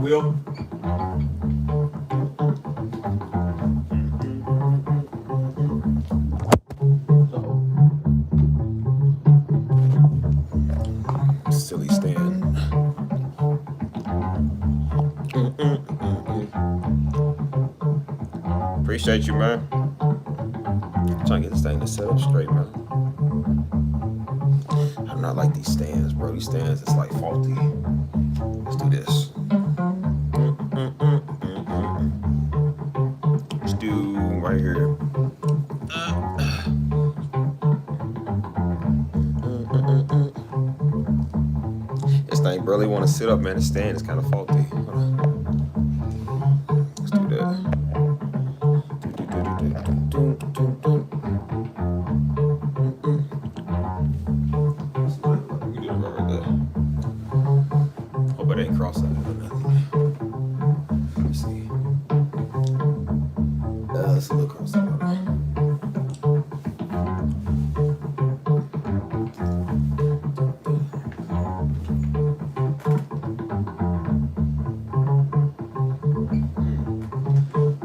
Will. Silly stand. Appreciate you, man. Trying to get this thing to set up straight, man. I'm not like these stands, bro. These stands, it's like faulty. Let's do this. Let's do right here. This thing barely want to sit up, man. The stand is kind of faulty. Let's do that. Hope it ain't cross-eyed or nothing. Let me see. It's a little cross-eyed.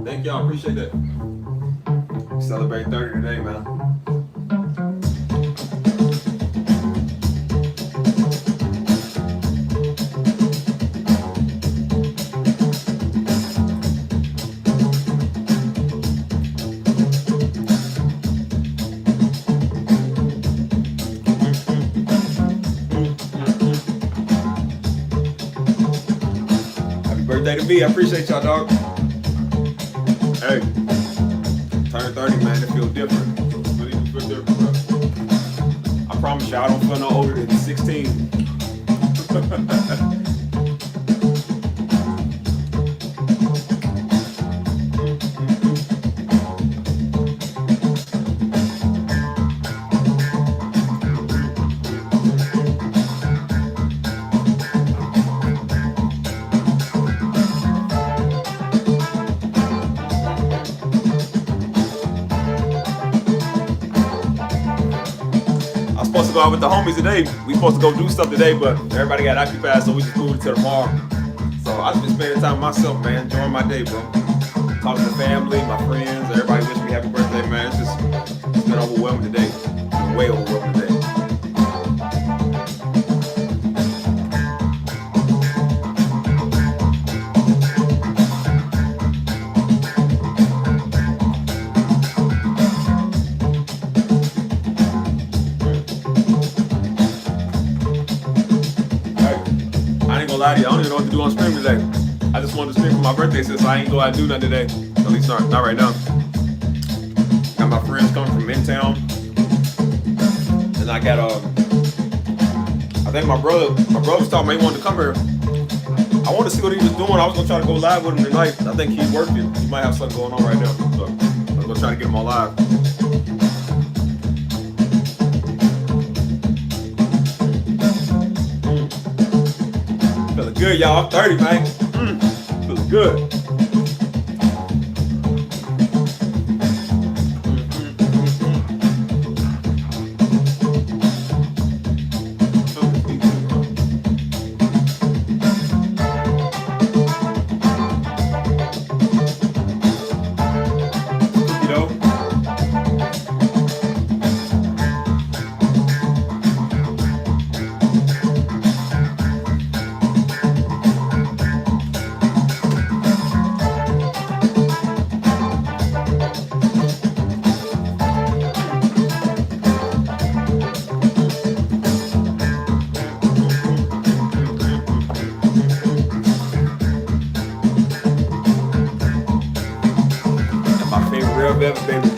Thank y'all. Appreciate that. Celebrate 30 today, man. Birthday to me. I appreciate y'all, dog. Hey, turn 30, man. It feels different. It really do feel different, bro. I promise y'all, I don't feel no older than 16. Supposed to go out with the homies today. We supposed to go do stuff today, but everybody got occupied, so we just moved it to tomorrow. So I've been spending time with myself, man, enjoying my day, bro. Talking to family, my friends, everybody wish me happy birthday, man. It's been overwhelming today. Way overwhelming today. I don't even know what to do on stream today. I just wanted to stream for my birthday since I ain't go out and do nothing today. At least not right now. Got my friends coming from in town. And I got I think my brother's talking about he wanted to come here. I wanted to see what he was doing. I was gonna try to go live with him tonight. I think he's working. He might have something going on right now. So I'm gonna try to get him on live. Feeling good, y'all. I'm 30, man. Feeling good. Baby.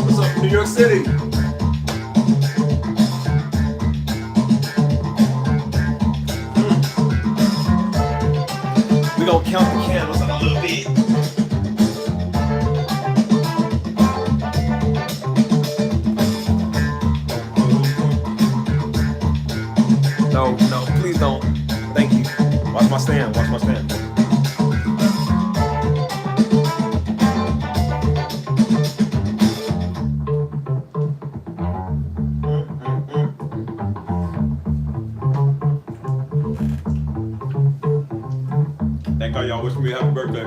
What's up, New York City? We gonna count the candles a little bit. No, please don't. Thank you. Watch my stand. Watch my stand. for me. Happy birthday.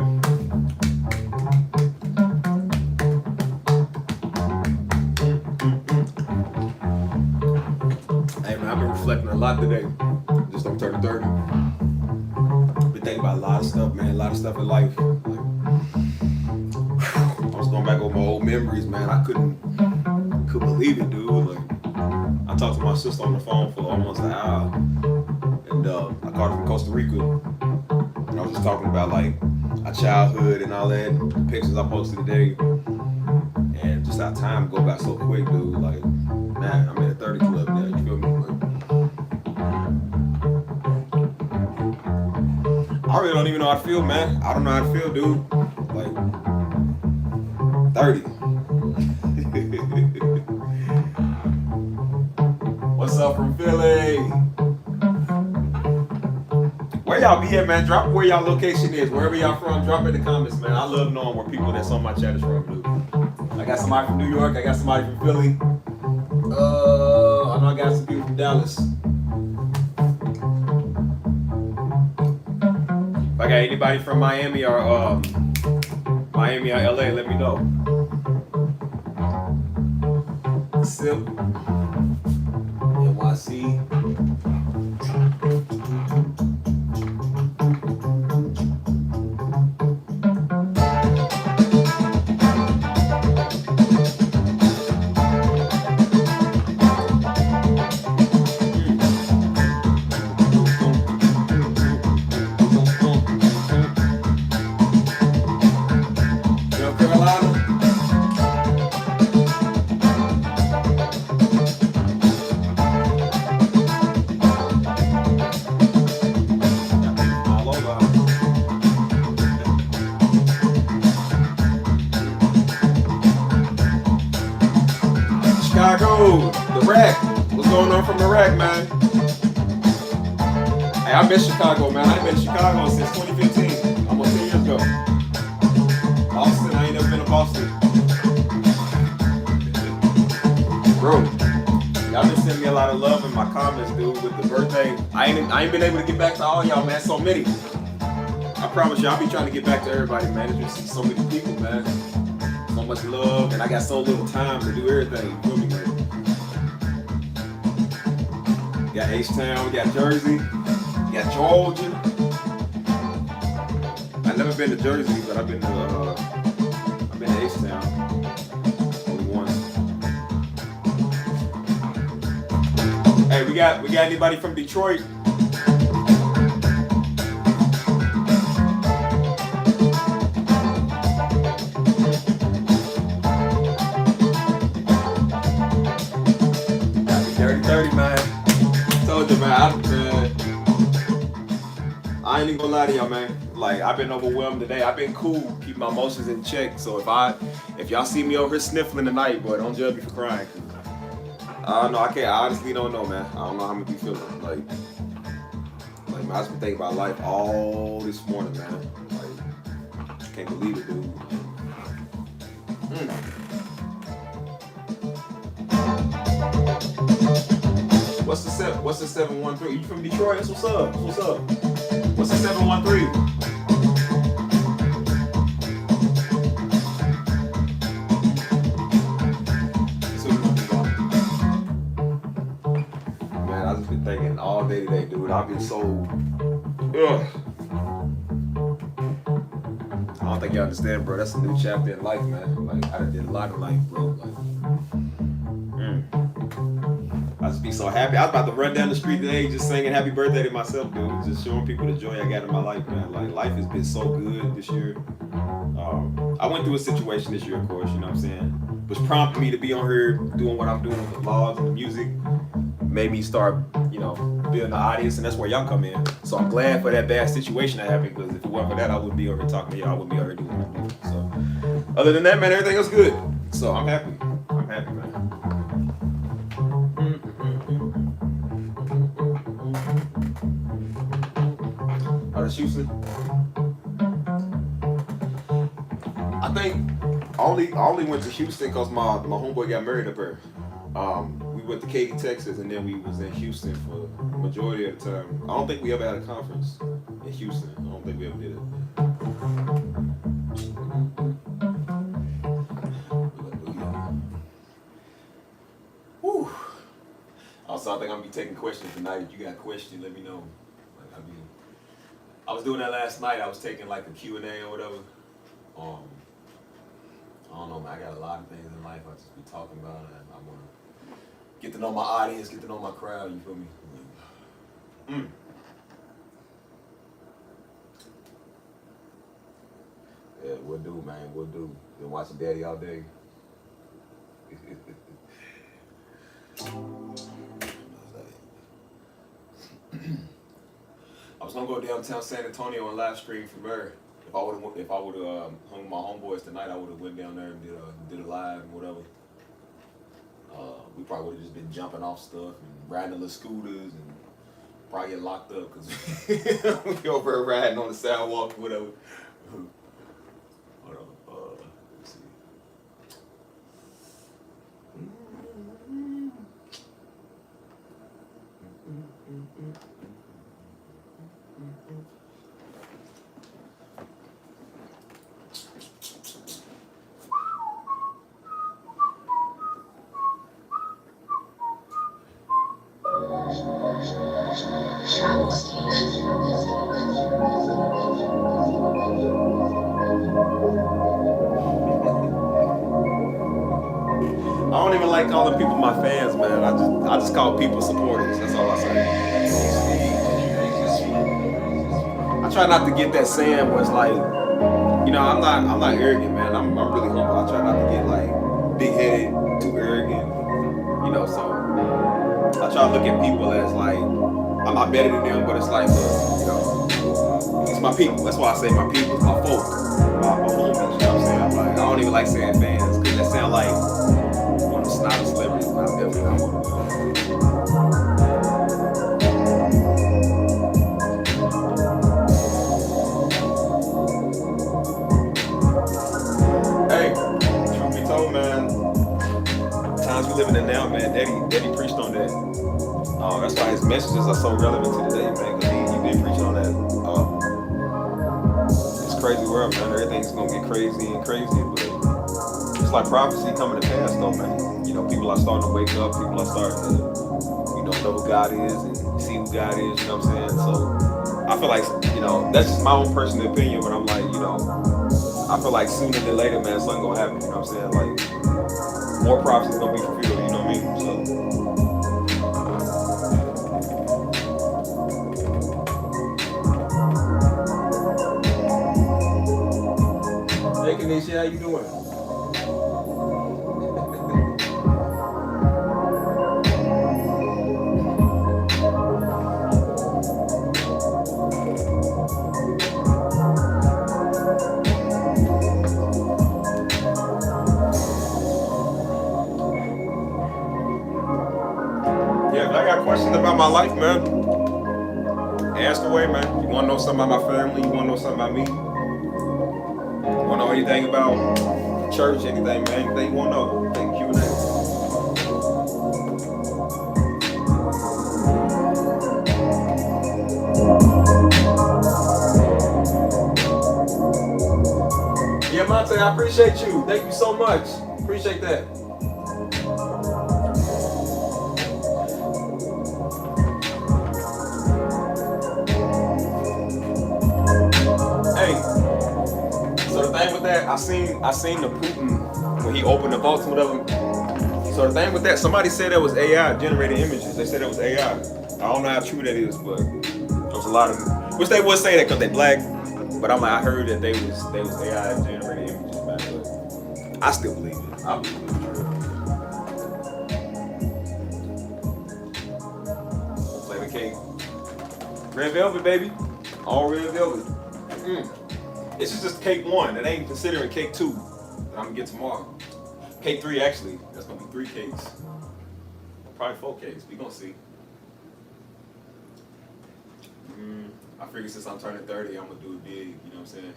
Hey man, I've been reflecting a lot today. Just on turning 30. Been thinking about a lot of stuff, man. A lot of stuff in life. Like, I was going back over my old memories, man. I couldn't believe it, dude. Like, I talked to my sister on the phone for almost an hour, and I called her from Costa Rica, and I was just talking about like our childhood and all that, the pictures I posted today, and just how time go by so quick, dude. Like, man, I'm in a 30 club now. You feel me? Like, I really don't even know how to feel, man. I don't know how to feel, dude. Like, 30. What's up from Philly? Where y'all be at, man? Drop where y'all location is. Wherever y'all from, drop in the comments, man. I love knowing where people that's on my chat is from, dude. I got somebody from New York. I got somebody from Philly. I know I got some people from Dallas. If I got anybody from Miami or LA, let me know. Sip. NYC. Chicago, the rack. What's going on from the rack, man? Hey, I miss Chicago, man. I ain't been to Chicago since 2015, almost 10 years ago. Boston, I ain't never been to Boston. Bro, y'all been sending me a lot of love in my comments, dude, with the birthday. I ain't been able to get back to all y'all, man. So many. I promise you, I'll be trying to get back to everybody, man. There's just so many people, man. So much love, and I got so little time to do everything. You feel me, man? We got H-Town, we got Jersey, we got Georgia. I've never been to Jersey, but I've been to H-Town only once. Hey, we got anybody from Detroit? I ain't even gonna lie to y'all, man. Like, I've been overwhelmed today. I've been cool, keeping my emotions in check. So if y'all see me over here sniffling tonight, boy, don't judge me for crying. I don't know. I honestly don't know, man. I don't know how I'm gonna be feeling. Like man, I just been thinking about life all this morning, man. Like, I can't believe it, dude. What's the 713? You from Detroit? That's what's up. What's up? What's the 713? Man, I just been thinking all day today, dude. I've been so. I don't think y'all understand, bro. That's a new chapter in life, man. Like, I done did a lot in life, bro. Like, I just be so happy. I was about to run down the street today just singing happy birthday to myself, dude. Just showing people the joy I got in my life, man. Like, life has been so good this year. I went through a situation this year, of course, you know what I'm saying? Which prompted me to be on here doing what I'm doing with the vlogs and the music. Made me start, building the audience, and that's where y'all come in. So I'm glad for that bad situation that happened, because if it wasn't for that, I wouldn't be over here talking to y'all. I wouldn't be over here doing what I'm doing. So, other than that, man, everything else good. So I'm happy. I'm happy, man. Houston. I think I only went to Houston because my homeboy got married up there. We went to Katy, Texas, and then we was in Houston for the majority of the time. I don't think we ever had a conference in Houston. I don't think we ever did it. So I think I'm gonna be taking questions tonight. If you got questions, let me know. Like I was doing that last night. I was taking like a Q&A or whatever. I don't know, man. I got a lot of things in life I just be talking about, and I want to get to know my audience, get to know my crowd. You feel me? Yeah, we'll do, man. We'll do. Been watching Daddy all day. I was gonna go downtown San Antonio and live stream from there. If I would have hung with my homeboys tonight, I would have went down there and did a live and whatever. We probably would have just been jumping off stuff and riding the little scooters and probably get locked up because we be over there riding on the sidewalk or whatever. Hold on. Let's see. I don't even like calling people my fans, man. I just call people supporters. That's all I say. I try not to get that saying where it's like, you know, I'm not arrogant, man. I'm really humble. I try not to get like big headed, too arrogant, you know. So I try to look at people as like I'm not better than them, but it's like, you know, it's my people. That's why I say my people, it's my folk, my homies. You know what I'm saying? I don't even like saying fans because that sound like one of the snotty celebrities. And I definitely not one of them. Hey, truth be told, man, times we living in now, man. Daddy preached on that. That's why his messages are so relevant to today, man. Because he been preaching on that. It's crazy world, man. Everything's gonna get crazy and crazy, but it's like prophecy coming to pass, though, man. You know, people are starting to wake up. People are starting to, you know who God is and see who God is. You know what I'm saying? So I feel like, you know, that's just my own personal opinion. But I'm like, you know, I feel like sooner than later, man, something gonna happen. You know what I'm saying? Like more prophecies gonna be fulfilled. You know what I mean? So. Hey, Kanisha, how you doing? Yeah, if I got questions about my life, man, ask away, man. You want to know something about my family? You want to know something about me? You want to know anything about church, anything, man? Anything you want to know? Take Q&A. Yeah, Monte, I appreciate you. Thank you so much. Appreciate that. I seen the Putin when he opened the vaults and whatever. So the thing with that, somebody said that was AI generated images. They said it was AI. I don't know how true that is, but there was a lot of which they would say that because they black. But I'm like, I heard that they was AI generated images, man. But I still believe it. I believe it's true. Flavor cake, red velvet, baby, all red velvet. This is just cake 1. It ain't considering cake 2 that I'm gonna get tomorrow. Cake 3, actually. That's gonna be 3 cakes. Probably 4 cakes. We gonna see. I figure since I'm turning 30, I'm gonna do it big. You know what I'm saying?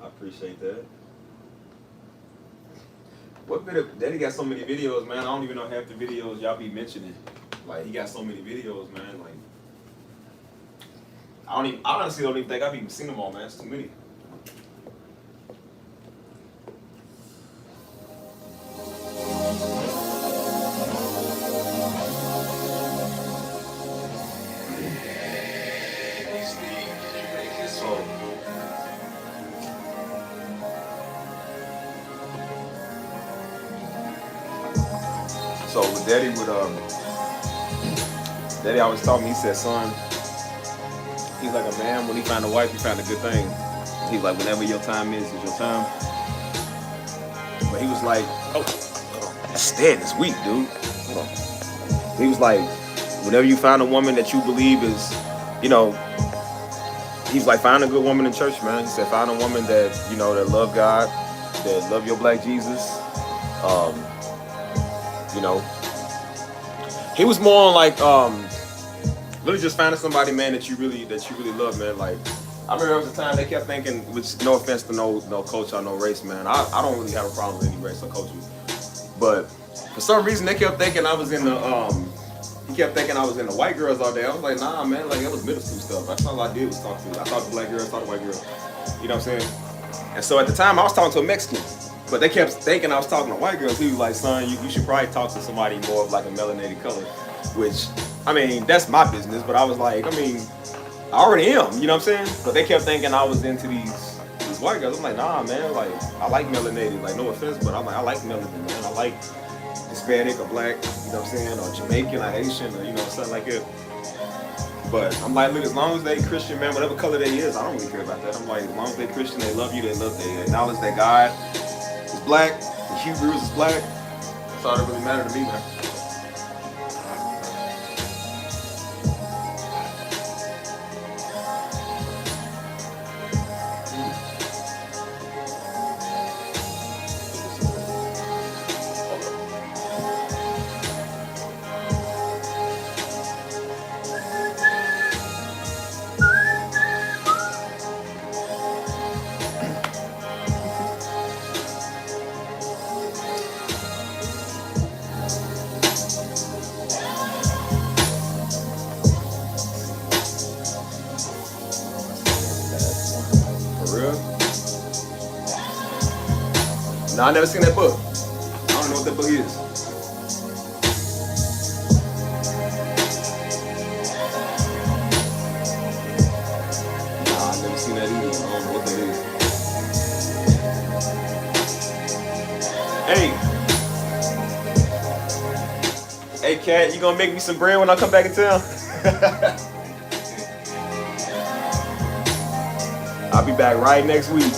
I appreciate that. What video? Daddy got so many videos, man. I don't even know half the videos y'all be mentioning. Like, he got so many videos, man. Like, I honestly don't even think I've even seen them all, man. It's too many. So with Daddy always taught me, he said, son, he's like a man, when he found a wife, he found a good thing. He's like, whenever your time is your time. But he was like, oh, that's steady, it's weak, dude. Hold on. He was like, whenever you find a woman that you believe is, you know, he's like, find a good woman in church, man. He said, find a woman that, you know, that love God, that love your black Jesus. You know, he was more on like, really just finding somebody, man, that you really love, man. Like, I remember there was a time they kept thinking, which no offense to no culture or no race, man. I don't really have a problem with any race or culture, but for some reason they kept thinking I was in the he kept thinking I was in the white girls all day. I was like, nah, man, like that was middle school stuff. That's all I did was talk to. I talked to black girls, talked to white girls. You know what I'm saying? And so at the time I was talking to a Mexican. But they kept thinking I was talking to white girls. He was like, son, you should probably talk to somebody more of like a melanated color. Which, I mean, that's my business. But I was like, I mean, I already am. You know what I'm saying? But they kept thinking I was into these white girls. I'm like, nah, man. Like, I like melanated. Like, no offense, but I'm like, I like melanin, man. I like Hispanic or black, you know what I'm saying? Or Jamaican or Haitian or, you know, something like that. But I'm like, look, as long as they Christian, man, whatever color they is, I don't really care about that. I'm like, as long as they Christian, they love you, they acknowledge that God is black, the Hebrews is black. That's all that really matter to me, man. No, I never seen that book. I don't know what that book is. Nah, I never seen that either. I don't know what that is. Hey, Cat, you gonna make me some bread when I come back in town? I'll be back right next week.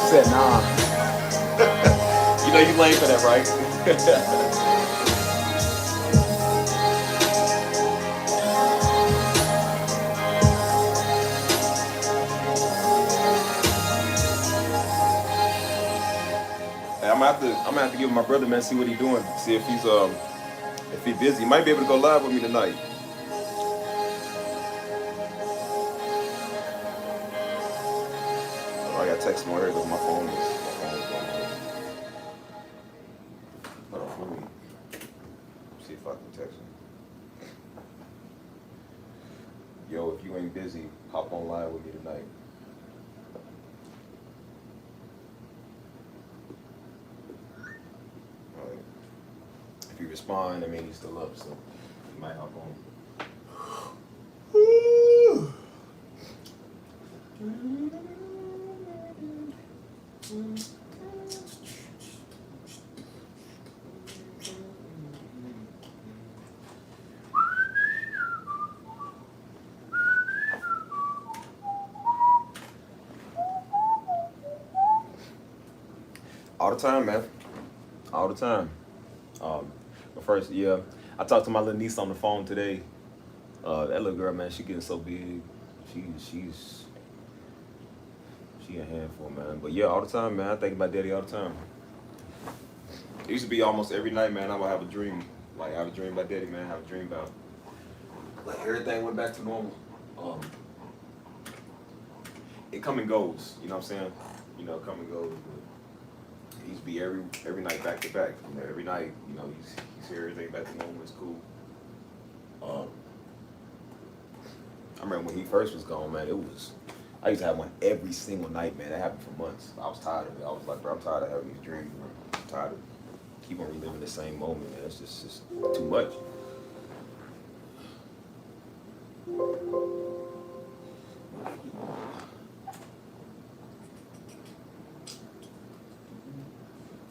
Said nah. You know you lame for that, right? Hey, I'm gonna have to give my brother, man, see what he's doing, see if he's busy. He might be able to go live with me tonight. Oh, I got text more here because my phone is going on. Hold on, let me see if I can text him. Yo, if you ain't busy, hop on live with me tonight. If you respond, I mean, he's still up, so you might hop on. All the time, man. All the time. But first, yeah, I talked to my little niece on the phone today. That little girl, man, she getting so big. she a handful, man. But yeah, all the time, man. I think about daddy all the time. It used to be almost every night, man. I would have a dream. Like, I have a dream about daddy, man. I have a dream about, like, everything went back to normal. It come and goes, you know what I'm saying? You know, come and goes. But it used to be every night back to back. You know, every night, you know, he's here, everything back to normal. It's cool. I remember when he first was gone, man. I used to have one every single night, man. That happened for months. I was tired of it. I was like, bro, I'm tired of having these dreams. I'm tired of keep on reliving the same moment, man. It's just too much.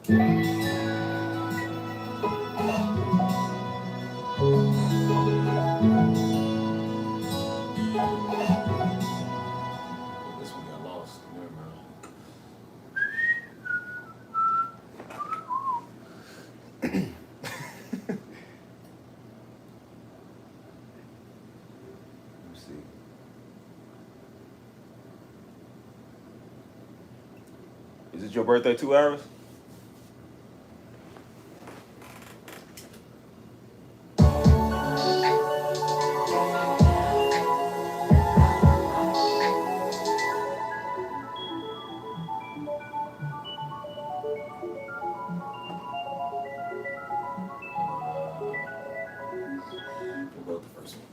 This one got lost. Never mind. Is it your birthday 2 hours? We'll go with the first one.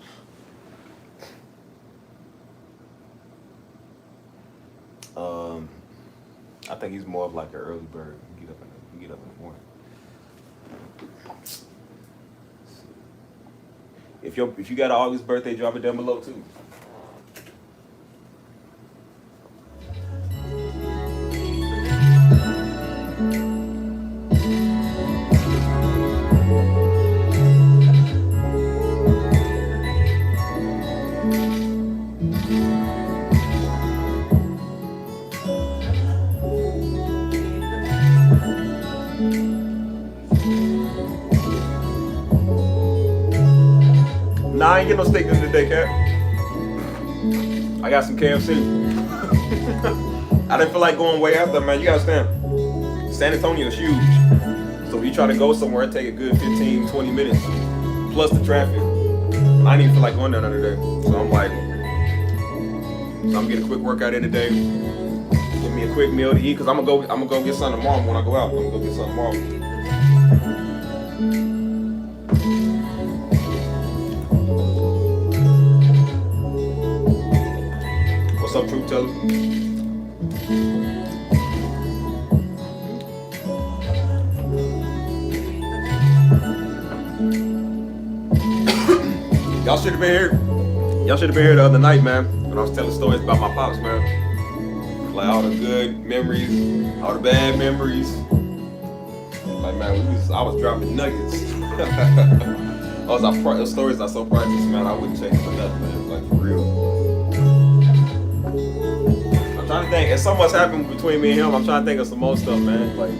I think he's more of like an early bird. You get up in the morning. If you got an August birthday, drop it down below too. Nah, I ain't get no steak dinner today, Cap. I got some KFC. I didn't feel like going way after, man. You gotta understand, San Antonio's huge. So if you try to go somewhere, it take a good 15, 20 minutes, plus the traffic. I didn't even feel like going down there today. So I'm getting a quick workout in today. Give me a quick meal to eat, because I'm gonna go get something tomorrow when I go out. I'm gonna go get something tomorrow. What's up, Truth Teller? Y'all should have been here. Y'all should have been here the other night, man, when I was telling stories about my pops, man. Like all the good memories, all the bad memories. Like, man, I was dropping nuggets. Those stories are so priceless, man. I wouldn't change it for nothing, man. Like, for real. I'm trying to think. If so much happened between me and him, I'm trying to think of some more stuff, man. Like,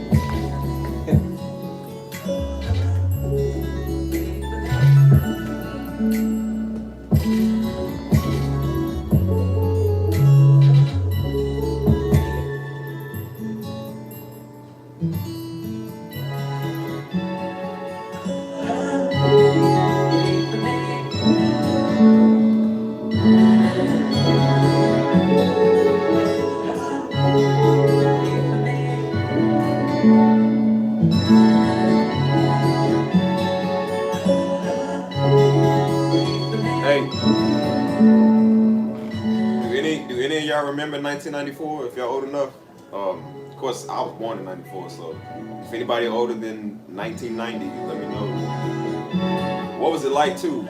do any of y'all remember 1994? If y'all old enough, of course I was born in '94. So if anybody older than 1990, let me know. What was it like too?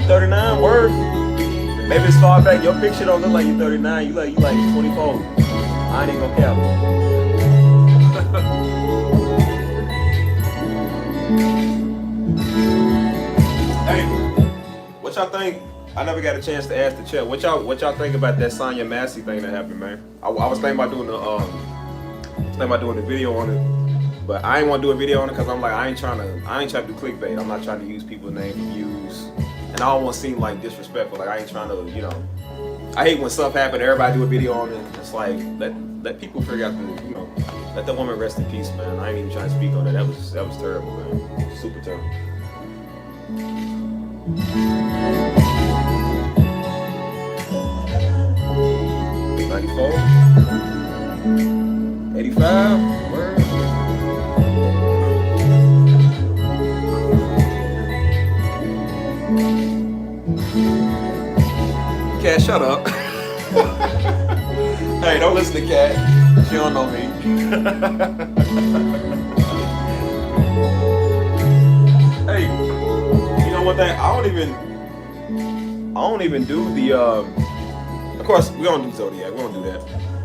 $39, word. Maybe it's far back. Your picture don't look like you're 39. You like 24. I ain't gonna cap. Hey, what y'all think? I never got a chance to ask the chat. What y'all think about that Sonya Massey thing that happened, man? I was thinking about doing the video on it, but I ain't want to do a video on it because I'm like I ain't trying to do clickbait. I'm not trying to use people's names for views, and I don't want to seem like disrespectful. Like I ain't trying to, I hate when stuff happen. Everybody do a video on it. It's like let people figure out let that woman rest in peace, man. I ain't even trying to speak on that. That was terrible, man. Super terrible. 94, 85, word. Cat, shut up. Hey, don't listen to Cat. She don't know me. Hey, you know one thing? I don't even do the of course we don't do Zodiac, we don't do that.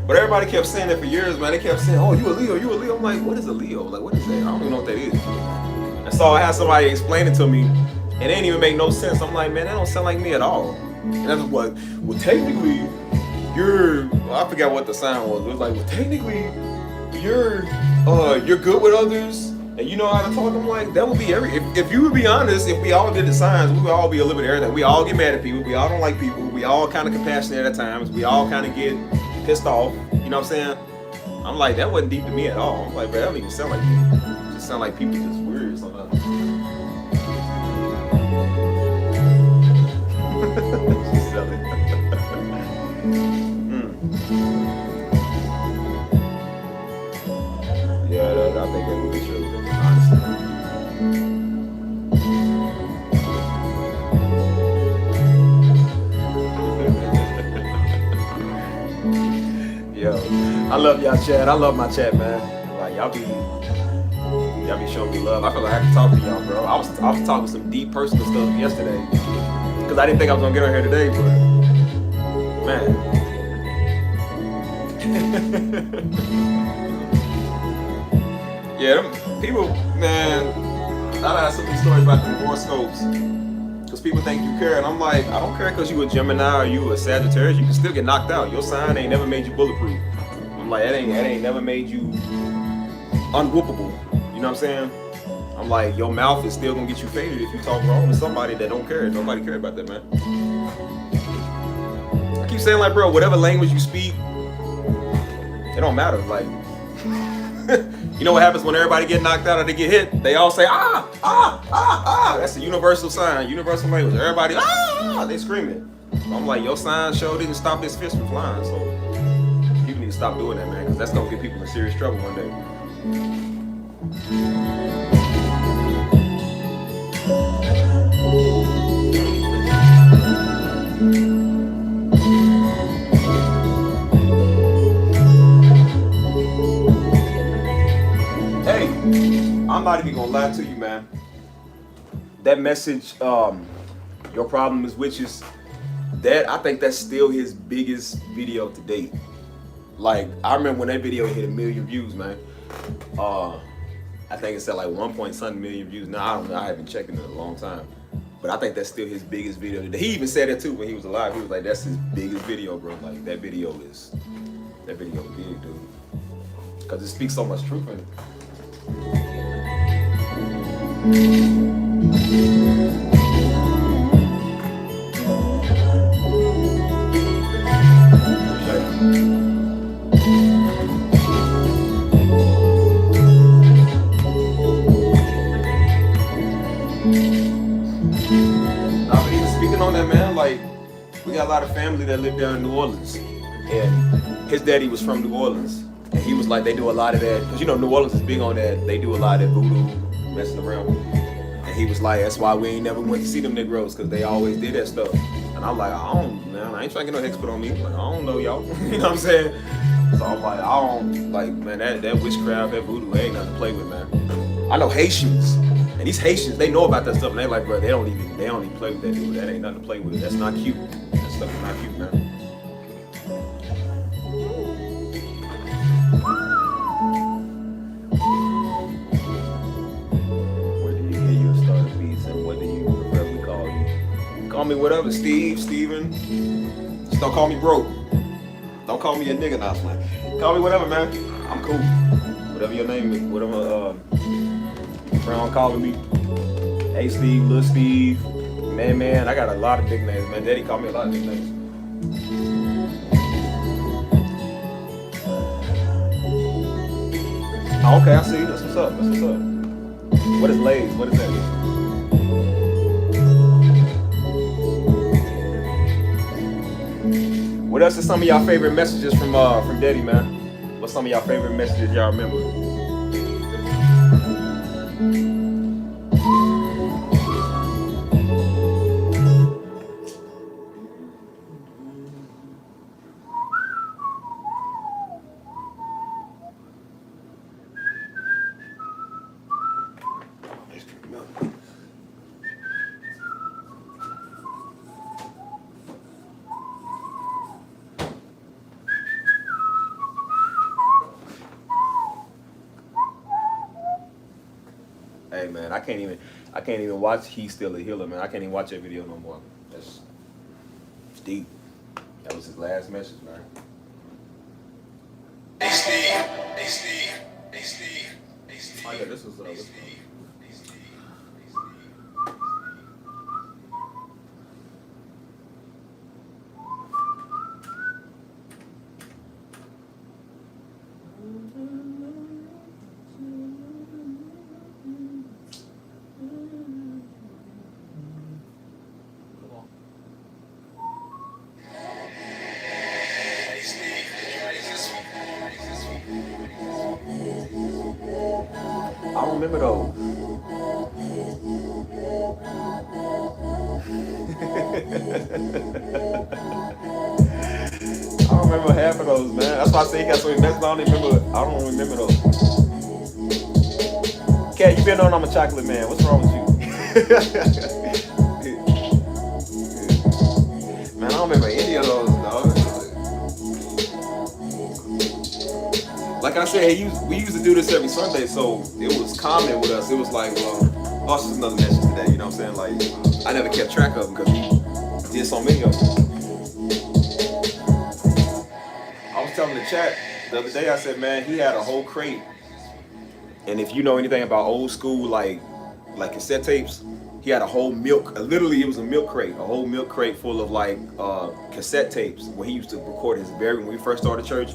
But everybody kept saying that for years, man. They kept saying, oh, you a Leo, you a Leo. I'm like, what is a Leo? Like, what is that? I don't even know what that is. And so I had somebody explain it to me, and it didn't even make no sense. I'm like, man, that don't sound like me at all. And that's what, well, technically, I forgot what the sign was. It was like, well, technically, you're good with others, and you know how to talk. I'm like, that would be if you would be honest, if we all did the signs, we would all be a little bit of everything. We all get mad at people. We all don't like people. We all kind of compassionate at times. We all kind of get pissed off. You know what I'm saying? I'm like, that wasn't deep to me at all. I'm like, bro, that don't even sound like me. It just sound like people just weird sometimes. She's silly. Yeah, I think that would be true, honestly. Yo, I love y'all chat. I love my chat, man. Like y'all be showing me love. I feel like I can talk to y'all, bro. I was talking some deep personal stuff yesterday because I didn't think I was gonna get on here today, but man. Yeah, them people, man. I have so many stories about the horoscopes because people think you care, and I'm like, I don't care because you a Gemini or you a Sagittarius. You can still get knocked out. Your sign ain't never made you bulletproof. I'm like, that ain't never made you unwhoopable. You know what I'm saying? I'm like, your mouth is still gonna get you faded if you talk wrong to somebody that don't care. Nobody cares about that, man. I keep saying, like, bro, whatever language you speak, it don't matter. Like, you know what happens when everybody get knocked out or they get hit? They all say, ah, ah, ah, ah. That's a universal sign, universal language. Everybody, ah, they screaming. So I'm like, your sign show didn't stop this fist from flying. So people need to stop doing that, man, because that's gonna get people in serious trouble one day. Hey, I'm not even gonna lie to you, man. That message, your problem is witches, I think that's still his biggest video to date. Like, I remember when that video hit 1 million views, man. I think it's at like 1.something million views. Now, I don't know, I haven't checked it in a long time. But I think that's still his biggest video today. He even said that too when he was alive. He was like, that's his biggest video, bro. Like, that video is big, dude. Because it speaks so much truth in it. On that, man, like, we got a lot of family that live down in New Orleans, and his daddy was from New Orleans, and he was like, they do a lot of that, because you know New Orleans is big on that. They do a lot of that voodoo messing around, and he was like, that's why we ain't never went to see them Negroes, because they always did that stuff. And I'm like, I ain't trying to get no expert on me. Like, I don't know y'all. You know what I'm saying? So I'm like, I don't, like, man, that witchcraft, that voodoo, ain't nothing to play with, man. I know Haitians. And these Haitians, they know about that stuff, and they like, bro, they don't even play with that dude. That ain't nothing to play with. That's not cute. That's stuff is not cute, man. Where do you hear your start of beats, and what do you preferably call you? Call me whatever, Steve, Steven. Just don't call me broke. Don't call me a nigga now, man. Call me whatever, man. I'm cool. Whatever your name is, whatever your friend calling me. Hey Steve, Lil Steve, man, I got a lot of nicknames, man. Daddy called me a lot of nicknames. Oh, okay, I see. That's what's up. That's what's up. What is Lays? What is that? What else is some of y'all favorite messages from Daddy, man? What's some of y'all favorite messages y'all remember? Hey man, I can't even watch He's Still a Healer, man. I can't even watch that video no more. That's deep. That was his last message, man. Hey Steve, hey Steve, hey Steve, hey Steve. Oh yeah, this was hey Steve. I don't remember those. I don't remember half of those, man. That's why I say he got so many messages. I don't remember those. Cat, you been on I'm a chocolate man. What's wrong with you? Man, I don't remember any of those, dog. Like I said, we used to do this every Sunday, so it was common with us. It was like, well, oh, it's just another message today, you know what I'm saying? Like, I never kept track of them because we did so many of them. I was telling the chat the other day, I said, man, he had a whole crate. And if you know anything about old school, like cassette tapes, he had a whole literally it was a milk crate, a whole milk crate full of like cassette tapes where he used to record when we first started church.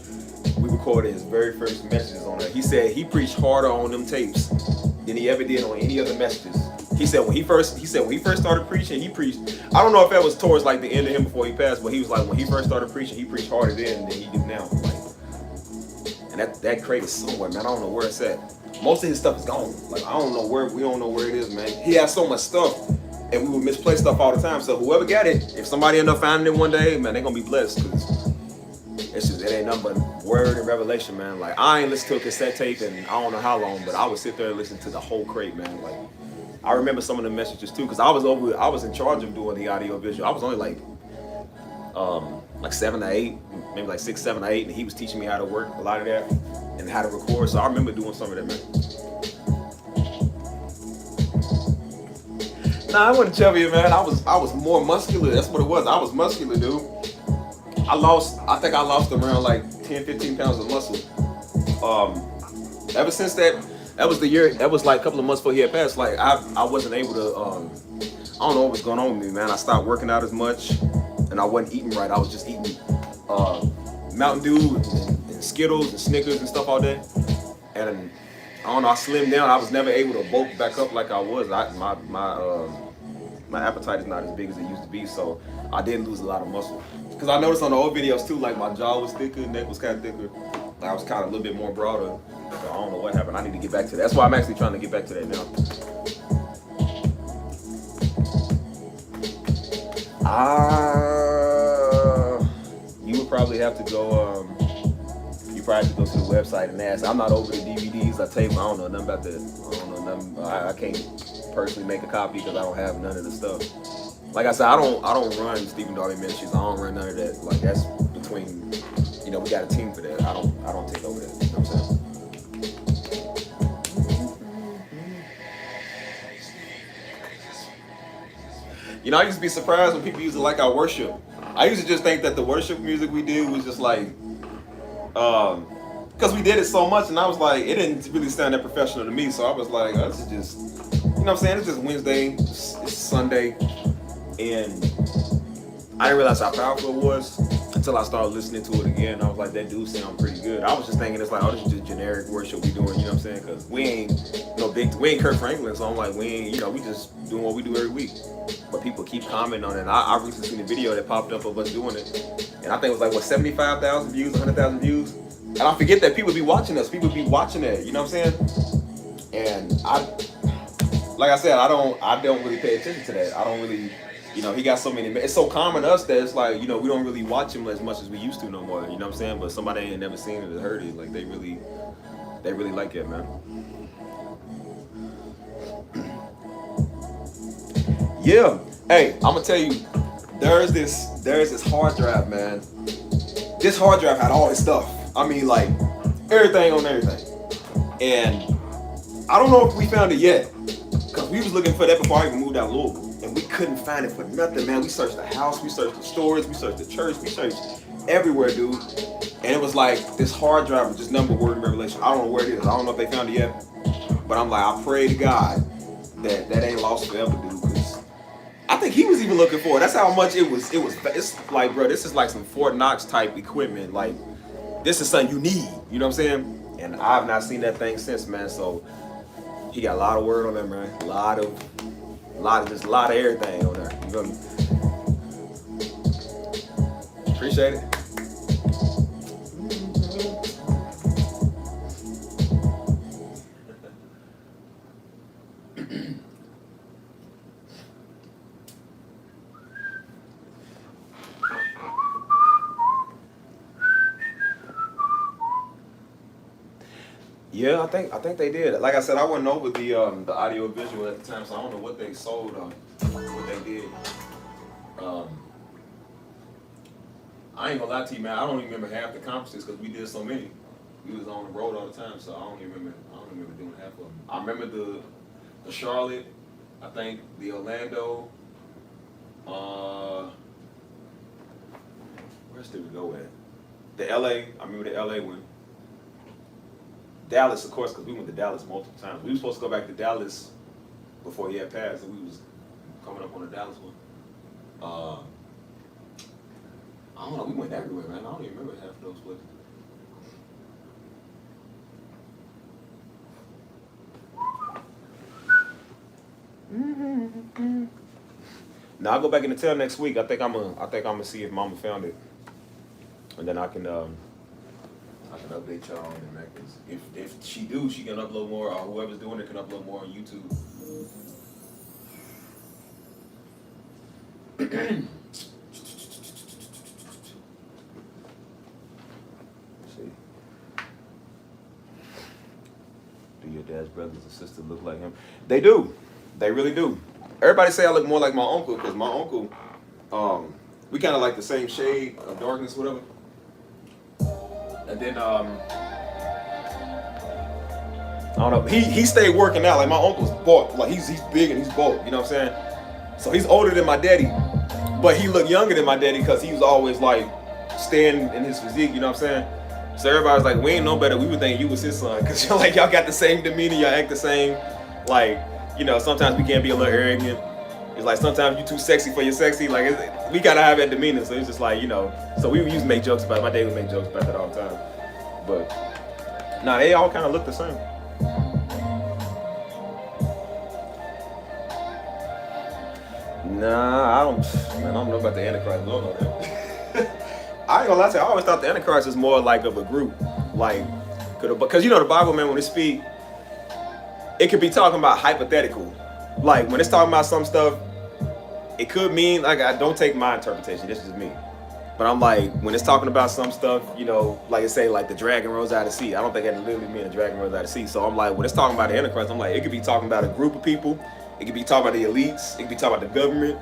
We recorded his very first messages on it. He said he preached harder on them tapes than he ever did on any other messages. He said when he first started preaching, he preached. I don't know if that was towards like the end of him before he passed, but he was like when he first started preaching, he preached harder then than he do now. Like, and that crate is somewhere, man. I don't know where it's at. Most of his stuff is gone. Like we don't know where it is, man. He has so much stuff, and we would misplace stuff all the time. So whoever got it, if somebody end up finding it one day, man, they're gonna be blessed because it ain't nothing but word and revelation, man. Like I ain't listened to a cassette tape in I don't know how long, but I would sit there and listen to the whole crate, man. Like I remember some of the messages too, because I was in charge of doing the audio visual. I was only like 7 or 8, maybe like 6, 7 or 8, and he was teaching me how to work a lot of that and how to record. So I remember doing some of that, man. Nah, I wasn't chubby, man. I was more muscular. That's what it was. I was muscular, dude. I think I lost around like 10, 15 pounds of muscle. Ever since that was the year, that was like a couple of months before he had passed. Like I wasn't able to, I don't know what was going on with me, man. I stopped working out as much and I wasn't eating right. I was just eating Mountain Dew and Skittles and Snickers and stuff all day. And I don't know, I slimmed down. I was never able to bulk back up like I was. My appetite is not as big as it used to be, so I did lose a lot of muscle. Because I noticed on the old videos too, like my jaw was thicker, neck was kind of thicker. Like I was kind of a little bit more broader. So I don't know what happened. I need to get back to that. That's why I'm actually trying to get back to that now. You would probably have to go. You probably have to go to the website and ask. I'm not over the DVDs. I tape. I don't know nothing about that. I don't know nothing. I can't personally make a copy because I don't have none of the stuff. like I said, I don't run Stephen Darby Ministries. I don't run none of that. Like that's between, we got a team for that. I don't take over that. You know what I'm saying? I used to be surprised when people used to like our worship. I used to just think that the worship music we did was just like, because we did it so much, and I was like, it didn't really sound that professional to me. So I was like, oh, this is just, what I'm saying? It's just Wednesday, it's Sunday, and I didn't realize how powerful it was until I started listening to it again. I was like, that do sound pretty good. I was just thinking it's like, oh, this is just generic worship we doing, you know what I'm saying? Because we ain't we ain't Kirk Franklin, so I'm like, we ain't, we just doing what we do every week. But people keep commenting on it. I recently seen a video that popped up of us doing it, and I think it was like 75,000 views, 100,000 views. And I forget that people be watching us. People be watching that. You know what I'm saying? And like I said, I don't really pay attention to that. I don't really, he got so many. It's so common to us that it's like, we don't really watch him as much as we used to no more. You know what I'm saying? But somebody ain't never seen it or heard it. Like they really like it, man. Yeah. Hey, I'm gonna tell you, there's this hard drive, man. This hard drive had all this stuff. I mean, like everything on everything. And I don't know if we found it yet, because we was looking for that before I even moved out of Louisville, and we couldn't find it for nothing, man. We searched the house, we searched the stores, we searched the church, we searched everywhere, dude. And it was like this hard drive was just number word in Revelation. I don't know where it is. I don't know if they found it yet, but I'm like, I pray to God that ain't lost forever, dude. Because I think he was even looking for it. That's how much it was. It's like, bro, this is like some Fort Knox type equipment. Like, this is something you need. You know what I'm saying? And I've not seen that thing since, man. So he got a lot of word on there, man. A lot of everything on there. You feel me? Appreciate it. Yeah, I think they did. Like I said, I wasn't over the audio visual at the time, so I don't know what they sold or what they did. I ain't gonna lie to you, man. I don't even remember half the conferences because we did so many. We was on the road all the time, so I don't even remember doing half of them. I remember the Charlotte, I think the Orlando. Where else did we go at? The LA. I remember the LA one. Dallas, of course, because we went to Dallas multiple times. We were supposed to go back to Dallas before he had passed, and we was coming up on the Dallas one. I don't know, we went everywhere, man. I don't even remember half of those places. Now I'll go back in the town next week. I think I'm gonna see if Mama found it, and then I can update y'all on it, man. Cause if she do, she can upload more, or whoever's doing it can upload more on YouTube. See, do your dad's brothers and sisters look like him? They do. They really do. Everybody say I look more like my uncle, because my uncle, we kind of like the same shade of darkness, whatever. And then, I don't know, he stayed working out. Like, my uncle's bulk, like, he's big and he's bulk, you know what I'm saying? So he's older than my daddy, but he looked younger than my daddy because he was always, like, staying in his physique, you know what I'm saying? So everybody's like, we ain't no better. We would think you was his son, because like, y'all got the same demeanor, y'all act the same. Like, sometimes we can't be a little arrogant. It's like, sometimes you too sexy for your sexy. Like, we gotta have that demeanor. So it's just like, so we used to make jokes about it. My dad would make jokes about that all the time. But, nah, they all kind of look the same. Nah, I don't know about the Antichrist. I don't know that. I ain't gonna lie to you, I always thought the Antichrist is more like of a group. Like, because the Bible, man, when it speak, it could be talking about hypothetical. Like, when it's talking about some stuff, it could mean, like, I don't take my interpretation, this is me. But I'm like, when it's talking about some stuff, like it say, like the dragon rose out of the sea. I don't think it literally mean a dragon rose out of the sea. So I'm like, when it's talking about the Antichrist, I'm like, it could be talking about a group of people. It could be talking about the elites. It could be talking about the government.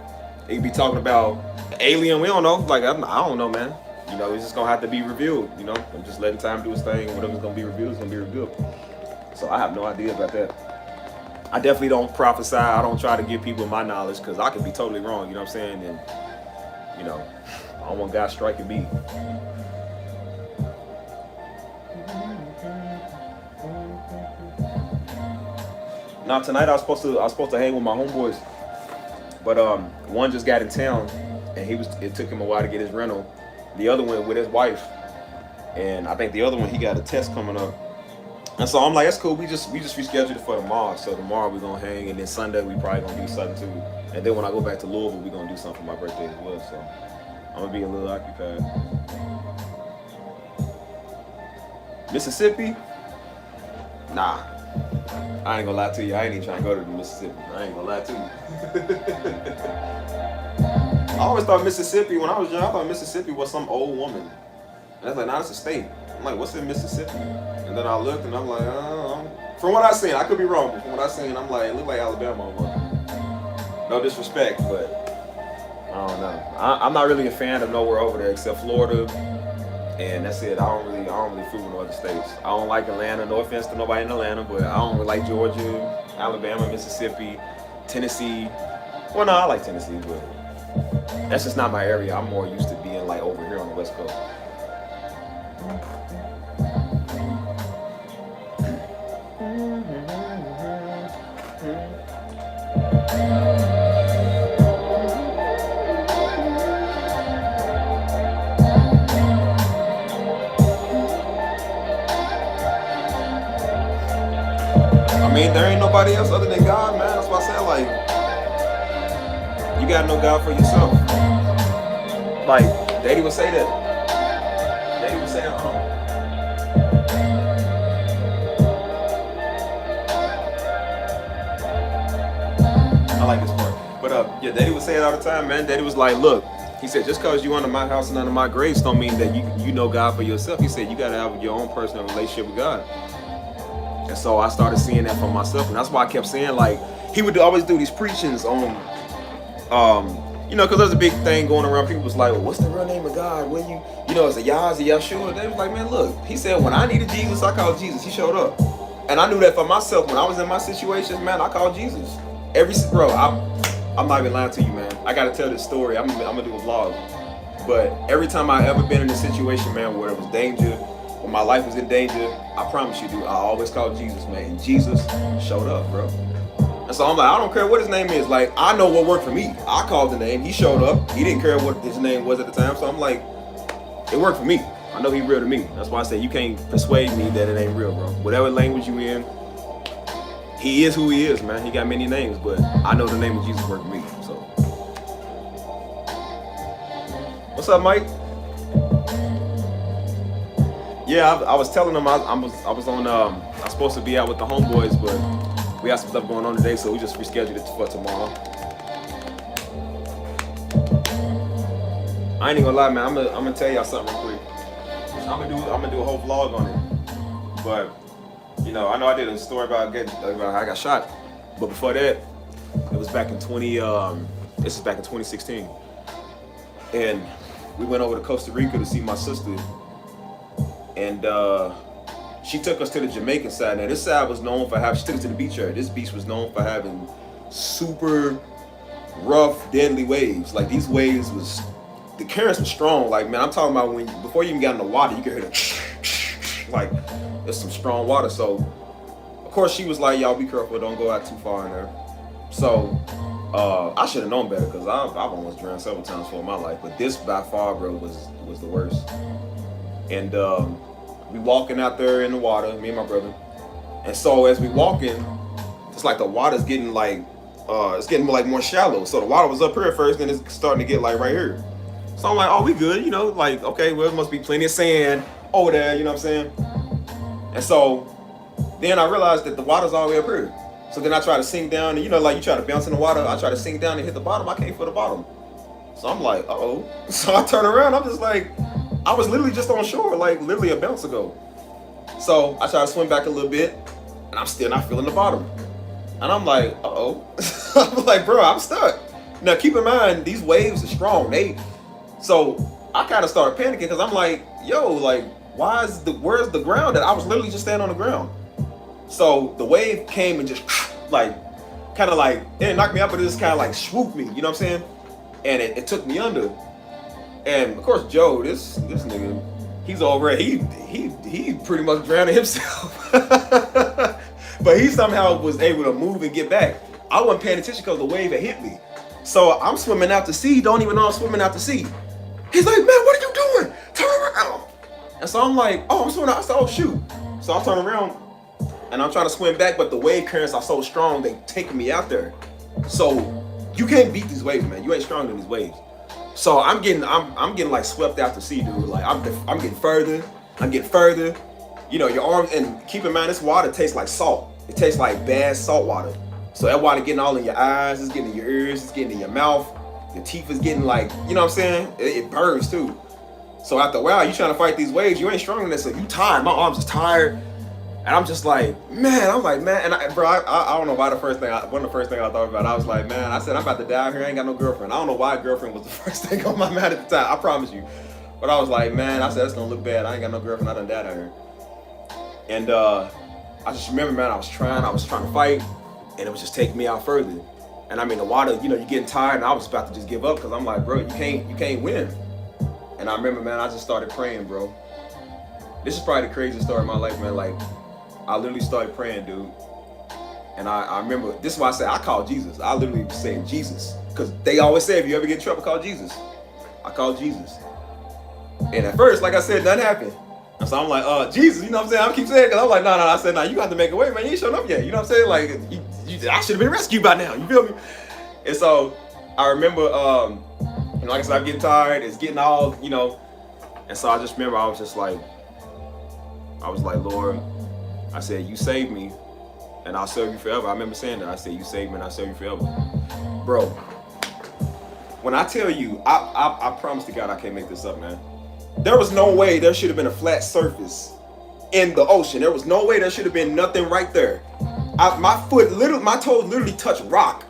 They be talking about alien. We don't know. Like I don't know, man. You know, it's just gonna have to be revealed. You know, I'm just letting time do its thing. Whatever's gonna be revealed is gonna be revealed. So I have no idea about that. I definitely don't prophesy. I don't try to give people my knowledge because I could be totally wrong. You know what I'm saying? And you know, I don't want God striking me. Now tonight I was supposed to hang with my homeboys, but one just got in town, and it took him a while to get his rental. The other one with his wife, and I think the other one he got a test coming up. And so I'm like, that's cool. We just rescheduled it for tomorrow. So tomorrow we're gonna hang, and then Sunday we probably gonna do something too. And then when I go back to Louisville, we're gonna do something for my birthday as well. So I'm gonna be a little occupied. Mississippi? Nah. I ain't gonna lie to you. I ain't even trying to go to Mississippi. I ain't gonna lie to you. I always thought Mississippi, when I was young, I thought Mississippi was some old woman. And I was like, nah, it's a state. I'm like, what's in Mississippi? And then I looked and I'm like, from what I seen, I could be wrong, but from what I seen, I'm like, it looked like Alabama almost. No disrespect, but I don't know. I'm not really a fan of nowhere over there except Florida, and that's it. I don't really fool with no other states. I don't like Atlanta. No offense to nobody in Atlanta, but I don't really like Georgia, Alabama, Mississippi, Tennessee. Well, no, I like Tennessee, but that's just not my area. I'm more used to being like over here on the West Coast. I mean, there ain't nobody else other than God, man. That's why I said, like, you gotta know God for yourself. Like, Daddy would say that. Daddy would say, I like this part. But yeah, Daddy would say it all the time, man. Daddy was like, look, he said, just because you under my house and under my grace don't mean that you know God for yourself. He said, you gotta have your own personal relationship with God. And so I started seeing that for myself, and that's why I kept saying, like, he would always do these preachings on, you know, because there's a big thing going around. People was like, well, what's the real name of God? When you know, is it Yah, is it Yeshua? They was like, man, look, he said, when I needed Jesus, I called Jesus. He showed up. And I knew that for myself. When I was in my situations, man, I called Jesus. I'm not even lying to you, man. I got to tell this story. I'm going to do a vlog. But every time I ever been in a situation, man, where it was danger, when my life was in danger, I promise you, dude, I always called Jesus, man. And Jesus showed up, bro. And so I'm like, I don't care what his name is. Like, I know what worked for me. I called the name. He showed up. He didn't care what his name was at the time. So I'm like, it worked for me. I know he real to me. That's why I say you can't persuade me that it ain't real, bro. Whatever language you in, he is who he is, man. He got many names, but I know the name of Jesus worked for me. So, what's up, Mike? Yeah, I was telling him I was supposed to be out with the homeboys, but we got some stuff going on today, so we just rescheduled it for tomorrow. I ain't even gonna lie, man. I'm gonna tell y'all something real quick. I'm gonna do a whole vlog on it. But you know I did a story about how I got shot. But before that, it was back in 2016, and we went over to Costa Rica to see my sister. And she took us to the Jamaican side. Now this side was known for she took us to the beach area. This beach was known for having super rough, deadly waves. Like these waves the currents were strong. Like, man, I'm talking about before you even got in the water, you could hear the like, there's some strong water. So, of course she was like, y'all be careful, don't go out too far in there. So, I should have known better because I've almost drowned several times before in my life. But this by far, bro, was the worst. And we walking out there in the water, me and my brother. And so as we walking, it's like the water's getting like, it's getting like more shallow. So the water was up here first, then it's starting to get like right here. So I'm like, oh, we good, you know, like, okay, well, there must be plenty of sand over there, you know what I'm saying? And so then I realized that the water's all the way up here. So then I try to sink down, and you know, like you try to bounce in the water, I try to sink down and hit the bottom, I can't feel the bottom. So I'm like, uh-oh. So I turn around, I'm just like, I was literally just on shore, like literally a bounce ago. So I try to swim back a little bit, and I'm still not feeling the bottom. And I'm like, uh-oh. I'm like, bro, I'm stuck. Now keep in mind, these waves are strong. So I kind of started panicking because I'm like, yo, like, where's the ground? That I was literally just standing on the ground. So the wave came and just like, kind of like, it didn't knock me out, but it just kind of like swooped me. You know what I'm saying? And it took me under. And of course, Joe, this nigga, he's over it. He pretty much drowned himself. But he somehow was able to move and get back. I wasn't paying attention because the wave had hit me. So I'm swimming out to sea, don't even know I'm swimming out to sea. He's like, man, what are you doing? Turn around. And so I'm like, oh, I'm swimming out. I said, oh, shoot. So I turn around and I'm trying to swim back, but the wave currents are so strong, they taking me out there. So you can't beat these waves, man. You ain't stronger than these waves. So I'm getting like swept out to sea, dude. Like I'm getting further. You know, your arms, and keep in mind, this water tastes like salt. It tastes like bad salt water. So that water getting all in your eyes, it's getting in your ears, it's getting in your mouth. Your teeth is getting like, you know what I'm saying? It burns too. So after a while, you trying to fight these waves, you ain't strong enough. So you tired, my arms is tired. And I'm just like, man, and I don't know why one of the first thing I thought about, I was like, man, I said, I'm about to die here, I ain't got no girlfriend. I don't know why girlfriend was the first thing on my mind at the time, I promise you. But I was like, man, I said, that's gonna look bad. I ain't got no girlfriend, I done died out here. And I just remember, man, I was trying to fight, and it was just taking me out further. And I mean, the water, you know, you're getting tired, and I was about to just give up, because I'm like, bro, you can't win. And I remember, man, I just started praying, bro. This is probably the craziest story of my life, man. Like, I literally started praying, dude. And I remember, this is why I say I call Jesus. I literally was saying Jesus. Because they always say, if you ever get in trouble, call Jesus. I called Jesus. And at first, like I said, nothing happened. And so I'm like, Jesus, you know what I'm saying? I keep saying it, because I'm like, no. I said, you got to make a way, man. You ain't showing up yet. You know what I'm saying? Like, I should have been rescued by now. You feel me? And so I remember, like I said, I'm getting tired. It's getting all, you know. And so I just remember, I was like, Lord, I said, you saved me, and I'll serve you forever. I remember saying that. I said, you saved me, and I'll serve you forever. Bro, when I tell you, I promise to God I can't make this up, man. There was no way there should have been a flat surface in the ocean. There was no way there should have been nothing right there. My toes literally touched rock,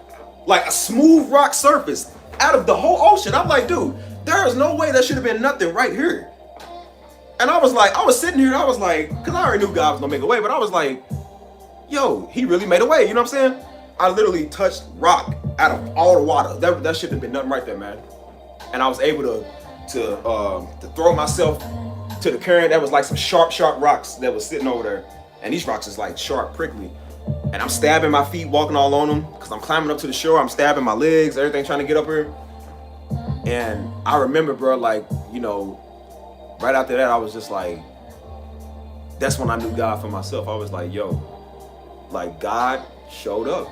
like a smooth rock surface out of the whole ocean. I'm like, dude, there is no way there should have been nothing right here. And I was sitting here and I was like, because I already knew God was gonna make a way, but I was like, yo, he really made a way, you know what I'm saying? I literally touched rock out of all the water. That shouldn't have been nothing right there, man. And I was able to throw myself to the current. That was like some sharp rocks that was sitting over there. And these rocks is like sharp, prickly. And I'm stabbing my feet, walking all on them, because I'm climbing up to the shore. I'm stabbing my legs, everything, trying to get up here. And I remember, bro, like, you know, right after that, I was just like, that's when I knew God for myself. I was like, yo, like, God showed up.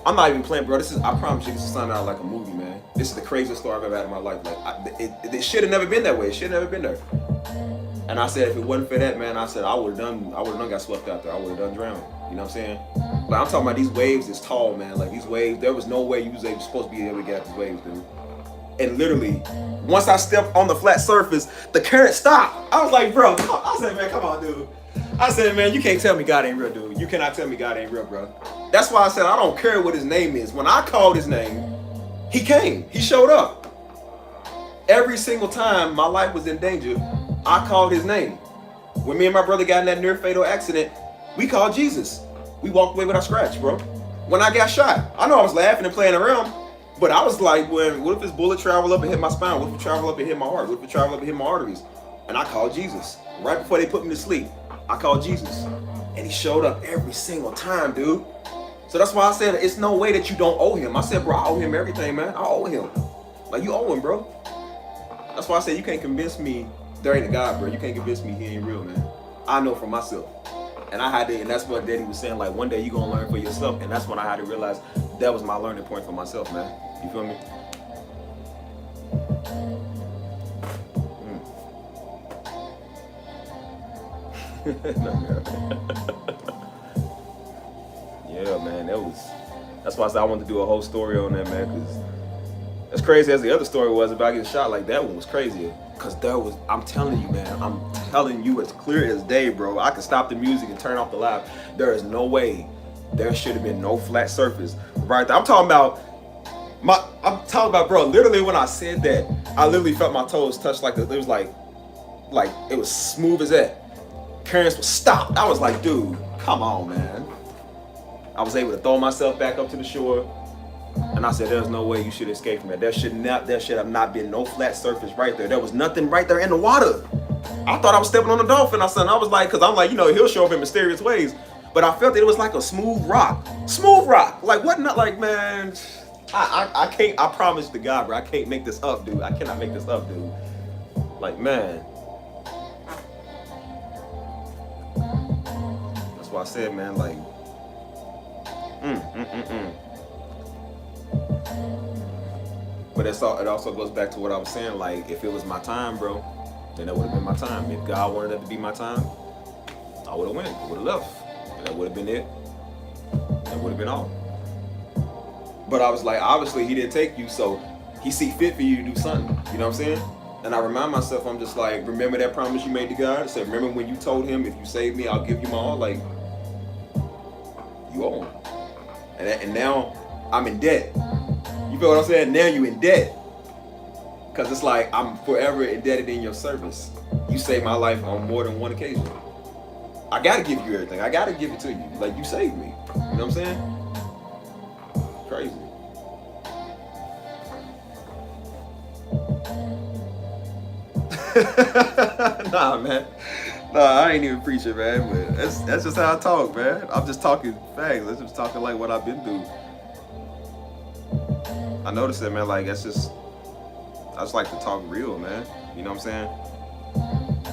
I'm not even playing, bro. I promise you, this is sounding out like a movie, man. This is the craziest story I've ever had in my life. Like, it should have never been that way. It should have never been there. And I said, if it wasn't for that, man, I said, I would have done got swept out there. I would have done drowned. You know what I'm saying? But I'm talking about these waves is tall, man. Like, these waves, there was no way you was supposed to be able to get at these waves, dude. And literally, once I stepped on the flat surface, the current stopped. I was like, bro, I said, man, come on, dude. I said, man, you can't tell me God ain't real, dude. You cannot tell me God ain't real, bro. That's why I said I don't care what his name is. When I called his name, he came. He showed up. Every single time my life was in danger, I called his name. When me and my brother got in that near fatal accident, we called Jesus. We walked away with our scratch, bro. When I got shot, I know I was laughing and playing around, but I was like, what if this bullet travel up and hit my spine? What if it travel up and hit my heart? What if it travel up and hit my arteries? And I called Jesus. Right before they put me to sleep, I called Jesus. And he showed up every single time, dude. So that's why I said, it's no way that you don't owe him. I said, bro, I owe him everything, man. I owe him. Like, you owe him, bro. That's why I said, you can't convince me there ain't a God, bro. You can't convince me he ain't real, man. I know for myself. And I had to, and that's what Daddy was saying, like, one day you gonna learn for yourself. And that's when I had to realize that was my learning point for myself, man. You feel me? Yeah, man, that's why I said I wanted to do a whole story on that, man, because as crazy as the other story was about getting shot, like, that one was crazier. Because I'm telling you, man, I'm telling you as clear as day, bro. I could stop the music and turn off the live. There is no way there should have been no flat surface right there. I'm talking about I'm talking about, bro. Literally, when I said that, I literally felt my toes touch like it was like it was smooth as that. Parents were stopped. I was like, dude, come on, man. I was able to throw myself back up to the shore, and I said, there's no way you should escape from that. There should have not been no flat surface right there. There was nothing right there in the water. I thought I was stepping on a dolphin. I was like, because I'm like, he'll show up in mysterious ways. But I felt that it was like a smooth rock. Smooth rock. Like, what not, like, man, I can't, I promise to God, bro, I can't make this up, dude. I cannot make this up, dude. Like, man. That's why I said, man, like, But it also goes back to what I was saying, like, if it was my time, bro, then that would have been my time. If God wanted that to be my time, I would have went, I would have left. And that would have been it. That would have been all. But I was like, obviously he didn't take you, so he see fit for you to do something. You know what I'm saying? And I remind myself, I'm just like, remember that promise you made to God? I said, remember when you told him, if you save me, I'll give you my all? Like, you owe him. And now I'm in debt. You feel what I'm saying? Now you in debt. Because it's like, I'm forever indebted in your service. You saved my life on more than one occasion. I got to give you everything. I got to give it to you. Like, you saved me. You know what I'm saying? Crazy. Nah, man. Nah, I ain't even preaching, man. But that's just how I talk, man. I'm just talking facts. I'm just talking like what I've been through. I noticed that, man. Like, I just like to talk real, man. You know what I'm saying?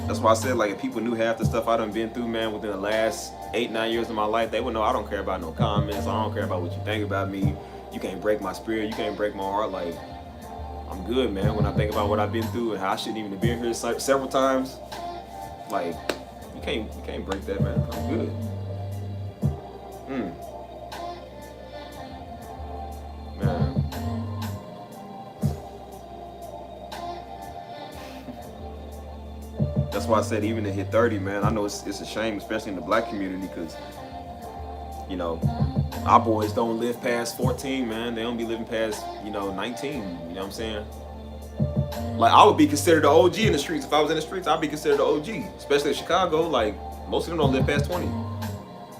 That's why I said, like, if people knew half the stuff I done been through, man, within the last 8-9 years of my life, they would know I don't care about no comments. I don't care about what you think about me. You can't break my spirit. You can't break my heart. Like, I'm good, man. When I think about what I've been through and how I shouldn't even have been here several times, like, you can't break that, man. I'm good. Man. That's why I said even to hit 30, man, I know it's a shame, especially in the black community, because, our boys don't live past 14, man. They don't be living past, 19, you know what I'm saying? Like, I would be considered the OG in the streets. If I was in the streets, I'd be considered the OG, especially in Chicago. Like, most of them don't live past 20.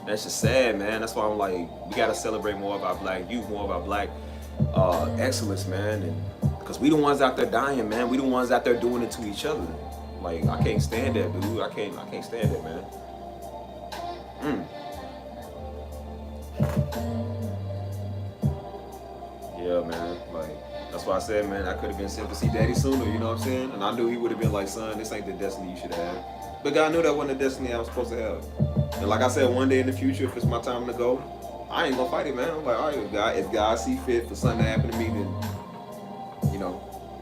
That's just sad, man. That's why I'm like, we got to celebrate more of our black youth, more of our black excellence, man. And because we the ones out there dying, man. We the ones out there doing it to each other. Like, I can't stand that, dude. I can't stand it, man. Yeah, man. Like, that's why I said, man, I could have been sent to see Daddy sooner, you know what I'm saying? And I knew he would have been like, son, this ain't the destiny you should have. But God knew that wasn't the destiny I was supposed to have. And like I said, one day in the future, if it's my time to go, I ain't gonna fight it, man. I'm like, all right, if God see fit for something to happen to me, then,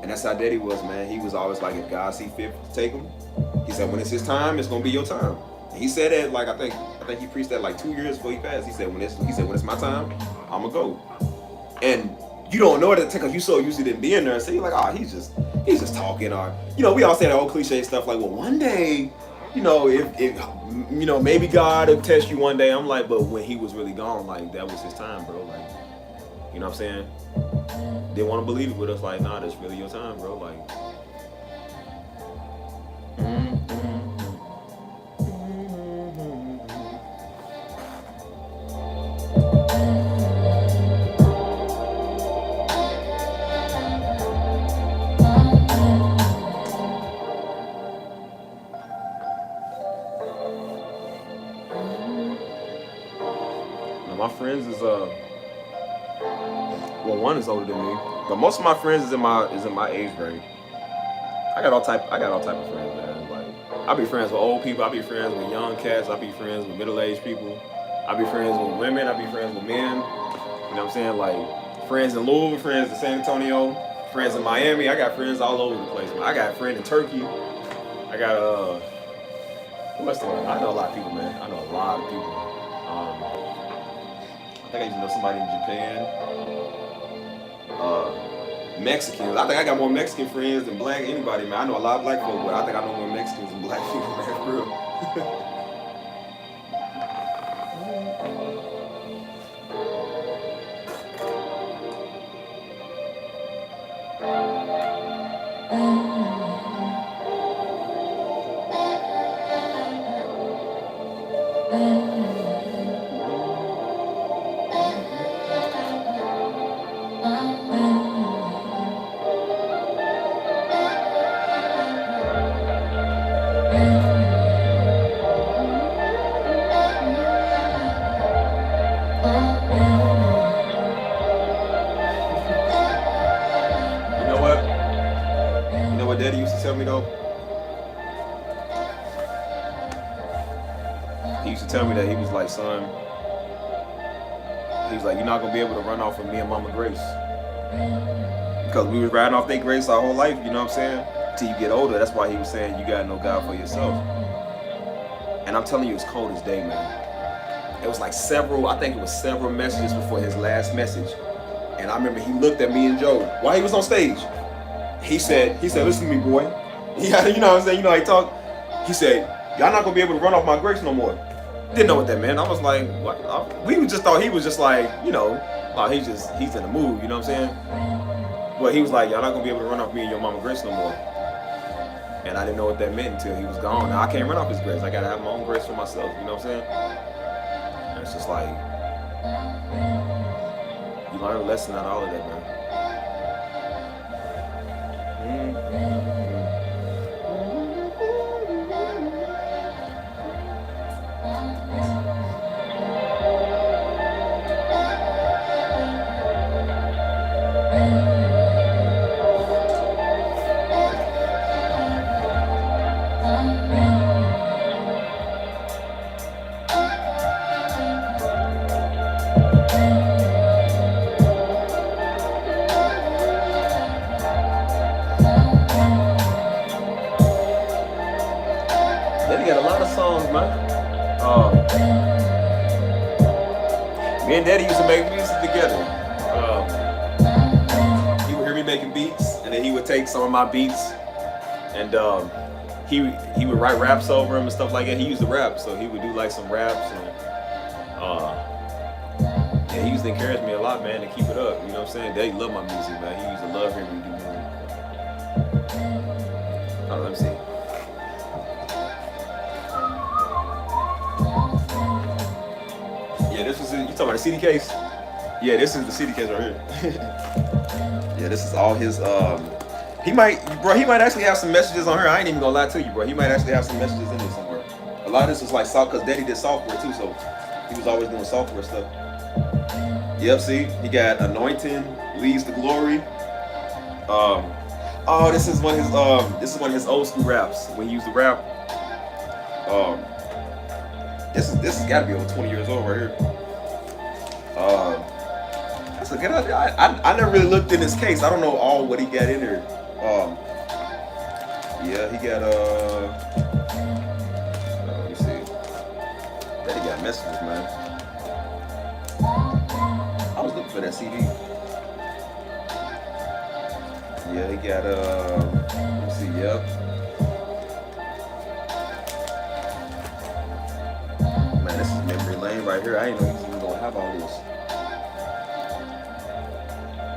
And that's how Daddy was, man. He was always like, if God see fit to take him, he said, when it's his time, it's gonna be your time. And he said that, like, I think he preached that like 2 years before he passed. He said, when it's my time, I'ma go. And you don't know it because you so used to them being there. So you're like, oh, he's just talking. Or, we all say that old cliche stuff like, well, one day, if maybe God will test you one day. I'm like, but when he was really gone, like, that was his time, bro. Like, you know what I'm saying? Didn't want to believe it with us. Like, nah, that's really your time, bro. Like, my friends is one is older than me, but most of my friends is in my age grade. I got all type of friends, man. Like, I be friends with old people, I be friends with young cats, I be friends with middle-aged people, I be friends with women, I be friends with men. You know what I'm saying? Like, friends in Louisville, friends in San Antonio, friends in Miami. I got friends all over the place, man. I got a friend in Turkey. I got who else do I know? I know a lot of people, man. I know a lot of people. I think I used to know somebody in Japan. Mexicans. I think I got more Mexican friends than black anybody, man. I know a lot of black folk, but I think I know more Mexicans than black people, man, for real. tell me though? He used to tell me that he was like, son, he was like, you're not gonna be able to run off of me and Mama Grace. Because we was riding off their grace our whole life, you know what I'm saying? Till you get older, that's why he was saying you gotta know God for yourself. And I'm telling you, it's cold as day, man. It was like I think it was several messages before his last message. And I remember he looked at me and Joe while he was on stage. He said, listen to me, boy. Yeah, you know what I'm saying? You know how he talk? He said, y'all not gonna be able to run off my grace no more. Didn't know what that meant. I was like, what? We just thought he was just like, you know, he's in the mood, you know what I'm saying? But he was like, y'all not gonna be able to run off me and your Mama Grace no more. And I didn't know what that meant until he was gone. Now I can't run off his grace. I gotta have my own grace for myself, you know what I'm saying? And it's just like, you learn a lesson out of all of that, man. Me and Daddy used to make music together. He would hear me making beats, and then he would take some of my beats, and he would write raps over them and stuff like that. He used to rap, so he would do like some raps, and yeah, he used to encourage me a lot, man, to keep it up. You know what I'm saying? Daddy loved my music, man. He used to love hearing me do music. Oh, let me see. This was you talking about the CD case? Yeah, this is the CD case right here. Yeah, this is all his. He might actually have some messages on here. I ain't even gonna lie to you, bro. He might actually have some messages in there somewhere. A lot of this was like because Daddy did software too, so he was always doing software stuff. Yep, see, he got anointing leads to glory. Oh, this is one of his old school raps when he used to rap. This has got to be over 20 years old right here. That's a good idea. I never really looked in his case. I don't know all what he got in there. Yeah, he got let me see. Then he got messages, man. I was looking for that CD. Yeah, he got let me see. Yep. Man, this is memory lane right here. I didn't know he was even gonna have all this.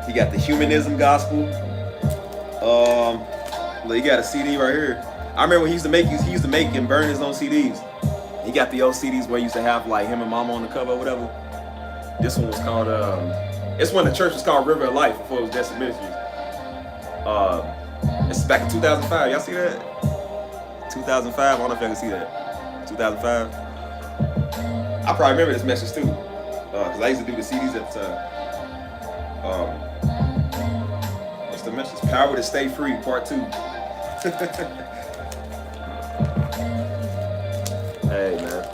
He got the humanism gospel. He got a CD right here. I remember when he used to make and burn his own CDs. He got the old CDs where he used to have like him and Mama on the cover or whatever. This one was called it's when the church was called River of Life before it was Destiny Ministries. This is back in 2005. Y'all see that? 2005. I don't know if y'all can see that. 2005. I probably remember this message too, because I used to do the CDs at the time. What's the message? Power to Stay Free, Part 2. Hey man,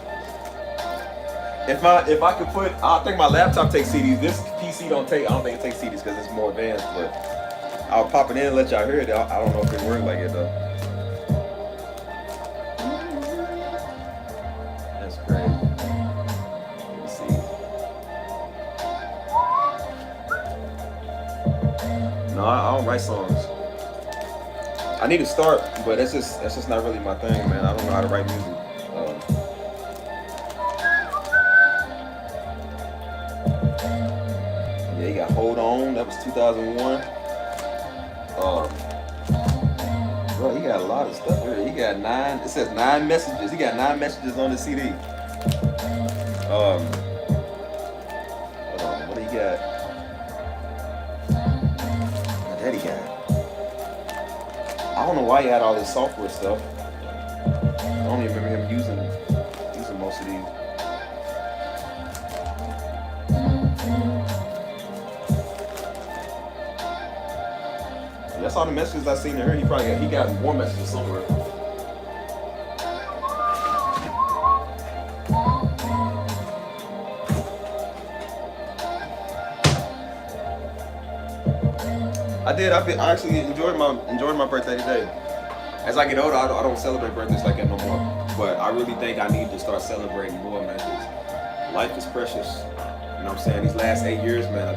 if I could put, I think my laptop takes CDs. This PC don't take. I don't think it takes CDs because it's more advanced. But I'll pop it in and let y'all hear it. I don't know if it works like it though. That's crazy. No, I don't write songs. I need to start, but that's just not really my thing, man. I don't know how to write music. Yeah, he got Hold On. That was 2001. Bro, he got a lot of stuff here. He got 9. It says 9 messages. He got 9 messages on the CD. Hold on. What do he got? That he got. I don't know why he had all this software stuff. I don't even remember him using most of these. That's all the messages I seen in here. He got more messages somewhere. I actually enjoyed my birthday today. As I get older, I don't celebrate birthdays like that no more. But I really think I need to start celebrating more, man. Cause life is precious. You know what I'm saying? These last 8 years, man,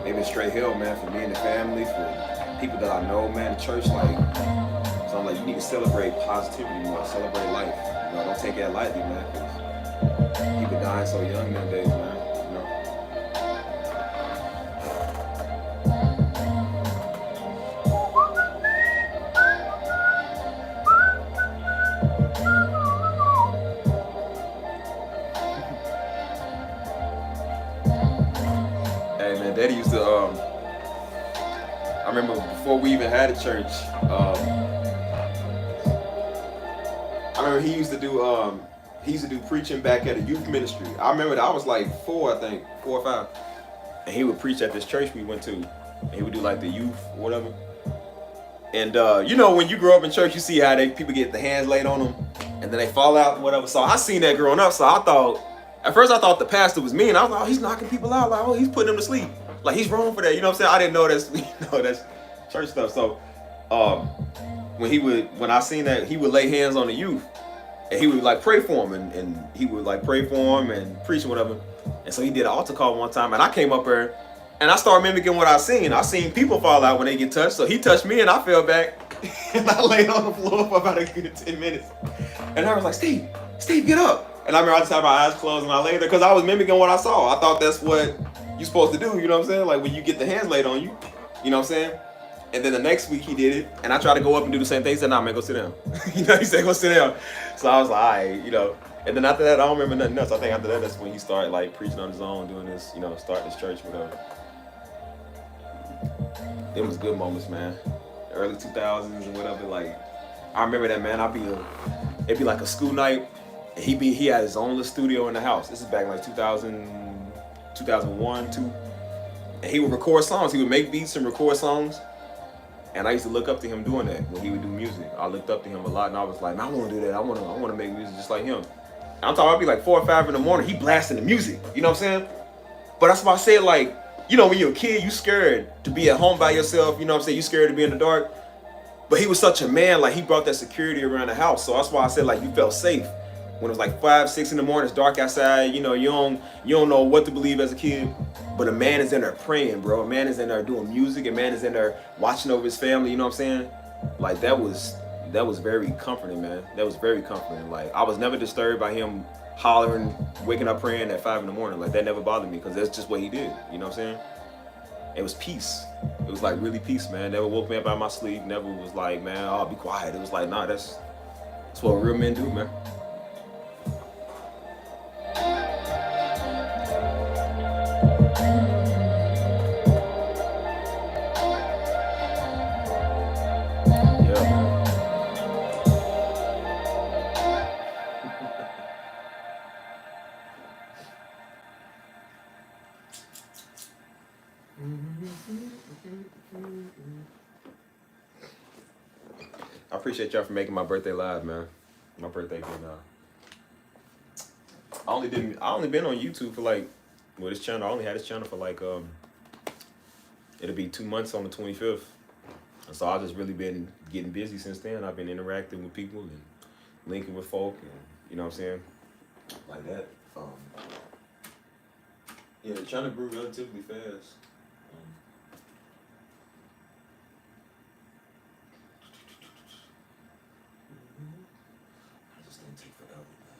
they've been straight hell, man, for me and the family, for people that I know, man, the church, like. So I'm like, you need to celebrate positivity more, celebrate life. You know, don't take that lightly, man. Cause people dying so young nowadays, man. Daddy used to, I remember before we even had a church, I remember he used to do preaching back at a youth ministry. I remember that I was like 4 or 5. And he would preach at this church we went to. And he would do like the youth or whatever. And you know, when you grow up in church, you see how people get the hands laid on them and then they fall out and whatever. So I seen that growing up. So at first I thought the pastor was mean. I was like, oh, he's knocking people out. Like, oh, he's putting them to sleep. Like, he's wrong for that. You know what I'm saying? I didn't know that's church stuff. So when I seen that, he would lay hands on the youth and he would like pray for him and he would like pray for him and preach or whatever. And so he did an altar call one time and I came up there and I started mimicking what I seen. I seen people fall out when they get touched. So he touched me and I fell back and I laid on the floor for about a good 10 minutes. And I was like, Steve, get up. And I remember I just had my eyes closed and I laid there because I was mimicking what I saw. I thought that's what you're supposed to do, you know what I'm saying? Like when you get the hands laid on you, you know what I'm saying? And then the next week he did it and I tried to go up and do the same thing. He said, nah, man, go sit down. You know, he said, go sit down. So I was like, all right, you know. And then after that, I don't remember nothing else. I think after that, that's when he started like preaching on his own, doing this, you know, starting this church, whatever. It was good moments, man. The early 2000s and whatever. Like, I remember that, man. It'd be like a school night. And he had his own little studio in the house. This is back in like 2001, 2. And he would record songs. He would make beats and record songs. And I used to look up to him doing that when he would do music. I looked up to him a lot and I was like, man, I want to do that. I want to make music just like him. And I'm talking, I'd be like 4 or 5 in the morning. He blasting the music. You know what I'm saying? But that's why I said, like, you know, when you're a kid, you scared to be at home by yourself. You know what I'm saying? You scared to be in the dark. But he was such a man. Like, he brought that security around the house. So that's why I said, like, you felt safe. When it was like 5, 6 in the morning, it's dark outside, you know, you don't know what to believe as a kid. But a man is in there praying, bro. A man is in there doing music. A man is in there watching over his family, you know what I'm saying? Like that was very comforting, man. That was very comforting. Like I was never disturbed by him hollering, waking up praying at 5 in the morning. Like that never bothered me because that's just what he did, you know what I'm saying? It was peace. It was like really peace, man. Never woke me up out of my sleep. Never was like, man, oh, be quiet. It was like, nah, that's what real men do, man. I appreciate y'all for making my birthday live, man. My birthday been I only been on YouTube for like this channel. I only had this channel for like it'll be 2 months on the 25th. And so I've just really been getting busy since then. I've been interacting with people and linking with folk and you know what I'm saying? Like that. Yeah, the channel grew relatively fast. I just didn't take forever, man.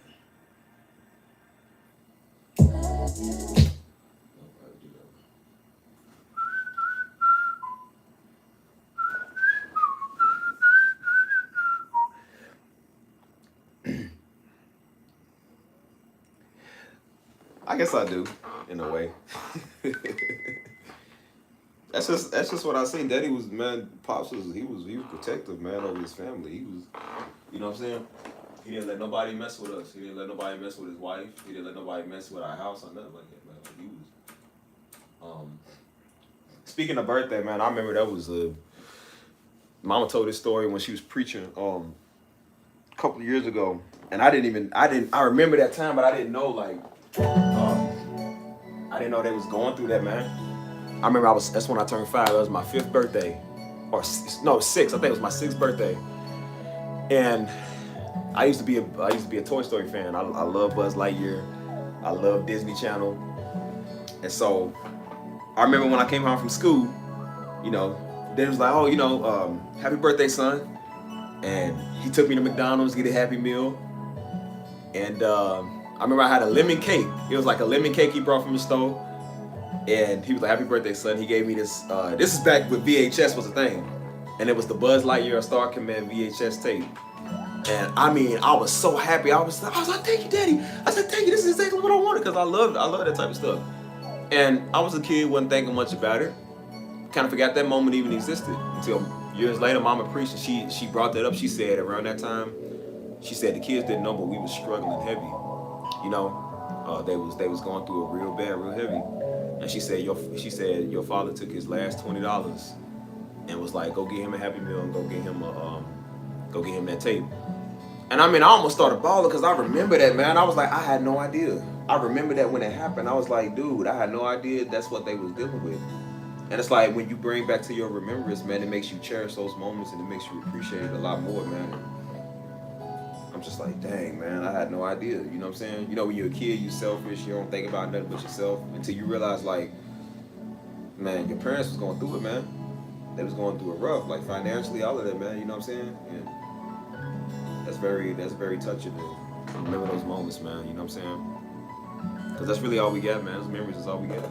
I guess I do, in a way. That's just what I seen. Daddy was, man, Pops was protective, man, over his family. He was, you know what I'm saying? He didn't let nobody mess with us. He didn't let nobody mess with his wife. He didn't let nobody mess with our house or nothing like that, man. He was, speaking of birthday, man, I remember that was Mama told this story when she was preaching a couple of years ago, and I remember that time, but I didn't know I didn't know they was going through that, man. I remember that's when I turned 5. It was my 5th birthday, or no, 6. I think it was my 6th birthday, and I used to be a Toy Story fan. I love Buzz Lightyear. I love Disney Channel, and so I remember when I came home from school, then it was like, oh, happy birthday, son. And he took me to McDonald's, get a Happy Meal. And I remember I had a lemon cake. It was like a lemon cake he brought from the store. And he was like, happy birthday, son. He gave me this. This is back when VHS was a thing. And it was the Buzz Lightyear A Star Command VHS tape. And I mean, I was so happy. I was like, thank you, Daddy. I said, thank you. This is exactly what I wanted, because I love that type of stuff. And I was a kid, wasn't thinking much about it. Kind of forgot that moment even existed until years later. Mama preached, and she brought that up. She said around that time, she said the kids didn't know, but we was struggling heavy. They was going through it real bad, real heavy. And she said your father took his last $20 and was like, go get him a Happy Meal and go get him that tape. And I mean, I almost started bawling because I remember that, man. I was like, I had no idea. I remember that when it happened. I was like, dude, I had no idea that's what they was dealing with. And it's like when you bring back to your remembrance, man, it makes you cherish those moments and it makes you appreciate it a lot more, man. And I'm just like, dang, man, I had no idea. You know what I'm saying? When you're a kid, you're selfish. You don't think about nothing but yourself until you realize, like, man, your parents was going through it, man. They was going through it rough, like financially, all of that, man. You know what I'm saying? And that's very touching to remember those moments, man. You know what I'm saying? Because that's really all we got, man. Those memories is all we got.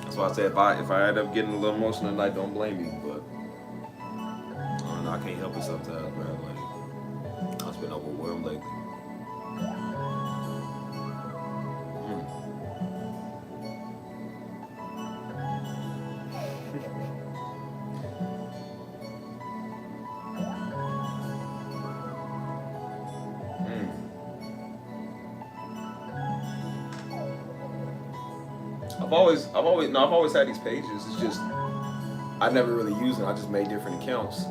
That's why I said if I end up getting a little emotional tonight, don't blame me. But I don't know, I can't help it sometimes, man. Like, I've just been overwhelmed lately. I've always had these pages. It's just I never really used them. I just made different accounts.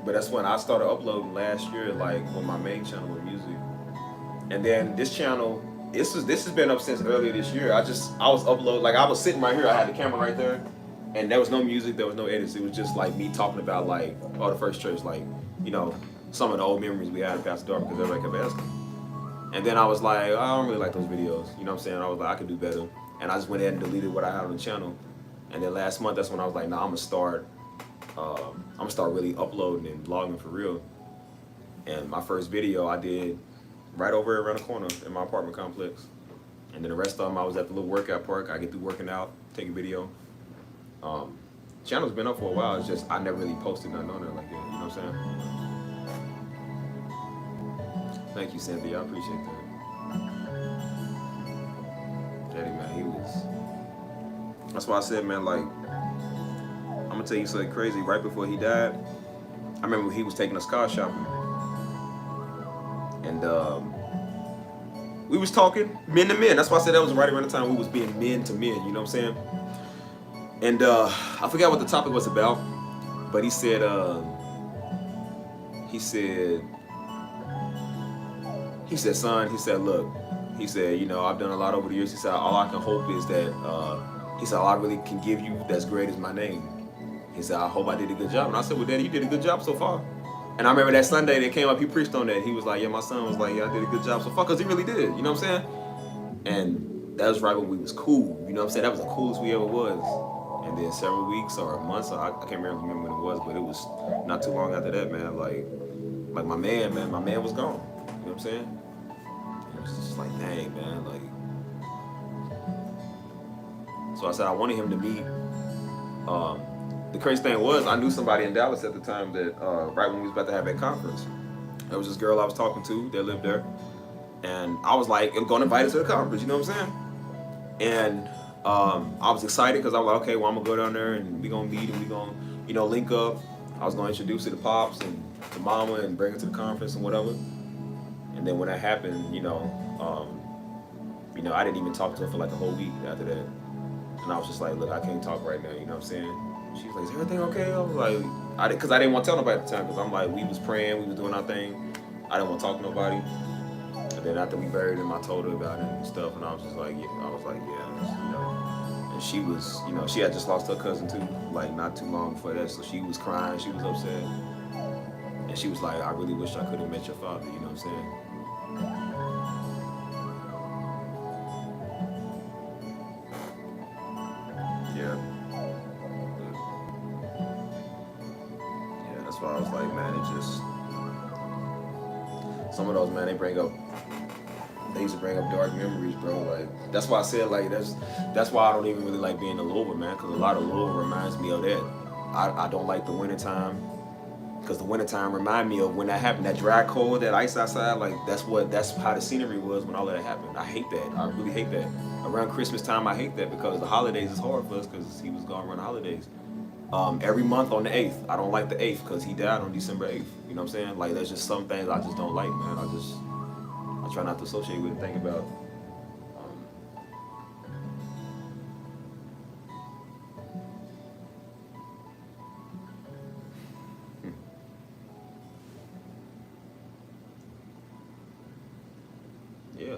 But that's when I started uploading last year, like when my main channel was music. And then this channel, this has been up since earlier this year. I was uploading, like I was sitting right here. I had the camera right there, and there was no music, there was no edits. It was just like me talking about like the first church, like some of the old memories we had at Pastor Dark, because everybody kept asking. And then I was like, I don't really like those videos. You know what I'm saying? I was like, I could do better. And I just went ahead and deleted what I had on the channel. And then last month, that's when I was like, nah, I'm gonna start really uploading and vlogging for real. And my first video I did right over around the corner in my apartment complex. And then the rest of them, I was at the little workout park. I get through working out, take a video. Channel's been up for a while. It's just I never really posted nothing on there like that. You know what I'm saying? Thank you, Cynthia. I appreciate that. Daddy, man, he was. That's why I said, man, like, I'm gonna tell you something crazy. Right before he died, I remember he was taking us car shopping, and we was talking men to men. That's why I said that was right around the time we was being men to men. You know what I'm saying? And I forgot what the topic was about, but he said, son, he said, look. He said, I've done a lot over the years. He said, all I can hope is that, he said, all I really can give you that's great is my name. He said, I hope I did a good job. And I said, well, Daddy, you did a good job so far. And I remember that Sunday that came up, he preached on that. He was like, yeah, my son was like, yeah, I did a good job so far, because he really did. You know what I'm saying? And that was right when we was cool. You know what I'm saying? That was the coolest we ever was. And then several weeks or months, I can't remember when it was, but it was not too long after that, man. Like my man was gone. You know what I'm saying? It's just like, dang, man, like. So I said I wanted him to meet. The crazy thing was, I knew somebody in Dallas at the time that right when we was about to have that conference, there was this girl I was talking to that lived there, and I was like, I'm gonna invite her to the conference. You know what I'm saying? And I was excited because I was like, okay, well, I'm gonna go down there and we gonna meet and we gonna, link up. I was gonna introduce her to Pops and to Mama and bring her to the conference and whatever. And then when that happened, You know, I didn't even talk to her for like a whole week after that. And I was just like, look, I can't talk right now. You know what I'm saying? She was like, is everything okay? I was like, because I didn't want to tell nobody at the time. Because I'm like, we was praying, we was doing our thing. I didn't want to talk to nobody. And then after we buried him, I told her about it and stuff. And I was just like, yeah. I was like, yeah, you know. And she was, you know, she had just lost her cousin too, like not too long before that. So she was crying, she was upset. And she was like, I really wish I could have met your father. You know what I'm saying? Yeah. Yeah, that's why I was like, man, it just, some of those, man, they used to bring up dark memories, bro. Like, that's why I said, like, that's why I don't even really like being in Louisville, man, because a lot of Louisville reminds me of that. I don't like the wintertime, because the wintertime remind me of when that happened, that dry cold, that ice outside. Like, that's how the scenery was when all of that happened. I hate that. I really hate that. Around Christmas time, I hate that, because the holidays is hard for us, because he was gone around the holidays. Every month on the 8th. I don't like the 8th because he died on December 8th. You know what I'm saying? Like, there's just some things I just don't like, man. I try not to associate with and think about. Yeah.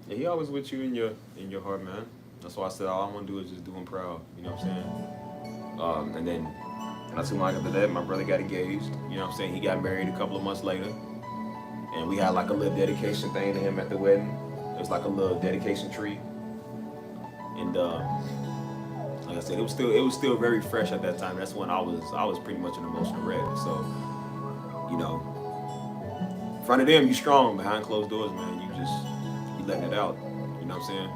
Yeah, he always with you in your heart, man. That's why I said all I want to do is just do him proud. You know what I'm saying? And then not too long after that, my brother got engaged. You know what I'm saying? He got married a couple of months later. And we had like a little dedication thing to him at the wedding. It was like a little dedication tree. And like I said, it was still very fresh at that time. That's when I was pretty much an emotional wreck. So, you know, in front of them you strong, behind closed doors, man, you letting it out. You know what I'm saying?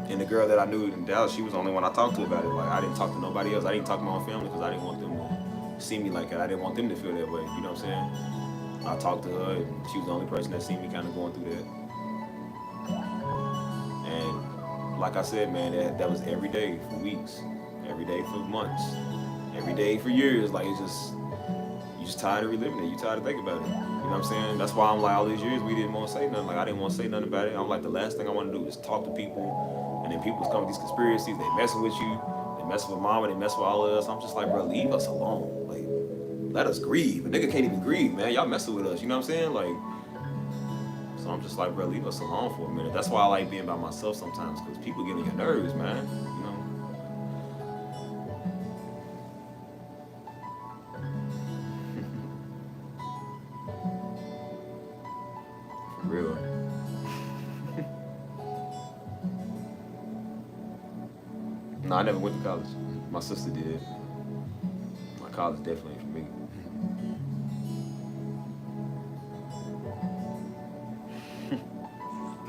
And the girl that I knew in Dallas, she was the only one I talked to about it. Like, I didn't talk to nobody else. I didn't talk to my own family because I didn't want them to see me like that. I didn't want them to feel that way. You know what I'm saying? I talked to her, and she was the only person that seen me kind of going through that. And like I said, man, that was every day for weeks, every day for months, every day for years. Like, it's just, you just tired of reliving it. You tired of thinking about it. You know what I'm saying? That's why I'm like, all these years we didn't want to say nothing. Like, I didn't want to say nothing about it. I'm like, the last thing I want to do is talk to people, and then people come with these conspiracies. They messing with you. They messing with mama. They messing with all of us. I'm just like, bro, leave us alone. Like, let us grieve. A nigga can't even grieve, man. Y'all messing with us. You know what I'm saying? Like, so I'm just like, bro, leave us alone for a minute. That's why I like being by myself sometimes, because people get on your nerves, man. You know? For real. No, I never went to college. My sister did. My college definitely ain't for me.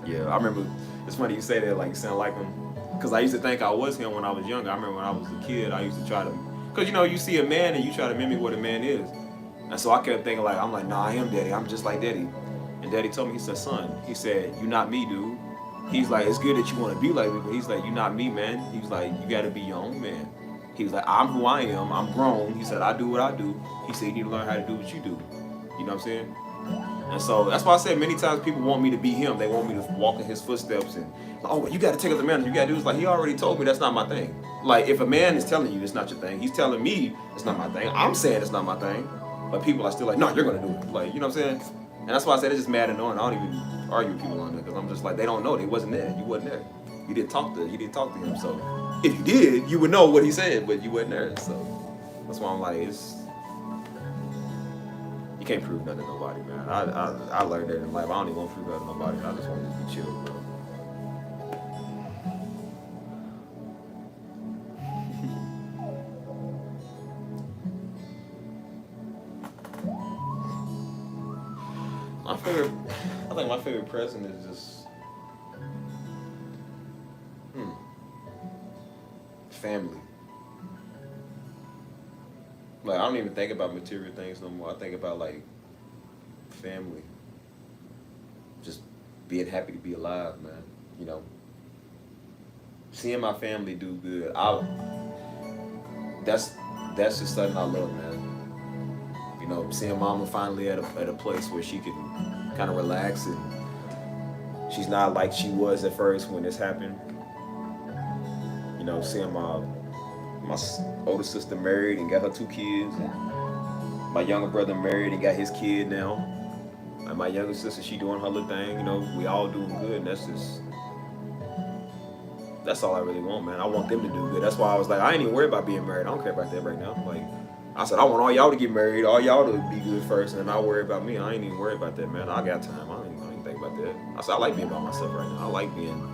Yeah, I remember. It's funny you say that, like you sound like him, because I used to think I was him when I was younger. I remember when I was a kid, I used to try to, because you know, you see a man and you try to mimic what a man is, and so I kept thinking like, I'm like, nah, I am daddy. I'm just like daddy. And daddy told me, he said, son, he said, you not me, dude. He's like, it's good that you want to be like me, but he's like, you not me, man. He was like, you got to be your own man. He was like, I'm who I am. I'm grown. He said, I do what I do. He said, you need to learn how to do what you do. You know what I'm saying? And so that's why I said many times people want me to be him. They want me to walk in his footsteps and, oh, well, you got to take up the mantle. You got to do. It's like, he already told me that's not my thing. Like, if a man is telling you it's not your thing, he's telling me it's not my thing. I'm saying it's not my thing. But people are still like, no, you're going to do it. Like, you know what I'm saying? And that's why I said it's just mad and annoying. I don't even argue with people on that, because I'm just like, they don't know. They wasn't there. You wasn't there. You didn't talk to him. So if you did, you would know what he said, but you wasn't there. So that's why I'm like, you can't prove nothing to nobody, man. I learned that in life. I don't even want to prove that to nobody. I just want to just be chill, bro. I think my favorite present is just family. Like, I don't even think about material things no more. I think about like family. Just being happy to be alive, man. You know, seeing my family do good. That's just something I love, man. You know, seeing mama finally at a place where she can kind of relax, and She's not like she was at first when this happened. You know, seeing my older sister married and got her 2 kids, and my younger brother married and got his kid now. And my younger sister, she doing her little thing. You know, we all doing good, and that's all I really want, man. I want them to do good. That's why I was like, I ain't even worried about being married. I don't care about that right now. Like, I said, I want all y'all to get married, all y'all to be good first, and then I'll worry about me. I ain't even worried about that, man. I got time. I ain't think about that. I said, I like being by myself right now. I like being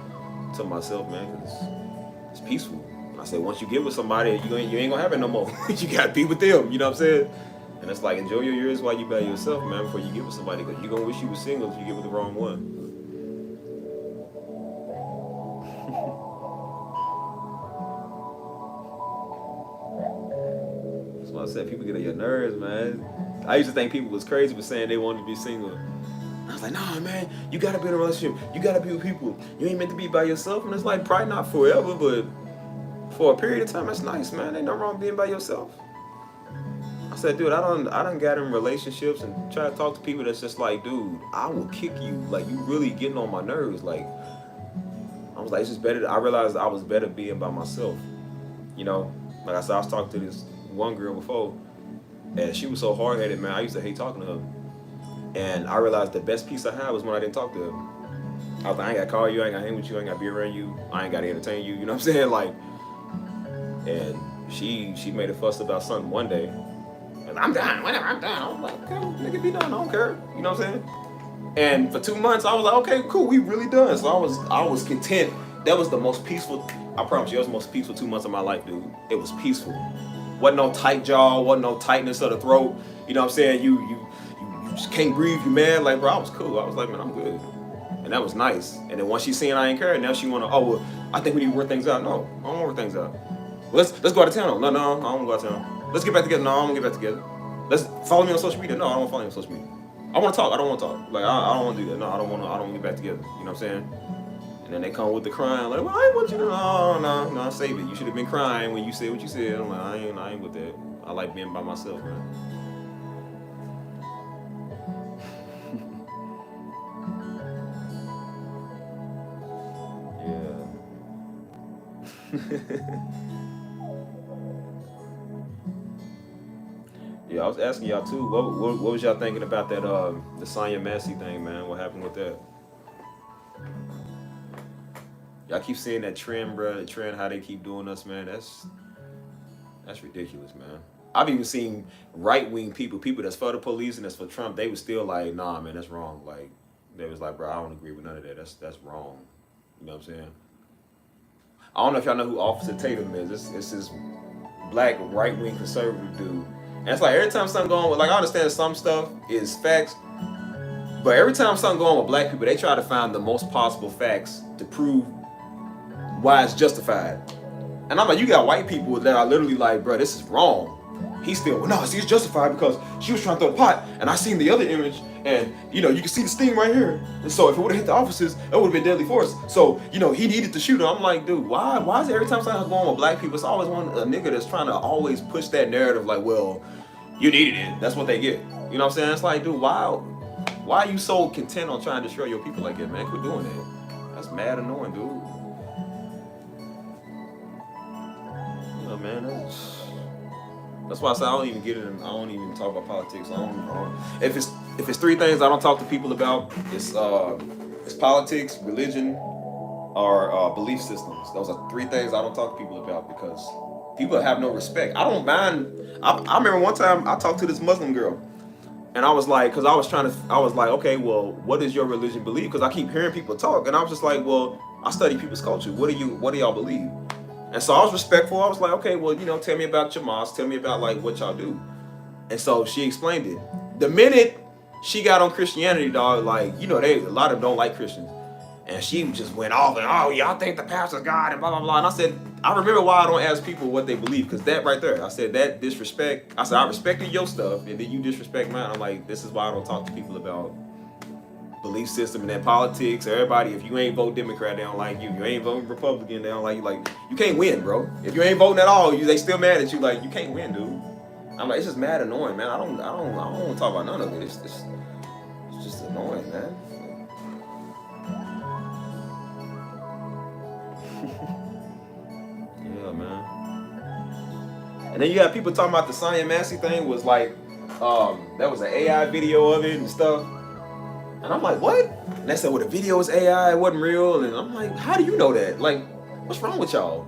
to myself, man, because it's peaceful. I said, once you get with somebody, you ain't gonna have it no more. You gotta be with them, you know what I'm saying? And it's like, enjoy your years while you by yourself, man, before you get with somebody, because you're gonna wish you were single if you get with the wrong one. That's why I said, people get on your nerves, man. I used to think people was crazy for saying they wanted to be single. I was like, nah, man, you gotta be in a relationship. You gotta be with people. You ain't meant to be by yourself. And it's like, probably not forever, but for a period of time, that's nice, man. Ain't no wrong being by yourself. I said, dude, I done got in relationships and try to talk to people that's just like, dude, I will kick you. Like, you really getting on my nerves. Like, I was like, it's just better. I realized I was better being by myself. You know, like I said, I was talking to this one girl before, and she was so hard-headed, man. I used to hate talking to her. And I realized the best peace I had was when I didn't talk to her. I was like, I ain't got to call you, I ain't got to hang with you, I ain't got to be around you, I ain't got to entertain you, you know what I'm saying? Like, and she made a fuss about something one day. And I'm done, whenever I'm done. I was like, okay, nigga, be done, I don't care, you know what I'm saying? And for 2 months, I was like, okay, cool, we really done. So I was content. That was the most peaceful, I promise you, it was the most peaceful 2 months of my life, dude. It was peaceful. Wasn't no tight jaw, wasn't no tightness of the throat, you know what I'm saying? You just can't breathe, you mad. Like, bro, I was cool. I was like, man, I'm good. And that was nice. And then once she seen I ain't care, now she wanna, oh, well, I think we need to work things out. No, I don't wanna work things out. Let's go out of town. No, I don't wanna go out of town. Let's get back together. No, I don't wanna get back together. Let's follow me on social media. No, I don't wanna follow you on social media. I wanna talk. I don't wanna talk. Like, I don't wanna do that. No, I don't wanna get back together. You know what I'm saying? And then they come with the crying, like, well, I ain't want you to, no, save it. You should have been crying when you said what you said. I'm like, I ain't with that. I like being by myself, man. Yeah, I was asking y'all too. What was y'all thinking about that the Sonya Massey thing, man? What happened with that? Y'all keep seeing that trend, bro. The trend, how they keep doing us, man. That's ridiculous, man. I've even seen right-wing people that's for the police and that's for Trump. They was still like, nah, man, that's wrong. Like, they was like, bro, I don't agree with none of that. That's wrong. You know what I'm saying? I don't know if y'all know who Officer Tatum is. It's this black right-wing conservative dude. And it's like every time something going on, like I understand some stuff is facts, but every time something going on with black people, they try to find the most possible facts to prove why it's justified. And I'm like, you got white people that are literally like, bro, this is wrong. He's still, well, no, see, it's justified because she was trying to throw the pot, and I seen the other image, and you know, you can see the steam right here. And so if it would have hit the officers, it would have been deadly force. So you know, he needed to shoot her. I'm like, dude, why is it every time something's going on with black people, it's always a nigga that's trying to always push that narrative like, well, you needed it. That's what they get. You know what I'm saying? It's like, dude, why are you so content on trying to destroy your people like that, man? Quit doing that. That's mad annoying, dude. You know, man, that's why I say I don't even get it. I don't even talk about politics. If it's three things I don't talk to people about, it's politics, religion, or belief systems. Those are three things I don't talk to people about because people have no respect. I don't mind. I remember one time I talked to this Muslim girl, and I was like, because I was like, okay, well, what does your religion believe? Because I keep hearing people talk, and I was just like, well, I study people's culture. What do y'all believe? And so I was respectful. I was like, okay, well, you know, tell me about your mosque. Tell me about like what y'all do. And so she explained it. The minute she got on Christianity, dog, like, you know, a lot of them don't like Christians. And she just went off and, oh, y'all think the pastor's God and blah, blah, blah. And I said, I remember why I don't ask people what they believe, because that right there, I said, that disrespect. I said, I respected your stuff, and then you disrespect mine. I'm like, this is why I don't talk to people about belief system and then politics. Everybody, if you ain't vote Democrat, they don't like you. If you ain't voting Republican, they don't like you. Like, you can't win, bro. If you ain't voting at all, they still mad at you. Like, you can't win, dude. I'm like, it's just mad annoying, man. I don't want to talk about none of it. It's just annoying, man. And then you have people talking about the Sonya Massey thing was like, that was an AI video of it and stuff. And I'm like, what? And they said, well, the video was AI, it wasn't real. And I'm like, how do you know that? Like, what's wrong with y'all?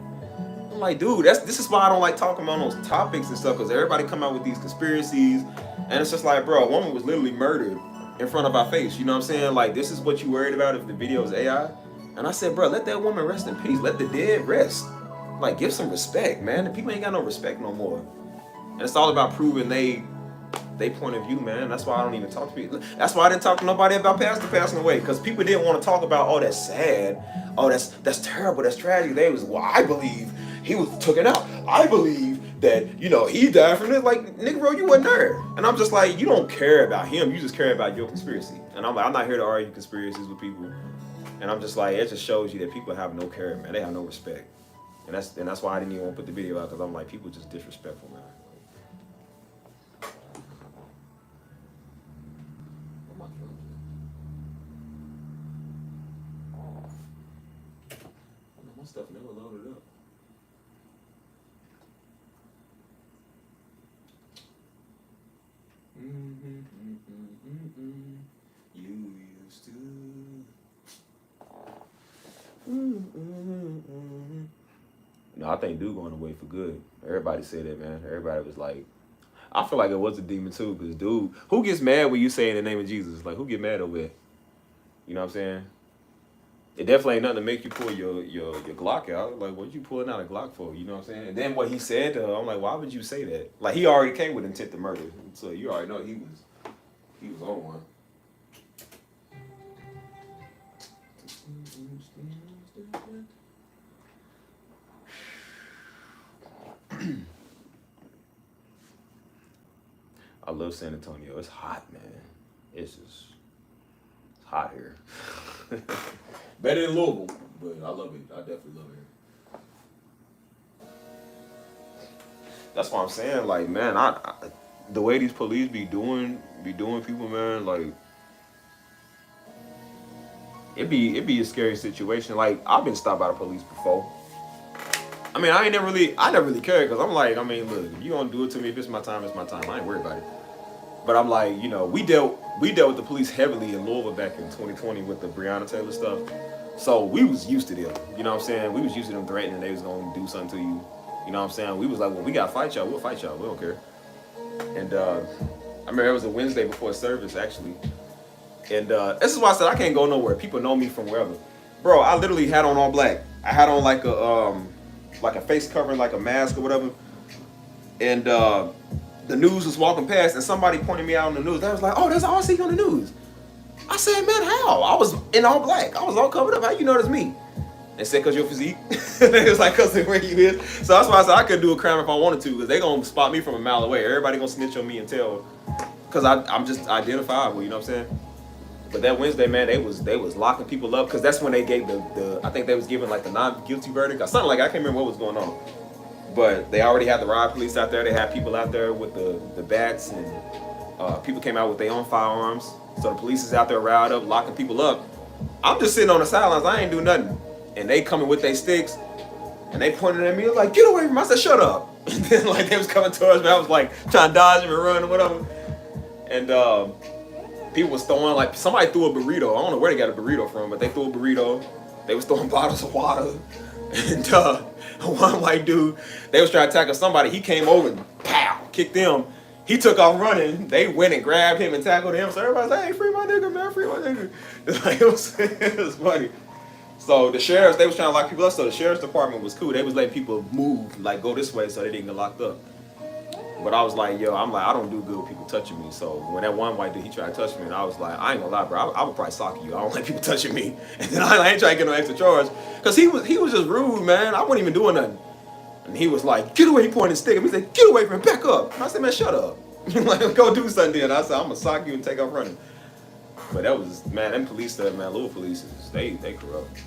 I'm like, dude, this is why I don't like talking about those topics and stuff, because everybody come out with these conspiracies. And it's just like, bro, a woman was literally murdered in front of our face. You know what I'm saying? Like, this is what you worried about if the video is AI? And I said, bro, let that woman rest in peace. Let the dead rest. Like, give some respect, man. The people ain't got no respect no more. And it's all about proving they point of view, man. That's why I don't even talk to people. That's why I didn't talk to nobody about Pastor passing away, because people didn't want to talk about, oh, that's sad. Oh, that's terrible. That's tragic. They was, well, I believe he was taken out. I believe that, you know, he died from it. Like, nigga, bro, you wasn't there. And I'm just like, you don't care about him. You just care about your conspiracy. And I'm like, I'm not here to argue conspiracies with people. And I'm just like, it just shows you that people have no care, man. They have no respect. And that's why I didn't even want to put the video out, because I'm like, people just disrespectful, man. My stuff never loaded up. You used to. No, I think dude going away for good. Everybody said that, man. Everybody was like, I feel like it was a demon too, because dude, who gets mad when you say in the name of Jesus? Like, who get mad over it? You know what I'm saying? It definitely ain't nothing to make you pull your Glock out. Like, what you pulling out a Glock for? You know what I'm saying? And then what he said to her, I'm like, why would you say that? Like, he already came with intent to murder. So you already know he was on one. I love San Antonio. It's hot, man. It's hot here. Better than Louisville, but I love it. I definitely love it. That's why I'm saying, like, man, I the way these police be doing people, man, like, it be a scary situation. Like, I've been stopped by the police before. I mean, I never really cared, because I'm like, I mean, look, if you gonna do it to me, if it's my time, it's my time. I ain't worried about it. But I'm like, you know, we dealt with the police heavily in Louisville back in 2020 with the Breonna Taylor stuff. So we was used to them. You know what I'm saying? We was used to them threatening they was gonna do something to you. You know what I'm saying? We was like, well, we gotta fight y'all. We'll fight y'all. We don't care. And I remember it was a Wednesday before service, actually. And this is why I said I can't go nowhere. People know me from wherever. Bro, I literally had on all black. I had on like a face covering, like a mask or whatever. And the news was walking past, and somebody pointed me out on the news. They was like, oh, there's RC on the news. I said, man, how? I was in all black. I was all covered up. How you know it's me? They said, because your physique. They was like, because of where you is. So that's why I said I couldn't do a crime if I wanted to, because they going to spot me from a mile away. Everybody going to snitch on me and tell, because I'm just identifiable, you know what I'm saying? But that Wednesday, man, they was locking people up, because that's when they gave the I think they was giving like the non-guilty verdict or something like that. I can't remember what was going on. But they already had the riot police out there. They had people out there with the bats, and people came out with their own firearms. So the police is out there riled up, locking people up. I'm just sitting on the sidelines. I ain't do nothing. And they coming with their sticks, and they pointed at me, like, get away from me. I said, shut up. And then like they was coming towards me. I was like trying to dodge them and run or whatever. And people was throwing, like, somebody threw a burrito. I don't know where they got a burrito from, but they threw a burrito. They was throwing bottles of water. And one white dude, they was trying to tackle somebody. He came over and pow, kicked them. He took off running. They went and grabbed him and tackled him. So everybody's like, hey, free my nigga, man, free my nigga. Like, it was funny. So the sheriffs, they was trying to lock people up. So the sheriff's department was cool. They was letting people move, like, go this way so they didn't get locked up. But I was like, yo, I don't do good with people touching me. So when that one white dude, he tried to touch me, and I was like, I ain't gonna lie, bro, I would probably sock you. I don't like people touching me. And then I ain't trying to get no extra charge. Because he was just rude, man. I wasn't even doing nothing. And he was like, get away, he pointed his stick at me. He said, get away from him, back up. And I said, man, shut up. Like, go do something then. I said, I'm gonna sock you and take off running. But that was, man, them police stuff, man, Louisville police, they corrupt.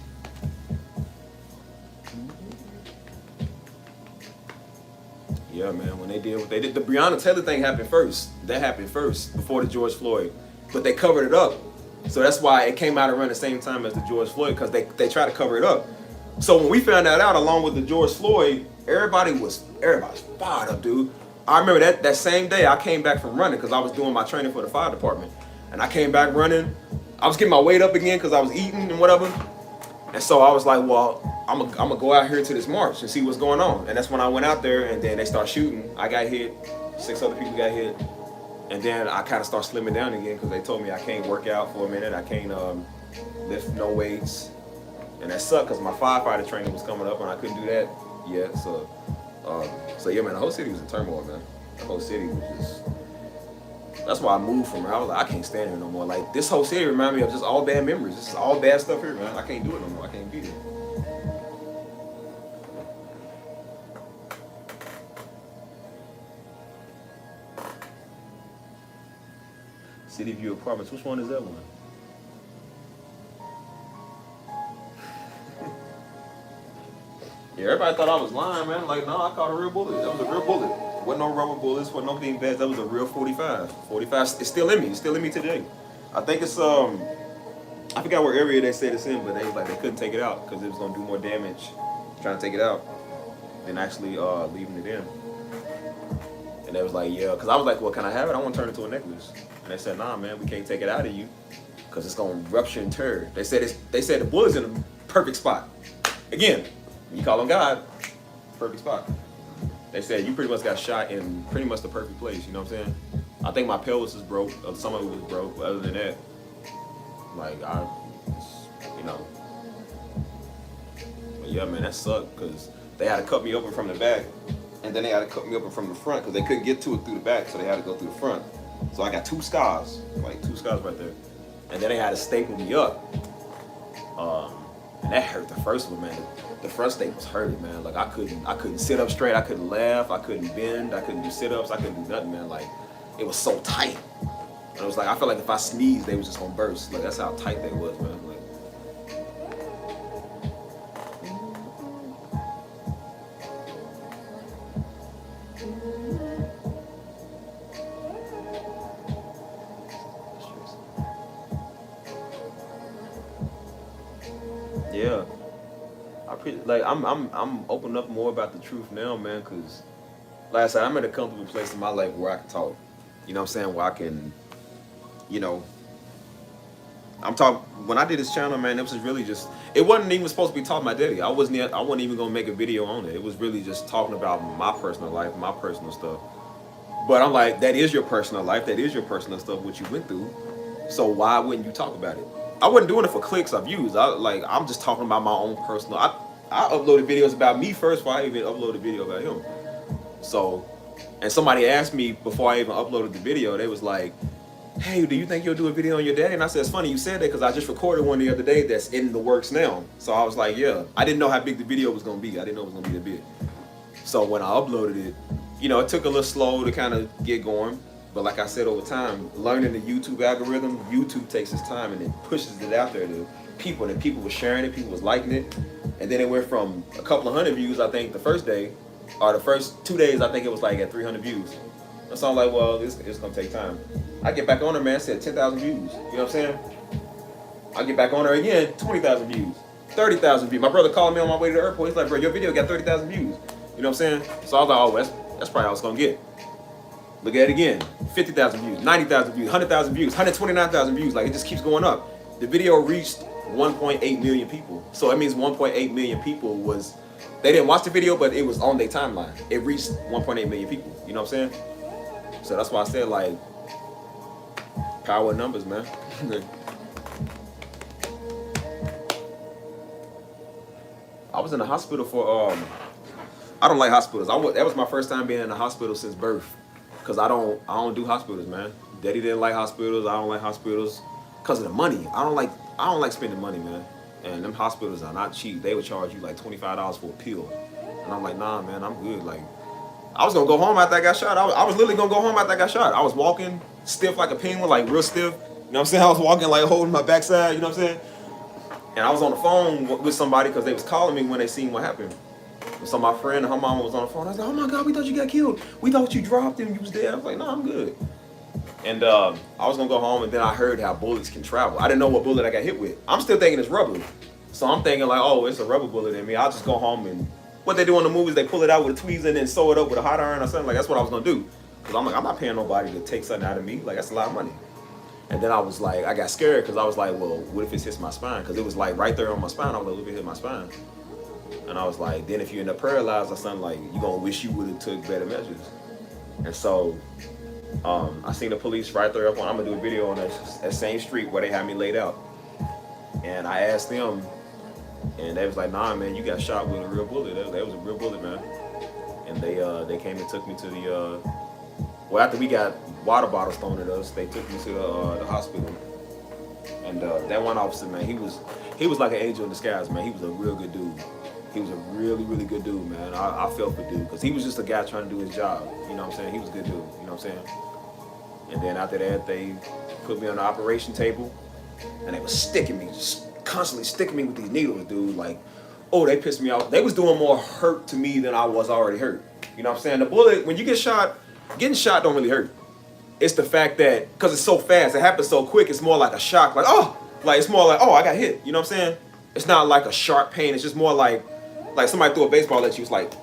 Yeah, man, when they did what they did, the Breonna Taylor thing happened first. That happened first before the George Floyd. But they covered it up. So that's why it came out around the same time as the George Floyd, because they tried to cover it up. So when we found that out, along with the George Floyd, everybody's fired up, dude. I remember that same day I came back from running because I was doing my training for the fire department. And I came back running. I was getting my weight up again because I was eating and whatever. And so I was like, well, I'm gonna go out here to this march and see what's going on. And that's when I went out there, and then they start shooting. I got hit. 6 other people got hit. And then I kind of start slimming down again because they told me I can't work out for a minute. I can't lift no weights. And that sucked because my firefighter training was coming up and I couldn't do that yet. So yeah, man, the whole city was in turmoil, man. The whole city was just... That's why I moved from here. I was like, I can't stand here no more. Like, this whole city reminded me of just all bad memories. This is all bad stuff here, man. I can't do it no more. I can't be there. City View Apartments. Which one is that one? Yeah, everybody thought I was lying, man. Like, no, I caught a real bullet. That was a real bullet. Wasn't no rubber bullets, wasn't no bean pads. That was a real 45. 45, it's still in me. It's still in me today. I think it's, I forgot what area they said it's in, but they was like, they couldn't take it out because it was going to do more damage trying to take it out than actually leaving it in. And they was like, yeah, because I was like, well, can I have it? I want to turn it into a necklace. And they said, nah, man, we can't take it out of you because it's going to rupture and tear. They said the bullet's in a perfect spot. Again, you call on God, perfect spot. They said you pretty much got shot in pretty much the perfect place, you know what I'm saying? I think my pelvis is broke, or some of it was broke, but other than that, like, you know. But yeah, man, that sucked, because they had to cut me open from the back, and then they had to cut me open from the front, because they couldn't get to it through the back, so they had to go through the front. So I got 2 scars, like 2 scars right there. And then they had to staple me up. And that hurt the first one, man. The front steak was hurting, man. Like, I couldn't sit up straight, I couldn't laugh, I couldn't bend, I couldn't do sit-ups, I couldn't do nothing, man. Like, it was so tight. And it was like, I felt like if I sneezed, they was just gonna burst. Like, that's how tight they was, man. Like, yeah. I'm opening up more about the truth now, man, because like I said, I'm in a comfortable place in my life where I can talk. You know what I'm saying? Where I can, you know, when I did this channel, man, it was really just, it wasn't even supposed to be talking about daddy. I wasn't even gonna make a video on it. It was really just talking about my personal life, my personal stuff. But I'm like, that is your personal life, that is your personal stuff, what you went through. So why wouldn't you talk about it? I wasn't doing it for clicks or views. I'm just talking about my own personal. I uploaded videos about me first before I even uploaded a video about him. So, and somebody asked me before I even uploaded the video, they was like, hey, do you think you'll do a video on your daddy? And I said, it's funny you said that because I just recorded one the other day that's in the works now. So I was like, yeah. I didn't know how big the video was going to be. I didn't know it was going to be that big. So when I uploaded it, you know, it took a little slow to kind of get going. But like I said, over time, learning the YouTube algorithm, YouTube takes its time and it pushes it out there to people. And people were sharing it, people was liking it. And then it went from a couple of hundred views, I think, the first day, or the first 2 days, I think it was like at 300 views. And so I'm like, well, it's gonna take time. I get back on her, man, said 10,000 views. You know what I'm saying? I get back on her again, 20,000 views, 30,000 views. My brother called me on my way to the airport. He's like, bro, your video got 30,000 views. You know what I'm saying? So I was like, oh, well, that's probably all it's gonna get. Look at it again, 50,000 views, 90,000 views, 100,000 views, 129,000 views. Like, it just keeps going up. The video reached 1.8 million people. So that means 1.8 million people they didn't watch the video, but it was on their timeline. It reached 1.8 million people. You know what I'm saying? So that's why I said, like, power of numbers, man. I was in the hospital for, I don't like hospitals. That was my first time being in a hospital since birth. Cause I don't do hospitals, man. Daddy didn't like hospitals. I don't like hospitals because of the money. I don't like spending money, man. And them hospitals are not cheap. They would charge you like $25 for a pill. And I'm like, nah, man, I'm good. Like, I was gonna go home after I got shot. I was literally gonna go home after I got shot. I was walking stiff like a penguin, like real stiff. You know what I'm saying? I was walking like holding my backside, you know what I'm saying? And I was on the phone with somebody because they was calling me when they seen what happened. So my friend and her mama was on the phone. I was like, oh my God, we thought you got killed. We thought you dropped him, you was dead. I was like, no, I'm good. And I was gonna go home, and then I heard how bullets can travel. I didn't know what bullet I got hit with. I'm still thinking it's rubber. So I'm thinking like, oh, it's a rubber bullet in me. I'll just go home and what they do in the movies, they pull it out with a tweezer and then sew it up with a hot iron or something. Like, that's what I was gonna do. Cause I'm like, I'm not paying nobody to take something out of me. Like, that's a lot of money. And then I was like, I got scared because I was like, well, what if it hits my spine? Because it was like right there on my spine. I was like, what if it hit my spine? And I was like, then if you end up paralyzed or something, like, you're gonna wish you would have took better measures. And so I seen the police right there up on, I'm gonna do a video on that same street where they had me laid out. And I asked them, and they was like, nah, man, you got shot with a real bullet. That was a real bullet, man. And they came and took me to the, well, after we got water bottles thrown at us, they took me to the hospital. And that one officer, man, he was like an angel in disguise, man. He was a real good dude. He was a really, really good dude, man. I felt for dude, because he was just a guy trying to do his job. You know what I'm saying? He was a good dude, you know what I'm saying? And then after that, they put me on the operation table, and they was sticking me, just constantly sticking me with these needles, dude. Like, oh, they pissed me off. They was doing more hurt to me than I was already hurt. You know what I'm saying? The bullet, when you get shot, getting shot don't really hurt. It's the fact that, because it's so fast, it happens so quick, it's more like a shock. Like, oh, like, it's more like, oh, I got hit. You know what I'm saying? It's not like a sharp pain. It's just more like somebody threw a baseball at you. It's like,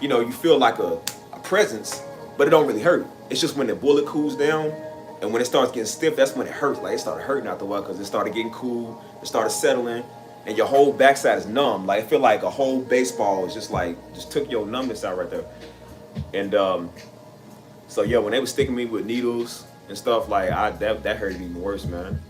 you know, you feel like a presence, but it don't really hurt. It's just when the bullet cools down and when it starts getting stiff, that's when it hurts. Like, it started hurting after a while because it started getting cool, it started settling, and your whole backside is numb. Like, I feel like a whole baseball is just took your numbness out right there. And so yeah, when they was sticking me with needles and stuff, like, that hurt even worse, man.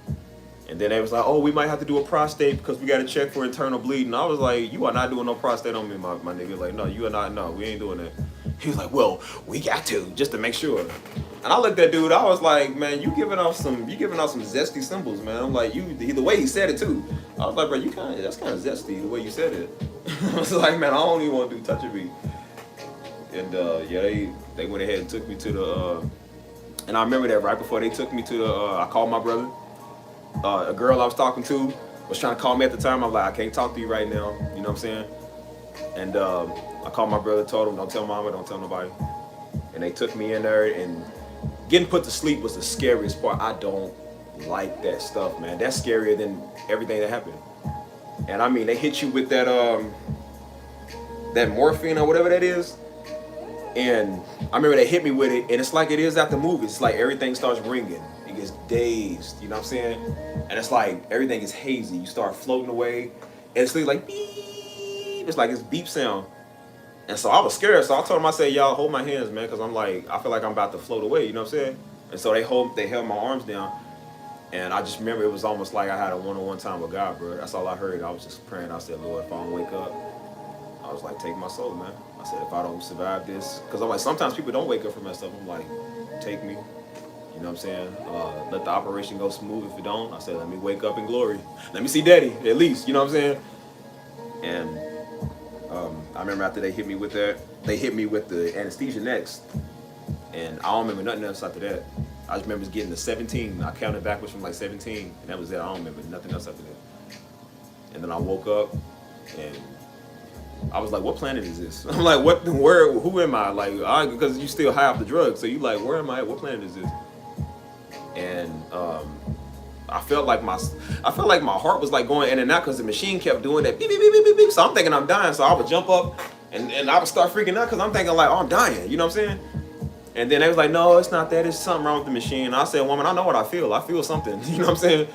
And then they was like, oh, we might have to do a prostate because we got to check for internal bleeding. I was like, you are not doing no prostate on me, my nigga. Like, no, you are not. No, we ain't doing that. He was like, well, we got to, just to make sure. And I looked at dude, I was like, man, you giving off some zesty symbols, man. I'm like, the way he said it too. I was like, bro, that's kind of zesty the way you said it. I was like, man, I don't even want to do touch of me. And yeah, they went ahead and took me to the, and I remember that right before they took me to the, I called my brother. A girl I was talking to was trying to call me at the time. I'm like, I can't talk to you right now. You know what I'm saying? And I called my brother, told him, don't tell mama, don't tell nobody. And they took me in there, and getting put to sleep was the scariest part. I don't like that stuff, man. That's scarier than everything that happened. And I mean, they hit you with that morphine or whatever that is. And I remember they hit me with it, and it's like it is at the movies. It's like everything starts ringing. It gets dazed, you know what I'm saying? And it's like everything is hazy. You start floating away, and it's like beep. It's like this beep sound. And so I was scared. So I told them, I said, y'all hold my hands, man, because I'm like, I feel like I'm about to float away, you know what I'm saying? And so they held my arms down, and I just remember it was almost like I had a one-on-one time with God, bro. That's all I heard. I was just praying. I said, Lord, if I don't wake up, I was like, take my soul, man. I said, if I don't survive this, because I'm like, sometimes people don't wake up from that stuff. I'm like, take me. You know what I'm saying? Let the operation go smooth. If it don't, I said, let me wake up in glory. Let me see daddy, at least. You know what I'm saying? And I remember after they hit me with that, they hit me with the anesthesia next. And I don't remember nothing else after that. I just remember getting to 17. I counted backwards from like 17. And that was it. I don't remember nothing else after that. And then I woke up, and I was like, what planet is this? I'm like, who am I? Like, because you still high off the drugs. So you like, where am I at? What planet is this? And I felt like my heart was like going in and out because the machine kept doing that beep, beep, beep, beep, beep. So I'm thinking I'm dying. So I would jump up and I would start freaking out because I'm thinking like, oh, I'm dying. You know what I'm saying? And then they was like, no, it's not that. It's something wrong with the machine. And I said, woman, I know what I feel. I feel something. You know what I'm saying?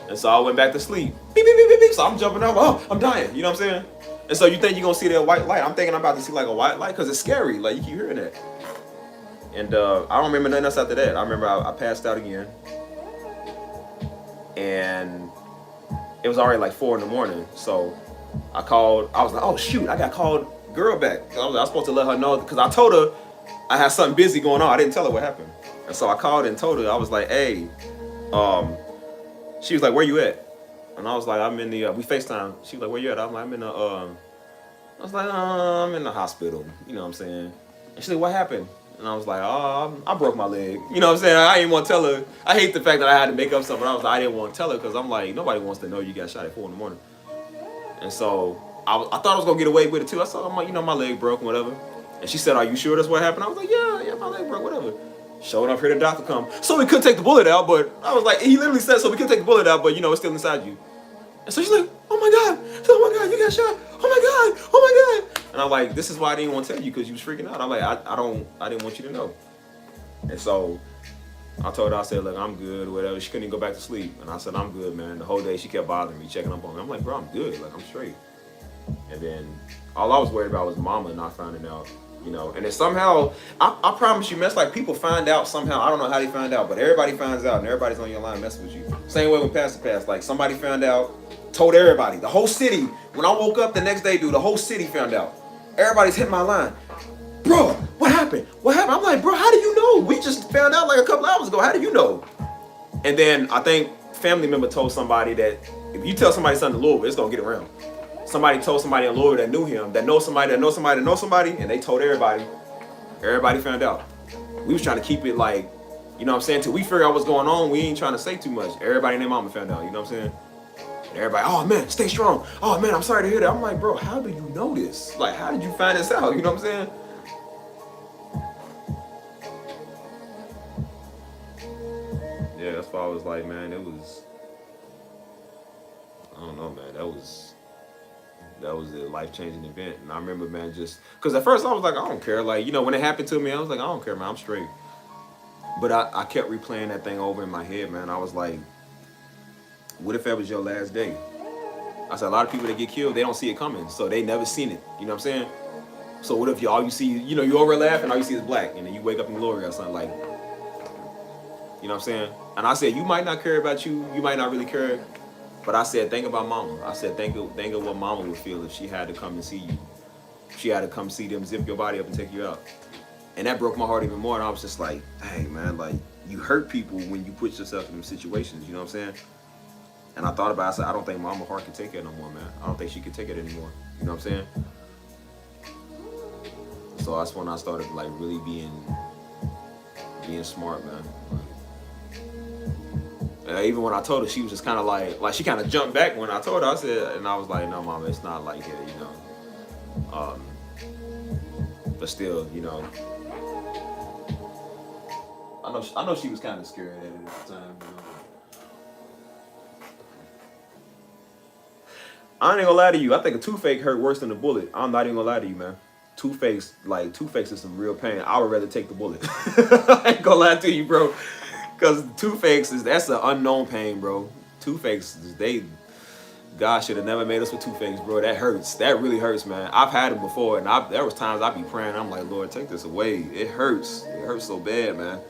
And so I went back to sleep. Beep, beep, beep, beep, beep. So I'm jumping out. Oh, I'm dying. You know what I'm saying? And so you think you're going to see that white light. I'm thinking I'm about to see like a white light because it's scary. Like, you keep hearing that. And I don't remember nothing else after that. I remember I passed out again. And it was already like 4 in the morning. So I was like, oh shoot, I got called girl back. I was supposed to let her know because I told her I had something busy going on. I didn't tell her what happened. And so I called and told her, I was like, hey, she was like, where you at? And I was like, I'm in the, we FaceTime. She was like, where you at? I'm like, I'm in the, I was like, I'm in the hospital. You know what I'm saying? And she said, what happened? And I was like, oh, I broke my leg. You know what I'm saying? I didn't want to tell her. I hate the fact that I had to make up something. I didn't want to tell her because I'm like, nobody wants to know you got shot at 4 in the morning. And so I thought I was going to get away with it too. I said, I'm like, you know, my leg broke, whatever. And she said, are you sure that's what happened? I was like, yeah, my leg broke, whatever. Showing up here, the doctor come. So we could take the bullet out, but I was like, he literally said, so we could take the bullet out, but you know, it's still inside you. And so she's like, oh my God, you got shot. Oh my God. And I'm like, this is why I didn't want to tell you, because you was freaking out. I'm like, I didn't want you to know. And so I told her, I said, look, I'm good or whatever. She couldn't even go back to sleep. And I said, I'm good, man. The whole day she kept bothering me, checking up on me. I'm like, bro, I'm good. Like, I'm straight. And then all I was worried about was mama not finding out, you know. And then somehow, I promise you, man, it's like people find out somehow. I don't know how they find out, but everybody finds out and everybody's on your line messing with you. Same way when Pastor passed. Like, somebody found out, told everybody. The whole city. When I woke up the next day, dude, the whole city found out. Everybody's hitting my line. Bro, what happened? What happened? I'm like, bro, how do you know? We just found out like a couple hours ago. How do you know? And then I think family member told somebody that if you tell somebody something in Louisville, it's going to get around. Somebody told somebody in Louisville that knew him, that knows somebody, that knows somebody, that knows somebody, and they told everybody. Everybody found out. We was trying to keep it like, you know what I'm saying, till we figure out what's going on. We ain't trying to say too much. Everybody and their mama found out, you know what I'm saying? And everybody, oh man, stay strong. Oh man, I'm sorry to hear that. I'm like, bro, how do you know this? Like, how did you find this out? You know what I'm saying? Yeah, that's why I was like, man, it was, I don't know, man, that was a life-changing event. And I remember, man, just, because at first I was like, I don't care. Like, you know, when it happened to me, I was like, I don't care, man, I'm straight. But I kept replaying that thing over in my head, man. I was like, what if that was your last day? I said, a lot of people that get killed, they don't see it coming, so they never seen it. You know what I'm saying? So what if all you see, you know, you over laughing, all you see is black, and then you wake up in glory or something like, you know what I'm saying? And I said, you might not care about you might not really care, but I said, think about mama. I said, think of what mama would feel if she had to come and see you. She had to come see them zip your body up and take you out. And that broke my heart even more, and I was just like, dang, man, like, you hurt people when you put yourself in them situations, you know what I'm saying? And I thought about it, I said, I don't think mama heart can take it no more, man. I don't think she can take it anymore, you know what I'm saying? So that's when I started, like, really being smart, man. Even when I told her, she was just kind of like she kind of jumped back when I told her. I said, and I was like, no, mama, it's not like that, you know. But still, you know, I know she was kind of scared at it at the time, you know. I ain't gonna lie to you. I think a toothache hurt worse than a bullet. I'm not even gonna lie to you, man. Toothache is some real pain. I would rather take the bullet. I ain't gonna lie to you, bro. Because toothaches, that's an unknown pain, bro. Toothaches, God should have never made us with toothaches, bro. That hurts. That really hurts, man. I've had them before, and there was times I'd be praying. I'm like, Lord, take this away. It hurts. It hurts so bad, man.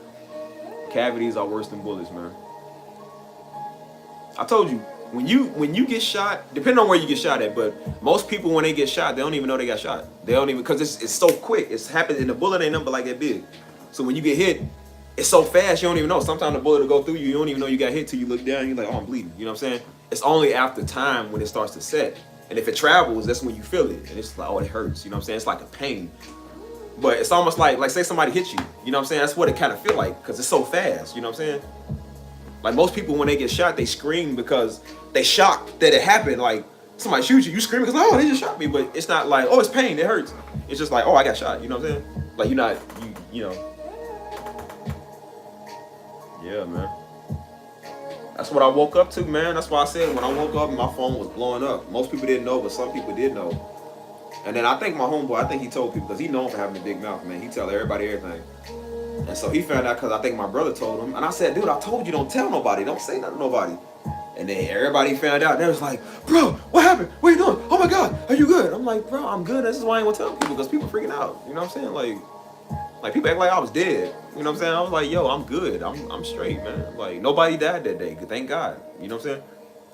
Cavities are worse than bullets, man. I told you, when you get shot, depending on where you get shot at, but most people when they get shot, they don't even know they got shot. They don't even, because it's so quick. It's happened, and the bullet ain't nothing like that big. So when you get hit, it's so fast, you don't even know. Sometimes the bullet will go through you. You don't even know you got hit till you look down. You're like, oh, I'm bleeding. You know what I'm saying? It's only after time when it starts to set. And if it travels, that's when you feel it. And it's like, oh, it hurts. You know what I'm saying? It's like a pain. But it's almost like say somebody hit you. You know what I'm saying? That's what it kind of feel like because it's so fast. You know what I'm saying? Like most people, when they get shot, they scream because they shocked that it happened. Like somebody shoots you, you scream because, oh, they just shot me. But it's not like, oh, it's pain. It hurts. It's just like, oh, I got shot. You know what I'm saying? Like you're not, you know. Yeah, man. That's what I woke up to, man. That's why I said when I woke up, my phone was blowing up. Most people didn't know, but some people did know. And then I think my homeboy, I think he told people because he's known for having a big mouth, man. He tell everybody everything. And so he found out because I think my brother told him. And I said, dude, I told you don't tell nobody. Don't say nothing to nobody. And then everybody found out. They was like, bro, what happened? What are you doing? Oh my God, are you good? I'm like, bro, I'm good. This is why I ain't gonna tell people because people freaking out. You know what I'm saying? Like people act like I was dead. You know what I'm saying? I was like, yo, I'm good. I'm straight, man. Like nobody died that day. Thank God. You know what I'm saying?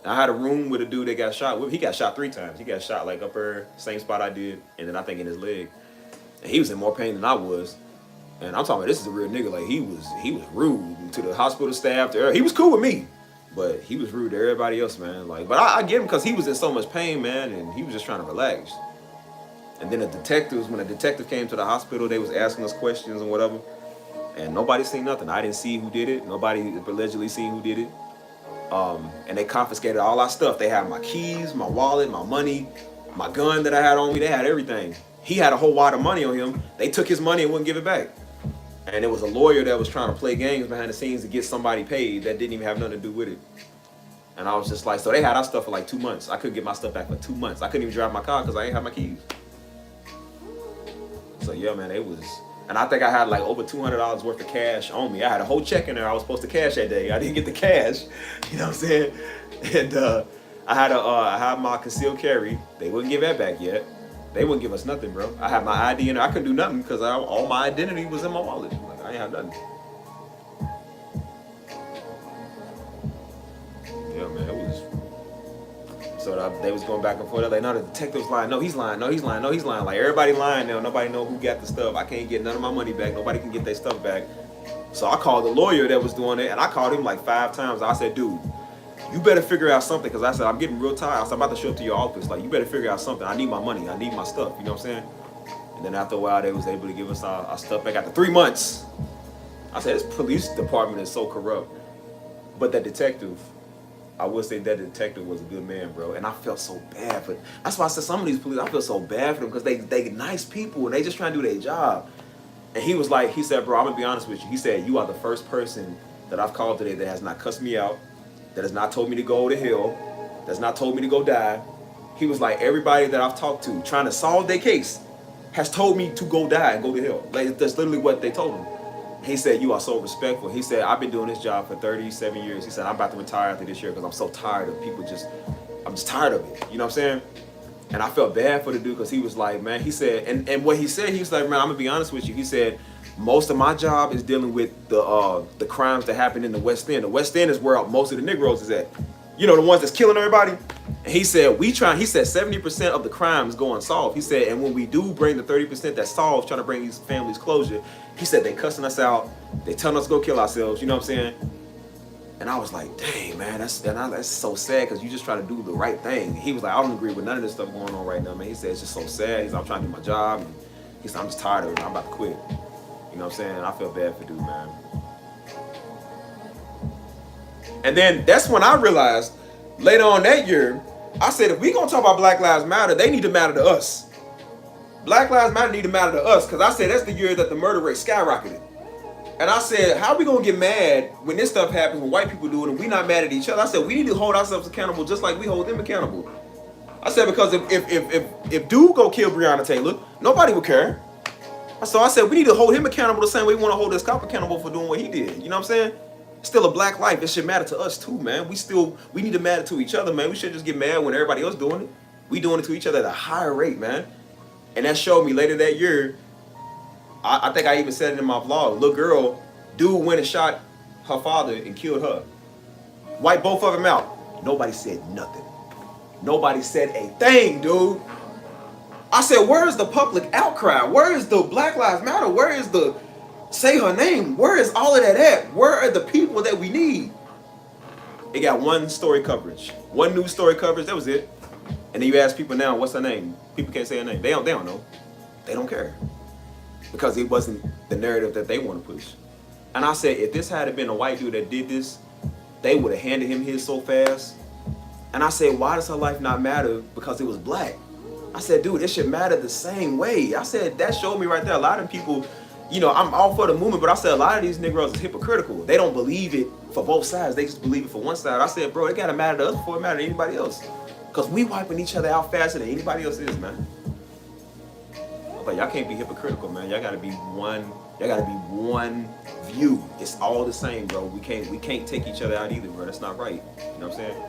I had a room with a dude that got shot. He got shot 3 times. He got shot like up there, same spot I did, and then I think in his leg. And he was in more pain than I was. And I'm talking about this is a real nigga. Like he was rude to the hospital staff. He was cool with me, but he was rude to everybody else, man. Like, but I get him because he was in so much pain, man, and he was just trying to relax. And then when a detective came to the hospital, they was asking us questions and whatever. And nobody seen nothing. I didn't see who did it. Nobody allegedly seen who did it. And they confiscated all our stuff. They had my keys, my wallet, my money, my gun that I had on me. They had everything. He had a whole wad of money on him. They took his money and wouldn't give it back. And it was a lawyer that was trying to play games behind the scenes to get somebody paid that didn't even have nothing to do with it. And I was just like, so they had our stuff for like 2 months. I couldn't get my stuff back for 2 months. I couldn't even drive my car because I ain't have my keys. So yeah, man, it was. And I think I had like over $200 worth of cash on me. I had a whole check in there I was supposed to cash that day. I didn't get the cash. You know what I'm saying? And I had my concealed carry. They wouldn't give that back yet. They wouldn't give us nothing, bro. I had my ID in there. I couldn't do nothing because all my identity was in my wallet. Like, I ain't have nothing. Yeah, man, it was. So they was going back and forth. Like, no, the detective's lying. No, he's lying. No, he's lying. No, he's lying. Like, everybody lying now. Nobody know who got the stuff. I can't get none of my money back. Nobody can get their stuff back. So I called the lawyer that was doing it, and I called him like 5 times. I said, dude, you better figure out something, because I said, I'm getting real tired. I said, I'm about to show up to your office. Like, you better figure out something. I need my money. I need my stuff. You know what I'm saying? And then after a while, they was able to give us our stuff back after 3 months. I said, this police department is so corrupt. But that detective, I would say that detective was a good man, bro. And I felt so bad for. That's why I said some of these police, I feel so bad for them, because they nice people and they just trying to do their job. And he was like, he said, bro, I'm gonna be honest with you. He said, you are the first person that I've called today that has not cussed me out, that has not told me to go to hell, that's not told me to go die. He was like, everybody that I've talked to trying to solve their case has told me to go die and go to hell. Like, that's literally what they told him. He said, you are so respectful. He said, I've been doing this job for 37 years. He said, I'm about to retire after this year because I'm so tired of people I'm just tired of it. You know what I'm saying? And I felt bad for the dude, because he was like, man, he said, and what he said, he was like, man, I'm gonna be honest with you. He said, most of my job is dealing with the crimes that happen in the West End. The West End is where most of the Negroes is at. You know, the ones that's killing everybody. And he said, he said 70% of the crimes go unsolved. He said, and when we do bring the 30% that solves, trying to bring these families closure, he said they cussing us out, they telling us to go kill ourselves, you know what I'm saying? And I was like, dang, man, that's so sad, because you just try to do the right thing. He was like, I don't agree with none of this stuff going on right now, man. He said, it's just so sad. He's like, I'm trying to do my job. And he said, I'm just tired of it. I'm about to quit. You know what I'm saying? I feel bad for dude, man. And then that's when I realized, later on that year, I said, if we gonna talk about Black Lives Matter, they need to matter to us. Black Lives Matter need to matter to us, because I said that's the year that the murder rate skyrocketed. And I said, how are we gonna get mad when this stuff happens, when white people do it, and we not mad at each other? I said, we need to hold ourselves accountable just like we hold them accountable. I said, because if dude go kill Breonna Taylor, nobody would care. So I said, we need to hold him accountable the same way we want to hold this cop accountable for doing what he did. You know what I'm saying? It's still a black life. It should matter to us too, man. We need to matter to each other, man. We should just get mad when everybody else doing it. We doing it to each other at a higher rate, man. And that showed me later that year, I think I even said it in my vlog, little girl, dude went and shot her father and killed her. Wiped both of them out. Nobody said nothing. Nobody said a thing, dude. I said, where is the public outcry? Where is the Black Lives Matter? Where is the say her name? Where is all of that at? Where are the people that we need? It got one story coverage. One news story coverage, that was it. And then you ask people now, what's her name? People can't say her name. They don't know. They don't care. Because it wasn't the narrative that they want to push. And I said, if this had been a white dude that did this, they would have handed him his so fast. And I said, why does her life not matter? Because it was black. I said, dude, it should matter the same way. I said, that showed me right there. A lot of people, you know, I'm all for the movement, but I said a lot of these Negroes is hypocritical. They don't believe it for both sides. They just believe it for one side. I said, bro, it got to matter to us before it matter to anybody else. Because we wiping each other out faster than anybody else is, man. But y'all can't be hypocritical, man. Y'all gotta be one. Y'all gotta be one view. It's all the same, bro. We can't take each other out either, bro. That's not right. You know what I'm saying?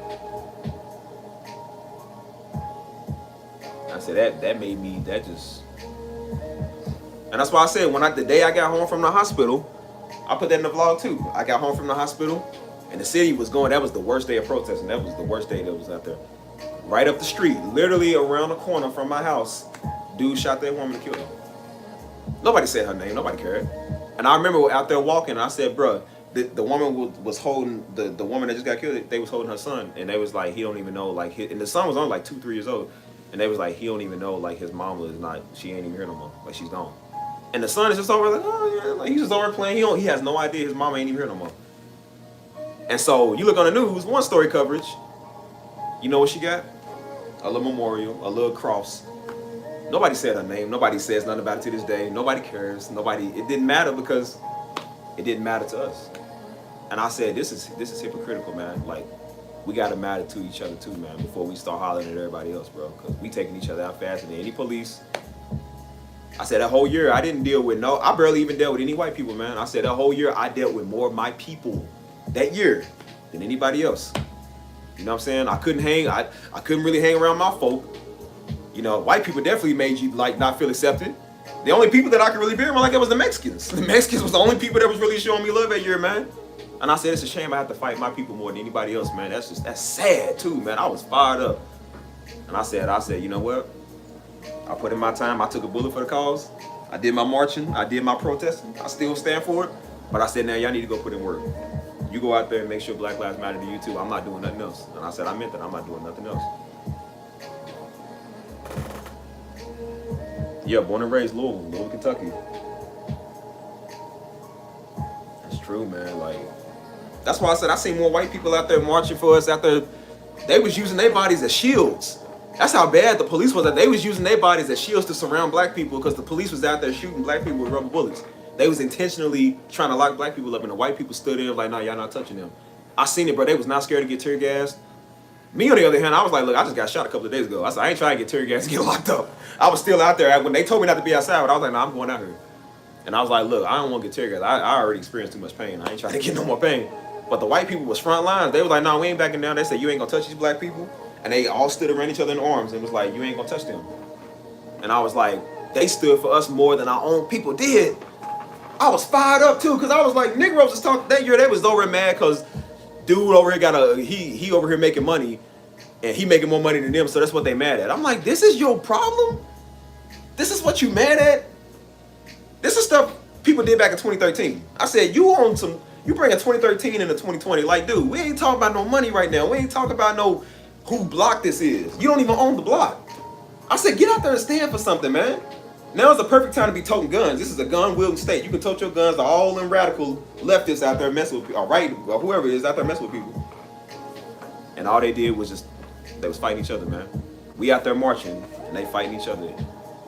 I said that made me. That just. And that's why I said the day I got home from the hospital, I put that in the vlog too. I got home from the hospital, and the city was going. That was the worst day of protesting. That was the worst day that was out there. Right up the street, literally around the corner from my house. Dude shot that woman and killed her. Nobody said her name. Nobody cared. And I remember out there walking, and I said, bruh, the woman was holding, the woman that just got killed, they was holding her son. And they was like, he don't even know, like, and the son was only like 2-3 years old. And they was like, he don't even know, like, his mama is not, she ain't even here no more. Like, she's gone. And the son is just over like, oh, yeah, like, he's just over playing. He has no idea his mama ain't even here no more. And so you look on the news, one story coverage, you know what she got? A little memorial, a little cross. Nobody said her name. Nobody says nothing about it to this day. Nobody cares. It didn't matter because it didn't matter to us. And I said, this is hypocritical, man. Like, we got to matter to each other too, man, before we start hollering at everybody else, bro. Because we taking each other out faster than any police. I said that whole year I didn't deal with I barely even dealt with any white people, man. I said that whole year I dealt with more of my people that year than anybody else. You know what I'm saying? I couldn't really hang around my folk. You know, white people definitely made you like not feel accepted. The only people that I could really be around like it was the Mexicans. The Mexicans was the only people that was really showing me love that year, man. And I said it's a shame I have to fight my people more than anybody else, man. That's sad too, man. I was fired up. And I said, you know what? I put in my time. I took a bullet for the cause. I did my marching. I did my protesting. I still stand for it. But I said, now y'all need to go put in work. You go out there and make sure Black Lives Matter to you too. I'm not doing nothing else. And I said, I meant that. I'm not doing nothing else. Yeah, born and raised Louisville, Kentucky. That's true, man. Like, that's why I said I seen more white people out there marching for us out there. They was using their bodies as shields. That's how bad the police was. That they was using their bodies as shields to surround black people because the police was out there shooting black people with rubber bullets. They was intentionally trying to lock black people up, and the white people stood there like, nah, y'all not touching them. I seen it, bro. They was not scared to get tear gassed. Me, on the other hand, I was like, look, I just got shot a couple of days ago. I said, I ain't trying to get tear gas and get locked up. I was still out there. When they told me not to be outside, but I was like, nah, I'm going out here. And I was like, look, I don't want to get tear gas. I already experienced too much pain. I ain't trying to get no more pain. But the white people was front lines. They was like, nah, we ain't backing down. They said, you ain't going to touch these black people. And they all stood around each other in arms and was like, you ain't going to touch them. And I was like, they stood for us more than our own people did. I was fired up too, because I was like, Negroes was talking that year. They was over mad because dude over here got he over here making money, and he making more money than them, so that's what they mad at. I'm like, this is your problem? This is what you mad at? This is stuff people did back in 2013. I said, you bringing 2013 into 2020. Like, dude, we ain't talking about no money right now. We ain't talking about no who block this is. You don't even own the block. I said, get out there and stand for something, man. Now is the perfect time to be toting guns. This is a gun-wielding state. You can tote your guns to all them radical leftists out there messing with people, or right, or whoever it is out there messing with people. And all they did was they was fighting each other, man. We out there marching, and they fighting each other.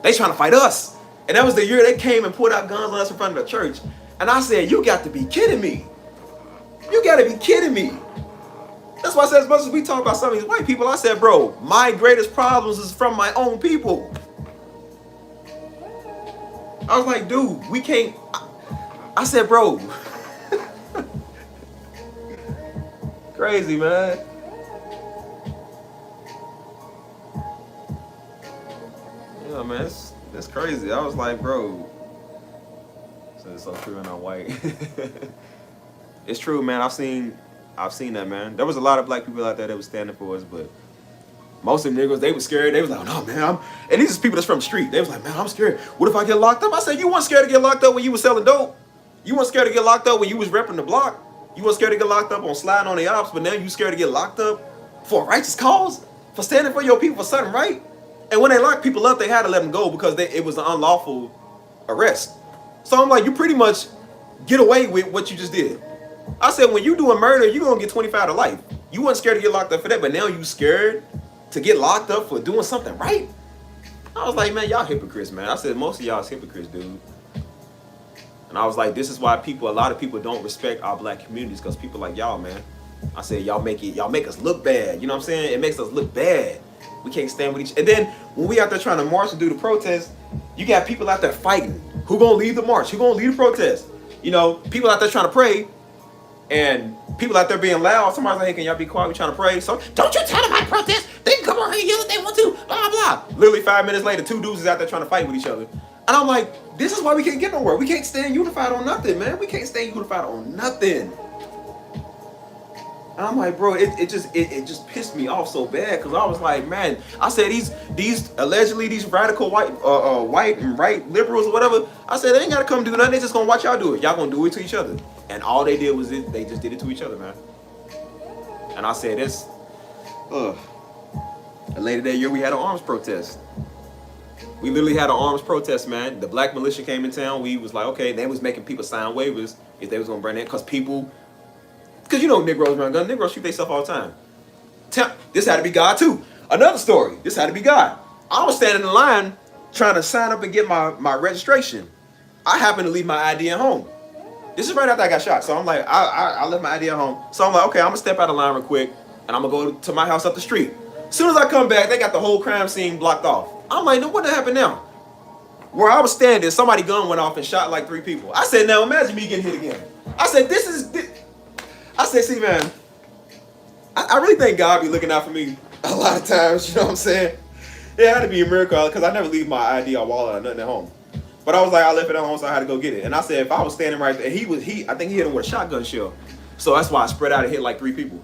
They trying to fight us. And that was the year they came and pulled out guns on us in front of the church. And I said, you got to be kidding me. You got to be kidding me. That's why I said, as much as we talk about some of these white people, I said, bro, my greatest problems is from my own people. I was like, dude, we can't. I said, bro. Crazy, man. Yeah, man, that's crazy. I was like, bro. It's so true and I'm white. It's true, man. I've seen that, man. There was a lot of black people out there that was standing for us, but most of them niggas, they was scared. They was like, no, man, and these is people that's from the street. They was like, man, I'm scared. What if I get locked up? I said, you weren't scared to get locked up when you was selling dope. You weren't scared to get locked up when you was repping the block. You weren't scared to get locked up on sliding on the ops, but now you scared to get locked up for a righteous cause, for standing for your people, for something right. And when they locked people up, they had to let them go because it was an unlawful arrest. So I'm like, you pretty much get away with what you just did. I said, when you doing murder, you're going to get 25 to life. You weren't scared to get locked up for that, but now you scared to get locked up for doing something right? I was like, man, y'all hypocrites, man. I said, most of y'all is hypocrites, dude. And I was like, this is why a lot of people don't respect our black communities, because people like y'all, man. I said, y'all make us look bad. You know what I'm saying? It makes us look bad. We can't stand with each other. And then when we out there trying to march and do the protest, you got people out there fighting. Who gonna lead the march? Who gonna lead the protest? You know, people out there trying to pray, and people out there being loud. Somebody's like, hey, can y'all be quiet? We trying to pray. So don't you tell them I protest. They can come over here and yell if they want to. Blah, blah. Literally 5 minutes later, two dudes is out there trying to fight with each other. And I'm like, this is why we can't get nowhere. We can't stand unified on nothing, man. We can't stand unified on nothing. And I'm like, bro, it just pissed me off so bad, because I was like, man, I said these allegedly these radical white and right liberals or whatever, I said they ain't gotta come do nothing. They just gonna watch y'all do it. Y'all gonna do it to each other. And all they did was they just did it to each other, man. And I said, this, and later that year we had an arms protest. We literally had an arms protest, man. The black militia came in town. We was like, okay, they was making people sign waivers if they was gonna burn it, because you know Negroes run guns. Negroes shoot themselves all the time. This had to be God too. Another story. This had to be God. I was standing in line trying to sign up and get my registration. I happened to leave my ID at home. This is right after I got shot. So I'm like, I left my ID at home. So I'm like, okay, I'm gonna step out of line real quick, and I'm gonna go to my house up the street. As soon as I come back, they got the whole crime scene blocked off. I'm like, no, what happened now? Where I was standing, somebody gun went off and shot like 3 people. I said, now imagine me getting hit again. I said, I said, see, man, I really think God be looking out for me a lot of times, you know what I'm saying? It had to be a miracle because I never leave my ID or wallet or nothing at home. But I was like, I left it at home, so I had to go get it. And I said, if I was standing right there, I think he hit him with a shotgun shell. So that's why I spread out and hit like 3 people.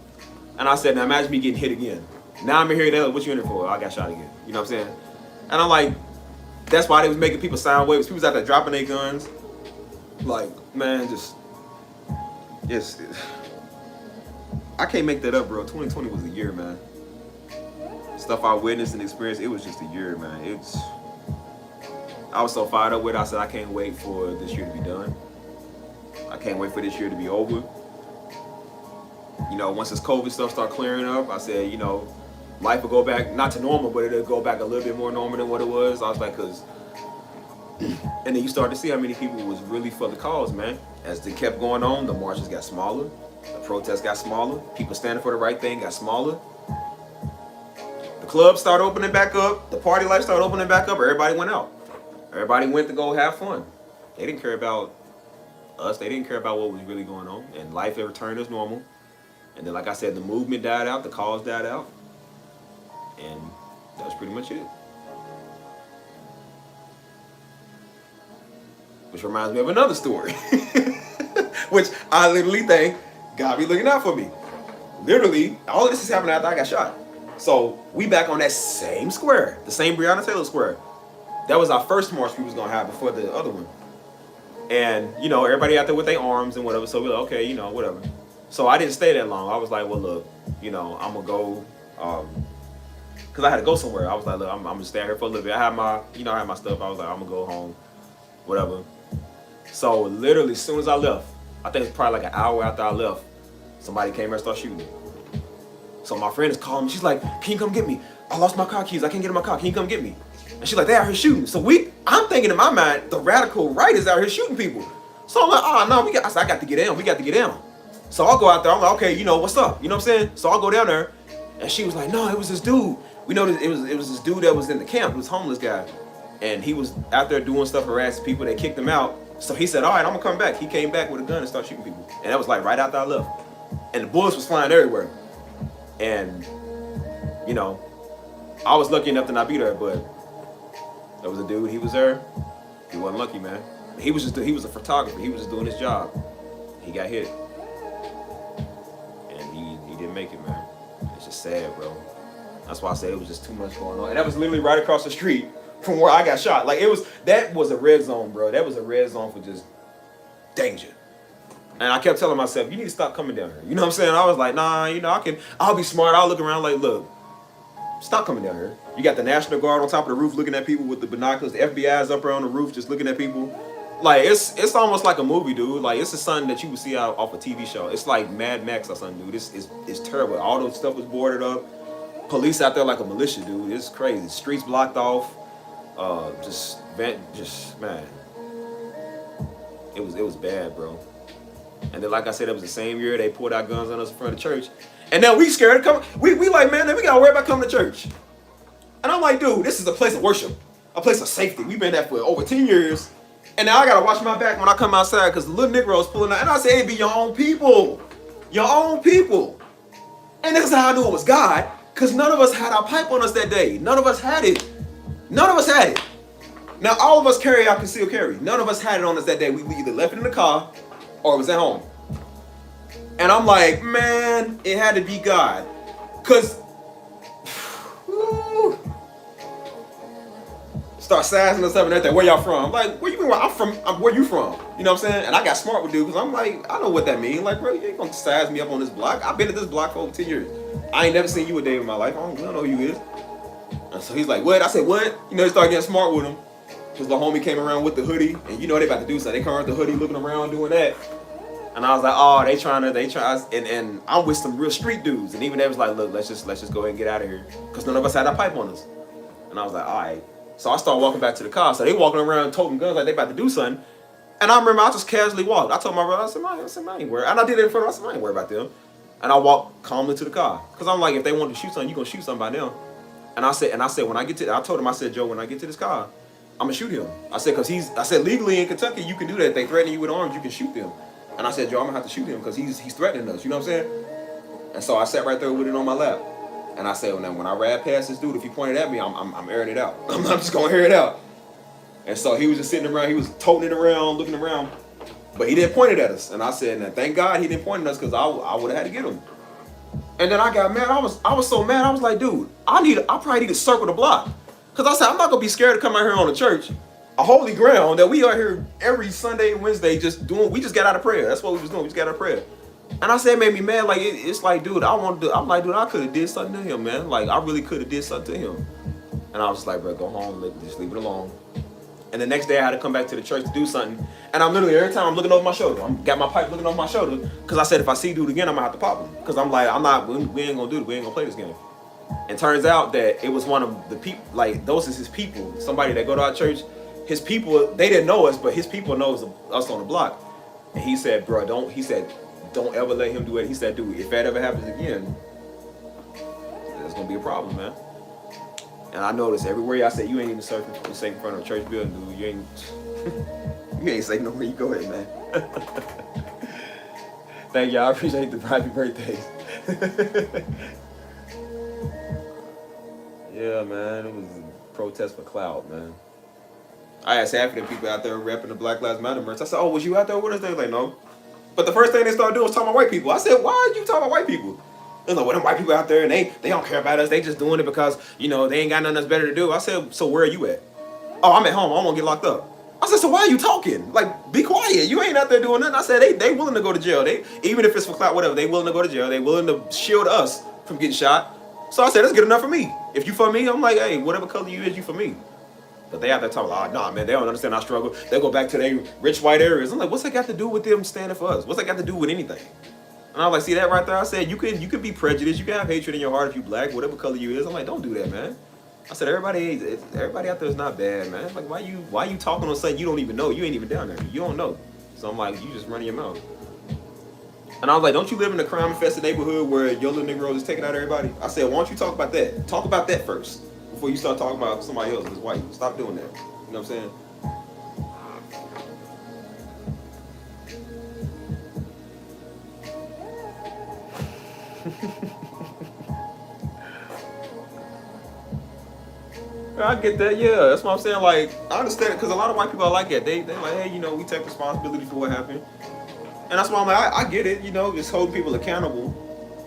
And I said, now imagine me getting hit again. Now I'm in here, they're like, what you in there for? I got shot again. You know what I'm saying? And I'm like, that's why they was making people sound waves. People was out there dropping their guns. Like, man, I can't make that up, bro. 2020 was a year, man. Stuff I witnessed and experienced, it was just a year, man. I was so fired up with it. I said, I can't wait for this year to be done. I can't wait for this year to be over. You know, once this COVID stuff start clearing up, I said, you know, life will go back, not to normal, but it'll go back a little bit more normal than what it was. I was like, and then you start to see how many people was really for the cause, man. As it kept going on, the marches got smaller, the protests got smaller, people standing for the right thing got smaller. The clubs started opening back up, the party life started opening back up, everybody went out. Everybody went to go have fun. They didn't care about us, they didn't care about what was really going on, and life returned as normal. And then, like I said, the movement died out, the cause died out, and that was pretty much it. Which reminds me of another story, which I literally think God be looking out for me. Literally, all of this is happening after I got shot. So we back on that same square, the same Breonna Taylor square. That was our first march we was gonna have before the other one. And, you know, everybody out there with their arms and whatever, so we're like, okay, you know, whatever. So I didn't stay that long. I was like, well, look, you know, I'm gonna go, cause I had to go somewhere. I was like, look, I'm gonna stay here for a little bit. I had my stuff. I was like, I'm gonna go home, whatever. So literally, as soon as I left, I think it's probably like an hour after I left, somebody came here and started shooting me. So my friend is calling me. She's like, can you come get me? I lost my car keys. I can't get in my car. Can you come get me? And she's like, they out here shooting. So I'm thinking in my mind, the radical right is out here shooting people. So I'm like, oh no, I said, I got to get down. We got to get down. So I'll go out there. I'm like, okay, you know, what's up? You know what I'm saying? So I'll go down there. And she was like, no, it was this dude. We know that it was this dude that was in the camp. It was a homeless guy. And he was out there doing stuff, harassing people. They kicked him out. So he said, all right, I'm going to come back. He came back with a gun and started shooting people. And that was like right after I left. And the bullets was flying everywhere. And, you know, I was lucky enough to not be there, but there was a dude, he was there. He wasn't lucky, man. He was a photographer. He was just doing his job. He got hit. And he didn't make it, man. It's just sad, bro. That's why I said it was just too much going on. And that was literally right across the street from where I got shot. Like that was a red zone, bro. That was a red zone for just danger. And I kept telling myself, you need to stop coming down here. You know what I'm saying? I was like, nah, you know, I'll be smart. I'll look around like, look, stop coming down here. You got the National Guard on top of the roof looking at people with the binoculars. The FBI's up there on the roof just looking at people. Like, it's almost like a movie, dude. Like, it's something that you would see off a TV show. It's like Mad Max or something, dude. It's terrible. All those stuff was boarded up. Police out there like a militia, dude. It's crazy. Streets blocked off. Man. It was bad, bro. And then, like I said, it was the same year they pulled out guns on us in front of the church. And now we scared to come. We like, man, we gotta worry about coming to church. And I'm like, dude, this is a place of worship, a place of safety. We've been there for over 10 years. And now I gotta watch my back when I come outside because the little Negroes pulling out. And I say, hey, be your own people. Your own people. And this is how I knew it was God, because none of us had our pipe on us that day. None of us had it. None of us had it. Now, all of us carry our concealed carry. None of us had it on us that day. We either left it in the car or it was at home. And I'm like, man, it had to be God. Because, start sizing us up and everything. Where y'all from? I'm like, where you been? Where you from? You know what I'm saying? And I got smart with dude because I'm like, I know what that means. Like, bro, you ain't gonna size me up on this block. I've been at this block for over 10 years. I ain't never seen you a day in my life. I don't know who you is. And so he's like, what? I said, what? You know, he started getting smart with him. Because the homie came around with the hoodie. And you know they about to do something. They come around with the hoodie looking around doing that. And I was like, oh, they trying. And I'm with some real street dudes. And even they was like, look, let's just go ahead and get out of here. Because none of us had our pipe on us. And I was like, all right. So I started walking back to the car. So they walking around toting guns like they about to do something. And I remember I just casually walked. I told my brother, I said, I ain't worried. And I did it in front of him. I said, I ain't worried about them. And I walked calmly to the car. Because I'm like, if they want to shoot something, you're going to shoot something by them. And I said, when I get to, I told him, I said, Joe, when I get to this car, I'm gonna shoot him. I said, cause I said, legally in Kentucky, you can do that. If they threaten you with arms, you can shoot them. And I said, Joe, I'm gonna have to shoot him because he's threatening us. You know what I'm saying? And so I sat right there with it on my lap. And I said, when I ran past this dude, if he pointed at me, I'm airing it out. I'm just gonna air it out. And so he was just sitting around, he was toting it around, looking around, but he didn't point it at us. And I said, now, thank God he didn't point at us because I would have had to get him. And then I got mad. I was so mad. I was like, dude, I probably need to circle the block. Because I said, I'm not going to be scared to come out here on the church, a holy ground that we are here every Sunday and Wednesday we just got out of prayer. That's what we was doing. We just got out of prayer. And I said, it made me mad. Like, it's like, dude, I'm like, dude, I could have did something to him, man. Like, I really could have did something to him. And I was just like, bro, go home, just leave it alone. And the next day I had to come back to the church to do something. And I'm literally, every time I'm looking over my shoulder, got my pipe looking over my shoulder. Because I said, if I see dude again, I'm going to have to pop him. Because I'm like, we ain't going to do it. We ain't going to play this game. And turns out that it was one of the people, like, those is his people. Somebody that go to our church, his people, they didn't know us, but his people knows us on the block. And he said, bro, don't ever let him do it. He said, dude, if that ever happens again, there's going to be a problem, man. And I noticed everywhere I said, you ain't even safe in front of a church building, dude. You ain't safe nowhere. You go ahead, man. Thank y'all. I appreciate the happy birthdays. Yeah, man. It was a protest for clout, man. I asked half of the people out there repping the Black Lives Matter merch. I said, oh, was you out there with us? They were like, no. But the first thing they started doing was talking about white people. I said, why are you talking about white people? They're like, well, them white people out there, and they don't care about us. They just doing it because, they ain't got nothing else better to do. I said, so where are you at? Oh, I'm at home. I don't want to get locked up. I said, so why are you talking? Like, be quiet. You ain't out there doing nothing. I said, they willing to go to jail. Even if it's for clout, whatever, they willing to go to jail. They willing to shield us from getting shot. So I said, that's good enough for me. If you for me, I'm like, hey, whatever color you is, you for me. But they out there talking, oh, nah, man, they don't understand our struggle. They go back to their rich white areas. I'm like, what's that got to do with them standing for us? What's that got to do with anything? And I was like, see that right there? I said, you could be prejudiced. You can have hatred in your heart if you black, whatever color you is. I'm like, don't do that, man. I said, everybody out there is not bad, man. Like, why you talking on something you don't even know? You ain't even down there. You don't know. So I'm like, you just running your mouth. And I was like, don't you live in a crime-infested neighborhood where your little Negro is taking out everybody? I said, why don't you talk about that? Talk about that first before you start talking about somebody else that's white. Stop doing that. You know what I'm saying? I get that, yeah. That's what I'm saying. Like, I understand it because a lot of white people are like that. They like, hey, we take responsibility for what happened. And that's why I'm like, I get it, just hold people accountable.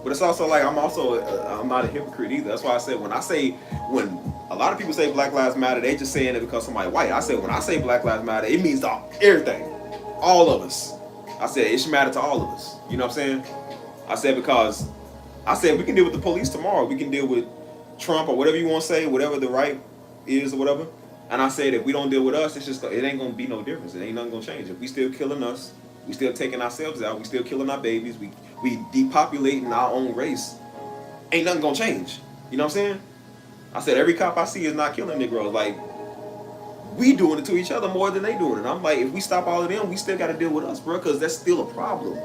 But it's also like, I'm not a hypocrite either. That's why I said, when a lot of people say Black Lives Matter, they just saying it because somebody white. I said, when I say Black Lives Matter, it means everything. All of us. I said, it should matter to all of us. You know what I'm saying? I said, because we can deal with the police tomorrow. We can deal with Trump or whatever you want to say, whatever the right is or whatever. And I said, if we don't deal with us, it ain't going to be no difference. It ain't nothing going to change. If we still killing us, we still taking ourselves out, we still killing our babies, we depopulating our own race, ain't nothing going to change. You know what I'm saying? I said, every cop I see is not killing Negroes. Like, we doing it to each other more than they doing it. I'm like, if we stop all of them, we still got to deal with us, bro, because that's still a problem.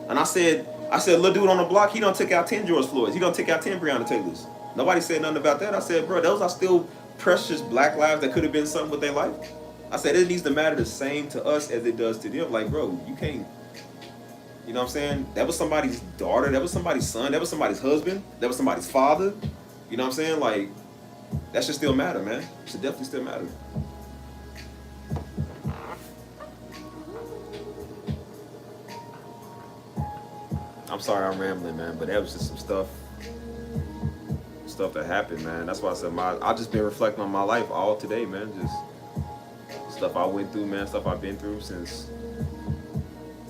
And I said, little dude on the block, he done took out 10 George Floyds. He done took out 10 Breonna Taylors. Nobody said nothing about that. I said, bro, those are still precious black lives that could have been something with their life. I said, it needs to matter the same to us as it does to them. Like, bro, you can't, you know what I'm saying? That was somebody's daughter. That was somebody's son. That was somebody's husband. That was somebody's father. You know what I'm saying? Like, that should still matter, man. It should definitely still matter. I'm sorry I'm rambling, man, but that was just some stuff that happened, man. That's why I said I've just been reflecting on my life all today, man. Just stuff I went through, man. Stuff I've been through since,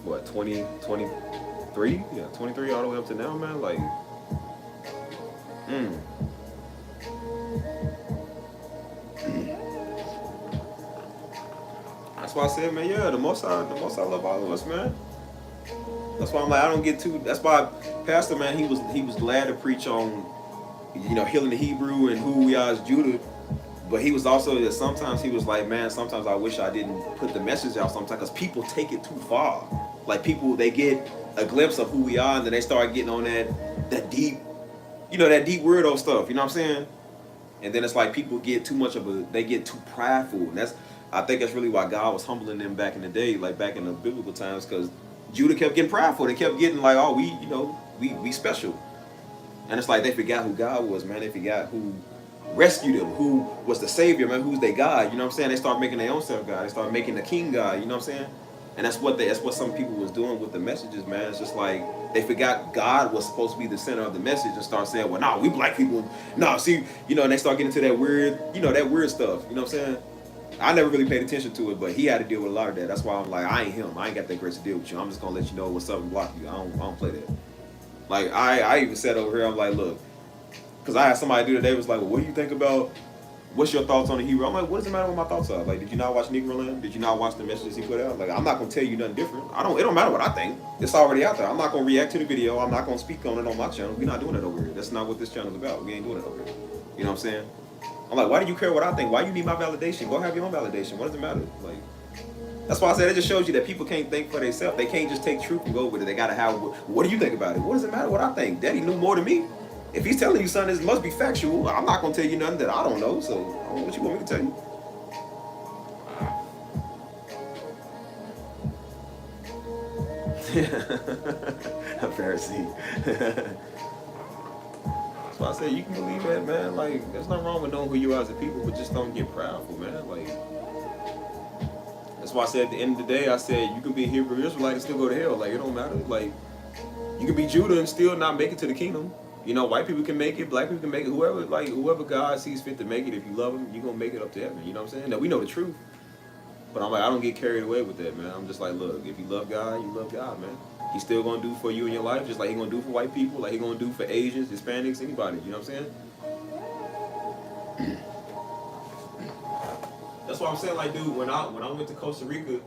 23? Yeah, 23 all the way up to now, man. Like, That's why I said, man, yeah, the most I love all of us, man. That's why I'm like, I don't get too. That's why Pastor, man, he was glad to preach on, healing the Hebrew and who we are as Judah. But he was also that sometimes he was like, man, sometimes I wish I didn't put the message out sometimes because people take it too far. Like people, they get a glimpse of who we are and then they start getting on that deep, that deep weirdo stuff. You know what I'm saying? And then it's like people get too much of they get too prideful. And I think that's really why God was humbling them back in the day, like back in the biblical times, because Judah kept getting prideful. They kept getting like, oh, we special. And it's like they forgot who God was, man. They forgot who rescued them, who was the savior, man, who's their God. You know what I'm saying? They start making their own self God. They start making the king God, you know what I'm saying? And that's what some people was doing with the messages, man. It's just like they forgot God was supposed to be the center of the message and start saying, well, nah, we black people, nah, see, and they start getting into that weird stuff, you know what I'm saying? I never really paid attention to it, but he had to deal with a lot of that. That's why I'm like, I ain't him. I ain't got that grace to deal with you. I'm just gonna let you know what's up and block you. I don't play that. Like I even said over here, I'm like, look, because I had somebody do today was like, well, what do you think about? What's your thoughts on the hero? I'm like, what does it matter what my thoughts are? Like, did you not watch Negro Land? Did you not watch the messages he put out? Like, I'm not gonna tell you nothing different. It don't matter what I think. It's already out there. I'm not gonna react to the video. I'm not gonna speak on it on my channel. We're not doing it over here. That's not what this channel is about. We ain't doing it over here. You know what I'm saying? I'm like, why do you care what I think? Why you need my validation? Go have your own validation. What does it matter? Like, that's why I said it just shows you that people can't think for themselves. They can't just take truth and go with it. They gotta have, what do you think about it? What does it matter what I think? Daddy knew more than me. If he's telling you something, it must be factual. I'm not gonna tell you nothing that I don't know. So what you want me to tell you? A Pharisee. That's why I said you can believe that, man. Like, there's nothing wrong with knowing who you are as a people, but just don't get proudful, man. Like, that's why I said at the end of the day, I said you can be a Hebrew Israelite and still go to hell. Like, it don't matter. Like, you can be Judah and still not make it to the kingdom. White people can make it, black people can make it, whoever God sees fit to make it, if you love him, you're going to make it up to heaven. You know what I'm saying? Now, we know the truth. But I'm like, I don't get carried away with that, man. I'm just like, look, if you love God, you love God, man. He's still going to do for you in your life, just like he's going to do for white people, like he's going to do for Asians, Hispanics, anybody. You know what I'm saying? That's why I'm saying, like, dude, when I went to Costa Rica,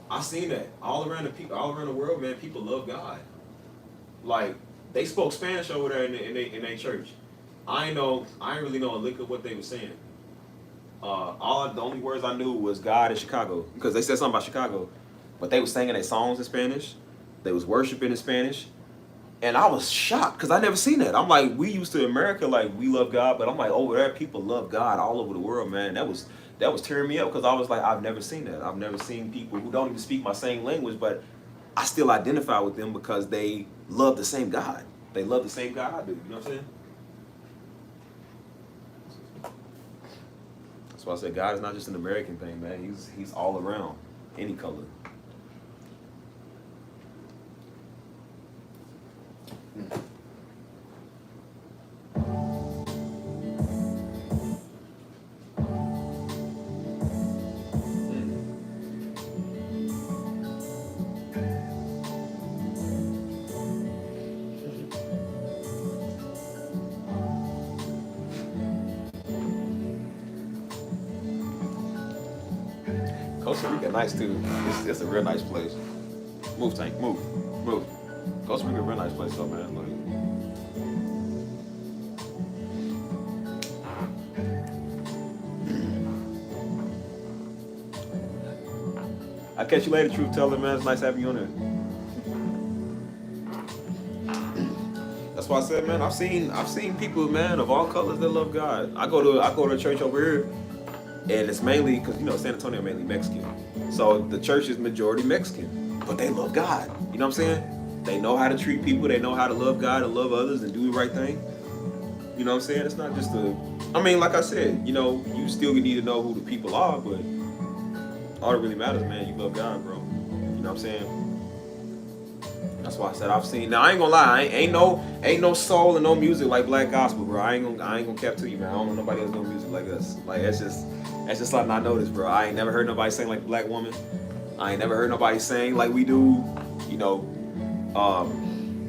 I seen that all around the world, man, people love God. Like, they spoke Spanish over there in their church. I ain't really know a lick of what they were saying. The only words I knew was God in Chicago, because they said something about Chicago, but they were singing their songs in Spanish. They was worshiping in Spanish, and I was shocked because I never seen that. I'm like, we used to America, like we love God, but I'm like, over there people love God all over the world, man. That was tearing me up because I was like, I've never seen that. I've never seen people who don't even speak my same language, but I still identify with them because they love the same God. They love the same God I do. You know what I'm saying? That's why I said God is not just an American thing, man. He's all around, any color. Costa Rica nice too. It's a real nice place. Move, Tank, move. Costa Rica a real nice place though, man. Like, I'll catch you later, truth teller, man. It's nice having you on there. That's why I said, man, I've seen people, man, of all colors that love God. I go to a church over here, and it's mainly because San Antonio mainly Mexican, so the church is majority Mexican, but they love God. You know what I'm saying? They know how to treat people. They know how to love God and love others and do the right thing. You know what I'm saying? It's not just like I said, you still need to know who the people are, but all that really matters, man, you love God, bro. You know what I'm saying? That's why I said I've seen. Now I ain't gonna lie, ain't no soul and no music like black gospel, bro. I ain't gonna cap to you, man. I don't know nobody else doing music like us. Like that's just something I noticed, bro. I ain't never heard nobody sing like a black woman. I ain't never heard nobody sing like we do.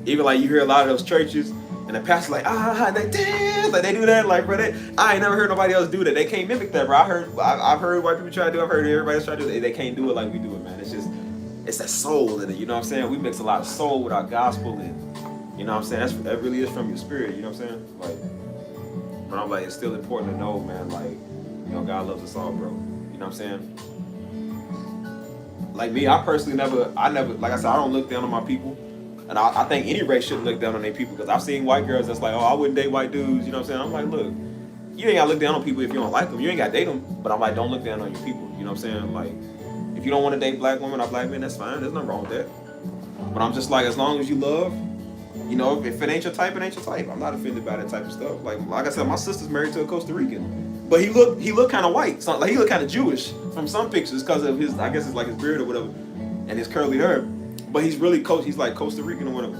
Even like you hear a lot of those churches and the pastor's like, they dance, like they do that, like, bro. I ain't never heard nobody else do that. They can't mimic that, bro. I've heard white people try to do. I've heard everybody else try to do it. They can't do it like we do it, man. It's that soul in it. You know what I'm saying? We mix a lot of soul with our gospel, and you know what I'm saying. That really is from your spirit. You know what I'm saying? Like, but I'm like, it's still important to know, man. Like, God loves us all, bro. You know what I'm saying? Like me, I personally never, like I said, I don't look down on my people. And I think any race shouldn't look down on their people, because I've seen white girls that's like, oh, I wouldn't date white dudes. You know what I'm saying? I'm like, look, you ain't gotta look down on people if you don't like them. You ain't gotta date them, but I'm like, don't look down on your people. You know what I'm saying? Like, if you don't want to date black women or black men, that's fine. There's nothing wrong with that. But I'm just like, as long as you love, you know, if it ain't your type, it ain't your type. I'm not offended by that type of stuff. Like I said, my sister's married to a Costa Rican, but he looked kind of white. So, like he looked kind of Jewish from some pictures because of his, I guess it's like his beard or whatever, and his curly hair. But he's really he's like Costa Rican or whatever.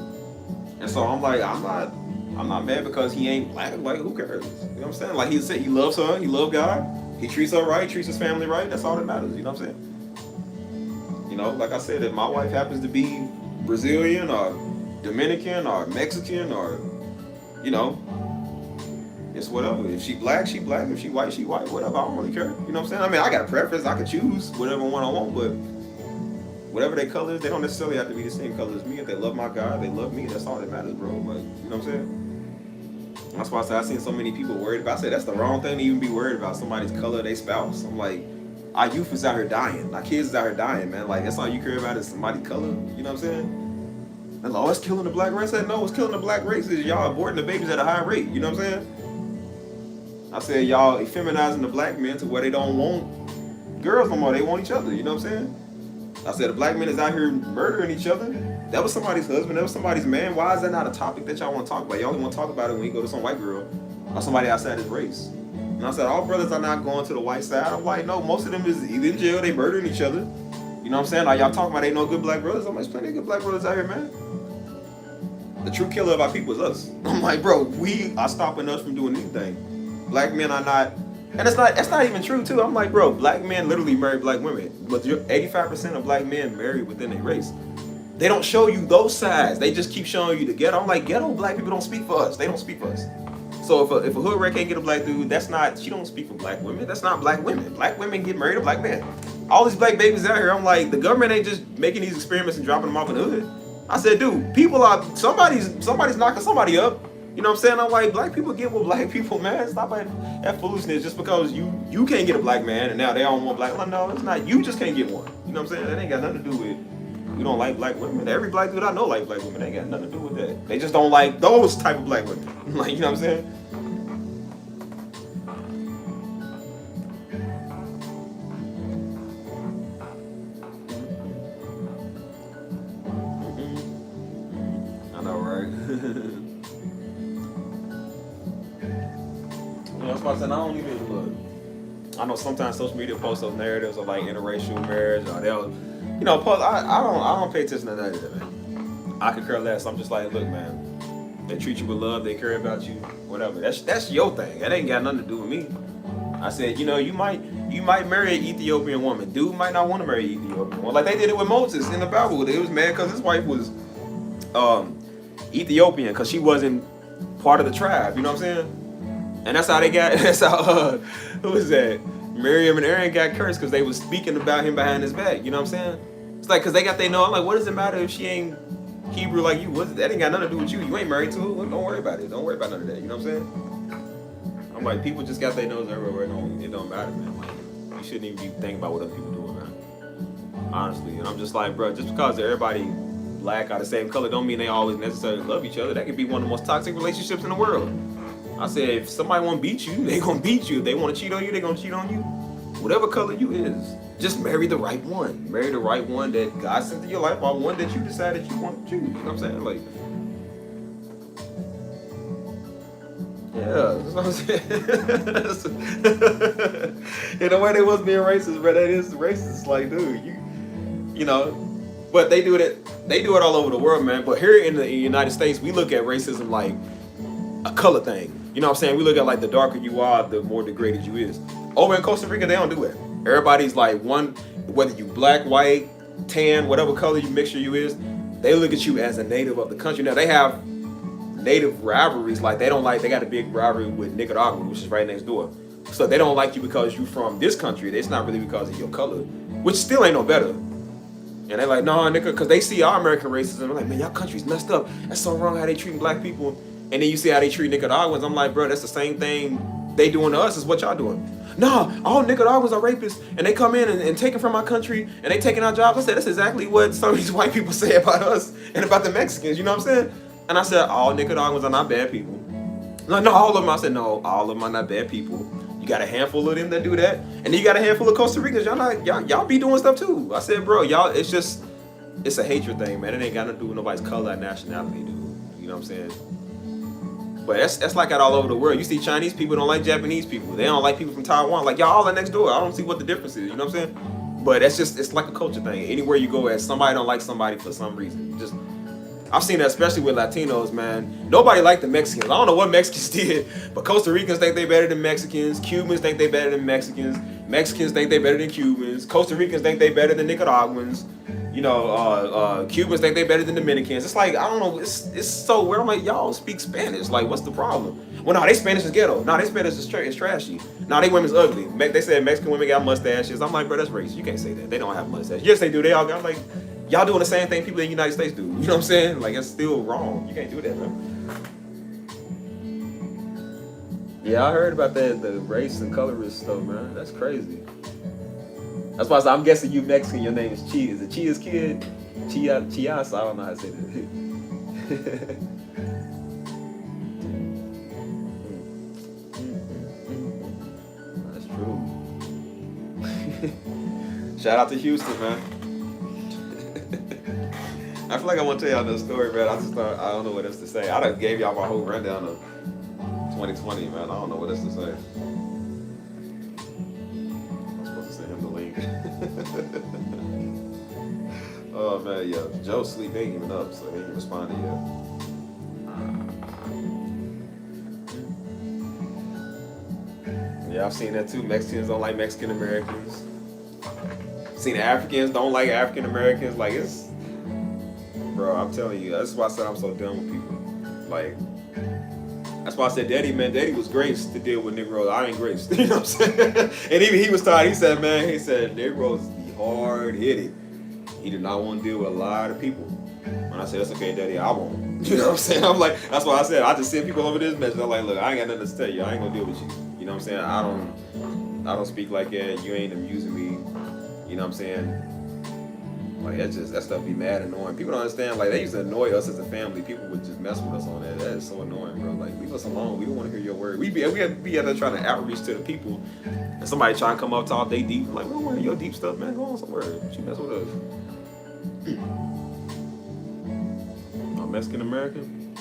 And so I'm like, I'm not mad because he ain't black. Like, who cares? You know what I'm saying? Like he said, he loves her, he loves God, he treats her right, treats his family right. That's all that matters. You know what I'm saying? You know, like I said, if my wife happens to be Brazilian or Dominican or Mexican or, you know, it's whatever. If she black, she black. If she white, whatever. I don't really care. You know what I'm saying? I mean, I got a preference. I could choose whatever one I want, but whatever their color is, they don't necessarily have to be the same color as me. If they love my God, they love me. That's all that matters, bro. Like, you know what I'm saying? That's why I said I've seen so many people worried about. I said that's the wrong thing to even be worried about, somebody's color, their spouse. I'm like, our youth is out here dying. Our kids is out here dying, man. Like, that's all you care about is somebody's color. You know what I'm saying? And like, oh, it's killing the black race. I said, no, what's killing the black race is y'all aborting the babies at a high rate. You know what I'm saying? I said, y'all effeminizing the black men to where they don't want girls no more. They want each other. You know what I'm saying? I said, the black men is out here murdering each other. That was somebody's husband. That was somebody's man. Why is that not a topic that y'all want to talk about? Y'all only want to talk about it when you go to some white girl or somebody outside his race. And I said, all brothers are not going to the white side. I'm like, no, most of them is either in jail, they murdering each other. You know what I'm saying? Like, y'all talking about ain't no good black brothers. I'm like, there's plenty of good black brothers out here, man. The true killer of our people is us. I'm like, bro, we are stopping us from doing anything. Black men are not, and that's not even true too. I'm like, bro, black men literally marry black women, but 85% of black men marry within their race. They don't show you those sides. They just keep showing you the ghetto. I'm like, ghetto black people don't speak for us. They don't speak for us. So if a hood rat can't get a black dude, she don't speak for black women. That's not black women. Black women get married to black men. All these black babies out here, I'm like, the government ain't just making these experiments and dropping them off in the hood. I said, dude, somebody's knocking somebody up. You know what I'm saying? I'm like, black people get with black people, man. Stop that foolishness just because you can't get a black man and now they don't want black. No, it's not. You just can't get one. You know what I'm saying? That ain't got nothing to do with you don't like black women. Every black dude I know like black women. They ain't got nothing to do with that. They just don't like those type of black women. Like, you know what I'm saying? And I don't even look. I know sometimes social media posts those narratives of like interracial marriage, or they'll, you know, post. I don't pay attention to that either, man. I could care less. I'm just like, look, man, they treat you with love, they care about you, whatever. That's your thing. That ain't got nothing to do with me. I said, you know, you might marry an Ethiopian woman. Dude might not want to marry an Ethiopian woman. Like they did it with Moses in the Bible. They was mad because his wife was Ethiopian because she wasn't part of the tribe. You know what I'm saying? And that's how who was that? Miriam and Aaron got cursed because they was speaking about him behind his back. You know what I'm saying? It's like, because they got they know. I'm like, what does it matter if she ain't Hebrew like you? That ain't got nothing to do with you. You ain't married to her. Well, don't worry about it. Don't worry about none of that. You know what I'm saying? I'm like, people just got their nose everywhere. It don't matter, man. Like, you shouldn't even be thinking about what other people doing, man. Honestly. And I'm just like, bro, just because everybody black are the same color don't mean they always necessarily love each other. That could be one of the most toxic relationships in the world. I said, if somebody want to beat you, they gonna beat you. If they want to cheat on you, they gonna cheat on you. Whatever color you is, just marry the right one. Marry the right one that God sent to your life, or one that you decided you want to choose. You know what I'm saying? Like, yeah, that's what I'm saying. In a way, they was being racist, but that is racist. Like, dude, you know, but they do it all over the world, man. But here in the United States, we look at racism like a color thing. You know what I'm saying? We look at like the darker you are, the more degraded you is. Over in Costa Rica, they don't do it. Everybody's like one, whether you black, white, tan, whatever color you mixture you is, they look at you as a native of the country. Now they have native rivalries, like they got a big rivalry with Nicaragua, which is right next door. So they don't like you because you from this country. It's not really because of your color, which still ain't no better. And they're like, no, nigga, because they see our American racism. They're like, man, y'all country's messed up. That's so wrong how they treating black people. And then you see how they treat Nicaraguans. I'm like, bro, that's the same thing they doing to us is what y'all doing. No, all Nicaraguans are rapists, and they come in and take it from our country, and they taking our jobs. I said, that's exactly what some of these white people say about us and about the Mexicans. You know what I'm saying? And I said, all Nicaraguans are not bad people. No, all of them. I said, no, all of them are not bad people. You got a handful of them that do that, and then you got a handful of Costa Ricans. Y'all be doing stuff too. I said, bro, y'all, it's a hatred thing, man. It ain't got nothing to do with nobody's color or nationality, dude. You know what I'm saying? But that's like that all over the world. You see Chinese people don't like Japanese people. They don't like people from Taiwan. Like, y'all all are next door. I don't see what the difference is. You know what I'm saying? But it's like a culture thing. Anywhere you go, as somebody don't like somebody for some reason. I've seen that especially with Latinos, man. Nobody liked the Mexicans. I don't know what Mexicans did, but Costa Ricans think they better than Mexicans. Cubans think they better than Mexicans. Mexicans think they better than Cubans. Costa Ricans think they better than Nicaraguans. Cubans think they better than Dominicans. It's like, I don't know, it's so weird. I'm like, y'all speak Spanish. Like, what's the problem? Well, no, they Spanish is ghetto. No, they Spanish is trashy. No, they women's ugly. They said Mexican women got mustaches. I'm like, bro, that's racist. You can't say that. They don't have mustaches. Yes, they do. They all got, like, y'all doing the same thing people in the United States do. You know what I'm saying? Like, it's still wrong. You can't do that, man. Yeah, I heard about that, the race and colorist stuff, man. That's crazy. That's why I said, I'm guessing you Mexican, your name is Chi. Is it Chia's kid? Chias? I don't know how to say that. That's true. Shout out to Houston, man. I feel like I want to tell y'all this story, man. I don't know what else to say. I done gave y'all my whole rundown of 2020, man. I don't know what else to say. I'm supposed to send him the link. Oh, man, yeah. Joe's sleep ain't even up, so he ain't responded yet. Yeah, I've seen that too. Mexicans don't like Mexican Americans. Seen Africans don't like African Americans. Like, it's... Bro, I'm telling you, that's why I said I'm so done with people. Like, that's why I said Daddy was graced to deal with Negroes. I ain't graced. You know what I'm saying? And even he was tired. He said, Negroes be hard-headed. He did not want to deal with a lot of people. When I said, that's okay, Daddy, I won't. You know what I'm saying? I'm like, that's why I said, I just send people over this message. I'm like, look, I ain't got nothing to tell you. I ain't gonna deal with you. You know what I'm saying? I don't speak like that. You ain't amusing me. You know what I'm saying? Like, that stuff be mad annoying. People don't understand. Like, they used to annoy us as a family. People would just mess with us on that. That is so annoying, bro. Like, leave us alone. We don't want to hear your word. We be out there trying to outreach to the people, and somebody trying to come up talk they deep. Like, we don't want to hear your deep stuff, man. Go on somewhere. What you mess with us? Oh, Mexican American?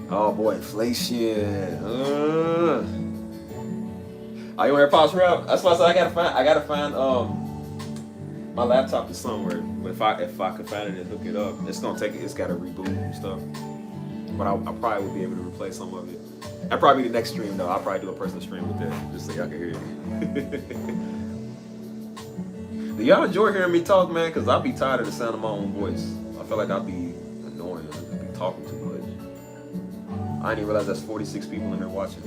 Oh boy, inflation. Oh, you want to hear Pop's rap? That's why I said I gotta find my laptop is somewhere. If I could find it and hook it up, it's gotta reboot and stuff. But I probably would be able to replace some of it. That'd probably be the next stream though. I'll probably do a personal stream with that, just so y'all can hear it. Do y'all enjoy hearing me talk, man? Cause I'll be tired of the sound of my own voice. I feel like I'll be annoying. I'll be talking too much. I didn't even realize there's 46 people in there watching.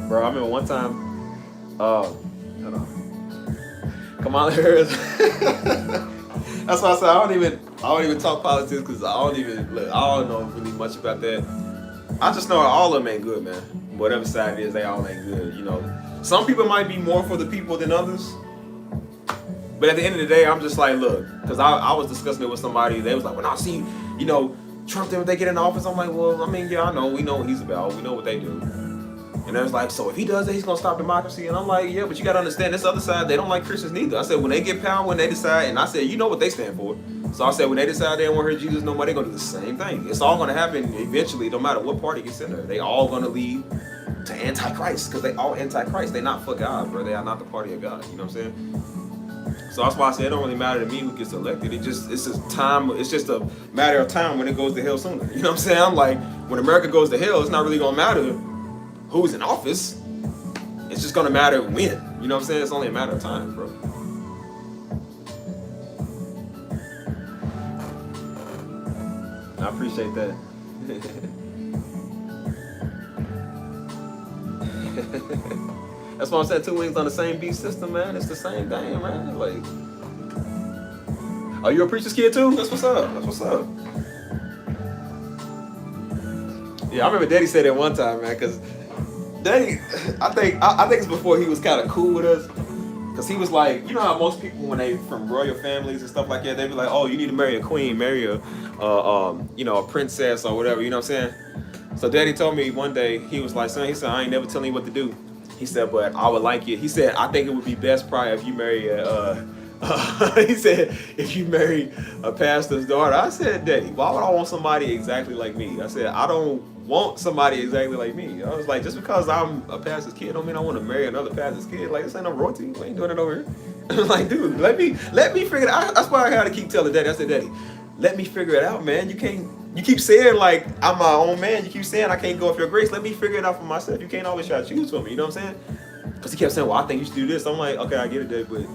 Bro, I remember one time, hold on. Kamala Harris. That's why I said I don't even talk politics because I don't know really much about that. I just know all of them ain't good, man. Whatever side it is, they all ain't good. You know, some people might be more for the people than others. But at the end of the day, I'm just like, look, because I was discussing it with somebody. They was like, well, now see, you know, Trump, when they get in office, I'm like, well, I mean, yeah, I know. We know what he's about. We know what they do. And they was like, so if he does that, he's gonna stop democracy. And I'm like, yeah, but you gotta understand this other side, they don't like Christians neither. I said, when they get power, when they decide, and I said, you know what they stand for. So I said, when they decide they don't want to hear Jesus no more, they're gonna do the same thing. It's all gonna happen eventually, no matter what party gets in there. They all gonna lead to Antichrist, because they all Antichrist. They not for God, bro. They are not the party of God. You know what I'm saying? So that's why I said it don't really matter to me who gets elected. It's just a matter of time when it goes to hell sooner. You know what I'm saying? I'm like, when America goes to hell, it's not really gonna matter who's in office. It's just gonna matter when. You know what I'm saying? It's only a matter of time, bro. I appreciate that. That's why I'm saying 2 wings on the same beat system, man. It's the same thing, man. Like, Are you a preacher's kid too? That's what's up. That's what's up. Yeah, I remember Daddy said that one time, man, because Daddy, I think it's before he was kind of cool with us. Because he was like, you know how most people, when they from royal families and stuff like that, they be like, oh, you need to marry a queen, marry a, a princess or whatever, you know what I'm saying? So Daddy told me one day, he was like, son, he said, I ain't never telling you what to do. He said, but I would like it. He said, I think it would be best probably if you marry he said, if you marry a pastor's daughter. I said, Daddy, why would I want somebody exactly like me? I said, I don't want somebody exactly like me. I was like, just because I'm a pastor's kid don't mean I want to marry another pastor's kid. Like, this ain't no royalty. We ain't doing it over here. I was like, dude, let me figure it out. That's why I had to keep telling Daddy. I said, Daddy, let me figure it out, man. You keep saying like I'm my own man. You keep saying I can't go off your grace. Let me figure it out for myself. You can't always try to choose for me. You know what I'm saying? Because he kept saying, well, I think you should do this. I'm like, okay, I get it, Dad, but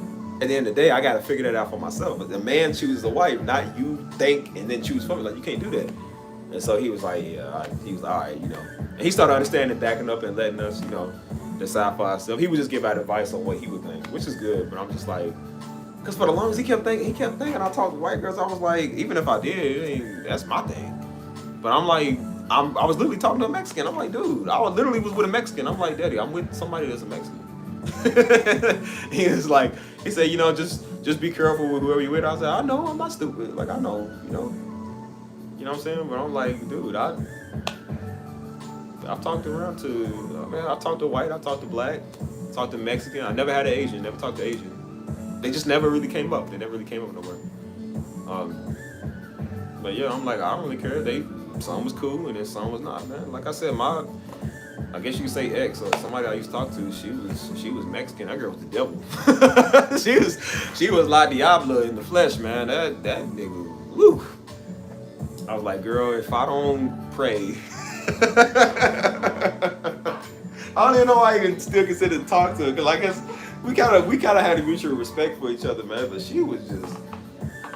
at the end of the day, I got to figure that out for myself. But the man chooses the wife, not you think and then choose for me. Like, you can't do that. And so he was like, yeah, he was like, all right, And he started understanding, backing up and letting us, decide for ourselves. He would just give out advice on what he would think, which is good. But I'm just like, because for the longest he kept thinking, I talked to white girls. I was like, even if I did, that's my thing. But I'm like, I was literally talking to a Mexican. I'm like, dude, I literally was with a Mexican. I'm like, Daddy, I'm with somebody that's a Mexican. He was like, he said, just be careful with whoever you're with. I said, I know, I'm not stupid. Like, I know, You know what I'm saying? But I'm like, dude, I've talked around to, I talked to white, I talked to black, talked to Mexican. I never had an Asian, never talked to Asian. They just never really came up. They never really came up nowhere. But yeah, I'm like, I don't really care. Some was cool and then some was not, man. Like I said, I guess you could say ex or somebody I used to talk to, she was Mexican. That girl was the devil. she was La Diabla in the flesh, man. That nigga, woo. I was like, girl, if I don't pray, I don't even know why I can still consider to talk to her. Cause I guess we kind of had a mutual respect for each other, man. But she was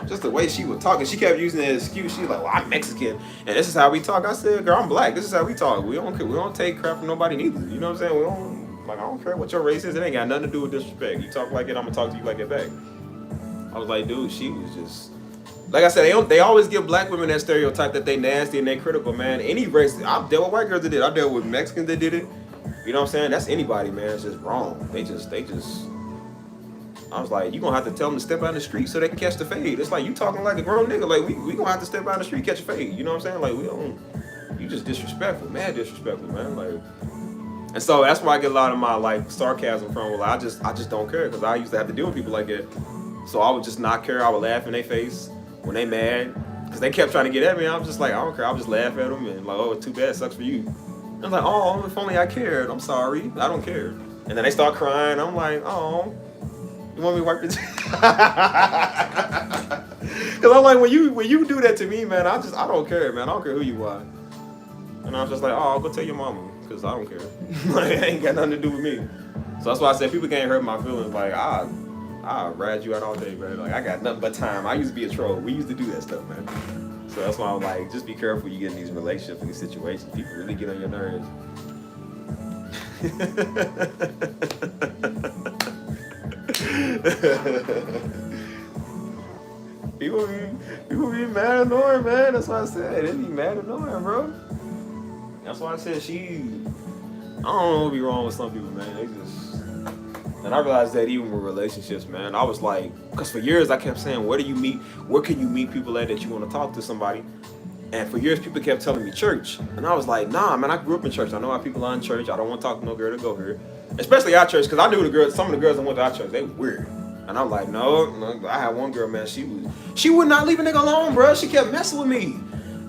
just the way she was talking. She kept using that excuse. She was like, well, I'm Mexican, and this is how we talk. I said, girl, I'm black. This is how we talk. We don't take crap from nobody neither. You know what I'm saying? I don't care what your race is. It ain't got nothing to do with disrespect. You talk like it, I'm gonna talk to you like it back. I was like, dude, she was just, like I said, they always give black women that stereotype that they nasty and they critical, man. Any race, I've dealt with white girls that did it. I've dealt with Mexicans that did it. You know what I'm saying? That's anybody, man. It's just wrong. They just. I was like, you gonna have to tell them to step out in the street so they can catch the fade. It's like you talking like a grown nigga. Like we gonna have to step out in the street, catch a fade. You know what I'm saying? Like you just disrespectful, mad disrespectful, man. Like, and so that's where I get a lot of my like sarcasm from. Well, I just don't care because I used to have to deal with people like that. So I would just not care. I would laugh in their face when they mad because they kept trying to get at me. I was just like, I don't care. I would just laugh at them and like, oh, it's too bad. Sucks for you. I was like, oh, if only I cared. I'm sorry. I don't care. And then they start crying. I'm like, oh. You want me to wipe your tears? Cause I'm like, when you do that to me, man, I don't care, man. I don't care who you are. And I was just like, oh, I'll go tell your mama, cause I don't care. Like, it ain't got nothing to do with me. So that's why I said people can't hurt my feelings. Like, I'll ride you out all day, man. Like, I got nothing but time. I used to be a troll. We used to do that stuff, man. So that's why I'm like, just be careful you get in these relationships and these situations. People really get on your nerves. People be mad annoying, man. That's why I said they be mad annoying, bro. That's why I said I don't know what be wrong with some people, man. They just, and I realized that even with relationships, man. I was like, because for years I kept saying, where can you meet people at that you want to talk to somebody? And for years people kept telling me church, and I was like, nah, man. I grew up in church. I know how people are in church. I don't want to talk to no girl to go here. Especially our church, because I knew some of the girls that went to our church, they were weird. And I'm like, no, I had one girl, man, she would not leave a nigga alone, bro. She kept messing with me.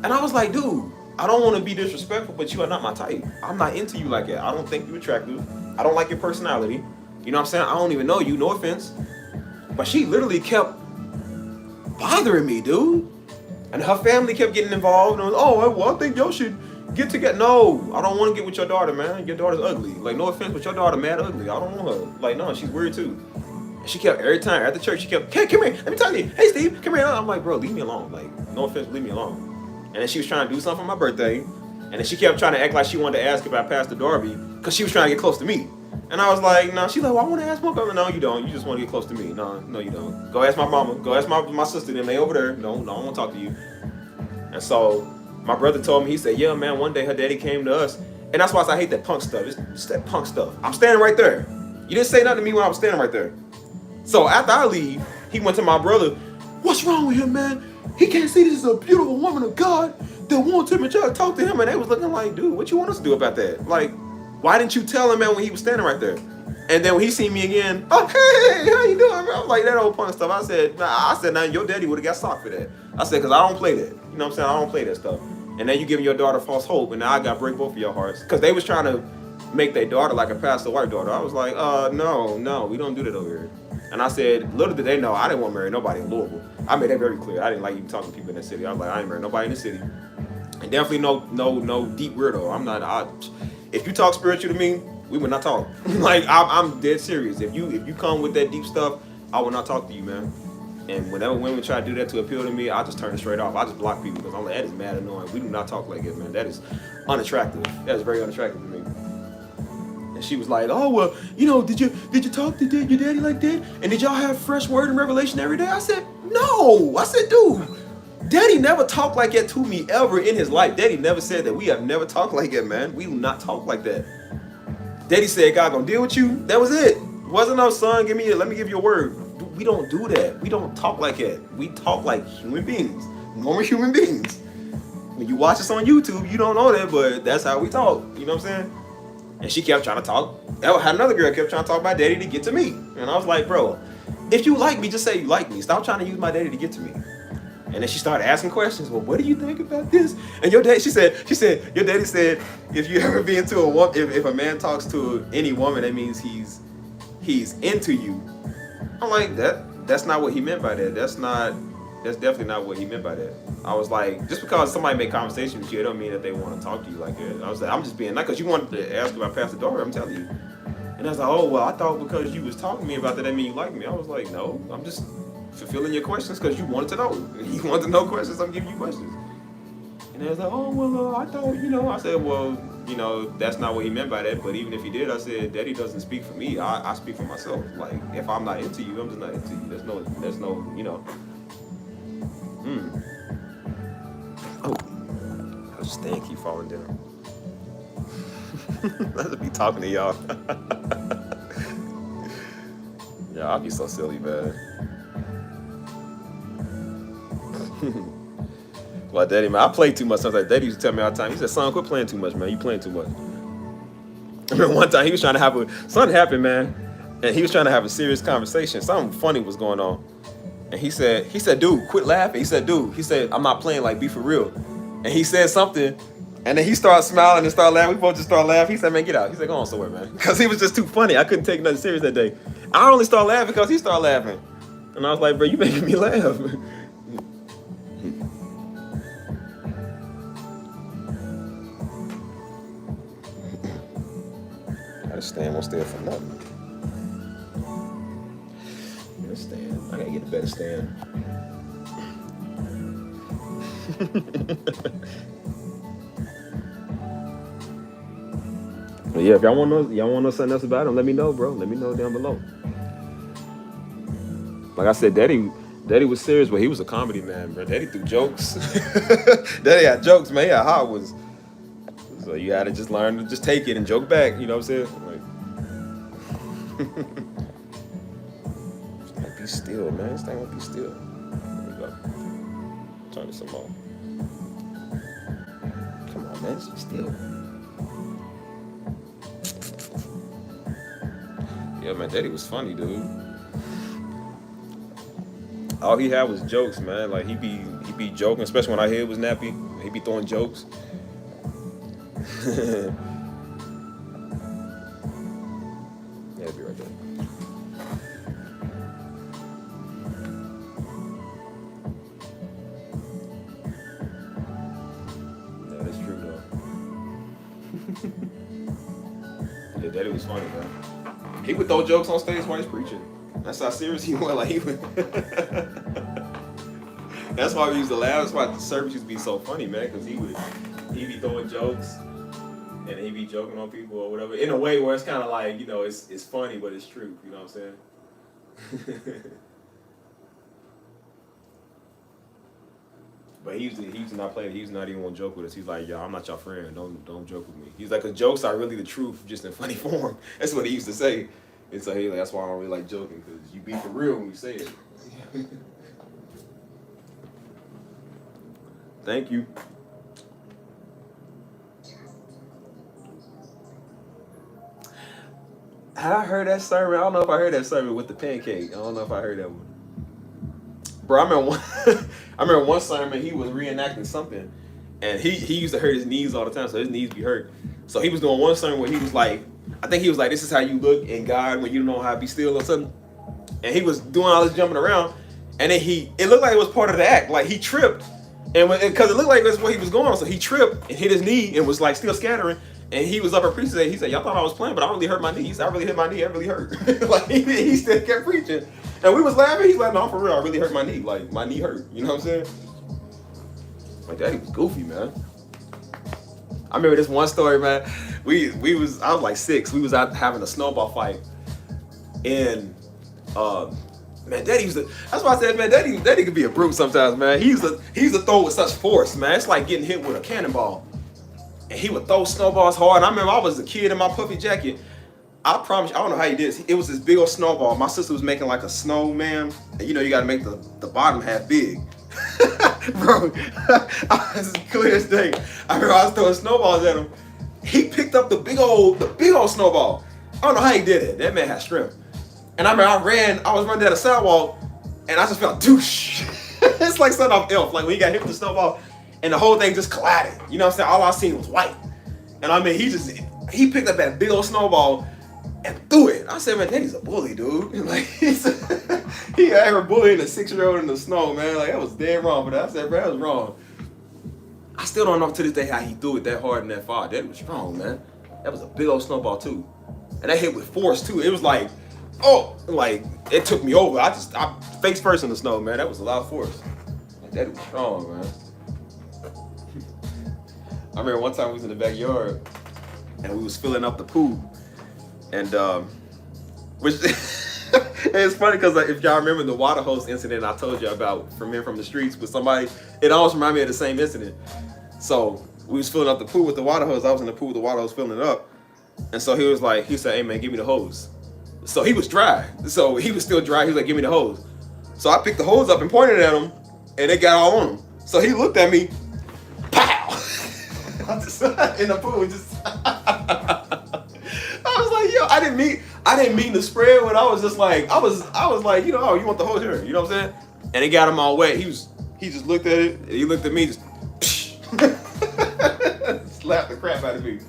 And I was like, dude, I don't want to be disrespectful, but you are not my type. I'm not into you like that. I don't think you're attractive. I don't like your personality. You know what I'm saying? I don't even know you, no offense. But she literally kept bothering me, dude. And her family kept getting involved. And I think y'all should get together. No, I don't want to get with your daughter, man. Your daughter's ugly. Like, no offense, but your daughter mad ugly. I don't want her. Like, no, she's weird too. And she kept, every time at the church, she kept, hey, come here. Let me tell you. Hey, Steve, come here. I'm like, bro, leave me alone. Like, no offense, leave me alone. And then she was trying to do something for my birthday. And then she kept trying to act like she wanted to ask about Pastor Darby because she was trying to get close to me. And I was like, no. She's like, well, I want to ask my brother. No, you don't. You just want to get close to me. No, you don't. Go ask my mama. Go ask my sister. Them, they over there. No, I don't want to talk to you. And so my brother told me, he said, yeah, man, one day her daddy came to us. And that's why I hate that punk stuff. It's that punk stuff. I'm standing right there. You didn't say nothing to me when I was standing right there. So after I leave, he went to my brother. What's wrong with him, man? He can't see this is a beautiful woman of God that wants him and try to talk to him. And they was looking like, dude, what you want us to do about that? Like, why didn't you tell him, man, when he was standing right there? And then when he seen me again, oh, hey, how you doing, bro? I was like, that old punk stuff. I said, nah, your daddy would have got socked for that. I said, because I don't play that. You know what I'm saying? I don't play that stuff. And then you giving your daughter false hope, and now I got to break both of your hearts. Because they was trying to make their daughter like a pastor white daughter. I was like, no, we don't do that over here. And I said, little did they know, I didn't want to marry nobody in Louisville. I made that very clear. I didn't like even talking to people in the city. I was like, I ain't marrying nobody in the city. And definitely no deep weirdo. I'm not. If you talk spiritual to me, we would not talk. Like I'm dead serious. If you come with that deep stuff, I will not talk to you, man. And whenever women try to do that to appeal to me, I just turn it straight off. I just block people because I'm like, that is mad annoying. We do not talk like that, man. That is unattractive. That is very unattractive to me. And she was like, oh well, did you talk to your daddy like that? And did y'all have fresh word and revelation every day? I said, no. I said, dude, daddy never talked like that to me ever in his life. Daddy never said that. We have never talked like that, man. We do not talk like that. Daddy said, God gonna deal with you. That was it. Wasn't no son, let me give you a word. We don't do that. We don't talk like that. We talk like human beings, normal human beings. When you watch us on YouTube, you don't know that, but that's how we talk. You know what I'm saying? And she kept trying to talk. Another girl kept trying to talk about daddy to get to me. And I was like, bro, if you like me, just say you like me. Stop trying to use my daddy to get to me. And then she started asking questions. Well, what do you think about this? And your daddy, she said, your daddy said, if you ever be into a woman, if a man talks to any woman, that means he's into you. I'm like, that's not what he meant by that. That's definitely not what he meant by that. I was like, just because somebody make conversation with you, it don't mean that they want to talk to you like that. I was like, I'm just being, not because you wanted to ask about Pastor Dory, I'm telling you. And I was like, oh, well, I thought because you was talking to me about that mean you like me. I was like, no, I'm just fulfilling your questions because you wanted to know. You wanted to know questions, I'm giving you questions. And they was like, oh, well, I thought, I said, well, that's not what he meant by that. But even if he did, I said, daddy doesn't speak for me. I speak for myself. Like, if I'm not into you, I'm just not into you. There's no. Oh, I just stand keep falling down. Let's be talking to y'all. Yeah, I'll be so silly, man. Well, daddy, man, I play too much sometimes. Daddy used to tell me all the time. He said, son, quit playing too much, man. You playing too much. I remember one time he was trying to have something happened, man. And he was trying to have a serious conversation. Something funny was going on. And he said, dude, quit laughing. He said, I'm not playing, like, be for real. And he said something, and then he started smiling and started laughing. We both just started laughing. He said, man, get out. He said, go on somewhere, man. Because he was just too funny. I couldn't take nothing serious that day. I only started laughing because he started laughing. And I was like, bro, you making me laugh. Gotta stand, won't stay for nothing. Stand. I gotta get a better stand. But yeah, if y'all want to know something else about him, let me know, bro. Let me know down below. Like I said, Daddy was serious, but he was a comedy man, bro. Daddy threw jokes. Daddy had jokes, man. He had hot ones. So you gotta just learn to just take it and joke back. You know what I'm saying? Like, be still, man. This thing won't be still. There we go. Turn this some more. Come on, man. Just be still. Yeah, man. Daddy was funny, dude. All he had was jokes, man. Like he be joking, especially when our head was nappy. He be throwing jokes. Yeah, I'll be right there. Yeah, that's true though. Yeah, Daddy was funny, man. He would throw jokes on stage while he's preaching. That's how serious he was. Like he would. That's why we used to laugh. That's why the service used to be so funny, man, because he'd be throwing jokes. and he be joking on people or whatever in a way where it's kind of like, you know, it's funny but it's true. You know what I'm saying? But he used to not play. He used to not even want to joke with us. He's like, yo, I'm not your friend. Don't joke with me. He's like, 'cause jokes are really the truth, just in funny form. That's what he used to say. And so he's like, that's why I don't really like joking, because you be for real when you say it. Thank you. Had I heard that sermon? I don't know if I heard that sermon with the pancake. I don't know if I heard that one. Bro, I remember one sermon, he was reenacting something, and he used to hurt his knees all the time, so his knees be hurt. So he was doing one sermon where he was like, I think he was like, this is how you look in God when you don't know how to be still or something. And he was doing all this jumping around, and then it looked like it was part of the act. Like he tripped, and because it looked like that's where he was going, so he tripped and hit his knee and was like still scattering. And he was up at preaching. He said, y'all thought I was playing, but I really hurt my knees. I really hit my knee. It really hurt. Like he still kept preaching. And we was laughing. He's like, no, for real. I really hurt my knee. Like my knee hurt. You know what I'm saying? Like Daddy was goofy, man. I remember this one story, man. I was like 6. We was out having a snowball fight. And man, Daddy that's why I said, man, Daddy could be a brute sometimes, man. He used to throw with such force, man. It's like getting hit with a cannonball. And he would throw snowballs hard. And I remember I was a kid in my puffy jacket. I promise you, I don't know how he did this. It was this big old snowball. My sister was making like a snowman. And you know, you got to make the bottom half big. Bro, this is clear as day. I remember I was throwing snowballs at him. He picked up the big old snowball. I don't know how he did it. That man had strength. And I remember I was running down the sidewalk, and I just felt douche. It's like something off Elf. Like when he got hit with the snowball, and the whole thing just collided. You know what I'm saying? All I seen was white. And I mean, he picked up that big old snowball and threw it. I said, man, Daddy's a bully, dude. Like, he ever bullying a 6-year-old in the snow, man. Like, that was dead wrong. But I said, bro, that was wrong. I still don't know to this day how he threw it that hard and that far. That was strong, man. That was a big old snowball, too. And that hit with force, too. It was like, oh, like, it took me over. I face first in the snow, man. That was a lot of force. Like, that was strong, man. I remember one time we was in the backyard and we was filling up the pool, and which it's funny because if y'all remember the water hose incident I told you about from the streets with somebody, it always reminded me of the same incident. So we was filling up the pool with the water hose. I was in the pool with the water hose filling it up, and so he said, hey man, give me the hose. So he was dry, so he was still dry. He was like, give me the hose. So I picked the hose up and pointed at him, and it got all on him. So he looked at me. In the pool, I was like, yo, I didn't mean to spread when I was just like, I was like, you know, oh, you want the hose here, you know what I'm saying? And it got him all wet. He just looked at it, and he looked at me, just slapped the crap out of me.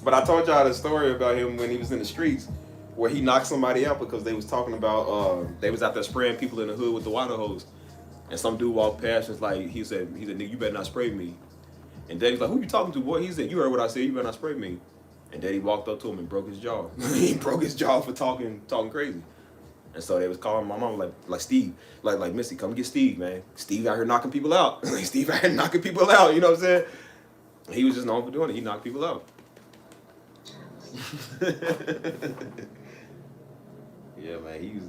But I told y'all the story about him when he was in the streets, where he knocked somebody out because they was talking about, they was out there spraying people in the hood with the water hose. And some dude walked past and like, he said, nigga, you better not spray me. And Daddy's like, who you talking to, boy? He said, you heard what I said, you better not spray me. And Daddy walked up to him and broke his jaw. He broke his jaw for talking crazy. And so they was calling my mom like Steve, like Missy, come get Steve, man. Steve out here knocking people out. Steve out here knocking people out, you know what I'm saying? He was just known for doing it. He knocked people out. Yeah, man, he was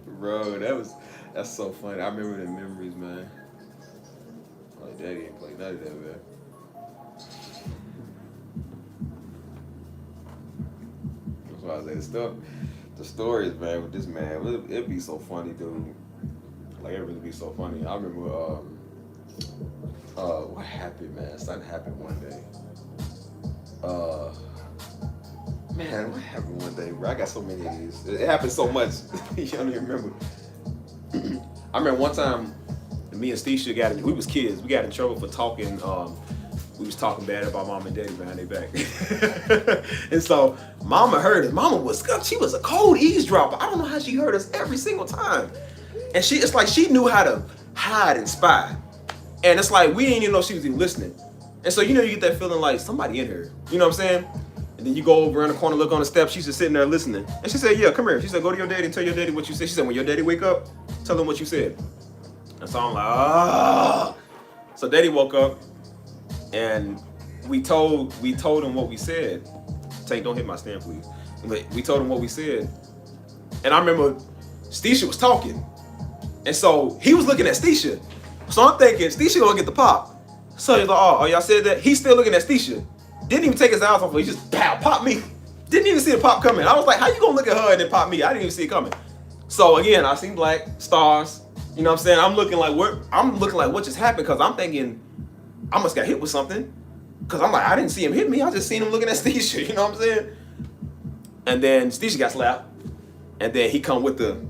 bro, that's so funny. I remember the memories, man. Like, Daddy ain't played none of that, man. That's why I say the stories, man, with this man, it'd be so funny, dude. Like, it really be so funny. I remember, what happened, man? Something happened one day. Man, what happened one day, bro? I got so many of these. It happened so much. You don't even remember. I remember one time, me and Steve we was kids. We got in trouble for talking. We was talking bad about Mom and Daddy behind their back. And so Mama heard us. She was a cold eavesdropper. I don't know how she heard us every single time. And it's like she knew how to hide and spy. And it's like we didn't even know she was even listening. And so, you know, you get that feeling like somebody in here. You know what I'm saying? And then you go over in the corner, look on the steps. She's just sitting there listening. And she said, yeah, come here. She said, go to your daddy and tell your daddy what you said. She said, when your daddy wake up, tell him what you said. And so I'm like, ah. So Daddy woke up. And we told him what we said. Tank, don't hit my stand, please. But we told him what we said. And I remember Stisha was talking. And so he was looking at Stisha. So I'm thinking, Stisha gonna get the pop. So he's like, oh, y'all said that? He's still looking at Stisha. Didn't even take his eyes off her. He just, pow, pop me. Didn't even see the pop coming. I was like, how you gonna look at her and then pop me? I didn't even see it coming. So again, I seen black stars. You know what I'm saying? I'm looking like, what just happened? Because I'm thinking, I must got hit with something. Because I'm like, I didn't see him hit me. I just seen him looking at Stisha. You know what I'm saying? And then Stisha got slapped. And then he come with the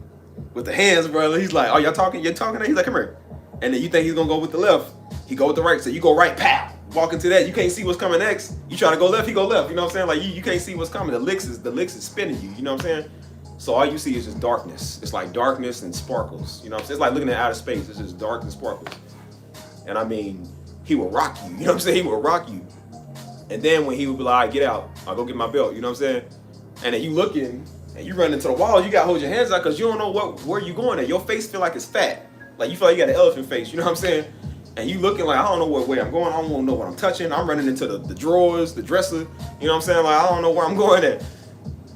hands, brother. He's like, oh, y'all talking? You're talking? He's like, come here. And then you think he's gonna go with the left. He go with the right. So you go right, pow. Walk into that. You can't see what's coming next. You try to go left, he go left. You know what I'm saying? Like you can't see what's coming. The licks is spinning you. You know what I'm saying? So all you see is just darkness. It's like darkness and sparkles. You know what I'm saying? It's like looking at outer space. It's just dark and sparkles. And I mean, he will rock you. You know what I'm saying? He will rock you. And then when he would be like, all right, get out. I'll go get my belt. You know what I'm saying? And then you looking and you run into the wall. You got to hold your hands out because you don't know where you going at. Your face feel like it's fat. Like you feel like you got an elephant face. You know what I'm saying? And you looking like, I don't know what way I'm going. I don't know what I'm touching. I'm running into the drawers, the dresser. You know what I'm saying? Like, I don't know where I'm going at.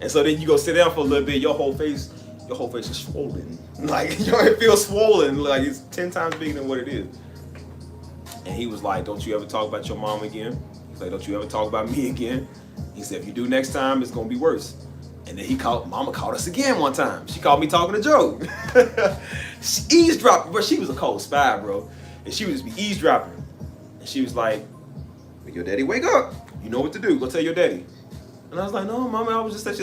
And so then you go sit down for a little bit. Your whole face is swollen. Like, it feels swollen. Like, it's 10 times bigger than what it is. And he was like, don't you ever talk about your mom again. He's like, don't you ever talk about me again. He said, if you do next time, it's going to be worse. And then Mama called us again one time. She called me talking to Joe. She eavesdropped, bro. She was a cold spy, bro. And she would just be eavesdropping. And she was like, when your daddy wake up, you know what to do. Go tell your daddy. And I was like, no, Mama, I was just telling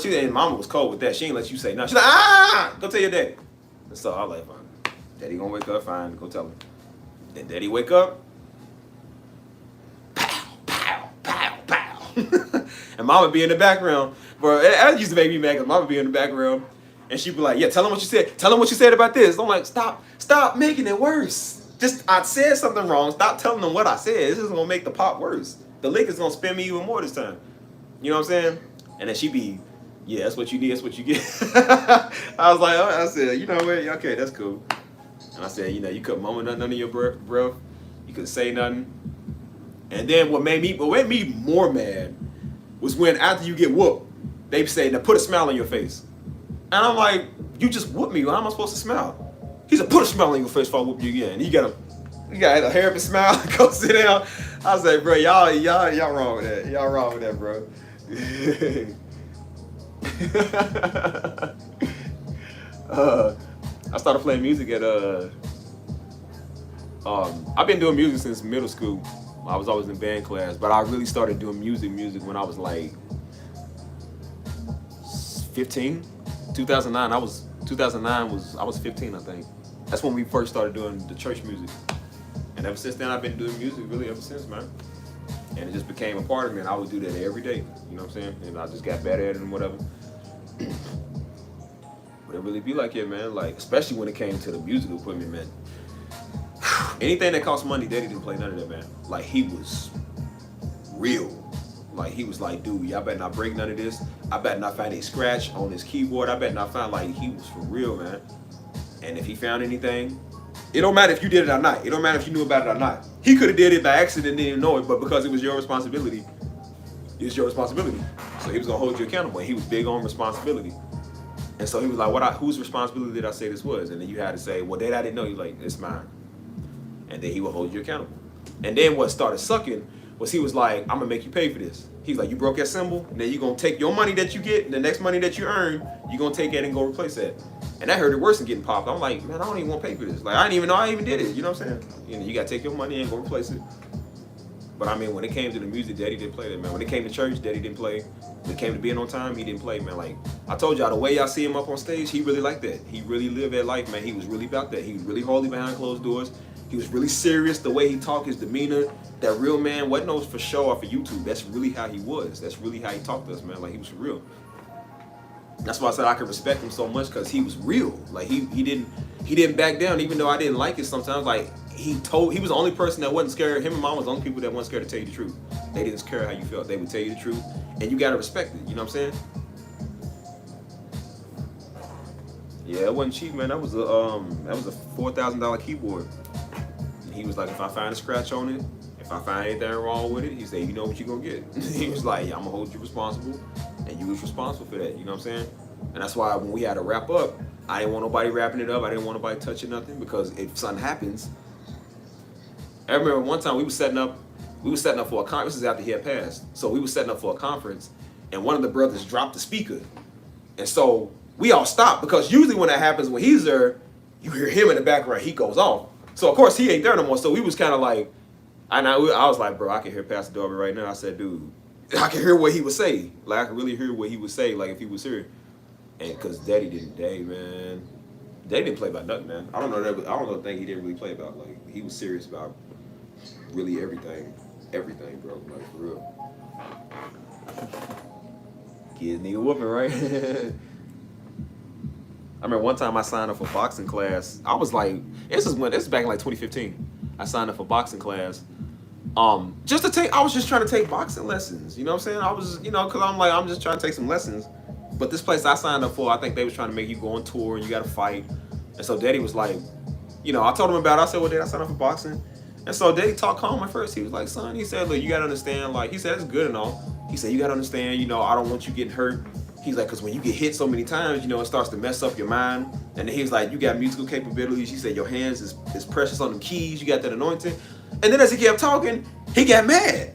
you. And Mama was cold with that. She ain't let you say nothing. She's like, go tell your daddy. And so I was like, fine. Daddy gonna wake up, fine, go tell him. Then Daddy wake up. Pow, pow, pow, pow. And Mama be in the background. Bro, that used to make me mad because Mama be in the background. And she'd be like, yeah, tell him what you said. Tell him what you said about this. I'm like, stop making it worse. I said something wrong. Stop telling them what I said. This is gonna make the pop worse. The lick is gonna spin me even more this time. You know what I'm saying? And then she be, yeah, that's what you need, that's what you get. I was like, I said, you know what? Okay, that's cool. And I said, you couldn't mumble nothing under your breath. You couldn't say nothing. And then what made me more mad was when after you get whooped, they say, now put a smile on your face. And I'm like, you just whooped me. How am I supposed to smile? He said, put a smile on your face before I whoop you again. And he got a hairpin smile. Go sit down. I was like, bro, y'all wrong with that. Y'all wrong with that, bro. I started playing music at I've been doing music since middle school. I was always in band class, but I really started doing music when I was like 15. 2009. I was 15, I think. That's when we first started doing the church music. And ever since then, I've been doing music really ever since, man. And it just became a part of me, and I would do that every day. You know what I'm saying? And I just got better at it and whatever. But it really be like it, man. Like, especially when it came to the music equipment, man. Anything that cost money, Daddy didn't play none of that, man. Like, he was real. Like, he was like, dude, y'all better not break none of this. I better not find a scratch on his keyboard. I better not find, like, he was for real, man. And if he found anything, it don't matter if you did it or not. It don't matter if you knew about it or not. He could have did it by accident and didn't know it, but because it was your responsibility, it's your responsibility. So he was gonna hold you accountable. And he was big on responsibility. And so he was like, whose responsibility did I say this was? And then you had to say, well, Dad, I didn't know. You're like, it's mine. And then he would hold you accountable. And then what started sucking was he was like, I'm gonna make you pay for this. He's like, you broke that cymbal, and then you're gonna take your money that you get, and the next money that you earn, you're gonna take it and go replace that. And that hurt it worse than getting popped. I'm like, man, I don't even want to pay for this. Like, I didn't even know I even did it. You know what I'm saying? You gotta take your money and go replace it. But I mean, when it came to the music, Daddy didn't play that, man. When it came to church, Daddy didn't play. When it came to being on time, he didn't play, man. Like, I told y'all, the way y'all see him up on stage, he really liked that. He really lived that life, man. He was really about that. He was really holy behind closed doors. He was really serious. The way he talked, his demeanor, that real man wasn't no for show or for YouTube. That's really how he was. That's really how he talked to us, man. Like, he was for real. That's why I said I could respect him so much, because he was real. Like, he didn't back down, even though I didn't like it sometimes. Like, he was the only person that wasn't scared. Him and Mom was the only people that weren't scared to tell you the truth. They didn't care how you felt. They would tell you the truth, and you gotta respect it. You know what I'm saying? Yeah, it wasn't cheap, man. That was a $4,000 keyboard. And he was like, if I find a scratch on it, If I find anything wrong with it, he said, you know what you're gonna get. He was like, yeah, I'm gonna hold you responsible, and you was responsible for that. You know what I'm saying? And that's why when we had to wrap up, I didn't want nobody wrapping it up. I didn't want nobody touching nothing, because if something happens, I remember one time we was setting up for a conference. This is after he had passed. So we were setting up for a conference, and one of the brothers dropped the speaker. And so we all stopped, because usually when that happens, when he's there, you hear him in the background, he goes off. So of course he ain't there no more. So we was kind of like, I was like, bro, I can hear Pastor Darby right now. I said, dude, I can hear what he would say. Like, I can really hear what he would say, like if he was here. And because Daddy didn't play about nothing, man. I don't know thing he didn't really play about. Like, he was serious about really everything, bro. Like, for real. Kids need a whooping, right? I remember one time I signed up for boxing class. I was like, this is back in like 2015. I signed up for boxing class. I was just trying to take boxing lessons. You know what I'm saying? I was, because I'm just trying to take some lessons. But this place I signed up for, I think they was trying to make you go on tour and you got to fight. And so Daddy was like, I told him about it. I said, well, Dad, I signed up for boxing. And so Daddy talked calm at first. He was like, son, he said, look, you got to understand, like, he said, it's good and all. He said, you got to understand, I don't want you getting hurt. He's like, because when you get hit so many times, it starts to mess up your mind. And then he's like, you got musical capabilities. He said, your hands is precious on them keys. You got that anointing. And then as he kept talking, he got mad.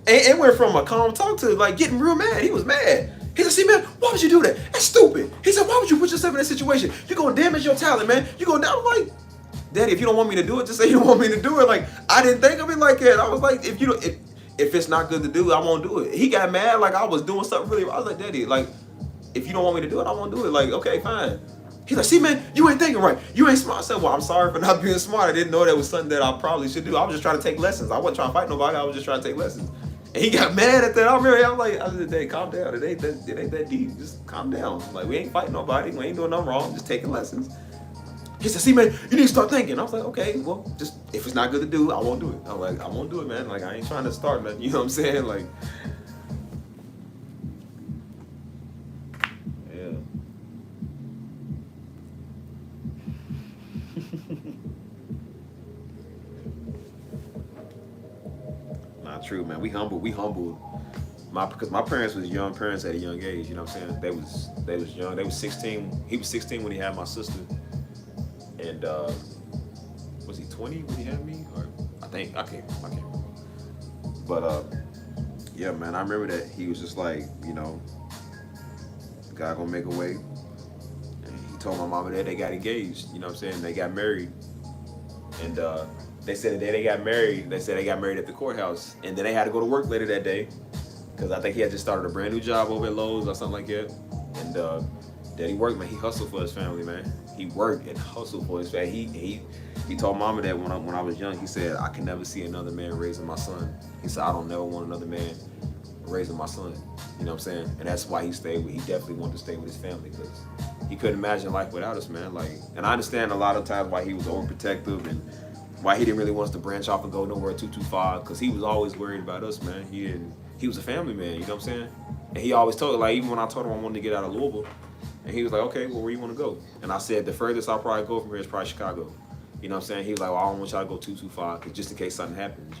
And it went from a calm talk to like getting real mad. He was mad. He said, see, man, why would you do that? That's stupid. He said, why would you put yourself in that situation? You're going to damage your talent, man. You're going to, I'm like, Daddy, if you don't want me to do it, just say you don't want me to do it. Like, I didn't think of it like that. I was like, if it's not good to do, I won't do it. He got mad like I was doing something really. I was like, Daddy, like, if you don't want me to do it, I won't do it. Like, okay, fine. He's like, see, man, you ain't thinking right. You ain't smart. I said, well, I'm sorry for not being smart. I didn't know that was something that I probably should do. I was just trying to take lessons. I wasn't trying to fight nobody. I was just trying to take lessons. And he got mad at that. I said, Dad, calm down. It ain't that deep. Just calm down. Like, we ain't fighting nobody. We ain't doing nothing wrong. Just taking lessons. He said, see, man, you need to start thinking. I was like, okay, well, just if it's not good to do, I won't do it. I'm like, I won't do it, man. Like, I ain't trying to start nothing. You know what I'm saying? Like, yeah. Not true, man. We humbled. Because my parents was young parents at a young age. You know what I'm saying? They was young. They was 16. He was 16 when he had my sister. And was he 20 when he had me? Or I can't remember. But yeah, man, I remember that he was just like, God gonna make a way. And he told my mama that they got engaged. You know what I'm saying? They got married. And they said the day they got married, they got married at the courthouse. And then they had to go to work later that day, because I think he had just started a brand new job over at Lowe's or something like that. And Daddy worked, man. He hustled for his family, man. He worked and hustled for his family. He told Mama that when I was young, he said, I can never see another man raising my son. He said, I don't never want another man raising my son. You know what I'm saying? And that's why he definitely wanted to stay with his family, because he couldn't imagine life without us, man. Like, and I understand a lot of times why he was overprotective and why he didn't really want us to branch off and go nowhere too far, because he was always worried about us, man. He was a family man, you know what I'm saying? And he always told, like, even when I told him I wanted to get out of Louisville, and he was like, okay, well, where you want to go? And I said, the furthest I'll probably go from here is probably Chicago. You know what I'm saying? He was like, well, I don't want y'all to go too far, because just in case something happens,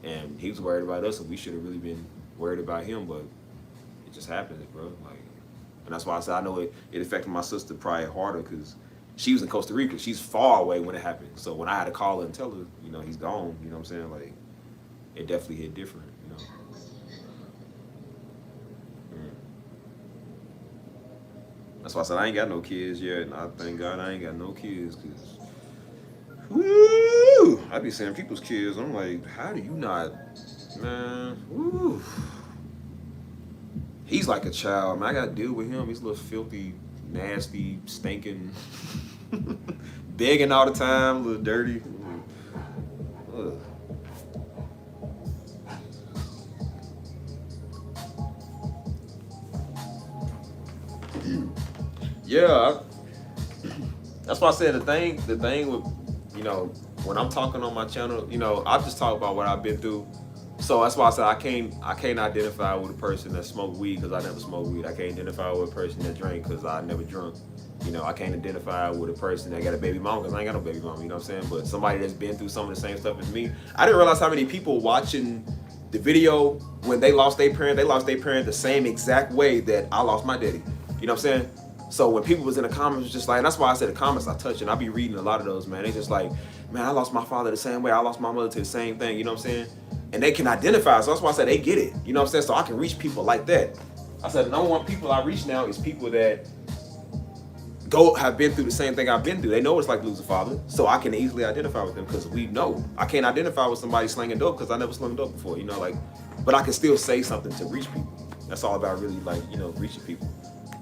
And he was worried about us, and we should have really been worried about him, but it just happened, bro. Like, and that's why I said I know it affected my sister probably harder, because she was in Costa Rica. She's far away when it happened. So when I had to call her and tell her, he's gone, you know what I'm saying? Like, it definitely hit different, That's why I said I ain't got no kids yet, and I thank God I ain't got no kids, because, woo, I be seeing people's kids, I'm like, how do you not, man, woo. He's like a child, man. I gotta deal with him. He's a little filthy, nasty, stinking, begging all the time, a little dirty. Ugh. Yeah, that's why I said the thing with, when I'm talking on my channel, I just talk about what I've been through. So that's why I said I can't identify with a person that smoked weed, because I never smoked weed. I can't identify with a person that drank, because I never drunk. You know, I can't identify with a person that got a baby mama because I ain't got no baby mama, you know what I'm saying? But somebody that's been through some of the same stuff as me. I didn't realize how many people watching the video when they lost their parent the same exact way that I lost my daddy. You know what I'm saying? So when people was in the comments, it's just like, and that's why I said the comments I touch, and I be reading a lot of those, man. They just like, man, I lost my father the same way. I lost my mother to the same thing, you know what I'm saying? And they can identify, so that's why I said they get it. You know what I'm saying? So I can reach people like that. I said the number one people I reach now is people that have been through the same thing I've been through. They know what it's like to lose a father, so I can easily identify with them because we know. I can't identify with somebody slinging dope because I never slung dope before, you know, like, but I can still say something to reach people. That's all about really, like, you know, reaching people.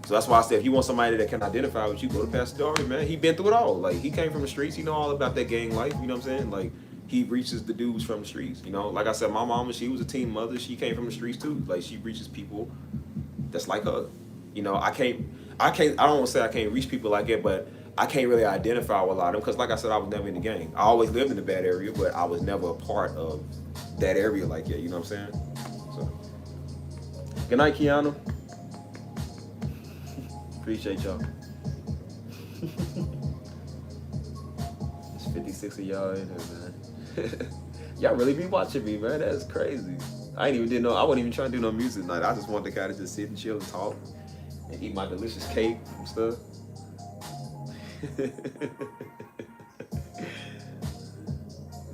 So that's why I said if you want somebody that can identify with you, go to Pastor Dory, man. He been through it all. Like, he came from the streets. He know all about that gang life, you know what I'm saying? Like, he reaches the dudes from the streets, you know? Like I said, my mama, she was a teen mother. She came from the streets too. Like, she reaches people that's like her. You know, I don't want to say I can't reach people like it, but I can't really identify with a lot of them because, like I said, I was never in the gang. I always lived in a bad area, but I was never a part of that area like that, you know what I'm saying? So, good night, Keanu. Appreciate y'all. There's 56 of y'all in here, man. Y'all really be watching me, man. That's crazy. I wasn't even trying to do no music tonight. I just wanted to kind of just sit and chill and talk and eat my delicious cake and stuff.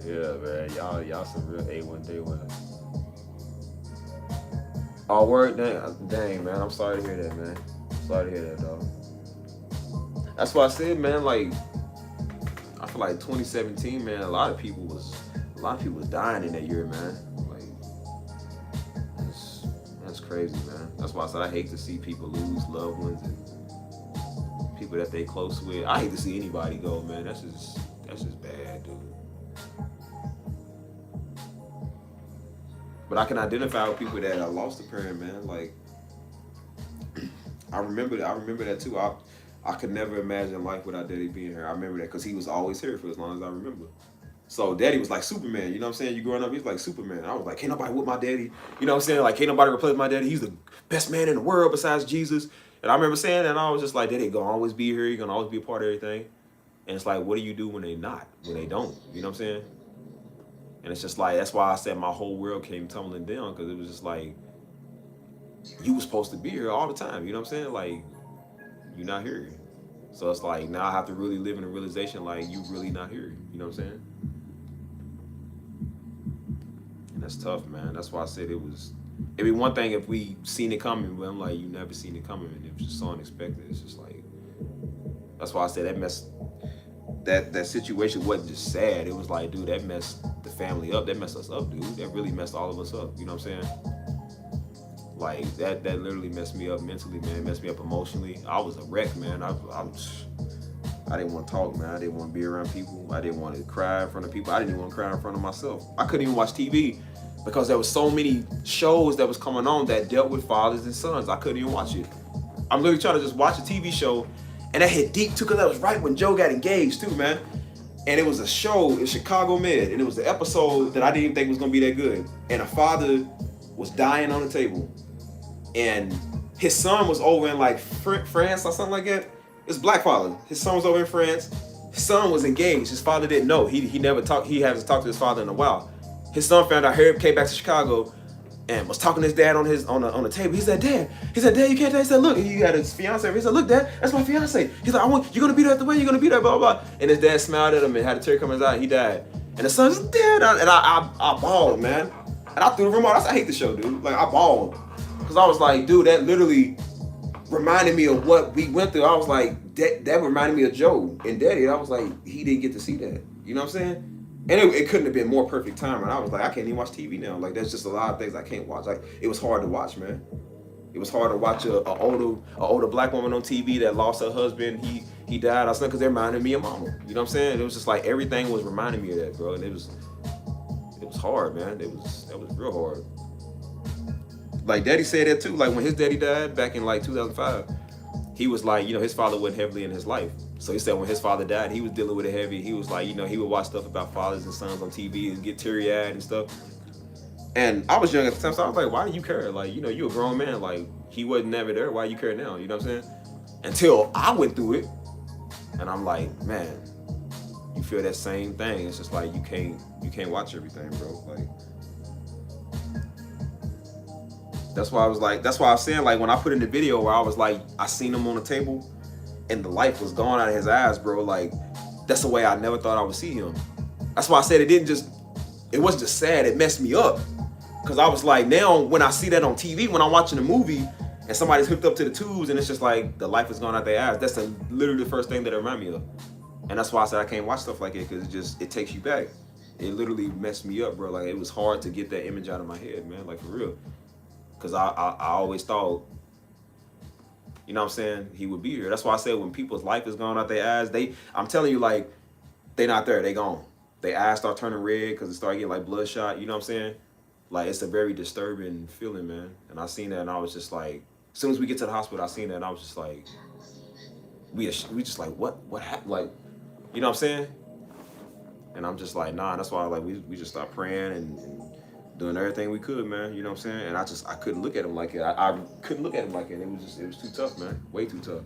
Yeah, man. Y'all some real A1 day one. Oh, word? Dang, man. I'm sorry to hear that, man. Sorry to hear that, dog. That's why I said, man, like, I feel like 2017, man, a lot of people was dying in that year, man. Like, that's crazy, man. That's why I said I hate to see people lose loved ones and people that they close with. I hate to see anybody go, man. That's just bad, dude. But I can identify with people that lost a parent, man. Like, I remember that too. I could never imagine life without Daddy being here. I remember that because he was always here for as long as I remember. So Daddy was like Superman, you know what I'm saying? You growing up, he was like Superman. I was like, can't nobody whip my daddy. You know what I'm saying? Like, can't nobody replace my daddy. He's the best man in the world besides Jesus. And I remember saying that, and I was just like, Daddy gonna always be here. He's gonna always be a part of everything. And it's like, what do you do when they not? When they don't? You know what I'm saying? And it's just like, that's why I said my whole world came tumbling down, because it was just like, you were supposed to be here all the time. You know what I'm saying? Like, you're not here. So it's like, now I have to really live in a realization like, you really not here. You know what I'm saying? And that's tough, man. That's why I said it'd be one thing if we seen it coming, but I'm like, you never seen it coming, and it was just so unexpected. It's just like, that's why I said that situation wasn't just sad. It was like, dude, that messed the family up. That messed us up, dude. That really messed all of us up. You know what I'm saying? Like, that literally messed me up mentally, man. Messed me up emotionally. I was a wreck, man. I didn't want to talk, man. I didn't want to be around people. I didn't want to cry in front of people. I didn't even want to cry in front of myself. I couldn't even watch TV because there was so many shows that was coming on that dealt with fathers and sons. I couldn't even watch it. I'm literally trying to just watch a TV show, and that hit deep too, because that was right when Joe got engaged too, man. And it was a show in Chicago Med, and it was the episode that I didn't even think was gonna be that good. And a father was dying on the table, and his son was over in like France or something like that. It's black father. His son was over in France. His son was engaged. His father didn't know. He never talked. He hasn't talked to his father in a while. His son found out. Came back to Chicago, and was talking to his dad on the table. He said, Dad, you can't. He said, look. He had his fiance. He said, look, Dad, that's my fiance. He's like, you're gonna be there the way you're gonna be there, blah blah blah. And his dad smiled at him and had a tear come in his eye. He died. And the son just dead. And I bawled, man. And I threw the remote. I hate the show, dude. Like, I bawled. Because I was like, dude, that literally reminded me of what we went through. I was like, that reminded me of Joe and Daddy. I was like, he didn't get to see that. You know what I'm saying? And it couldn't have been more perfect time. And I was like, I can't even watch TV now. Like, there's just a lot of things I can't watch. Like, it was hard to watch, man. It was hard to watch a older black woman on TV that lost her husband. He died or something, because they reminded me of mama. You know what I'm saying? It was just like everything was reminding me of that, bro. And it was hard, man. That was real hard. Like, Daddy said that too. Like, when his daddy died back in like 2005, he was like, you know, his father went heavily in his life. So he said when his father died, he was dealing with it heavy. He was like, you know, he would watch stuff about fathers and sons on TV and get teary-eyed and stuff. And I was young at the time, so I was like, why do you care? Like, you know, you a grown man. Like, he wasn't never there. Why you care now? You know what I'm saying? Until I went through it. And I'm like, man, you feel that same thing. It's just like you can't watch everything, bro. Like, that's why I was saying, like, when I put in the video where I was like, I seen him on the table and the life was gone out of his eyes, bro. Like, that's the way I never thought I would see him. That's why I said it wasn't just sad, it messed me up. Cause I was like, now when I see that on TV, when I'm watching a movie and somebody's hooked up to the tubes and it's just like the life is gone out their eyes, that's literally the first thing that it reminded me of. And that's why I said I can't watch stuff like it, cause it takes you back. It literally messed me up, bro. Like, it was hard to get that image out of my head, man, like, for real. Cause I always thought, you know what I'm saying, he would be here. That's why I said when people's life is gone out their eyes, I'm telling you, like, they not there, they gone. Their eyes start turning red because it started getting like bloodshot, you know what I'm saying? Like, it's a very disturbing feeling, man. And I seen that and I was just like, as soon as we get to the hospital, I seen that and I was just like, we just like, what happened? Like, you know what I'm saying? And I'm just like, nah, that's why like we just stopped praying and doing everything we could, man. You know what I'm saying? And I couldn't look at him like it. I couldn't look at him like it. It was too tough, man. Way too tough.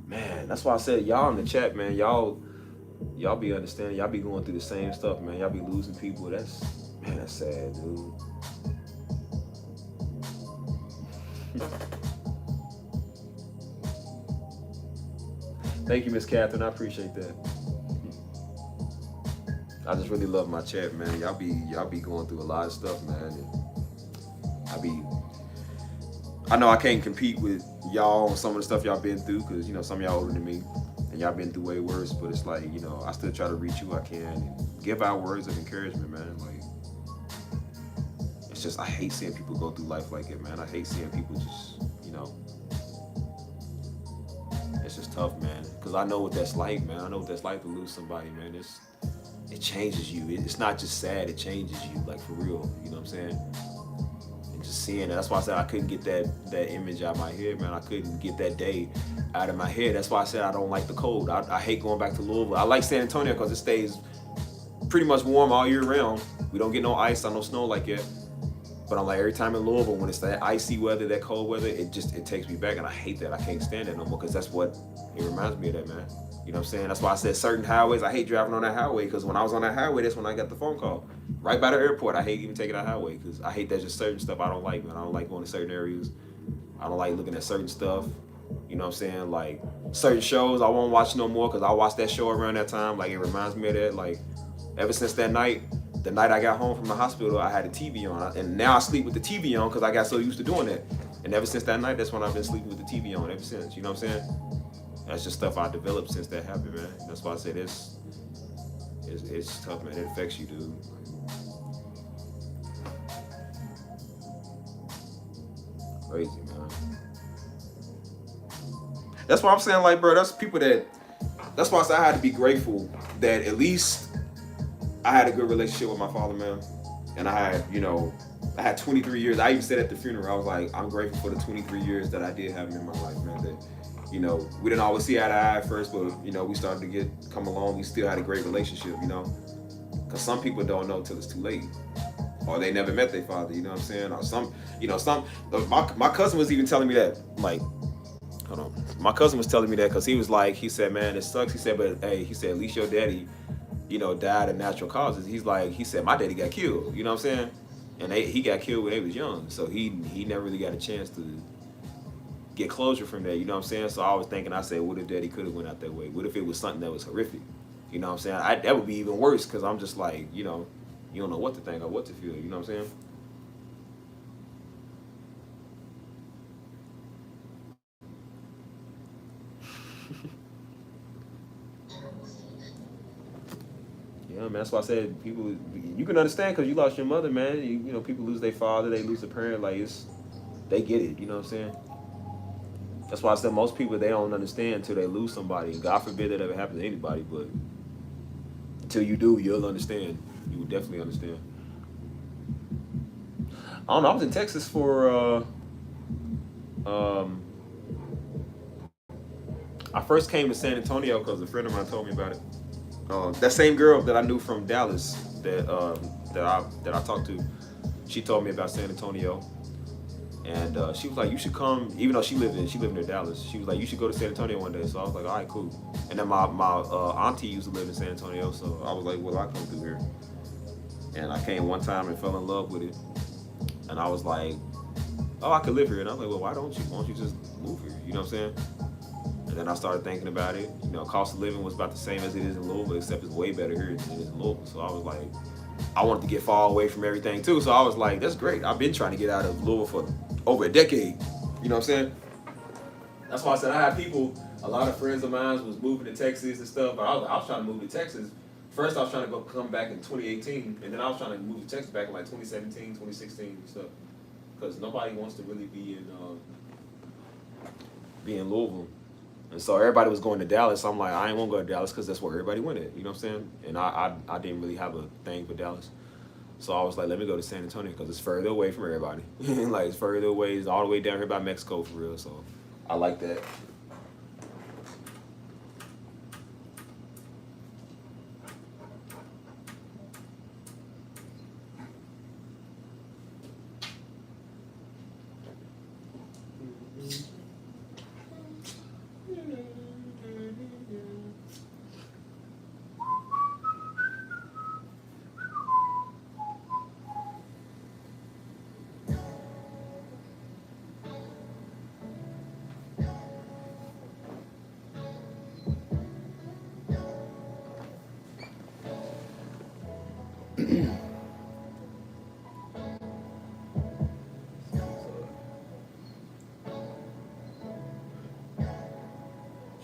Man, that's why I said y'all in the chat, man. Y'all be understanding. Y'all be going through the same stuff, man. Y'all be losing people. That's sad, dude. Thank you, Miss Catherine. I appreciate that. I just really love my chat, man. Y'all be going through a lot of stuff, man. And I know I can't compete with y'all on some of the stuff y'all been through, because, you know, some of y'all older than me and y'all been through way worse, but it's like, you know, I still try to reach who I can and give out words of encouragement, man. Like, it's just, I hate seeing people go through life like it, man. I hate seeing people just, you know, it's just tough, man, because I know what that's like, man. I know what that's like to lose somebody, man. It changes you. It's not just sad, it changes you, like, for real, you know what I'm saying? Just seeing it. That's why I said I couldn't get that image out of my head, man. I couldn't get that day out of my head. That's why I said I don't like the cold. I hate going back to Louisville. I like San Antonio because it stays pretty much warm all year round. We don't get no ice or no snow like that. But I'm like, every time in Louisville, when it's that icy weather, that cold weather, it takes me back, and I hate that. I can't stand that no more, because that's what it reminds me of, that, man. You know what I'm saying? That's why I said certain highways, I hate driving on that highway, because when I was on that highway, that's when I got the phone call. Right by the airport. I hate even taking that highway, because I hate that just certain stuff I don't like, man. I don't like going to certain areas. I don't like looking at certain stuff. You know what I'm saying? Like, certain shows I won't watch no more, because I watched that show around that time. Like, it reminds me of that. Like, ever since that night, the night I got home from the hospital, I had a TV on. And now I sleep with the TV on, because I got so used to doing that. And ever since that night, that's when I've been sleeping with the TV on ever since. You know what I'm saying? That's just stuff I developed since that happened, man. That's why I said it's tough, man. It affects you, dude. Crazy, man. That's why I'm saying, like, bro, that's why I said I had to be grateful that at least I had a good relationship with my father, man. And I had 23 years. I even said at the funeral, I was like, I'm grateful for the 23 years that I did have him in my life, man. That, you know, we didn't always see eye to eye at first, but, you know, we started to come along. We still had a great relationship, you know, because some people don't know till it's too late, or they never met their father, you know what I'm saying? Or my cousin was even telling me that, like, hold on. My cousin was telling me that, because he said, man, it sucks. He said, but hey, he said, at least your daddy, you know, died of natural causes. He said, my daddy got killed, you know what I'm saying? And he got killed when he was young, so he never really got a chance to get closure from that, you know what I'm saying? So I was thinking, I said, what if daddy could have went out that way? What if it was something that was horrific? You know what I'm saying? That would be even worse, because I'm just like, you know, you don't know what to think or what to feel, you know what I'm saying? Yeah, man, that's why I said people, you can understand, because you lost your mother, man. You know, people lose their father, they lose a parent, like, they get it, you know what I'm saying? That's why I said most people, they don't understand until they lose somebody. God forbid that ever happen to anybody, but until you do, you'll understand. You will definitely understand. I don't know, I was in Texas for, I first came to San Antonio because a friend of mine told me about it. That same girl that I knew from Dallas that I talked to, she told me about San Antonio. And she was like, you should come, even though she lived near Dallas. She was like, you should go to San Antonio one day. So I was like, all right, cool. And then my auntie used to live in San Antonio, so I was like, well, I come through here. And I came one time and fell in love with it. And I was like, oh, I could live here. And I was like, well, why don't you just move here? You know what I'm saying? And then I started thinking about it. You know, cost of living was about the same as it is in Louisville, except it's way better here than it is in Louisville. So I was like, I wanted to get far away from everything too. So I was like, that's great. I've been trying to get out of Louisville for over a decade. You know what I'm saying? That's why I said I had people, a lot of friends of mine was moving to Texas and stuff, but I was trying to move to Texas. First, I was trying to come back in 2018, and then I was trying to move to Texas back in like 2017, 2016 and stuff. Because nobody wants to really be in Louisville. And so everybody was going to Dallas. So I'm like, I ain't want to go to Dallas because that's where everybody went at. You know what I'm saying? And I didn't really have a thing for Dallas. So I was like, let me go to San Antonio because it's further away from everybody. Like, it's further away. It's all the way down here by Mexico for real. So I like that.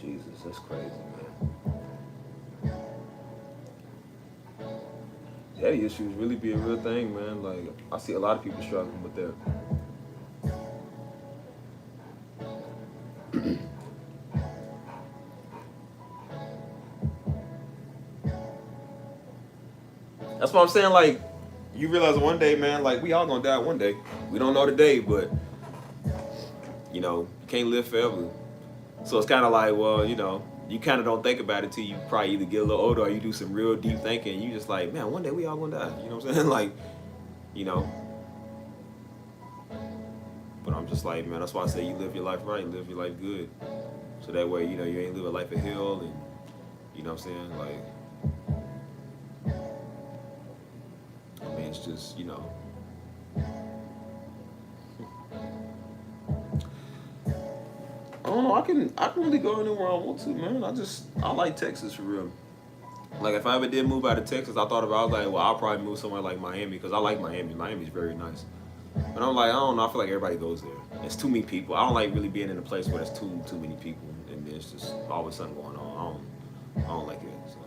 Jesus, that's crazy, man. Daddy issues really be a real thing, man. Like, I see a lot of people struggling with that. That's what I'm saying. Like, you realize one day, man, like, we all gonna die one day. We don't know the day, but, you know, you can't live forever. So it's kind of like, well, you know, you kind of don't think about it till you probably either get a little older or you do some real deep thinking. You just like, man, one day we all gonna die. You know what I'm saying? Like, you know. But I'm just like, man, that's why I say you live your life right, live your life good. So that way, you know, you ain't live a life of hell and, you know what I'm saying? Like, I mean, it's just, you know. I don't know, I can really go anywhere I want to, man. I like Texas for real. Like, if I ever did move out of Texas, I was like, well, I'll probably move somewhere like Miami, because I like Miami. Miami's very nice. But I'm like, I don't know, I feel like everybody goes there. There's too many people. I don't like really being in a place where there's too many people, and there's just always something going on. I don't like it, so.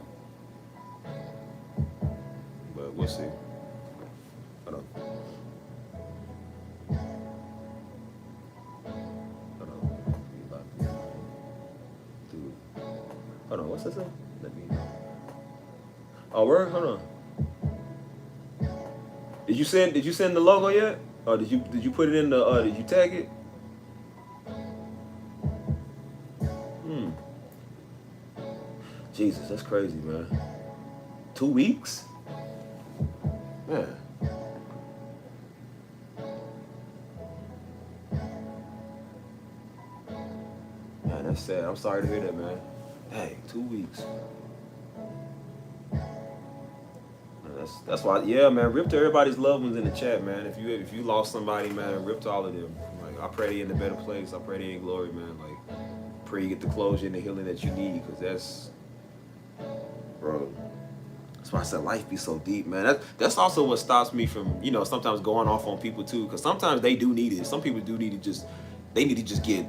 But we'll see. Hold on. Hold on, what's that say? Let me know. Oh, word? Hold on. Did you send the logo yet? Or did you put it in the did you tag it? Jesus, that's crazy, man. 2 weeks? Man. Man, that's sad. I'm sorry to hear that, man. Dang, 2 weeks. That's why, yeah, man. Rip to everybody's loved ones in the chat, man. If you lost somebody, man, rip to all of them. Like, I pray they in a better place. I pray they in glory, man. Like, pray you get the closure and the healing that you need, because that's, bro. That's why I said life be so deep, man. That's also what stops me from, you know, sometimes going off on people too, because sometimes they do need it. Some people do need to just get,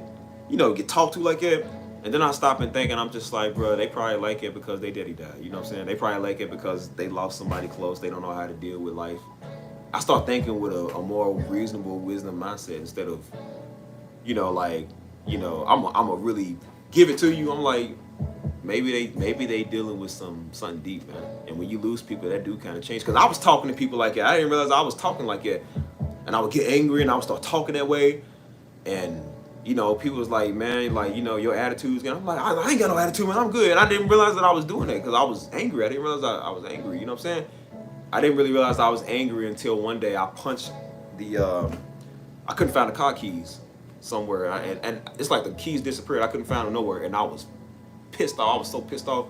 you know, get talked to like that. And then I stop and think, and I'm just like, bro, they probably like it because they daddy died. You know what I'm saying? They probably like it because they lost somebody close. They don't know how to deal with life. I start thinking with a more reasonable wisdom mindset instead of, you know, like, you know, I'm a really give it to you. I'm like, maybe they dealing with something deep, man. And when you lose people, that do kind of change. Because I was talking to people like that. I didn't realize I was talking like that. And I would get angry and I would start talking that way. And, you know, people was like, man, like, you know, your attitude's good. I'm like, I ain't got no attitude, man. I'm good. And I didn't realize that I was doing that because I was angry. I didn't realize I was angry. You know what I'm saying? I didn't really realize I was angry until one day I punched I couldn't find the car keys somewhere, and it's like the keys disappeared. I couldn't find them nowhere, and I was pissed off. I was so pissed off,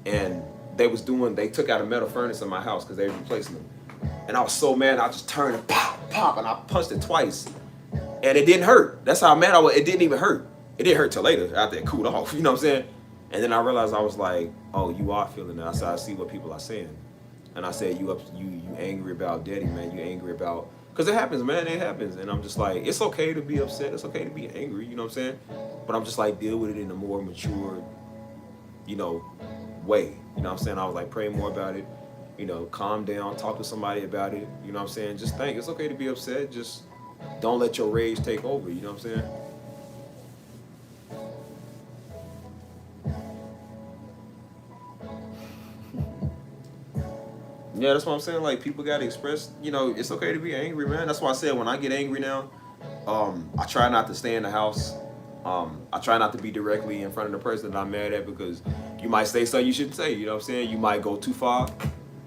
and they took out a metal furnace in my house because they were replacing them, and I was so mad. I just turned and pop, and I punched it twice, and it didn't hurt. That's how mad I was. It didn't even hurt. It didn't hurt till later after it cooled off. You know what I'm saying? And then I realized I was like, oh, you are feeling it. I said, I see what people are saying. And I said, you angry about daddy, man. You angry about, because it happens, man. It happens. And I'm just like, it's okay to be upset. It's okay to be angry. You know what I'm saying? But I'm just like, deal with it in a more mature, way. You know what I'm saying? I was like, pray more about it. Calm down. Talk to somebody about it. You know what I'm saying? Just think it's okay to be upset. Just don't let your rage take over. You know what I'm saying? Yeah, that's what I'm saying. Like, people got to express, it's okay to be angry, man. That's why I said when I get angry now, I try not to stay in the house. I try not to be directly in front of the person that I'm mad at, because you might say something you shouldn't say. You know what I'm saying? You might go too far,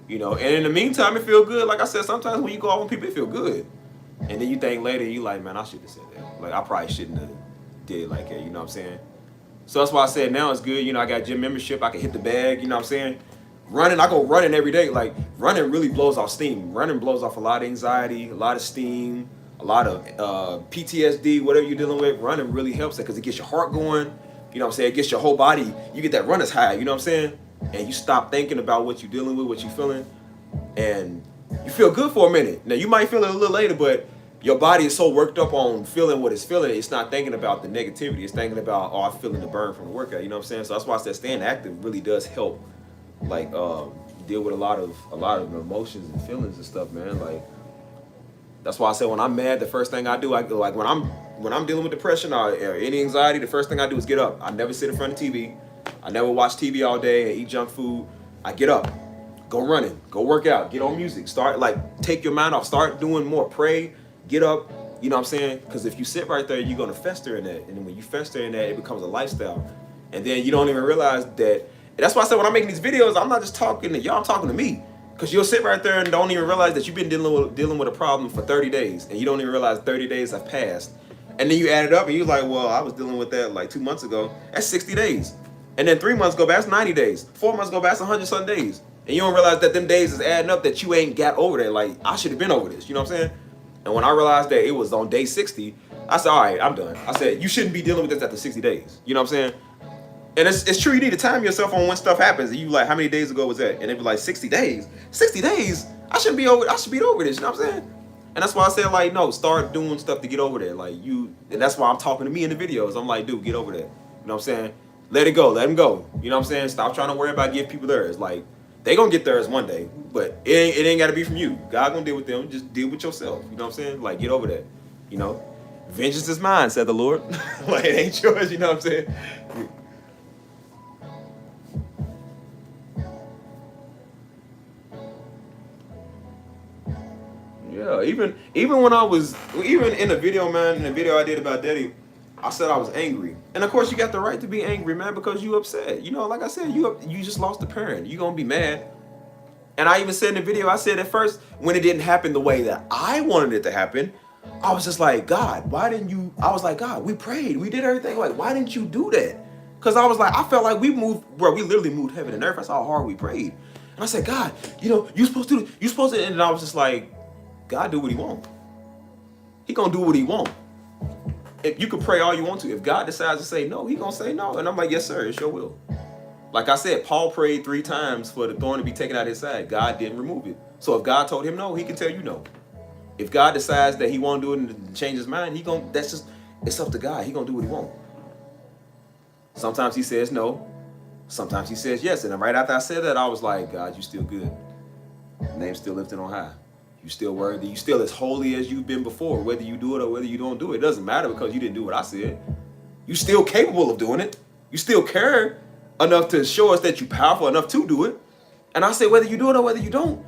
and in the meantime, it feel good. Like I said, sometimes when you go off on people, it feel good. And then you think later, you like, man, I should have said that. Like, I probably shouldn't have did it like that. You know what I'm saying? So that's why I said now it's good. I got gym membership. I can hit the bag. You know what I'm saying? Running, I go running every day. Like, running really blows off steam. Running blows off a lot of anxiety, a lot of steam, a lot of PTSD, whatever you're dealing with. Running really helps that because it gets your heart going. You know what I'm saying? It gets your whole body. You get that runner's high. You know what I'm saying? And you stop thinking about what you're dealing with, what you're feeling, and you feel good for a minute. Now, you might feel it a little later, but your body is so worked up on feeling what it's feeling, it's not thinking about the negativity. It's thinking about, I'm feeling the burn from the workout. You know what I'm saying? So that's why I said staying active really does help. Like, deal with a lot of emotions and feelings and stuff, man. Like, that's why I said when I'm mad, the first thing I do, I go, like, when I'm dealing with depression or any anxiety, the first thing I do is get up. I never sit in front of TV. I never watch TV all day and eat junk food. I get up, go running, go work out, get on music, start, like, take your mind off, start doing more, pray, get up. You know what I'm saying? Because if you sit right there, you're gonna fester in that, and then when you fester in that, it becomes a lifestyle, and then you don't even realize that. That's why I said when I'm making these videos, I'm not just talking to y'all, I'm talking to me. Because you'll sit right there and don't even realize that you've been dealing with a problem for 30 days. And you don't even realize 30 days have passed. And then you add it up and you're like, well, I was dealing with that like 2 months ago. That's 60 days. And then 3 months go by, that's 90 days. 4 months go by, that's 100-something days. And you don't realize that them days is adding up, that you ain't got over that. Like, I should have been over this. You know what I'm saying? And when I realized that it was on day 60, I said, all right, I'm done. I said, you shouldn't be dealing with this after 60 days. You know what I'm saying? And it's true, you need to time yourself on when stuff happens. And you like, how many days ago was that? And it'd be like 60 days. 60 days? I should be over this, you know what I'm saying? And that's why I said, like, no, start doing stuff to get over that. Like, and that's why I'm talking to me in the videos. I'm like, dude, get over that. You know what I'm saying? Let it go, let them go. You know what I'm saying? Stop trying to worry about giving people theirs. Like, they gonna get theirs one day, but it ain't gotta be from you. God gonna deal with them, just deal with yourself. You know what I'm saying? Like, get over that. Vengeance is mine, said the Lord. Like, it ain't yours, you know what I'm saying? Yeah, even when I was, even in the video, man, in the video I did about Daddy, I said I was angry. And of course you got the right to be angry, man, because you upset. Like I said, you just lost a parent. You gonna be mad. And I even said in the video, I said at first, when it didn't happen the way that I wanted it to happen, I was just like, God, why didn't you? I was like, God, we prayed, we did everything. Like, why didn't you do that? Because I was like, I felt like we literally moved heaven and earth. That's how hard we prayed. And I said, God, you supposed to, and I was just like, God do what he want. He gonna do what he want. If you can pray all you want to, if God decides to say no, he gonna say no. And I'm like, yes, sir, it's your will. Like I said, Paul prayed 3 times for the thorn to be taken out of his side. God didn't remove it. So if God told him no, he can tell you no. If God decides that he won't do it and change his mind, it's up to God. He gonna do what he want. Sometimes he says no. Sometimes he says yes. And then right after I said that, I was like, God, you still good. Name's still lifted on high. You still worthy. You still as holy as you've been before. Whether you do it or whether you don't do it, it doesn't matter because you didn't do what I said. You still capable of doing it. You still care enough to show us that you're powerful enough to do it. And I say whether you do it or whether you don't,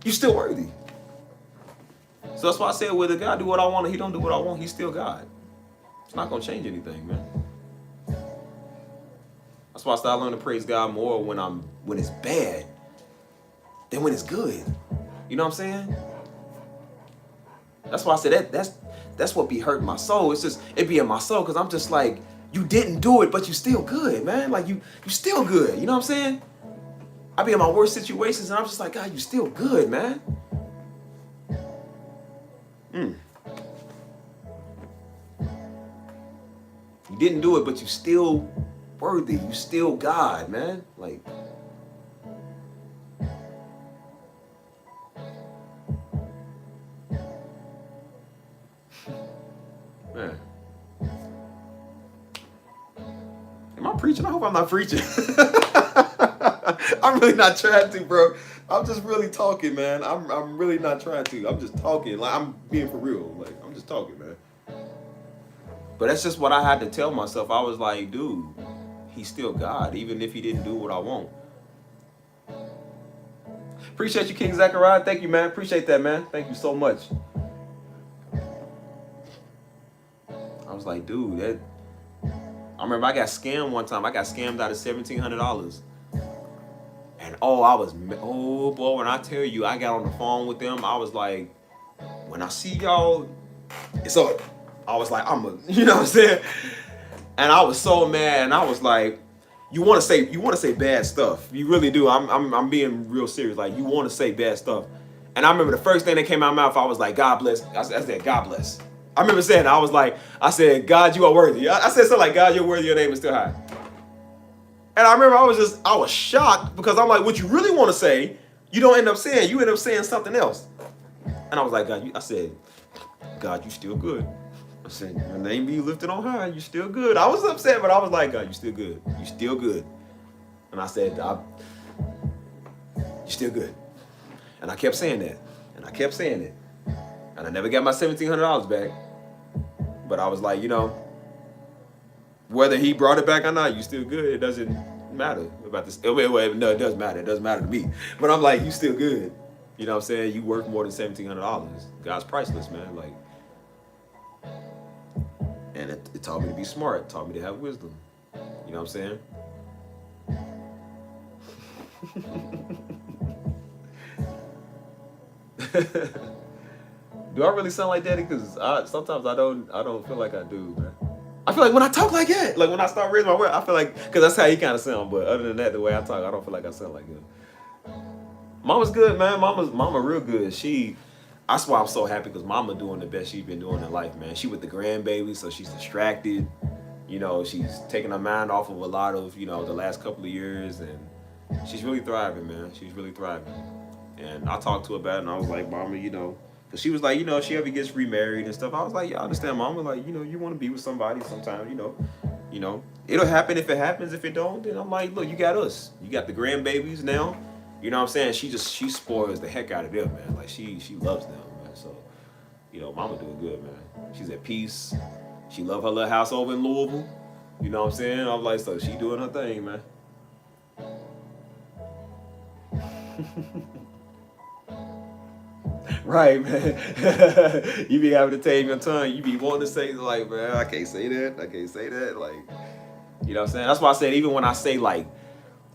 you're still worthy. So that's why I said whether God do what I want or he don't do what I want, he's still God. It's not going to change anything, man. That's why I started learning to praise God more when it's bad than when it's good. You know what I'm saying? That's why I said that's what be hurting my soul. It's just, it be in my soul, because I'm just like, you didn't do it, but you still good, man. Like you still good. You know what I'm saying? I be in my worst situations and I'm just like, God, you still good, man. You didn't do it, but you still worthy. You still God, man. Like, man. Am I preaching? I hope I'm not preaching. I'm really not trying to, bro. I'm just really talking, man. I'm really not trying to. I'm just talking. Like, I'm being for real. Like, I'm just talking, man. But that's just what I had to tell myself. I was like, dude, he's still God, even if he didn't do what I want. Appreciate you, King Zachariah. Thank you, man. Appreciate that, man. Thank you so much. I was like, dude, that. I remember I got scammed one time. I got scammed out of $1,700. And oh boy, when I tell you, I got on the phone with them, I was like, when I see y'all, so I was like, you know what I'm saying? And I was so mad, and I was like, you want to say bad stuff. You really do. I'm being real serious. Like, you want to say bad stuff. And I remember the first thing that came out of my mouth, I was like, God bless. I said, God bless. I remember saying, I said, God, you are worthy. I said something like, God, you're worthy, your name is still high. And I remember I was shocked, because I'm like, what you really want to say, you don't end up saying. You end up saying something else. And I was like, God, I said, God, you still good. I said, your name be lifted on high. You still good. I was upset, but I was like, God, you still good. You still good. And I said, you still good. And I kept saying that. And I kept saying it. And I never got my $1,700 back. But I was like, whether he brought it back or not, you still good. It doesn't matter about this. No, it does matter. It doesn't matter to me. But I'm like, you still good. You know what I'm saying? You worth more than $1,700. God's priceless, man. Like, and it taught me to be smart. It taught me to have wisdom. You know what I'm saying? Do I really sound like daddy? Because sometimes I don't feel like I do, man. I feel like when I talk like that, like when I start raising my voice, I feel like, because that's how he kind of sound. But other than that, the way I talk, I don't feel like I sound like him. Mama's good, man. Mama real good. That's why I'm so happy, because Mama doing the best she's been doing in life, man. She with the grandbaby, so she's distracted. She's taking her mind off of a lot of, the last couple of years, and she's really thriving, man. She's really thriving. And I talked to her about it, and I was like, Mama, because she was like, if she ever gets remarried and stuff, I was like, yeah, I understand, Mama. Like, you want to be with somebody sometimes, it'll happen if it happens. If it don't, then I'm like, look, you got us. You got the grandbabies now. You know what I'm saying? She spoils the heck out of them, man. Like, she loves them, man. So, Mama doing good, man. She's at peace. She love her little house over in Louisville. You know what I'm saying? I'm like, so she doing her thing, man. Right, man. You be having to tame your tongue. You be wanting to say, like, man, I can't say that. I can't say that. Like, you know what I'm saying? That's why I said, even when I say, like,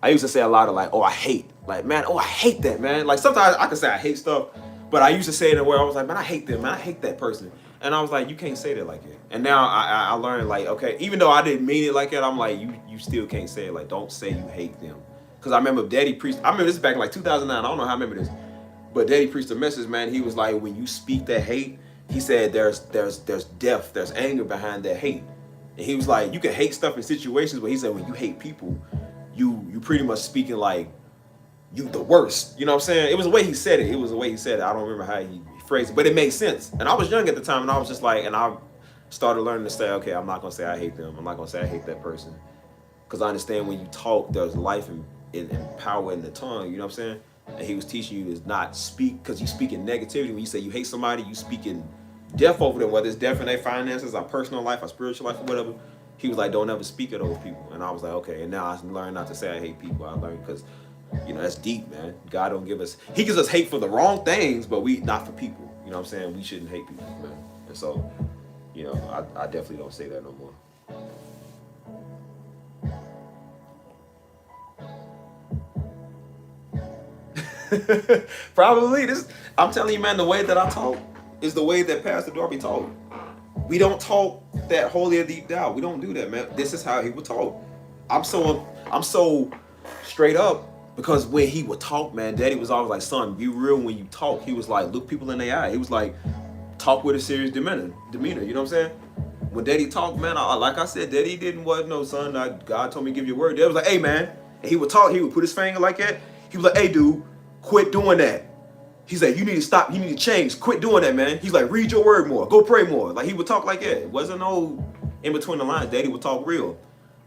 I used to say a lot of, like, oh, I hate. Like, man, oh, I hate that, man. Like, sometimes I can say I hate stuff, but I used to say it in a way I was like, man, I hate them, man. I hate that person. And I was like, you can't say that like that. And now I learned, like, okay, even though I didn't mean it like that, I'm like, you still can't say it. Like, don't say you hate them. Because I remember Daddy preached, I remember this back in, like, 2009. I don't know how I remember this. But Daddy preached a message, man. He was like, when you speak that hate, he said there's depth, there's anger behind that hate. And he was like, you can hate stuff in situations, but he said when you hate people, you pretty much speaking like you the worst. You know what I'm saying? It was the way he said it. I don't remember how he phrased it, but it made sense. And I was young at the time, and I was just like, and I started learning to say, okay, I'm not going to say I hate them. I'm not going to say I hate that person. Because I understand when you talk, there's life and power in the tongue. You know what I'm saying? And he was teaching you to not speak, because you speak in negativity. When you say you hate somebody, you speak in death over them, whether it's death in their finances, our personal life, our spiritual life, or whatever. He was like, don't ever speak of those people. And I was like, okay. And now I learned not to say I hate people. I learned because, that's deep, man. God don't give us, he gives us hate for the wrong things, but not for people. You know what I'm saying? We shouldn't hate people, man. And so, I definitely don't say that no more. Probably I'm telling you, man, the way that I talk, is the way that Pastor Darby taught. We don't talk that holier deep down. We don't do that, man. This is how he would talk. I'm so straight up because when he would talk, man, Daddy was always like, son, be real when you talk. He was like, look people in their eye. He was like, talk with a serious demeanor. You know what I'm saying? When Daddy talked, man, like I said, Daddy didn't want no son. God told me to give you a word. Daddy was like, hey, man. And he would talk. He would put his finger like that. He was like, hey, dude, quit doing that. He's like, you need to stop. You need to change. Quit doing that, man. He's like, read your word more. Go pray more. Like, he would talk like that. It wasn't no in between the lines. Daddy would talk real.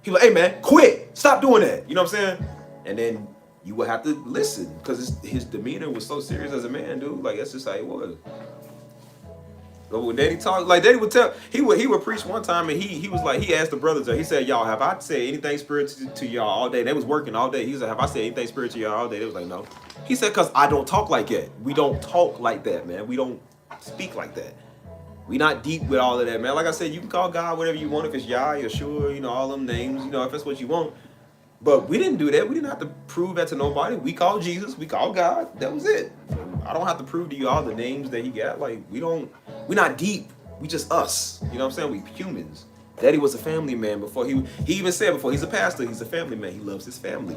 He was like, hey, man, quit. Stop doing that. You know what I'm saying? And then you would have to listen because his demeanor was so serious as a man, dude. Like, that's just how he was. But when Daddy talked, like Daddy would tell, he would preach one time and he was like, he asked the brothers, he said, y'all, have I said anything spiritual to y'all all day? They was working all day. He said, have I said anything spiritual to y'all all day? They was like, no. He said, because I don't talk like that. We don't talk like that, man. We don't speak like that. We not deep with all of that, man. Like I said, you can call God whatever you want. If it's Yah, Yeshua, you know, all them names, you know, if that's what you want. But we didn't do that. We didn't have to prove that to nobody. We called Jesus. We called God. That was it. I don't have to prove to you all the names that he got. Like, we're not deep. We just us. You know what I'm saying? We humans. Daddy was a family man before he even said before he's a pastor, he's a family man. He loves his family.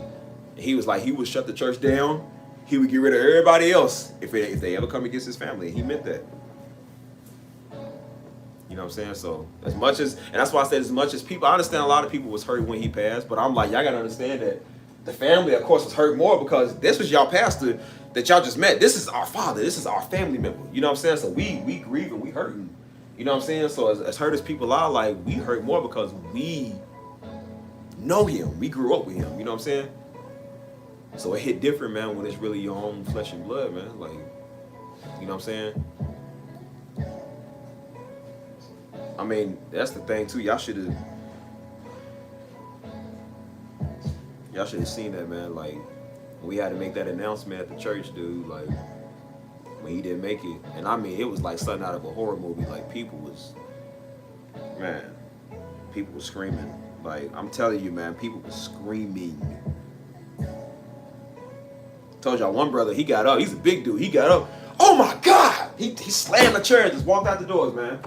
And he was like, he would shut the church down. He would get rid of everybody else if they ever come against his family. He meant that. You know what I'm saying? So as much as, and that's why I said as much as people, I understand a lot of people was hurt when he passed, but I'm like, y'all gotta understand that the family, of course, was hurt more because this was y'all pastor that y'all just met. This is our father. This is our family member. You know what I'm saying? So we grieving, we hurting. You know what I'm saying? So as hurt as people are, like, we hurt more because we know him. We grew up with him. You know what I'm saying? So it hit different, man, when it's really your own flesh and blood, man. Like, you know what I'm saying? I mean, that's the thing too. Y'all should have seen that, man. Like, we had to make that announcement at the church, dude. Like, when he didn't make it, and I mean, it was like something out of a horror movie. Like, people was screaming. Like, I'm telling you, man, people was screaming. Told y'all, one brother, he got up. He's a big dude. He got up. Oh my God! He slammed the chair and just walked out the doors, man.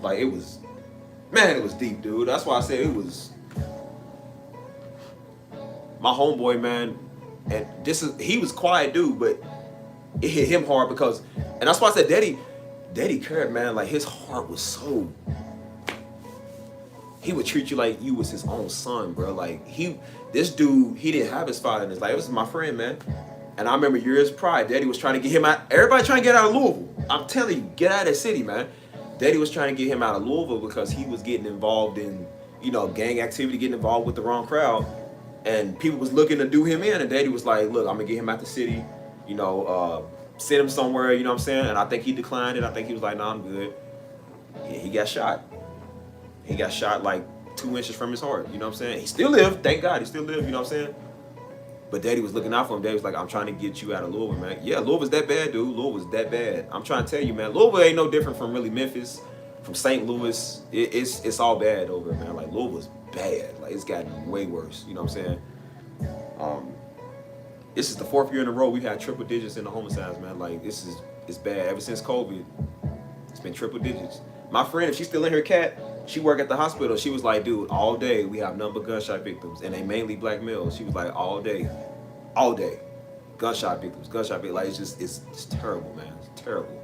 Like, it was deep, dude. That's why I said it was my homeboy, man. And he was quiet, dude, but it hit him hard because, and that's why I said Daddy cared, man. Like, his heart was so, he would treat you like you was his own son, bro. Like, this dude, he didn't have his father in his life. It was my friend, man. And I remember years prior, Daddy was trying to get him out. Everybody trying to get out of Louisville. I'm telling you, get out of that city, man. Daddy was trying to get him out of Louisville because he was getting involved in, you know, gang activity, getting involved with the wrong crowd. And people was looking to do him in. And Daddy was like, look, I'm going to get him out the city, you know, send him somewhere, you know what I'm saying? And I think he declined it. I think he was like, nah, I'm good. He got shot. He got shot like 2 inches from his heart, you know what I'm saying? He still lived. Thank God he still lived, you know what I'm saying? But Daddy was looking out for him. Daddy was like, I'm trying to get you out of Louisville, man. Yeah, Louisville's that bad, dude. Louisville was that bad. I'm trying to tell you, man. Louisville ain't no different from really Memphis, from St. Louis. It's all bad over there, man. Like, Louisville's bad. Like, it's gotten way worse. You know what I'm saying? This is the 4th year in a row we've had triple digits in the homicides, man. Like, it's bad. Ever since COVID, it's been triple digits. My friend, if she's still in her cat, she work at the hospital. She was like, dude, all day we have nothing but gunshot victims, and they mainly black males. She was like, all day, gunshot victims. Like, it's terrible, man. It's terrible.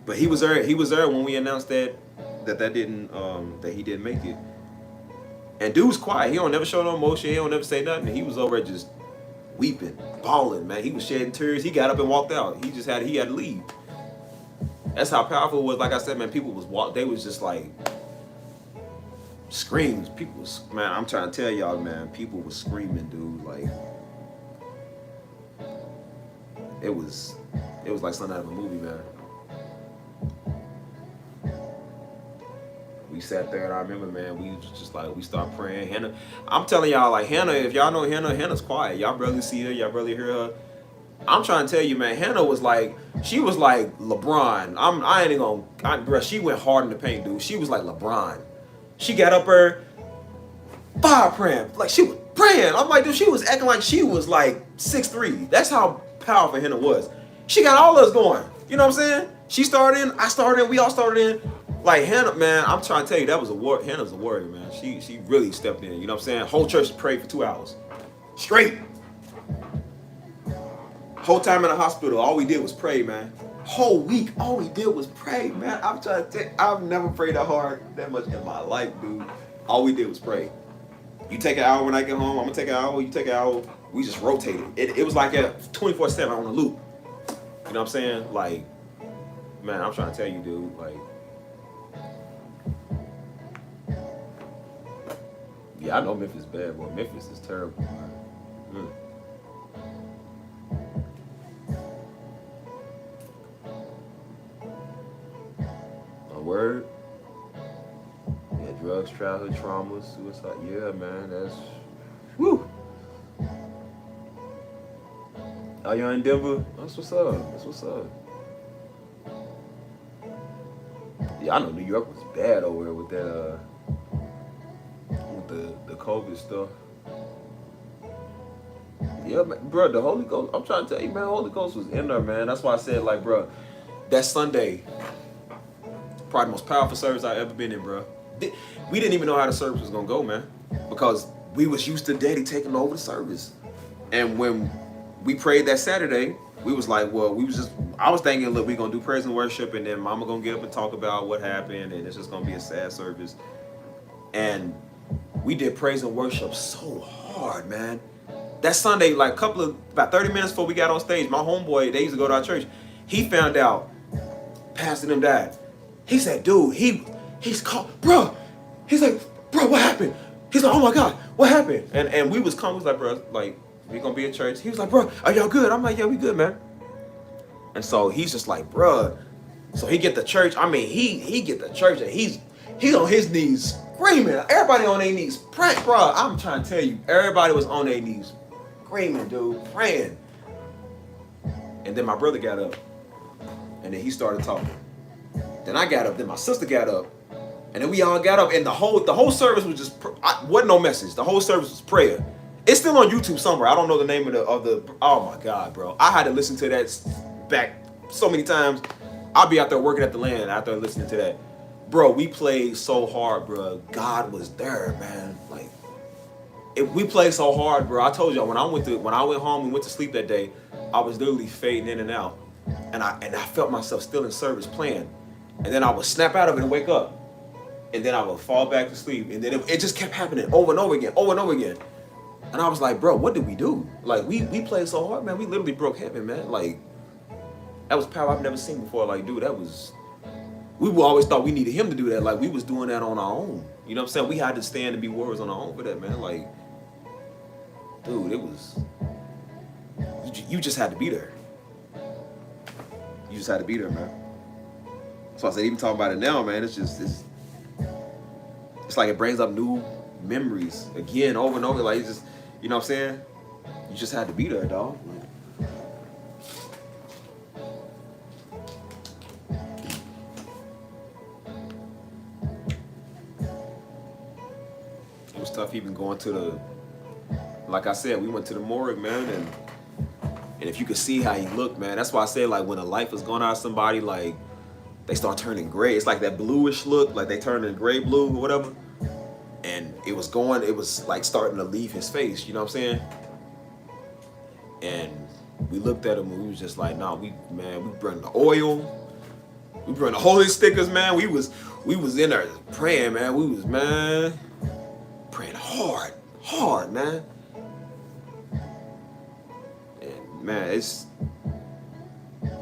But he was there when we announced that he didn't make it. And dude's quiet. He don't never show no emotion. He don't never say nothing. He was over there just weeping, bawling, man. He was shedding tears. He got up and walked out. He had to leave. That's how powerful it was. Like I said, man, people they was just like screams. People was, man, I'm trying to tell y'all, man, people was screaming, dude. Like, it was like something out of a movie, man. We sat there and I remember, man, we was just like, we started praying. Hannah, I'm telling y'all, like, Hannah, if y'all know Hannah's quiet. Y'all barely see her, y'all barely hear her. I'm trying to tell you, man, Hannah was like, she was like LeBron. I ain't even gonna, she went hard in the paint, dude. She was like LeBron. She got up her, fire praying. Like, she was praying. I'm like, dude, she was acting like she was like 6'3". That's how powerful Hannah was. She got all of us going. You know what I'm saying? She started in, I started in, we all started in. Like Hannah, man, I'm trying to tell you, that was a war. Hannah's a warrior, man. She really stepped in. You know what I'm saying? Whole church prayed for 2 hours. Straight. Whole time in the hospital, all we did was pray, man. Whole week, all we did was pray, man. I'm trying to tell you, I've never prayed that hard, that much in my life, dude. All we did was pray. You take an hour when I get home, I'm gonna take an hour, you take an hour. We just rotated. It was like a 24/7 on a loop. You know what I'm saying? Like, man, I'm trying to tell you, dude, like, yeah, I know Memphis is bad, but Memphis is terrible, man. A word? Yeah, drugs, childhood traumas, suicide. Yeah, man, that's, whew. Are you in Denver? That's what's up. That's what's up. Yeah, I know New York was bad over there with that, with the COVID stuff. Yeah, man, bro, the Holy Ghost, I'm trying to tell you, man, the Holy Ghost was in there, man. That's why I said, like, bro, that Sunday, probably the most powerful service I ever been in, bro. We didn't even know how the service was gonna go, man, because we was used to Daddy taking over the service. And when we prayed that Saturday, we was like, well, I was thinking, look, we're gonna do praise and worship, and then Mama gonna get up and talk about what happened, and it's just gonna be a sad service. And we did praise and worship so hard, man. That Sunday, like about 30 minutes before we got on stage, my homeboy, they used to go to our church, he found out Pastor them died. He said, dude, he's called, bro. He's like, bro, what happened? He's like, oh my God, what happened? And we was calm, we was like, bro, like, we gonna be at church. He was like, bro, are y'all good? I'm like, yeah, we good, man. And so he's just like, bro. So he get the church. I mean, he get the church, and he's on his knees screaming. Everybody on their knees praying, bro. I'm trying to tell you, everybody was on their knees screaming, dude, praying. And then my brother got up, and then he started talking. Then I got up. Then my sister got up, and then we all got up. And the whole service was just wasn't no message. The whole service was prayer. It's still on YouTube somewhere. I don't know the name of the. Oh my God, bro! I had to listen to that back so many times. I'll be out there working at the land after listening to that, bro. We played so hard, bro. God was there, man. Like, we played so hard, bro. I told y'all when I went home and went to sleep that day, I was literally fading in and out, and I felt myself still in service playing, and then I would snap out of it and wake up, and then I would fall back to sleep, and then it just kept happening over and over again, over and over again. And I was like, bro, what did we do? Like, we played so hard, man. We literally broke heaven, man. Like, that was power I've never seen before. Like, dude, we always thought we needed him to do that. Like, we was doing that on our own. You know what I'm saying? We had to stand and be warriors on our own for that, man. Like, dude, it was, you just had to be there. You just had to be there, man. So I said, even talking about it now, man, it's like it brings up new memories again, over and over. Like, it's just, you know what I'm saying? You just had to be there, dog. It was tough even going to like I said, we went to the morgue, man, and if you could see how he looked, man, that's why I say, like, when a life is going out of somebody, like, they start turning gray. It's like that bluish look, like they turn in gray blue or whatever. And it was like starting to leave his face, you know what I'm saying? And we looked at him and we was just like, nah, we bring the oil, we bring the holy stickers, man. We was in there praying, man. We was, man, praying hard, man. And man,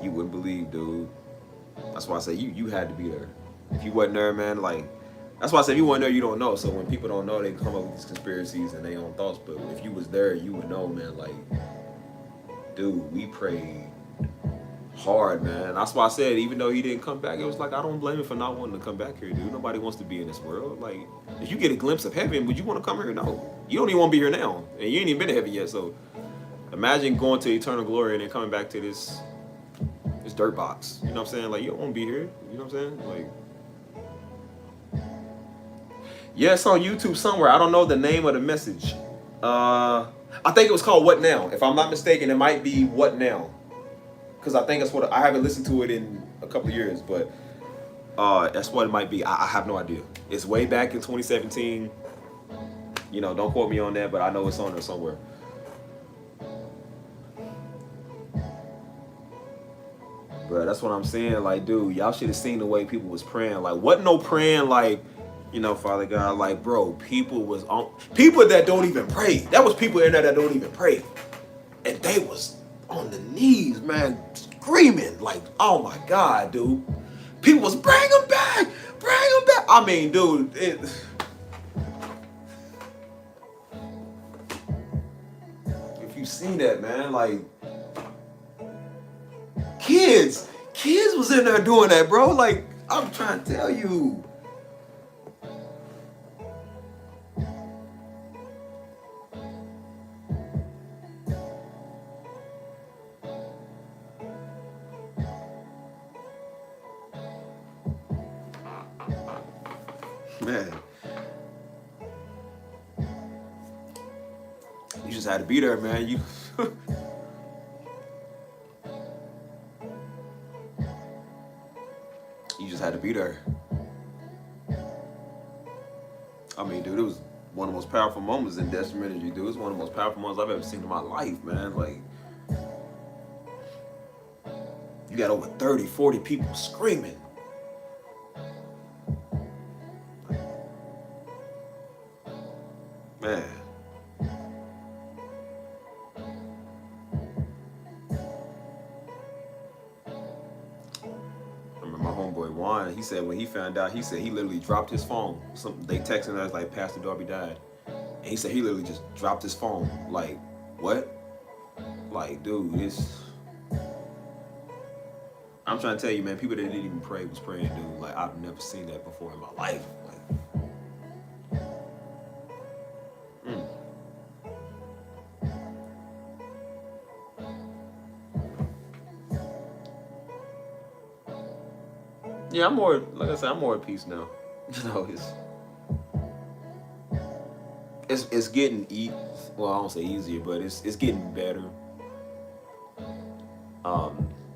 you wouldn't believe, dude. That's why I say you had to be there. If you wasn't there, man, like, that's why I said if you weren't there, you don't know. So when people don't know, they come up with these conspiracies and their own thoughts. But if you was there, you would know, man. Like, dude, we prayed hard, man. That's why I said even though he didn't come back, it was like I don't blame him for not wanting to come back here, dude. Nobody wants to be in this world. Like, if you get a glimpse of heaven, would you want to come here? No. You don't even want to be here now, and you ain't even been to heaven yet. So imagine going to eternal glory and then coming back to this dirt box. You know what I'm saying? Like, you don't want to be here. You know what I'm saying? Like. Yeah, it's on YouTube somewhere. I don't know the name of the message. I think it was called What Now. If I'm not mistaken, it might be What Now. Because I think that's what I haven't listened to it in a couple of years, but that's what it might be. I have no idea. It's way back in 2017. You know, don't quote me on that, but I know it's on there somewhere. But that's what I'm saying. Like, dude, y'all should have seen the way people was praying. Like, wasn't no praying like, you know, Father God, like, bro, people was on people that don't even pray. That was people in there that don't even pray. And they was on the knees, man, screaming. Like, oh my God, dude. People was bring him back. Bring him back. I mean, dude, if you seen that, man, like kids was in there doing that, bro. Like, I'm trying to tell you. Man, you just had to be there, man. You you just had to be there. I mean, dude, it was one of the most powerful moments in Desperate Energy, dude. It was one of the most powerful moments I've ever seen in my life, man. Like, you got over 30, 40 people screaming. Man. I remember my homeboy Juan, he said when he found out, he said he literally dropped his phone. They texted us like Pastor Darby died. And he said he literally just dropped his phone. Like, what? Like, dude, I'm trying to tell you, man, people that didn't even pray was praying, dude. Like, I've never seen that before in my life. Like, yeah, I'm more, like I said, I'm more at peace now. You know, it's getting well, I don't say easier, but it's getting better.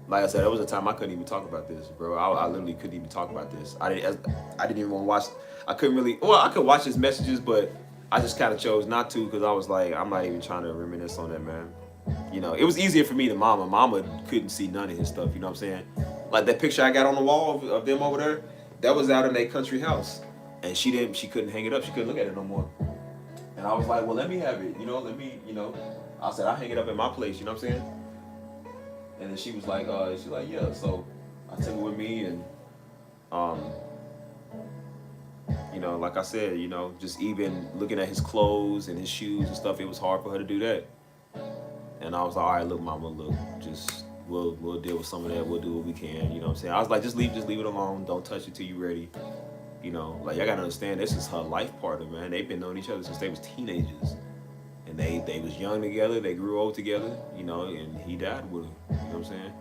Like I said, there was a time I couldn't even talk about this, bro. I literally couldn't even talk about this. I didn't even want to watch. I couldn't really. Well, I could watch his messages, but I just kind of chose not to because I was like, I'm not even trying to reminisce on that, man. You know, it was easier for me than Mama. Mama couldn't see none of his stuff. You know what I'm saying? Like that picture I got on the wall of them over there, that was out in their country house, and she couldn't hang it up. She couldn't look at it no more. And I was like, well, let me have it. You know, I said I'll hang it up at my place. You know what I'm saying? And then she was like, yeah. So I took it with me, and you know, like I said, you know, just even looking at his clothes and his shoes and stuff, it was hard for her to do that. And I was like, all right, look, Mama, look, just we'll deal with some of that. We'll do what we can. You know what I'm saying? I was like, just leave it alone. Don't touch it till you're ready. You know, like, y'all gotta understand, this is her life partner, man. They've been knowing each other since they was teenagers. And they was young together, they grew old together, you know, and he died with her. You know what I'm saying?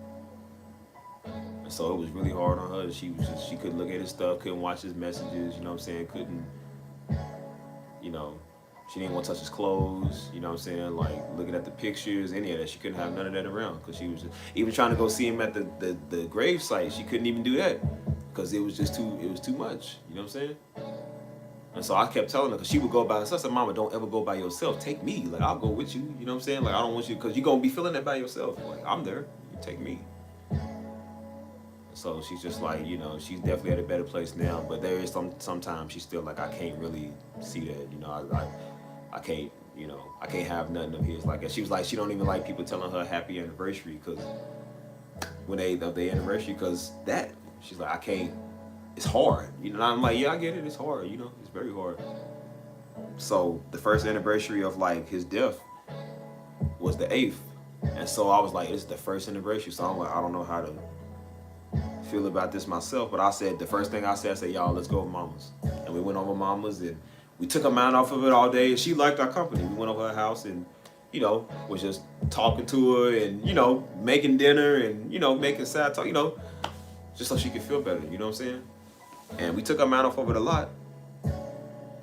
And so it was really hard on her. She couldn't look at his stuff, couldn't watch his messages, you know what I'm saying? Couldn't, you know, she didn't want to touch his clothes, you know what I'm saying? Like, looking at the pictures, any of that. She couldn't have none of that around because she was just, even trying to go see him at the grave site, she couldn't even do that because it was too much, you know what I'm saying? And so I kept telling her, because she would go by herself. I said, Mama, don't ever go by yourself. Take me. Like, I'll go with you. You know what I'm saying? Like, I don't want you, because you're going to be feeling that by yourself. Like, I'm there. You take me. So she's just like, you know, she's definitely at a better place now. But there is sometimes she's still like, I can't really see that. You know, I can't, you know, I can't have nothing of his like that. She was like, she don't even like people telling her happy anniversary because when of their anniversary, because that, she's like, I can't. It's hard, you know. And I'm like, yeah, I get it. It's hard, you know. It's very hard. So the first anniversary of like his death was the 8th, and so I was like, it's the first anniversary. So I'm like, I don't know how to feel about this myself. But I said the first thing I said, y'all, let's go over Mama's, and we went over Mama's, and we took her mind off of it all day, and she liked our company. We went over her house, and you know, was just talking to her, and you know, making dinner, and you know, making sad talk, you know, just so she could feel better. You know what I'm saying? And we took our mind off of it a lot.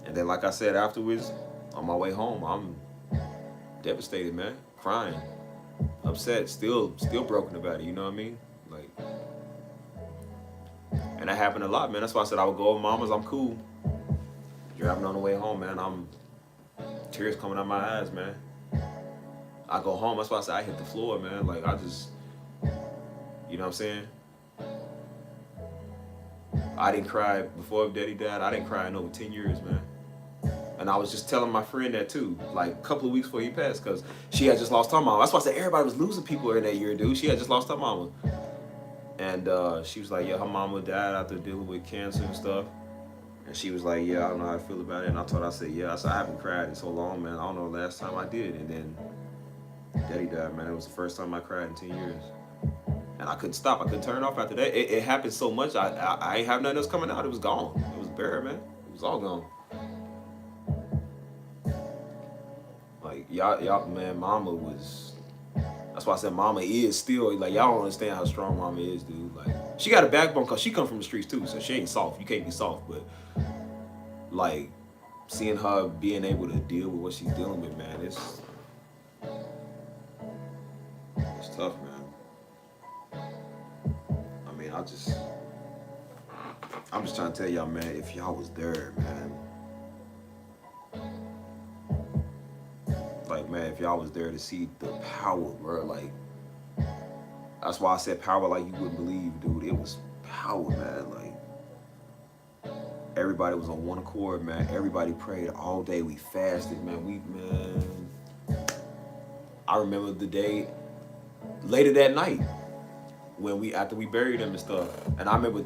And then, like I said, afterwards, on my way home, I'm devastated, man, crying, upset, still broken about it. You know what I mean? Like, and that happened a lot, man. That's why I said I would go over mama's. I'm cool. Driving on the way home, man. I'm tears coming out my eyes, man. I go home. That's why I said I hit the floor, man. Like I just, you know what I'm saying? I didn't cry before Daddy died. I didn't cry in over 10 years, man. And I was just telling my friend that too, like a couple of weeks before he passed, because she had just lost her mom. That's why I said everybody was losing people in that year, dude. She had just lost her mama. And she was like, yeah, her mama died after dealing with cancer and stuff. And she was like, yeah, I don't know how I feel about it. And I told her, I said, yeah, I haven't cried in so long, man. I don't know the last time I did. And then Daddy died, man. It was the first time I cried in 10 years. And I couldn't stop. I couldn't turn it off after that. It happened so much. I ain't have nothing else coming out. It was gone. It was bare, man. It was all gone. Like, y'all, man, mama was... That's why I said mama is still... Like, y'all don't understand how strong mama is, dude. Like, she got a backbone because she come from the streets, too. So she ain't soft. You can't be soft. But, like, seeing her being able to deal with what she's dealing with, man, it's tough, man. I'm just trying to tell y'all, man, if y'all was there, man. Like, man, if y'all was there to see the power, bro, like, that's why I said power like you wouldn't believe, dude. It was power, man. Like, everybody was on one accord, man. Everybody prayed all day. We fasted, man. I remember the day later that night when after we buried him and stuff. And I remember,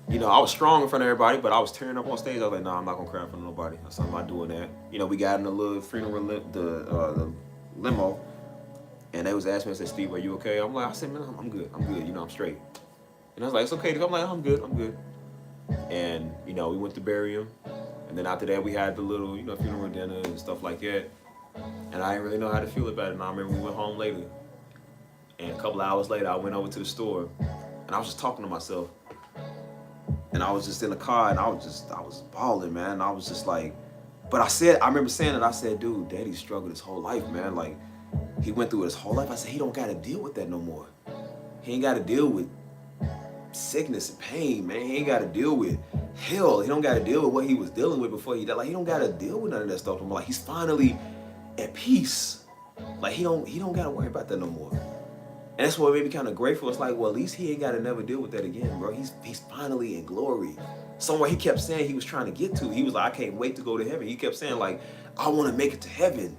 you know, I was strong in front of everybody, but I was tearing up on stage. I was like, nah, I'm not gonna cry in front of nobody. I'm not doing that. You know, we got in the little funeral, the limo, and they was asking me, I said, Steve, are you okay? I'm like, I said, man, I'm good. You know, I'm straight. And I was like, it's okay. I'm like, I'm good. And, you know, we went to bury him. And then after that, we had the little, you know, funeral dinner and stuff like that. And I didn't really know how to feel about it. And I remember we went home later. And a couple of hours later, I went over to the store. And I was just talking to myself. And I was just in the car, and I was bawling, man. And I was just like, but I remember saying it. I said, dude, Daddy struggled his whole life, man. Like, he went through it his whole life. I said, he don't got to deal with that no more. He ain't got to deal with sickness and pain, man. He ain't got to deal with hell. He don't got to deal with what he was dealing with before he died. Like, he don't got to deal with none of that stuff no more. Like, he's finally at peace. Like, he don't got to worry about that no more. And that's what made me kind of grateful. It's like, well, at least he ain't got to never deal with that again, bro. He's finally in glory. Somewhere he kept saying he was trying to get to. He was like, I can't wait to go to heaven. He kept saying, like, I want to make it to heaven.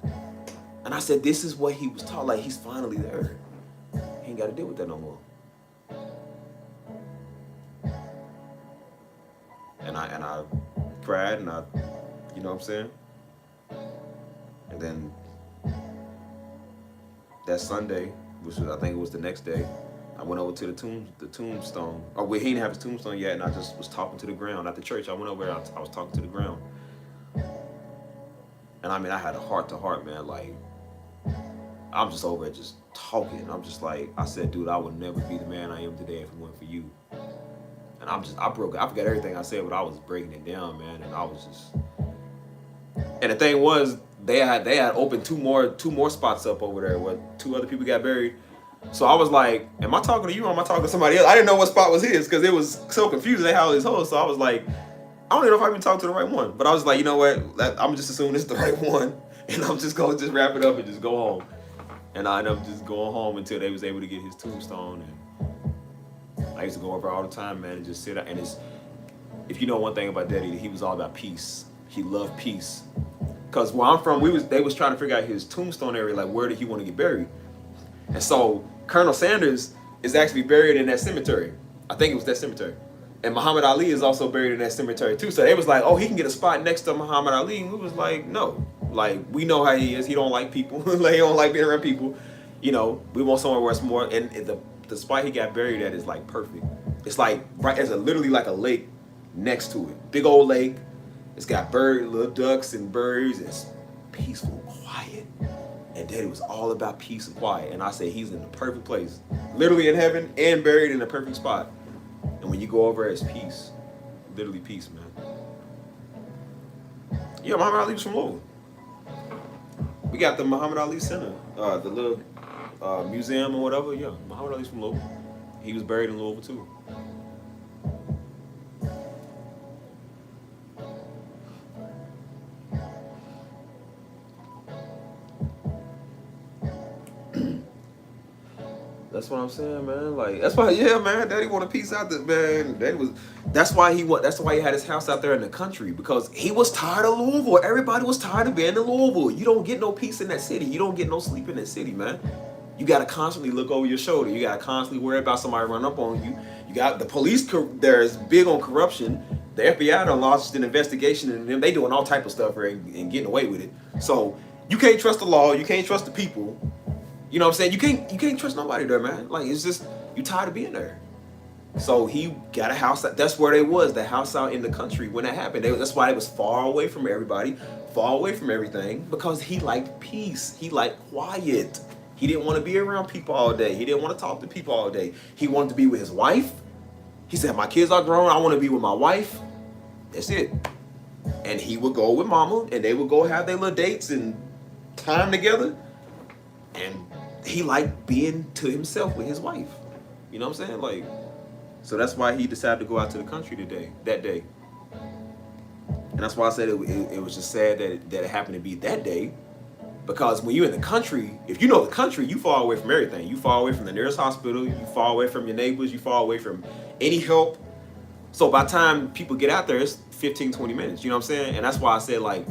And I said, this is what he was taught. Like, he's finally there. He ain't got to deal with that no more. And I cried, and you know what I'm saying? And then that Sunday, which was, I think it was the next day, I went over to the tombstone. Oh, well, he didn't have his tombstone yet, and I just was talking to the ground. At the church, I went over there, I was talking to the ground. And I mean, I had a heart-to-heart, man. Like, I'm just over there just talking. I'm just like, I said, dude, I would never be the man I am today if it weren't for you. And I forgot everything I said, but I was breaking it down, man. And I was just, and the thing was, they had opened two more spots up over there where 2 other people got buried. So I was like, am I talking to you or am I talking to somebody else? I didn't know what spot was his because it was so confusing. They had all these hoes. So I was like, I don't even know if I even talked to the right one. But I was like, you know what? I'm just assuming it's the right one. And I'm just going to just wrap it up and just go home. And I ended up just going home until they was able to get his tombstone. And I used to go over all the time, man, and just sit out. And if you know one thing about Daddy, he was all about peace. He loved peace. Because where I'm from, they was trying to figure out his tombstone area, like where did he want to get buried. And so Colonel Sanders is actually buried in that cemetery. I think it was that cemetery. And Muhammad Ali is also buried in that cemetery too. So they was like, oh, he can get a spot next to Muhammad Ali. And we was like, no. Like, we know how he is. He don't like people. Like, he don't like being around people. You know, we want somewhere where it's more. And the spot he got buried at is like perfect. It's like, right, there's literally like a lake next to it. Big old lake. It's got little ducks and birds. It's peaceful, quiet. And Daddy was all about peace and quiet. And I said, he's in the perfect place. Literally in heaven and buried in the perfect spot. And when you go over, it's peace. Literally peace, man. Yeah, Muhammad Ali was from Louisville. We got the Muhammad Ali Center, the little museum or whatever. Yeah, Muhammad Ali's from Louisville. He was buried in Louisville too. That's what I'm saying, man. Like, that's why, yeah, man. Daddy want a piece out there, man. That's why he had his house out there in the country, because he was tired of Louisville. Everybody was tired of being in Louisville. You don't get no peace in that city. You don't get no sleep in that city, man. You got to constantly look over your shoulder. You got to constantly worry about somebody running up on you. You got the police. There's big on corruption. The FBI done launched an investigation, and them they doing all type of stuff here and getting away with it. So you can't trust the law. You can't trust the people. You know what I'm saying? You can't trust nobody there, man. Like, it's just, you tired of being there. So he got a house. That's where they was, the house out in the country when that happened. That's why it was far away from everybody, far away from everything, because he liked peace. He liked quiet. He didn't want to be around people all day. He didn't want to talk to people all day. He wanted to be with his wife. He said, my kids are grown. I want to be with my wife. That's it. And he would go with mama, and they would go have their little dates and time together. And he liked being to himself with his wife. You know what I'm saying? Like, so that's why he decided to go out to the country that day. And that's why I said it was just sad that it happened to be that day. Because when you're in the country, if you know the country, you far away from everything. You far away from the nearest hospital. You far away from your neighbors. You far away from any help. So by the time people get out there, it's 15, 20 minutes. You know what I'm saying? And that's why I said, like,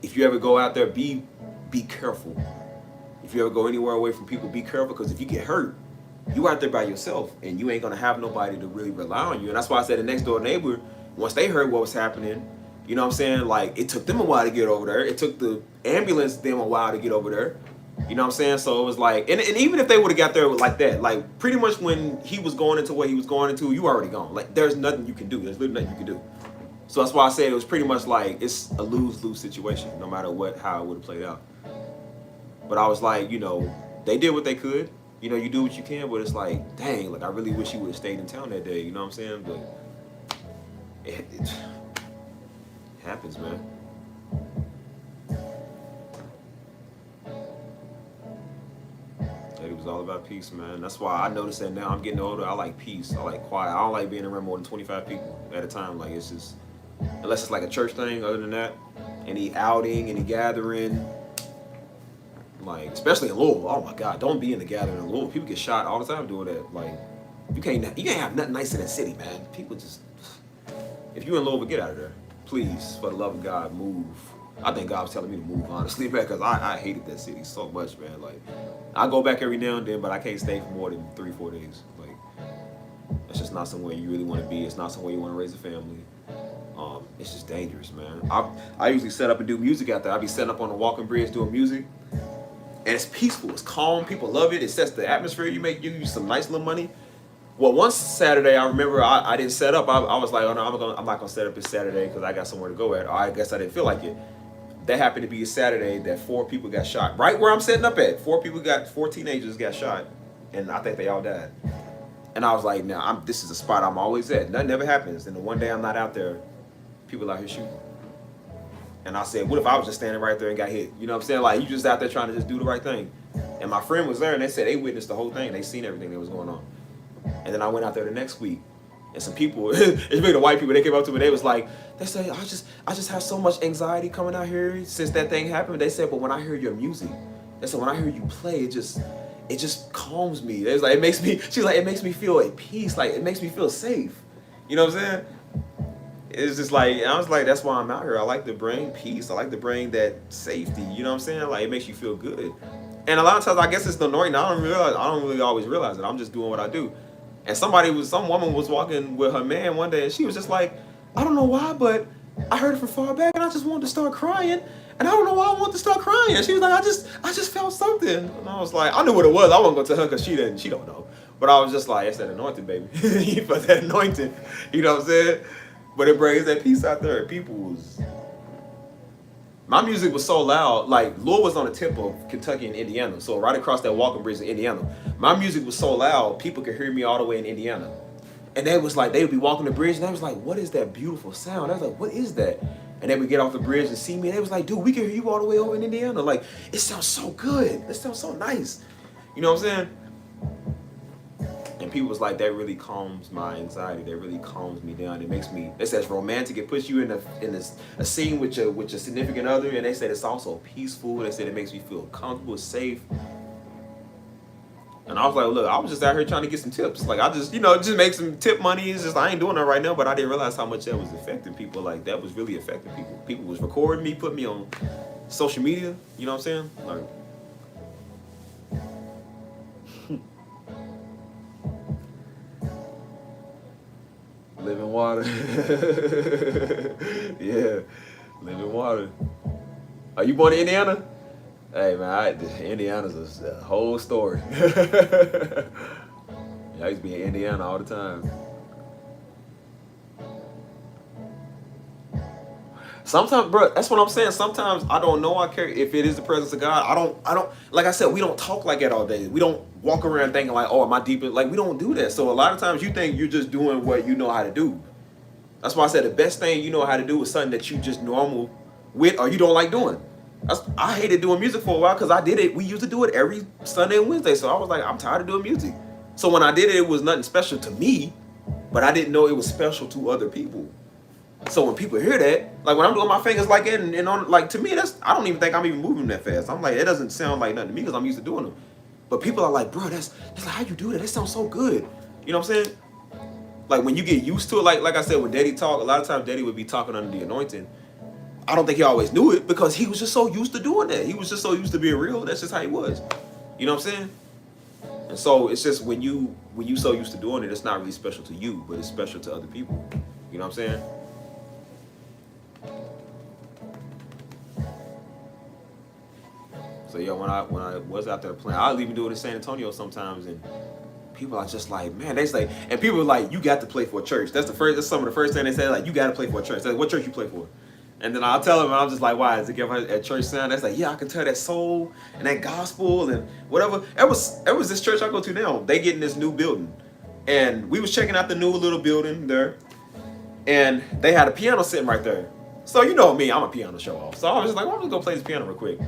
if you ever go out there, be careful. If you ever go anywhere away from people, be careful, because if you get hurt, you out there by yourself, and you ain't gonna have nobody to really rely on you. And that's why I said the next door neighbor, once they heard what was happening, you know what I'm saying? Like, it took them a while to get over there. It took the ambulance them a while to get over there. You know what I'm saying? So it was like, and even if they would have got there like that, like pretty much when he was going into what he was going into, you already gone. Like, there's nothing you can do. There's literally nothing you can do. So that's why I said it was pretty much like, it's a lose-lose situation, no matter how it would have played out. But I was like, you know, they did what they could. You know, you do what you can, but it's like, dang, like, I really wish he would have stayed in town that day. You know what I'm saying? But it happens, man. It was all about peace, man. That's why I noticed that now I'm getting older. I like peace. I like quiet. I don't like being around more than 25 people at a time. Like, it's just, unless it's like a church thing. Other than that, any outing, any gathering, like, especially in Louisville. Oh my God, don't be in the gathering in Louisville. People get shot all the time doing that. Like, you can't have nothing nice in that city, man. People just, if you in Louisville, get out of there, please. For the love of God, move. I think God was telling me to move, honestly, man, because I hated that city so much, man. Like, I go back every now and then, but I can't stay for more than 3-4 days. Like, it's just not somewhere you really want to be. It's not somewhere you want to raise a family. It's just dangerous, man. I usually set up and do music out there. I be setting up on the walking bridge doing music. And it's peaceful, it's calm, people love it, it sets the atmosphere, you use some nice little money. Well, one Saturday, I remember I didn't set up. I was like, oh no, I'm not gonna set up this Saturday because I got somewhere to go at. Or I guess I didn't feel like it. That happened to be a Saturday that 4 people got shot. Right where I'm setting up at. 4 teenagers got shot, and I think they all died. And I was like, nah, this is a spot I'm always at. Nothing ever happens. And the one day I'm not out there, people out here shooting. And I said, what if I was just standing right there and got hit? You know what I'm saying? Like, you just out there trying to just do the right thing. And my friend was there, and they said they witnessed the whole thing. They seen everything that was going on. And then I went out there the next week, and some people, it's really the white people, they came up to me, they was like, they say, I just have so much anxiety coming out here since that thing happened. They said, but when I hear your music, they said, when I hear you play, it just calms me. It was like, it makes me feel at peace. Like, it makes me feel safe. You know what I'm saying? It's just like, I was like, that's why I'm out here. I like to bring peace. I like to bring that safety. You know what I'm saying? Like, it makes you feel good. And a lot of times, I guess it's the annoying. I don't really always realize it. I'm just doing what I do. And some woman was walking with her man one day, and she was just like, I don't know why, but I heard it from far back, and I just wanted to start crying. And I don't know why I wanted to start crying. She was like, I just felt something. And I was like, I knew what it was. I wasn't going to tell her because she don't know. But I was just like, it's that anointing, baby. You felt that anointing. You know what I'm saying? But it brings that peace out there. My music was so loud, like Louisville was on the tip of Kentucky and Indiana. So right across that walking bridge in Indiana. My music was so loud, people could hear me all the way in Indiana. And they would be walking the bridge, and I was like, what is that beautiful sound? I was like, what is that? and they would get off the bridge and see me, and they was like, dude, we can hear you all the way over in Indiana. Like, it sounds so good. It sounds so nice. You know what I'm saying? And people was like, that really calms my anxiety. That really calms me down. It makes me, they said it's romantic. It puts you in a scene with your significant other, and they said it's also peaceful. They said it makes me feel comfortable, safe. And I was like, look, I was just out here trying to get some tips. Like, I just, just make some tip money. It's just, I ain't doing that right now, but I didn't realize how much that was affecting people. Like, that was really affecting people. People was recording me, putting me on social media. You know what I'm saying? Like, living water. Yeah, living water. Are you born in Indiana? Hey man, Indiana's a whole story. Yeah, I used to be in Indiana all the time. Sometimes, bro, that's what I'm saying. Sometimes I don't know if it is the presence of God. I don't, like I said, we don't talk like that all day. We don't walk around thinking like, oh, am I deep in, like, we don't do that. So a lot of times you think you're just doing what you know how to do. That's why I said the best thing you know how to do is something that you just normal with or you don't like doing. I hated doing music for a while because I did it. We used to do it every Sunday and Wednesday. So I was like, I'm tired of doing music. So when I did it, it was nothing special to me, but I didn't know it was special to other people. So when people hear that, like when I'm doing my fingers like that, and on, like, to me, I don't even think I'm even moving that fast. I'm like, it doesn't sound like nothing to me because I'm used to doing them. But people are like, bro, that's like, how you do that? That sounds so good. You know what I'm saying? Like when you get used to it, like I said, when Daddy talk, a lot of times Daddy would be talking under the anointing. I don't think he always knew it because he was just so used to doing that. He was just so used to being real. That's just how he was. You know what I'm saying? And so it's just when you so used to doing it, it's not really special to you, but it's special to other people. You know what I'm saying? So yeah, when I was out there playing, I was even do it in San Antonio sometimes, and people are just like, man, they say, and people are like, you got to play for a church. That's some of the first thing they say, like, you got to play for a church. Like, what church you play for? And then I'll tell them, and I'm just like, why? Is it give her at church sound? That's like, yeah, I can tell that soul and that gospel and whatever. It was this church I go to now. They get in this new building, and we was checking out the new little building there, and they had a piano sitting right there. So you know me, I'm a piano show off. So I was just like, well, I'm just gonna play this piano real quick.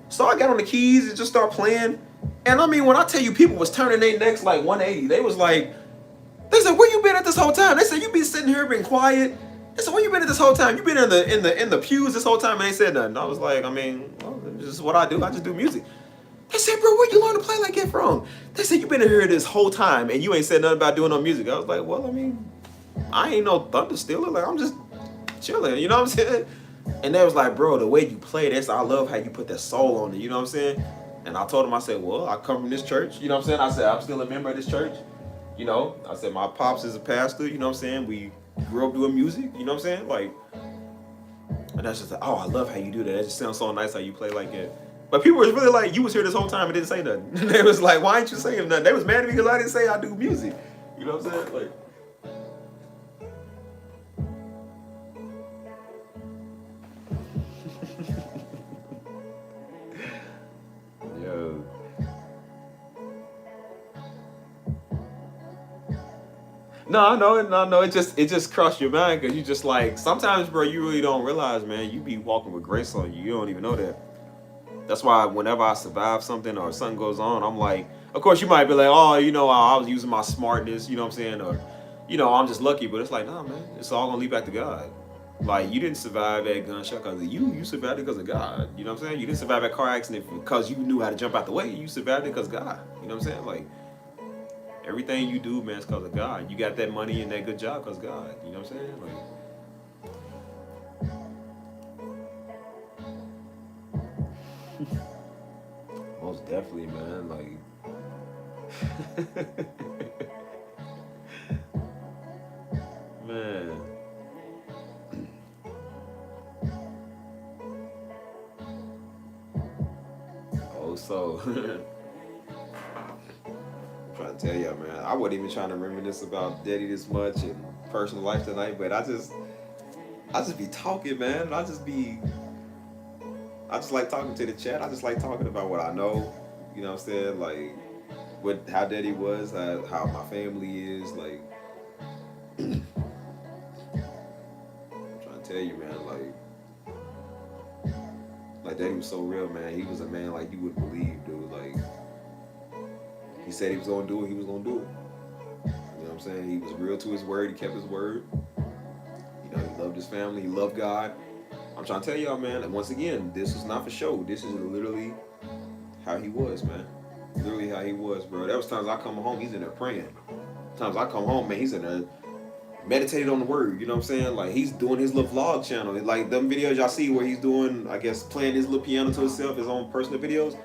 So I got on the keys and just start playing. And I mean, when I tell you people was turning their necks like 180, they was like, they said, where you been at this whole time? They said, you been sitting here being quiet. They said, where you been at this whole time? You been in the pews this whole time, and they said nothing. I was like, I mean, well, this is what I do. I just do music. They said, bro, where you learn to play like that from? They said, you been in here this whole time, and you ain't said nothing about doing no music. I was like, well, I mean, I ain't no thunder stealer. Like, I'm just chilling. You know what I'm saying? And they was like, bro, the way you play this, I love how you put that soul on it. You know what I'm saying? And I told him, I said, well, I come from this church. You know what I'm saying? I said, I'm still a member of this church. You know, I said, my pops is a pastor. You know what I'm saying? We grew up doing music. You know what I'm saying? Like, and that's just like, oh, I love how you do that. That just sounds so nice how you play like that. But people was really like, you was here this whole time and didn't say nothing. They was like, why ain't you saying nothing? They was mad at me because I didn't say I do music. You know what I'm saying? Like, yo. No, it just crossed your mind because you just like, sometimes, bro, you really don't realize, man, you be walking with grace on you. You don't even know that. That's why whenever I survive something or something goes on, I'm like, of course you might be like, oh, you know, I was using my smartness, you know what I'm saying? Or, you know, I'm just lucky, but it's like, nah, man, it's all gonna lead back to God. Like, you didn't survive that gunshot because of you. You survived it because of God. You know what I'm saying? You didn't survive that car accident because you knew how to jump out the way. You survived it because of God. You know what I'm saying? Like, everything you do, man, is because of God. You got that money and that good job because of God. You know what I'm saying? Like, most definitely, man. Like, man. Oh, so. I'm trying to tell y'all, man. I wasn't even trying to reminisce about Daddy this much and personal life tonight, but I just be talking, man. I just like talking to the chat. I just like talking about what I know. You know what I'm saying? Like, how Daddy was, how my family is. Like, I'm trying to tell you, man. Like, Like Daddy was so real, man. He was a man like you wouldn't believe, dude. Like he said he was gonna do it, he was gonna do it. You know what I'm saying? He was real to his word. He kept his word. You know, he loved his family. He loved God. I'm trying to tell y'all, man. And once again, this is not for show. This is literally how he was, man. Literally how he was, bro. There was times I come home, he's in there praying. Times I come home, man, he's in there meditating on the word. You know what I'm saying? Like he's doing his little vlog channel. Like them videos y'all see where he's doing, I guess, playing his little piano to himself, his own personal videos.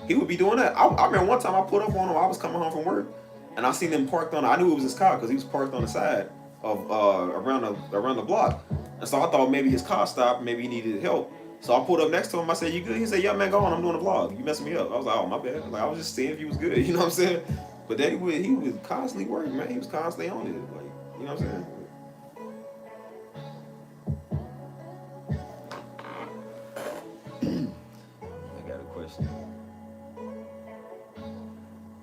He would be doing that. I remember one time I put up on him. I was coming home from work, and I seen him parked on. I knew it was his car because he was parked on the side of around the block. And so I thought maybe his car stopped, maybe he needed help. So I pulled up next to him. I said, "You good?" He said, "Yeah, man, go on. I'm doing a vlog. You messing me up." I was like, "Oh, my bad." Like I was just seeing if he was good. You know what I'm saying? But then he was constantly working, man. He was constantly on it. Like, you know what I'm saying? I got a question.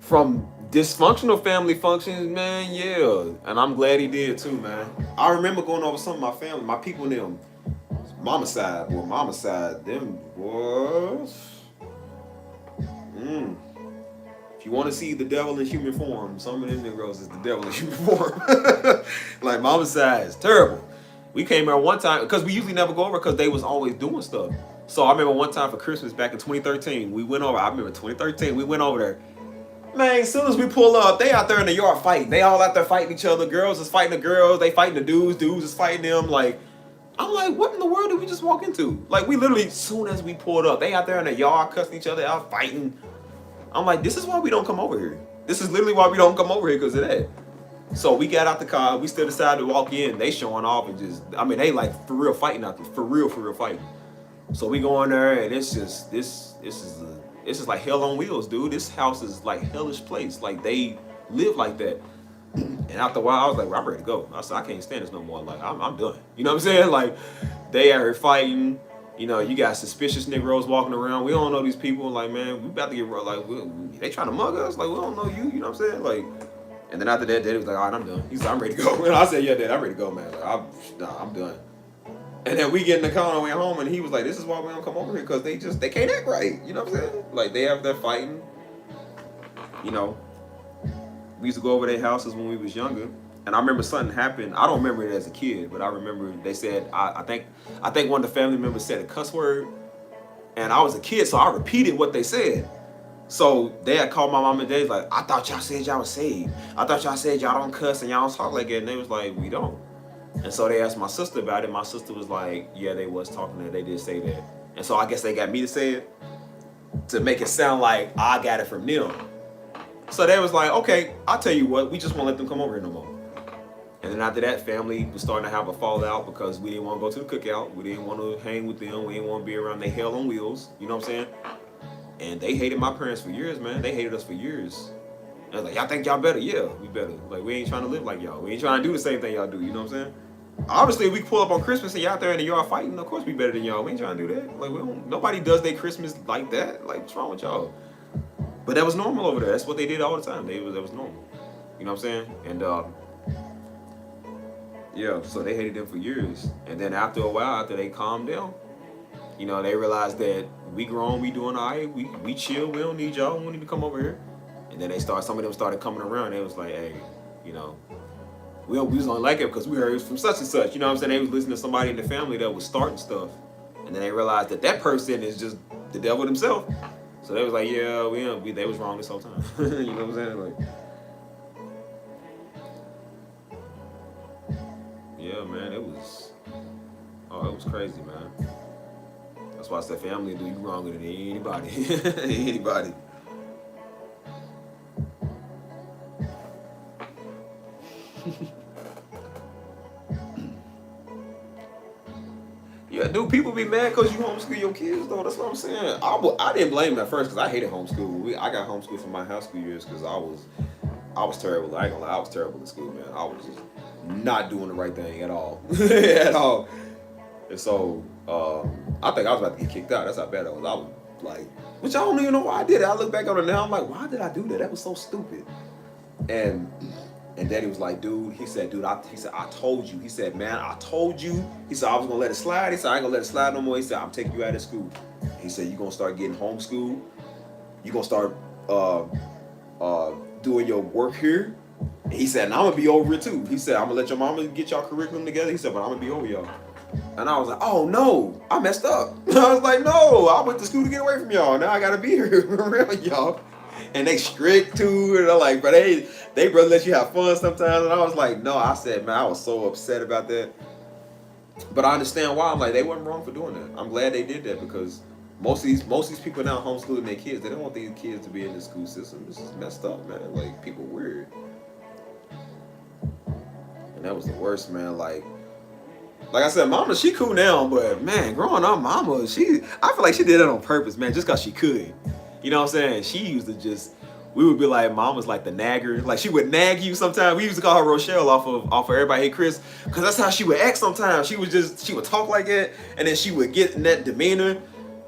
From dysfunctional family functions, man, yeah. And I'm glad he did too, man. I remember going over some of my family, my people in them. Mama side, them boys. If you want to see the devil in human form, some of them Negroes is the devil in human form. Like mama side is terrible. We came here one time, because we usually never go over because they was always doing stuff. So I remember one time for Christmas back in 2013, we went over, I remember 2013, we went over there. Man, as soon as we pull up, they out there in the yard fighting. They all out there fighting each other. Girls is fighting the girls, they fighting the dudes is fighting them. Like, I'm like, what in the world did we just walk into? Like, we literally, as soon as we pulled up, they out there in the yard cussing each other out, fighting. I'm like, this is why we don't come over here. This is literally why we don't come over here, because of that. So we got out the car, we still decided to walk in. They showing off and just, I mean, they like for real fighting out there, for real fighting. So we go in there and it's just, this is like hell on wheels, dude. This house is like hellish place. Like they live like that. And after a while, I was like, well, I'm ready to go. I said, I can't stand this no more. Like, I'm done. You know what I'm saying? Like, they out here fighting. You know, you got suspicious Negroes walking around. We don't know these people. Like, man, we about to get like, they trying to mug us. Like, we don't know you. You know what I'm saying? Like, and then after that, Daddy was like, all right, I'm done. He said, I'm ready to go. And I said, yeah, Dad, I'm ready to go, man. Like, I'm done. And then we get in the car on the way home, and he was like, this is why we don't come over here, because they can't act right. You know what I'm saying? Like, they have that fighting. You know, we used to go over their houses when we was younger. And I remember something happened. I don't remember it as a kid, but I remember they said, I think one of the family members said a cuss word. And I was a kid, so I repeated what they said. So they had called my mom and dad, like, I thought y'all said y'all was saved. I thought y'all said y'all don't cuss and y'all don't talk like that. And they was like, we don't. And so they asked my sister about it. My sister was like, yeah, they was talking that. They did say that. And so I guess they got me to say it to make it sound like I got it from them. So they was like, okay, I'll tell you what, we just won't let them come over here no more. And then after that, family was starting to have a fallout because we didn't want to go to the cookout. We didn't want to hang with them. We didn't want to be around. They hell on wheels. You know what I'm saying? And they hated my parents for years, man. They hated us for years. And I was like, y'all think y'all better? Yeah, we better. Like, we ain't trying to live like y'all. We ain't trying to do the same thing y'all do. You know what I'm saying? Obviously, we pull up on Christmas and y'all out there in the yard fighting. Of course, we better than y'all. We ain't trying to do that. Like, nobody does their Christmas like that. Like, what's wrong with y'all? But that was normal over there. That's what they did all the time. That was normal. You know what I'm saying? And yeah, so they hated them for years. And then after a while, after they calmed down, you know, they realized that we grown, we doing all right, we chill, we don't need y'all, we don't need to come over here. And then some of them started coming around. They was like, hey, you know, we was only like it because we heard it was from such and such. You know what I'm saying? They was listening to somebody in the family that was starting stuff. And then they realized that person is just the devil himself. So they was like, yeah, they was wrong this whole time. You know what I'm saying? Like, yeah, man, it was crazy, man. That's why I said family do you wronger than anybody. Anybody. Yeah, dude, people be mad because you homeschool your kids, though. That's what I'm saying. I didn't blame them at first because I hated homeschool. I got homeschooled for my high school years because I was terrible. I ain't gonna lie, I was terrible in school, man. I was just not doing the right thing at all. At all. And so, I think I was about to get kicked out. That's how bad I was. I was like, which I don't even know why I did it. I look back on it now, I'm like, why did I do that? That was so stupid. And Daddy was like, dude, he said, I told you. He said, man, I told you. He said, I was gonna let it slide. He said, I ain't gonna let it slide no more. He said, I'm taking you out of school. He said, you're gonna start getting homeschooled. You're gonna start doing your work here. And he said, and I'm gonna be over it too. He said, I'm gonna let your mama get y'all curriculum together. He said, but I'm gonna be over y'all. And I was like, oh no, I messed up. I was like, no, I went to school to get away from y'all. Now I gotta be here around y'all. And they strict too. And they're like, but they brother let you have fun sometimes. And I was like, no, I said, man, I was so upset about that. But I understand why. I'm like, they weren't wrong for doing that. I'm glad they did that, because most of these people now homeschooling their kids. They don't want these kids to be in the school system. This is messed up, man. Like, people weird. And that was the worst, man. Like I said, mama, she cool now, but man, growing up, mama, I feel like she did it on purpose, man, just cause she could. You know what I'm saying? She used to we would be like, mom was like the nagger. Like, she would nag you sometimes. We used to call her Rochelle off of Everybody Hate Chris, because that's how she would act sometimes. She would talk like that, and then she would get in that demeanor,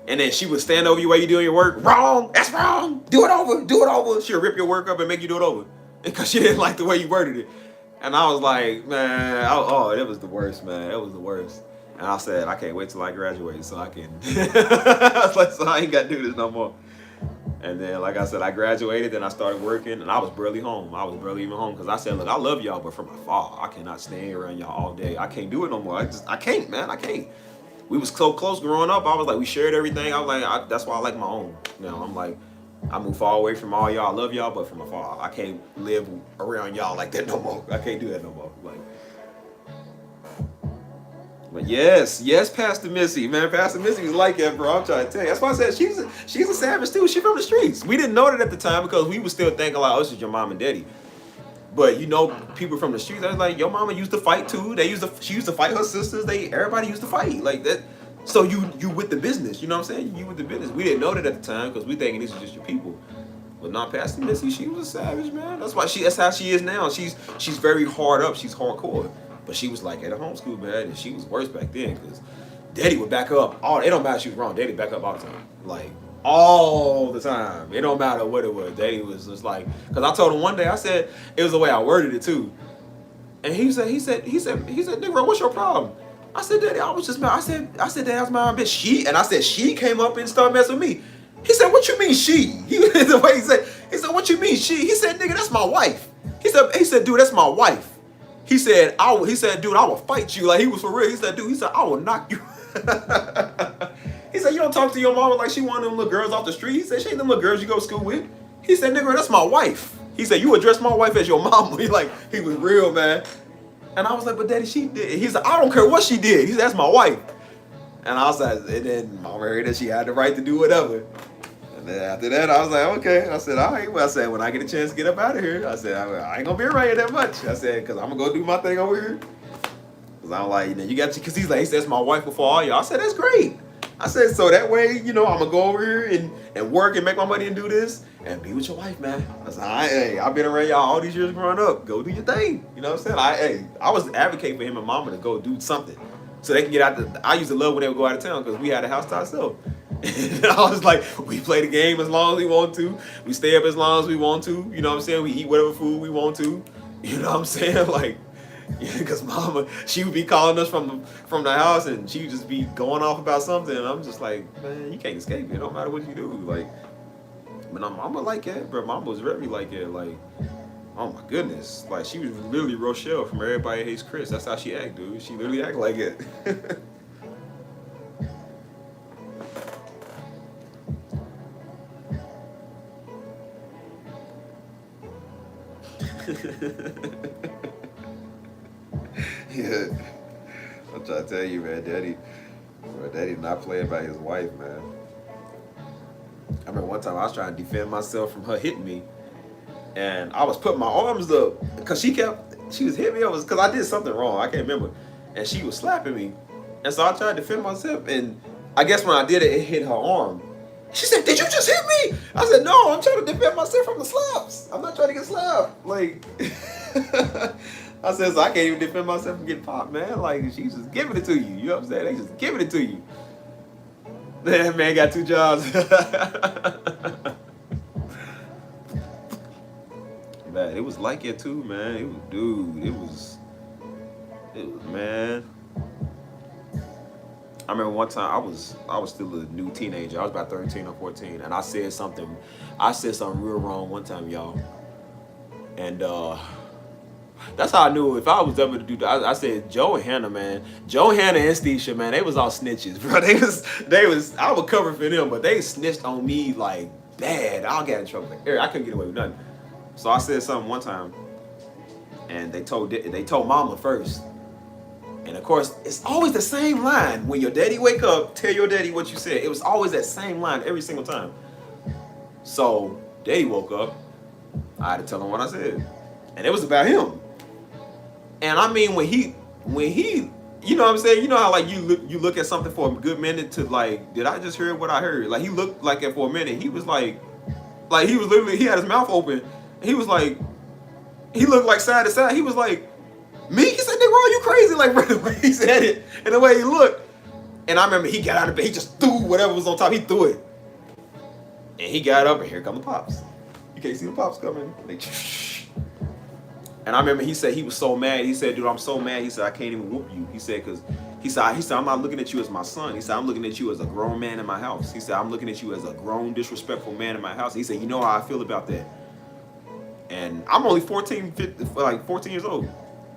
and then she would stand over you while you doing your work. Wrong! That's wrong! Do it over! She'll rip your work up and make you do it over, because she didn't like the way you worded it. And I was like, man, it was the worst, man. It was the worst. And I said, I can't wait till I graduate so I can. I was like, so I ain't got to do this no more. And then, like I said, I graduated, then I started working, and I was barely home. I was barely even home, because I said, look, I love y'all, but from afar, I cannot stay around y'all all day. I can't do it no more. I can't, man. I can't. We was so close growing up. I was like, we shared everything. I was like, that's why I like my own. You know, I'm like, I moved far away from all y'all. I love y'all, but from afar. I can't live around y'all like that no more. I can't do that no more. Like, but yes, Pastor Missy, man. Pastor Missy was like that, bro. I'm trying to tell you. That's why I said she's a savage too. She from the streets. We didn't know that at the time, because we were still thinking like, oh, this is your mom and daddy. But you know, people from the streets, I was like, your mama used to fight too. She used to fight her sisters. Everybody used to fight like that. So you with the business, you know what I'm saying? You with the business. We didn't know that at the time, because we thinking this is just your people. But not Pastor Missy, she was a savage, man. That's how she is now. She's very hard up. She's hardcore. But she was like at a homeschool, man, and she was worse back then, because Daddy would back up. It don't matter if she was wrong. Daddy back up all the time. Like, all the time. It don't matter what it was. Daddy was just like, because I told him one day, I said, it was the way I worded it too. And he said, nigga, what's your problem? I said, Daddy, I was just mad. I said, Daddy, I was my bitch. I said, she came up and started messing with me. He said, what you mean she? The way he said, what you mean she? He said, nigga, that's my wife. He said, dude, that's my wife. He said, dude, I will fight you. Like, he was for real. He said, dude, I will knock you. He said, you don't talk to your mama like she one of them little girls off the street. He said, she ain't them little girls you go to school with. He said, nigga, that's my wife. He said, you address my wife as your mama. He was real, man. And I was like, but Daddy, she did. He said, I don't care what she did. He said, that's my wife. And I was like, and then Mama heard that she had the right to do whatever. And then after that, I was like, okay. I said, all right. Well, I said, when I get a chance to get up out of here, I said, I ain't gonna be around here that much. I said, because I'm gonna go do my thing over here. Because I'm like, you got you, because he said, that's my wife before all y'all. I said, that's great. I said, so that way, I'm gonna go over here and work and make my money and do this and be with your wife, man. I said, I've been around y'all all these years growing up. Go do your thing. You know what I'm saying? I was advocating for him and Mama to go do something so they can get out. I used to love when they would go out of town, because we had a house to ourselves. And I was like, we play the game as long as we want to. We stay up as long as we want to. You know what I'm saying? We eat whatever food we want to. You know what I'm saying? Like, because Mama, she would be calling us from the house, and she would just be going off about something, and I'm just like, man, you can't escape it. It don't matter what you do. Like, but Mama like that, bro. Mama was very like that. Like, oh my goodness. Like, she was literally Rochelle from Everybody Hates Chris. That's how she act, dude. She literally act like it. Yeah, I'm trying to tell you, man, Daddy not playing by his wife, man. I remember one time I was trying to defend myself from her hitting me, and I was putting my arms up because she was hitting me. It was because I did something wrong. I can't remember, and she was slapping me, and so I tried to defend myself, and I guess when I did it, it hit her arm. She said, "Did you just hit me?" I said, "No, I'm trying to defend myself from the slaps. I'm not trying to get slapped." Like, I said, so I can't even defend myself from getting popped, man. Like, she's just giving it to you. You know what I'm saying? They just giving it to you. That man got 2 jobs. Man, it was like it too, man. It was, dude. It was, man. I remember one time I was still a new teenager. I was about 13 or 14, and I said something real wrong one time, y'all. And that's how I knew if I was ever to do that. I said Joe and Hannah, man. Joe, Hannah, and Steisha, man, they was all snitches, bro. They was I would cover for them, but they snitched on me like bad. I don't get in trouble. I couldn't get away with nothing. So I said something one time, and they told mama first. And of course, it's always the same line. When your daddy wake up, tell your daddy what you said. It was always that same line every single time. So daddy woke up. I had to tell him what I said, and it was about him. And I mean, when he, you know what I'm saying? You know how like you look at something for a good minute to like, did I just hear what I heard? Like he looked like it for a minute. He was like he was literally, he had his mouth open. He was like, he looked like side to side. He was like, me? He said, nigga, are you crazy? Like, right the way he said it and the way he looked. And I remember he got out of bed, he just threw whatever was on top, he threw it. And he got up and here come the pops. You can't see the pops coming. And I remember he said he was so mad. He said, dude, I'm so mad. He said, I can't even whoop you. He said, I'm not looking at you as my son. He said, I'm looking at you as a grown man in my house. He said, I'm looking at you as a grown, disrespectful man in my house. He said, you know how I feel about that. And I'm only 14 years old.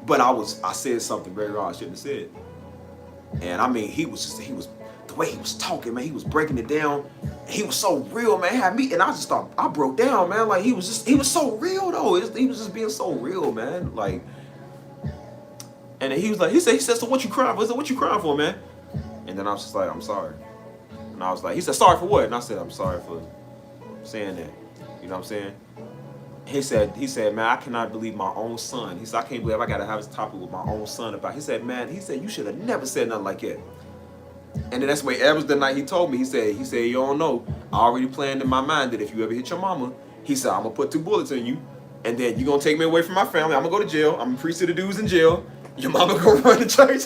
But I said something very wrong I shouldn't have said. And I mean, the way he was talking, man, he was breaking it down. He was so real, man. Had me, and I just thought, I broke down, man. Like he was so real though. He was just being so real, man. Like, and then he said, so what you crying for? I said, what you crying for, man? And then I was just like, I'm sorry. And I was like, he said, sorry for what? And I said, I'm sorry for saying that. You know what I'm saying? He said, man, I cannot believe my own son. He said, I can't believe I got to have this topic with my own son about. He said, you should have never said nothing like that. And then that's where that was the night he told me. He said, you don't know. I already planned in my mind that if you ever hit your mama, he said, I'm gonna put 2 bullets in you, and then you're gonna take me away from my family. I'm gonna go to jail. I'm gonna preach to the dudes in jail. Your mama gonna run the church.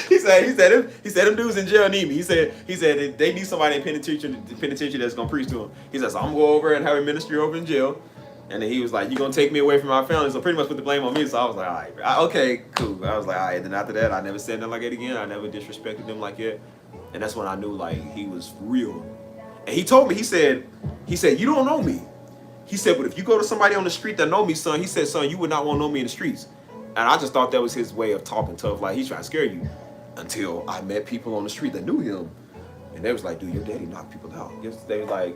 he said them dudes in jail need me. He said they need somebody in penitentiary that's gonna preach to them. He said, so I'm gonna go over and have a ministry over in jail. And then he was like, you're going to take me away from my family. So pretty much put the blame on me. So I was like, all right, okay, cool. I was like, all right. And then after that, I never said nothing like that again. I never disrespected them like that. And that's when I knew, like, he was real. And he told me, he said, you don't know me. He said, but if you go to somebody on the street that know me, son, he said, son, you would not want to know me in the streets. And I just thought that was his way of talking tough. Like, he's trying to scare you. Until I met people on the street that knew him. And they was like, dude, your daddy knocked people out. They was like...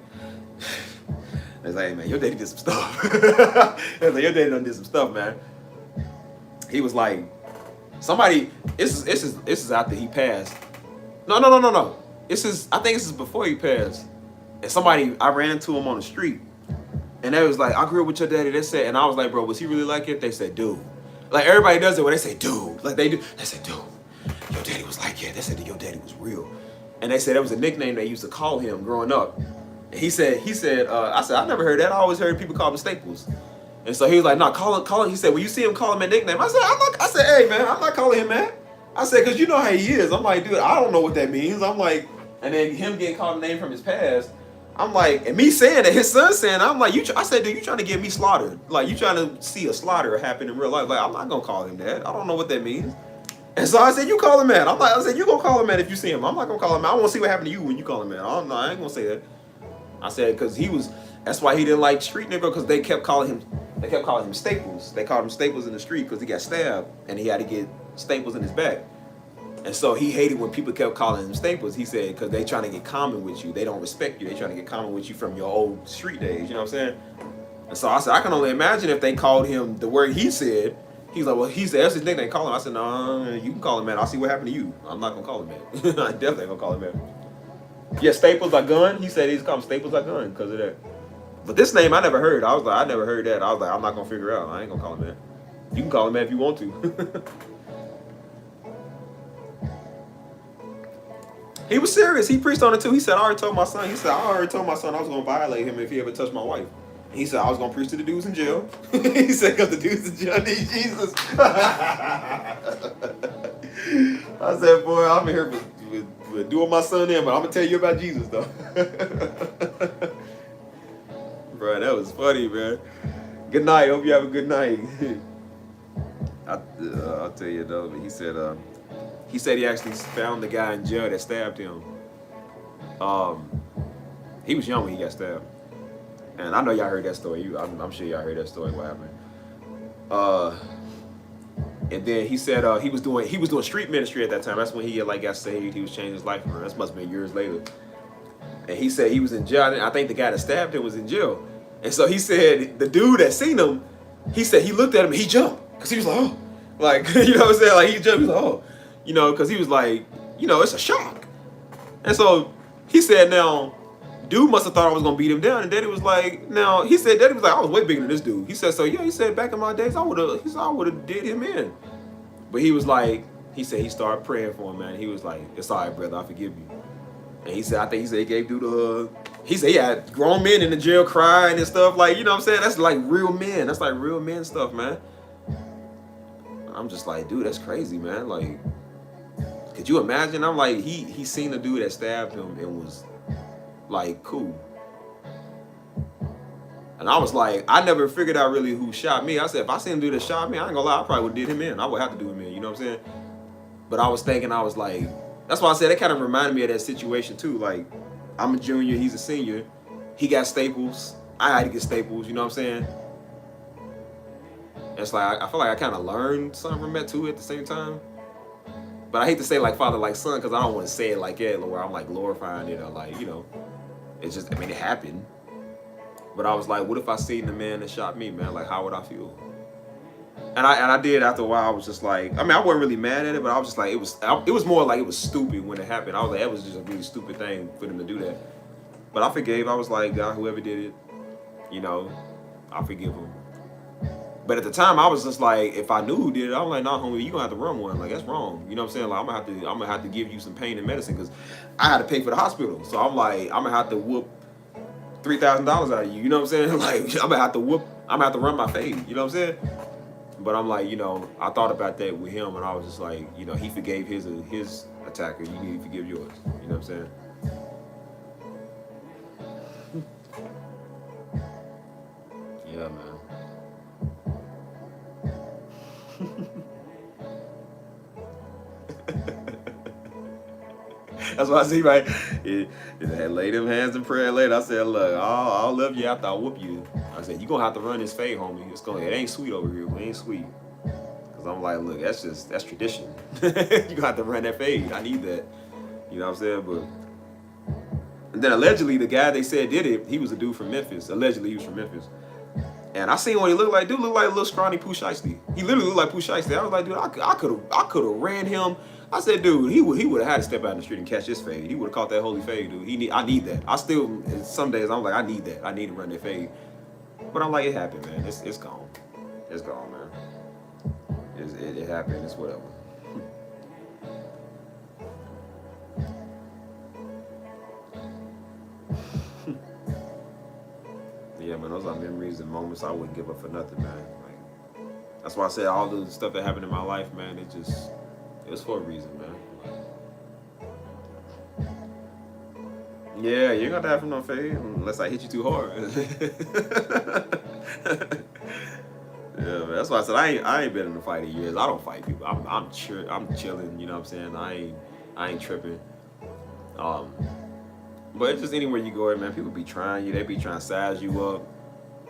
They was like, hey, man, your daddy did some stuff. They was like, your daddy done did some stuff, man. He was like, somebody, this is after he passed. No. I think this is before he passed. And somebody, I ran into him on the street. And they was like, I grew up with your daddy. They said, and I was like, bro, was he really like it? They said, dude. Like, everybody does it when they say, dude. Like, they do. They said, dude, your daddy was like it. They said that your daddy was real. And they said that was a nickname they used to call him growing up. He said, I said, I never heard that. I always heard people call him Staples. And so he was like, no, call him. He said, when you see him, call him a nickname. I said, hey, man, I'm not calling him that. I said, because you know how he is. I'm like, dude, I don't know what that means. I'm like, and then him getting called a name from his past. I'm like, and me saying that, his son saying, I'm like, I said, dude, you trying to get me slaughtered. Like, you trying to see a slaughter happen in real life. Like, I'm not going to call him that. I don't know what that means. And so I said, you call him that. I said, you going to call him that if you see him. I'm not going to call him that. I want to see what happened to you when you call him that. I ain't going to say that. I said, because that's why he didn't like street nigga, because they kept calling him Staples. They called him Staples in the street because he got stabbed and he had to get staples in his back. And so he hated when people kept calling him Staples. He said, because they trying to get common with you. They don't respect you. They trying to get common with you from your old street days. You know what I'm saying? And so I said, I can only imagine if they called him the word he said. He's like, well, he said, that's his nickname. Call him. I said, no, you can call him that. I'll see what happened to you. I'm not going to call him that. I definitely ain't going to call him that. Yeah, Staples are gun. He said he's called Staples are gun because of that. But this name I never heard. I was like, I never heard that. I was like, I'm not going to figure it out. I ain't going to call him that. You can call him that if you want to. He was serious. He preached on it too. He said, I already told my son I was going to violate him if he ever touched my wife. He said, I was going to preach to the dudes in jail. He said, because the dudes in jail need Jesus. I said, boy, I'm in here with doing my son in, but I'm going to tell you about Jesus, though. Bro, that was funny, man. Good night. Hope you have a good night. I'll tell you, though, but he said, he said he actually found the guy in jail that stabbed him. He was young when he got stabbed, and I know y'all heard that story. I'm sure y'all heard that story. What happened? And then he said he was doing street ministry at that time. That's when he like got saved. He was changing his life around. That must have been years later. And he said he was in jail. I think the guy that stabbed him was in jail. And so he said the dude that seen him, he said he looked at him and he jumped because he was like, oh, like you know what I'm saying? Like he jumped. He was like, oh, you know, because he was like, you know, it's a shock. And so he said now, dude must have thought I was gonna beat him down, and Daddy was like, now he said Daddy was like, I was way bigger than this dude. He said, so yeah, he said back in my days I would have did him in. But he was like, he said he started praying for him, man. He was like, it's all right, brother, I forgive you. And he said, I think he said he gave dude a hug. He said he had grown men in the jail crying and stuff, like, you know what I'm saying? That's like real men. That's like real men stuff, man. I'm just like, dude, that's crazy, man. Like, could you imagine? I'm like, he seen the dude that stabbed him and was like, cool. And I was like, I never figured out really who shot me. I said, if I seen a dude that shot me, I ain't gonna lie, I probably would have did him in. I would have to do him in, you know what I'm saying? But I was thinking, I was like, that's why I said that kind of reminded me of that situation too. Like, I'm a junior, he's a senior. He got staples. I had to get staples, you know what I'm saying? It's like, I feel like I kind of learned something from that too at the same time. But I hate to say like father, like son, because I don't want to say it like that, where I'm like glorifying it or like, you know, it's just, I mean, it happened. But I was like, what if I seen the man that shot me, man? Like, how would I feel? And I did after a while. I was just like, I mean, I wasn't really mad at it, but I was just like, it was more like it was stupid when it happened. I was like, that was just a really stupid thing for them to do that. But I forgave. I was like, God, whoever did it, you know, I forgive him. But at the time, I was just like, if I knew who did it, I was like, nah, homie, you gonna have to run one. Like, that's wrong. You know what I'm saying? Like, I'm gonna have to give you some pain and medicine because I had to pay for the hospital. So I'm like, I'm gonna have to whoop $3,000 out of you. You know what I'm saying? Like, I'm gonna have to run my fade. You know what I'm saying? But I'm like, you know, I thought about that with him, and I was just like, you know, he forgave his attacker. You need to forgive yours. You know what I'm saying? Yeah, man. That's why I see, right? It had laid them hands in prayer later. I said, look, I'll love you after I whoop you. I said, you're going to have to run this fade, homie. It ain't sweet over here. It ain't sweet. Because I'm like, look, that's tradition. You're going to have to run that fade. I need that. You know what I'm saying? But, and then allegedly, the guy they said did it, he was a dude from Memphis. Allegedly, he was from Memphis. And I seen what he looked like. Dude looked like a little scrawny Pooh Shiesty. He literally looked like Pooh Shiesty. I was like, dude, I could have ran him. I said, dude, he would have had to step out in the street and catch his fade. He would have caught that holy fade, dude. I need that. I still, some days I'm like, I need that. I need to run that fade. But I'm like, it happened, man. It's gone. It's gone, man. It happened. It's whatever. Yeah, man, those are memories and moments I wouldn't give up for nothing, man. Like, that's why I said all the stuff that happened in my life, man, it was for a reason, man. Like, yeah, you ain't got to have no fade unless I hit you too hard. Yeah, man, that's why I said I ain't been in a fight in years. I don't fight people. I'm chilling, you know what I'm saying? I ain't tripping. But it's just anywhere you go, man, people be trying you. They be trying to size you up.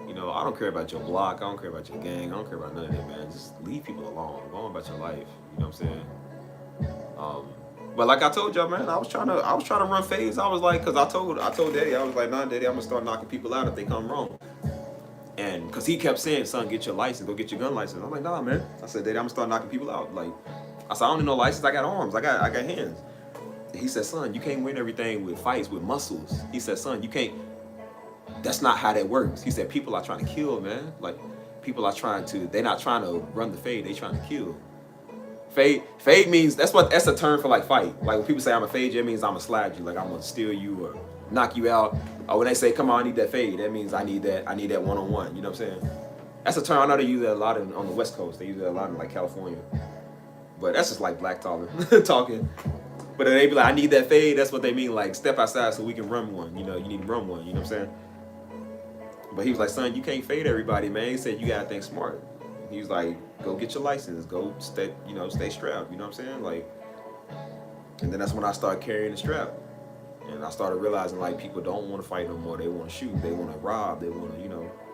You know, I don't care about your block. I don't care about your gang. I don't care about none of that, man. Just leave people alone. Go on about your life. You know what I'm saying? But like I told y'all, man, I was trying to run fades. I was like, cause I told Daddy, I was like, nah, Daddy, I'm gonna start knocking people out if they come wrong. And cause he kept saying, son, get your license, go get your gun license. I'm like, nah, man. I said, Daddy, I'm gonna start knocking people out. Like, I said, I don't need no license. I got arms. I got hands. He said, son, you can't win everything with fights, with muscles. He said, son, you can't, that's not how that works. He said, people are trying to kill, man. Like, people are they're not trying to run the fade, they trying to kill. Fade means, that's a term for like fight. Like when people say I'm a fade you, it means I'm gonna slide you, like I'm gonna steal you or knock you out. Or when they say, come on, I need that fade, that means I need that one-on-one, you know what I'm saying? That's a term, I know they use that a lot on the West Coast. They use it a lot in like California. But that's just like black talking. But they be like, I need that fade. That's what they mean. Like, step outside so we can run one. You know, you need to run one. You know what I'm saying? But he was like, son, you can't fade everybody, man. He said, you got to think smart. He was like, go get your license. Go stay strapped. You know what I'm saying? Like, And then that's when I started carrying the strap. And I started realizing like people don't want to fight no more. They want to shoot. They want to rob. They want to,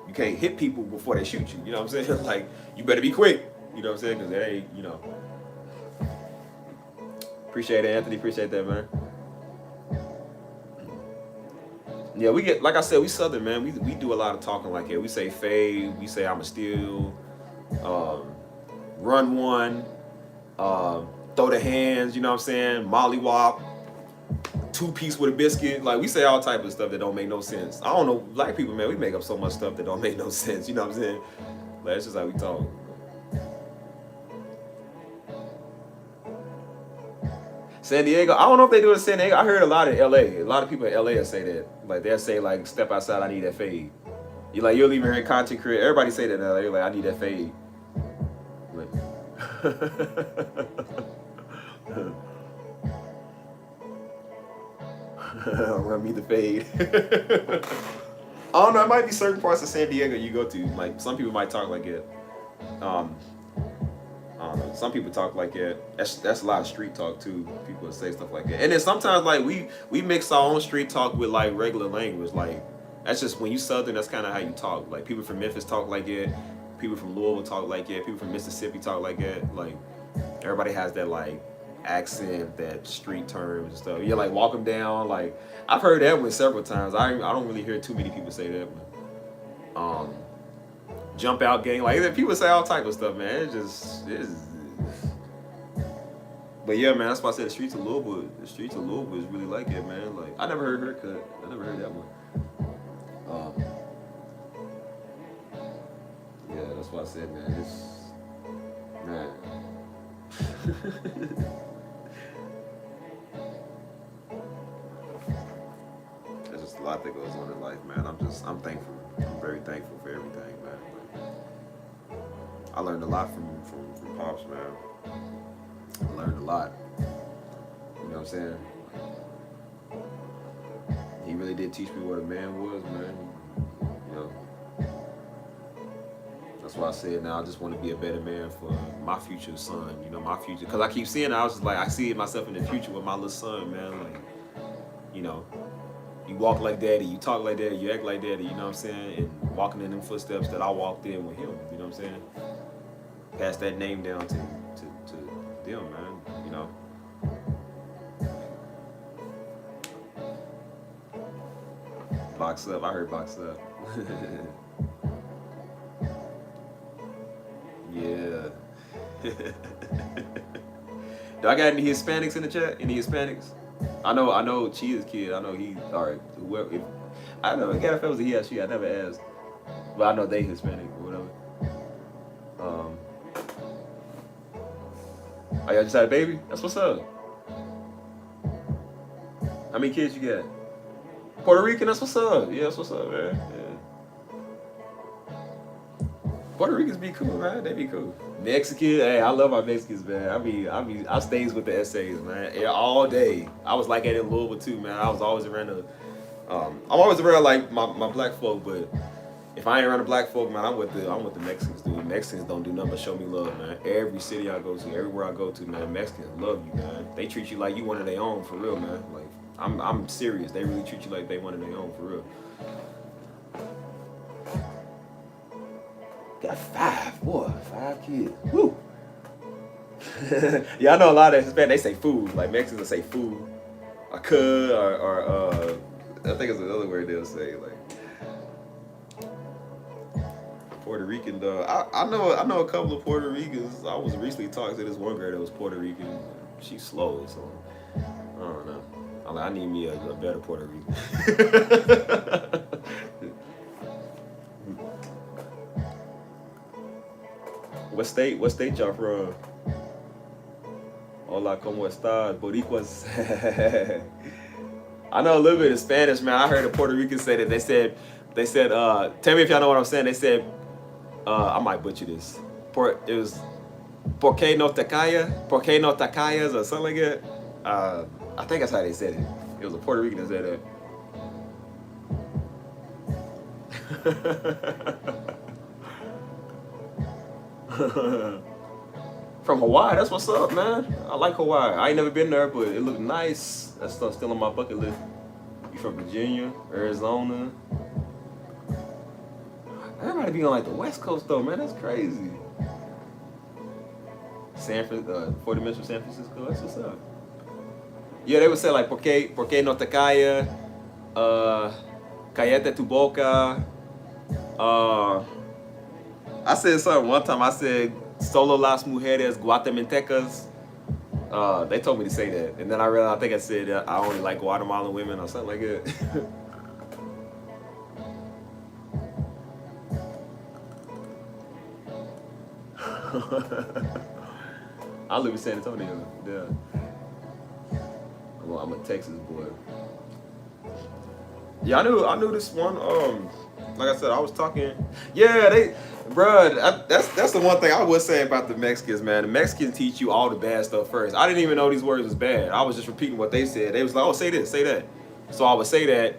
you can't hit people before they shoot you. You know what I'm saying? Like, you better be quick. You know what I'm saying? Because they ain't, Appreciate it, Anthony. Appreciate that, man. Yeah, we get, like I said, we Southern, man. We do a lot of talking like that. We say fade. We say I'ma steal. Run one. Throw the hands. You know what I'm saying? Mollywop. 2-piece with a biscuit. Like, we say all type of stuff that don't make no sense. I don't know, black people, man, we make up so much stuff that don't make no sense. You know what I'm saying? Like, it's just how we talk. San Diego, I don't know if they do it in San Diego. I heard a lot in LA. A lot of people in LA will say that. Like, they'll say, like, step outside, I need that fade. You'll even hear content creator. Everybody say that in LA. Like, I need that fade. Like, run me the fade. I don't know. It might be certain parts of San Diego you go to. Like, some people might talk like it. I don't know. Some people talk like that. That's a lot of street talk too. People say stuff like that. And then sometimes like we mix our own street talk with like regular language. Like, that's just when you Southern. That's kind of how you talk. Like, people from Memphis talk like that. People from Louisville talk like that. People from Mississippi talk like that. Like, everybody has that like accent, that street terms and stuff. You like walk them down. Like, I've heard that one several times. I don't really hear too many people say that one. Jump out gang. Like, people say all type of stuff, man. It is. But yeah, man, that's why I said the streets of Louisville is really like it, man. Like, I never heard haircut. I never heard that one. Yeah, that's why I said, man, man. There's just a lot that goes on in life, man. I'm thankful. I'm very thankful for everything, man. Like, I learned a lot from Pops, man. I learned a lot. You know what I'm saying? He really did teach me what a man was, man. You know. That's why I said now I just want to be a better man for my future son. You know, my future. Because I keep seeing it, I was just like, I see myself in the future with my little son, man. Like, you know, you walk like daddy, you talk like daddy, you act like daddy, you know what I'm saying? And walking in them footsteps that I walked in with him, you know what I'm saying? Pass that name down to them, man, you know? Box up, I heard box up. Yeah. Do I got any Hispanics in the chat? Any Hispanics? I know Chia's kid. I know he, alright, whoever, I don't know, I got if it was a he or she, I never asked. But I know they Hispanic or whatever. Oh, y'all just had a baby? That's what's up. How many kids you got? Puerto Rican, that's what's up. Yeah, that's what's up, man. Yeah. Puerto Ricans be cool, man. They be cool. Mexican, hey, I love our Mexicans, man. I stays with the essays, man. Yeah, all day. I was like that in Louisville too, man. I was always around I'm always around like my black folk, but if I ain't around the black folk, man, I'm with the Mexicans, dude. Mexicans don't do nothing but show me love, man. Every city I go to, everywhere I go to, man, Mexicans love you, man. They treat you like you one of their own, for real, man. Like, I'm serious. They really treat you like they one of their own, for real. Got 5 kids. Woo. Yeah, I know a lot of Hispanic, they say food. Like, Mexicans will say food. Or cud, or I think it's another word they'll say, like. Puerto Rican, dog. I know a couple of Puerto Ricans. I was recently talking to this one girl that was Puerto Rican. She's slow, so I don't know. I need me a better Puerto Rican. What state y'all from? Hola, ¿cómo estás? Boricuas. I know a little bit of Spanish, man. I heard a Puerto Rican say that. They said, tell me if y'all know what I'm saying. They said, I might butcher this. It was, ¿por qué no te callas? ¿Por qué no te callas? Or something like that. I think that's how they said it. It was a Puerto Rican that said that. From Hawaii, that's what's up, man. I like Hawaii. I ain't never been there, but it looked nice. That stuff's still on my bucket list. You from Virginia, Arizona? Everybody be on like the West Coast though, man. That's crazy. 40 minutes from San Francisco. That's what's up. Yeah, they would say like, por qué no te calla? Cállate tu boca. I said something one time. I said, solo las mujeres guatemaltecas. They told me to say that. And then I realized, I think I said I only like Guatemalan women or something like that. I live in San Antonio. Yeah. Well, I'm a Texas boy. Yeah, I knew this one. Like I said, I was talking. Yeah, bruh, that's the one thing I would say about the Mexicans, man. The Mexicans teach you all the bad stuff first. I didn't even know these words was bad. I was just repeating what they said. They was like, oh, say this, say that. So I would say that,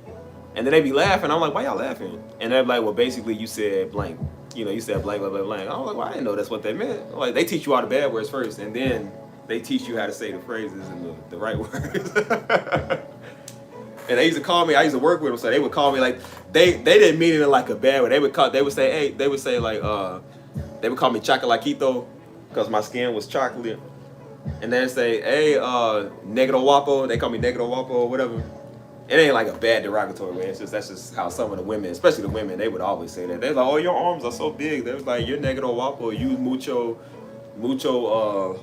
and then they'd be laughing. I'm like, why y'all laughing? And they'd be like, well, basically, you said blank. You know, you said blank, blah, blah, blank. I was like, well, I didn't know that's what they meant. Like, they teach you all the bad words first, and then they teach you how to say the phrases and the right words. And they used to call me. I used to work with them, so they would call me like they didn't mean it in like a bad way. They would say, hey, they would say like they would call me chocolaquito because my skin was chocolate, and then say, hey, negro guapo. They call me negro guapo or whatever. It ain't like a bad derogatory way. That's just how some of the women, especially the women, they would always say that. They're like, oh, your arms are so big. They was like, you're negro guapo. You mucho bonito.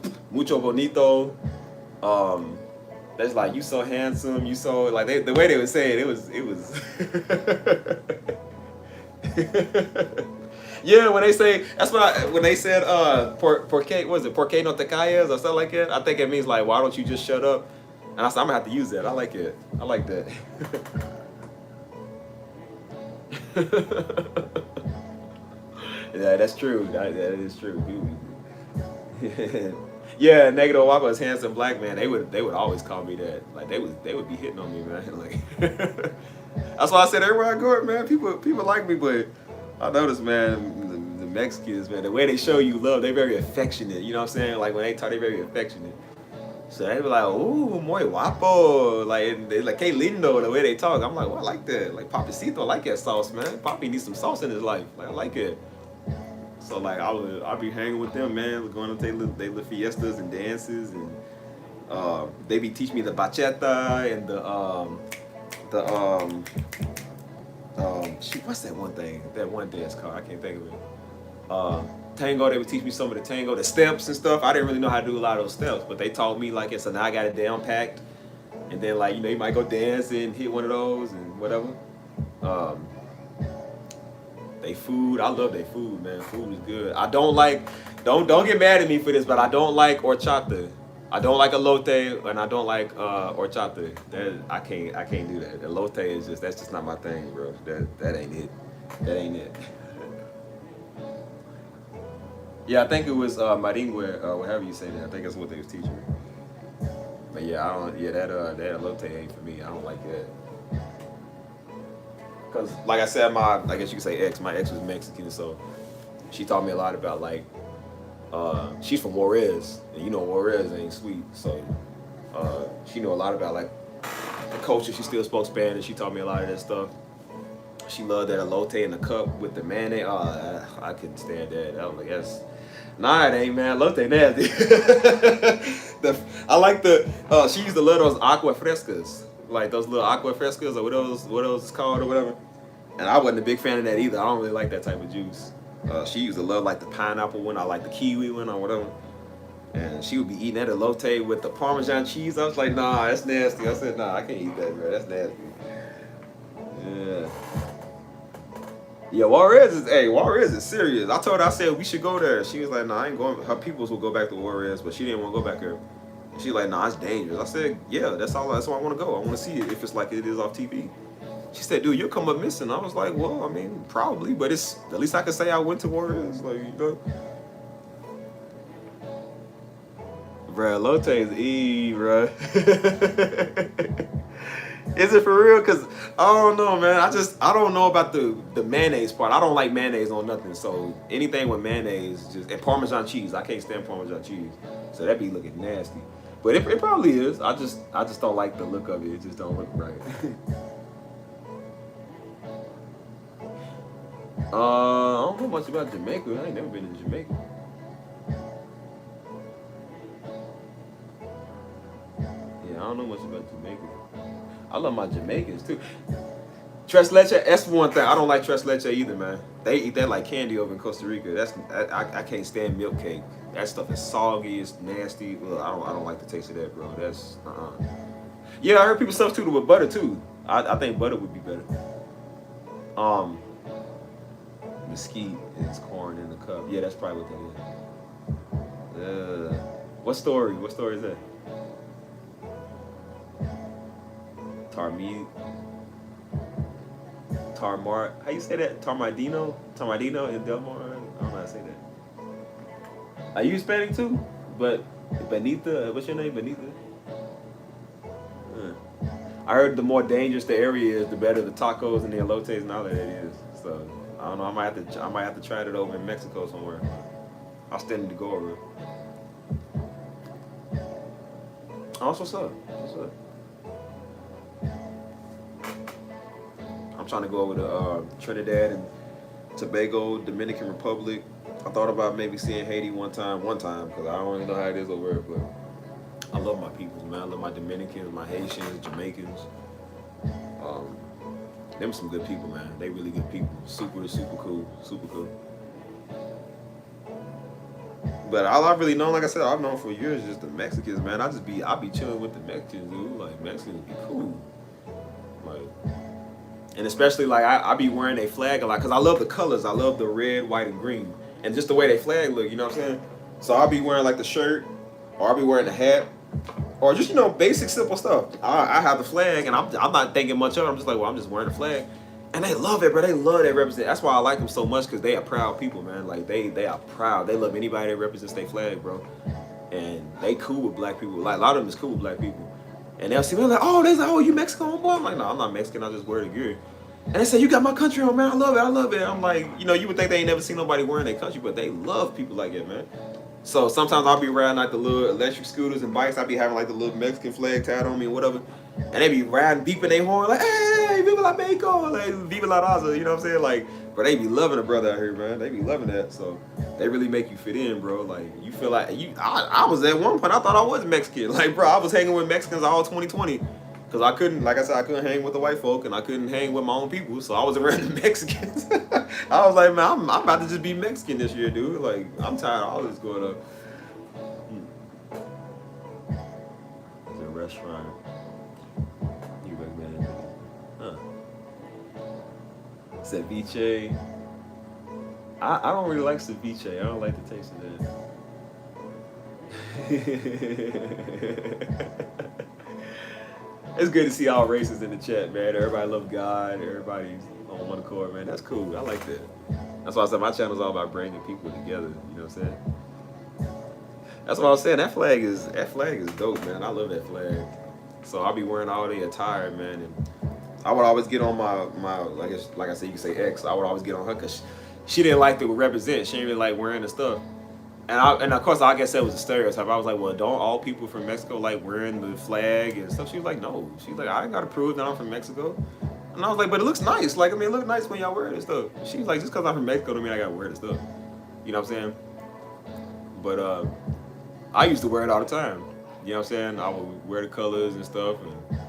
That's like, you so handsome, you so, like, the way they would say it was yeah, when they say, when they said, por qué no te callas, or something like that, I think it means like, why don't you just shut up? And I said, I'm gonna have to use that. I like it. I like that. Yeah, that's true. That is true. Yeah, Negro Wapa is handsome black man. They would always call me that. Like they would be hitting on me, man. Like that's why I said everywhere I go, man. People like me, but I noticed, man, the Mexicans, man, the way they show you love, they're very affectionate. You know what I'm saying? Like when they talk, they're very affectionate. So they be like, ooh, muy guapo. Like they like, que lindo, the way they talk. I'm like, well, I like that. Like Papacito, I like that sauce, man. Papi needs some sauce in his life. Like I like it. So like I'll be hanging with them, man. We're going to they little fiestas and dances, and they be teaching me the bachata and shoot, what's that one thing? That one dance called? I can't think of it. Tango. They would teach me some of the tango, the steps and stuff. I didn't really know how to do a lot of those steps, but they taught me like it. So now I got it down packed. And then like you might go dance and hit one of those and whatever. They food, I love their food, man. Food is good. I don't like, don't get mad at me for this, but I don't like horchata. I don't like elote, and I don't like horchata. I can't do that. Elote is that's just not my thing, bro. That ain't it. That ain't it. Yeah, I think it was maringue, however you say that. I think that's what they was teaching me. But yeah, that elote ain't for me. I don't like that. Cause like I said, I guess you could say my ex was Mexican, so she taught me a lot about like, she's from Juarez, and you know Juarez ain't sweet, so she knew a lot about like the culture. She still spoke Spanish. She taught me a lot of that stuff. She loved that elote in the cup with the mayonnaise. Oh, I couldn't stand that. I was like, nah, it ain't, man. Elote nasty. I like she used to love those agua frescas. Like those little aqua frescas or what those is called or whatever. And I wasn't a big fan of that either. I don't really like that type of juice. She used to love like the pineapple one, I like the kiwi one or whatever. And she would be eating that elote with the Parmesan cheese. I was like, nah, that's nasty. I said, nah, I can't eat that, bro. That's nasty. Yeah. Yeah, Juarez is serious. I told her, I said, we should go there. She was like, nah, I ain't going. Her peoples will go back to Juarez, but she didn't want to go back there. She's like, nah, it's dangerous. I said, yeah, that's why I want to go. I want to see it if it's like it is off TV. She said, dude, you'll come up missing. I was like, well, I mean, probably, but it's at least I can say I went to Juarez. Like, you know. Bruh, elote is bro. Is it for real? Cause I don't know, man. I don't know about the mayonnaise part. I don't like mayonnaise on nothing. So anything with mayonnaise, just and Parmesan cheese. I can't stand Parmesan cheese. So that be looking nasty. But it probably is. I just don't like the look of it. It just don't look right. I don't know much about Jamaica. I ain't never been to Jamaica. Yeah, I don't know much about Jamaica. I love my Jamaicans too. Tres leche, that's one thing. I don't like tres leche either, man. They eat that like candy over in Costa Rica. I can't stand milk cake. That stuff is soggy, it's nasty. Well, I don't like the taste of that, bro. That's Yeah, I heard people substitute it with butter too. I think butter would be better. Mesquite is corn in the cup. Yeah, that's probably what that is. What story? What story is that? How you say that? Tarmadino in Del Mar? I don't know how to say that. Are you Hispanic too? But Benita, what's your name? Benita? I heard the more dangerous the area is, the better the tacos and the elotes and all that it is. So I don't know. I might have to try it over in Mexico somewhere. I'll stand to go over. Oh, what's up? What's up? I'm trying to go over to Trinidad and Tobago, Dominican Republic. I thought about maybe seeing Haiti one time, because I don't even know how it is over there, but I love my people, man. I love my Dominicans, my Haitians, Jamaicans. Them some good people, man. They really good people. Super cool. But all I've really known, like I said, I've known for years just the Mexicans, man. I be chilling with the Mexicans, dude. Like, Mexicans be cool. Like, and especially, like, I be wearing a flag a lot, because I love the colors. I love the red, white, and green. And just the way they flag look, you know what I'm saying? So I'll be wearing, like, the shirt, or I'll be wearing the hat, or just, basic, simple stuff. I have the flag, and I'm not thinking much of it. I'm just like, well, I'm just wearing the flag. And they love it, bro. They love that represent. That's why I like them so much, because they are proud people, man. Like, they are proud. They love anybody that represents their flag, bro. And they cool with black people. Like, a lot of them is cool with black people. And they'll see me like, oh, you Mexican, homeboy? I'm like, no, I'm not Mexican. I just wear the gear. And they say, you got my country on, man. I love it. I'm like, you would think they ain't never seen nobody wearing their country, but they love people like that, man. So sometimes I'll be riding like the little electric scooters and bikes. I'll be having like the little Mexican flag tied on me and whatever. And they be riding, beeping their horn like, hey, Viva la Mexico, like, Viva la Raza, you know what I'm saying? Like, but they be loving a brother out here, man. They be loving that. So they really make you fit in, bro. Like, you feel like, I was at one point, I thought I was Mexican. Like, bro, I was hanging with Mexicans all 2020. Because I couldn't, like I said, I couldn't hang with the white folk, and I couldn't hang with my own people, so I was around the Mexicans. I was like, man, I'm about to just be Mexican this year, dude. Like, I'm tired of all this going on. There's a restaurant. You recommend it? Huh. Ceviche. I don't really like ceviche. I don't like the taste of that. It's good to see all races in the chat, man. Everybody love God. Everybody's on one accord, man. That's cool. I like that. That's why I said my channel's all about bringing people together. You know what I'm saying? That's what I was saying. That flag is dope, man. I love that flag. So I'll be wearing all the attire, man. And I would always get on my like I said, you can say ex. I would always get on her because she didn't like to represent. She didn't really like wearing the stuff. And of course, I guess that was a stereotype. I was like, well, don't all people from Mexico like wearing the flag and stuff? She was like, no. She's like, I ain't got to prove that I'm from Mexico. And I was like, but it looks nice. Like, I mean, it looks nice when y'all wear this stuff. She was like, just because I'm from Mexico don't mean I got to wear this stuff. You know what I'm saying? But I used to wear it all the time. You know what I'm saying? I would wear the colors and stuff. And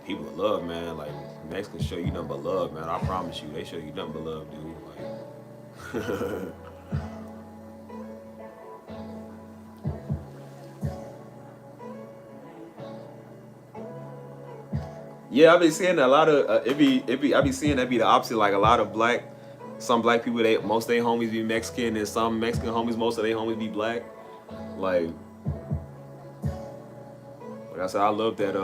people would love, man. Like, Mexicans show you nothing but love, man. I promise you. They show you nothing but love, dude. Like... Yeah, I've been seeing a lot of I be seeing that be the opposite. Like a lot of some black people, most of their homies be Mexican, and some Mexican homies, most of their homies be black. Like I said, I love that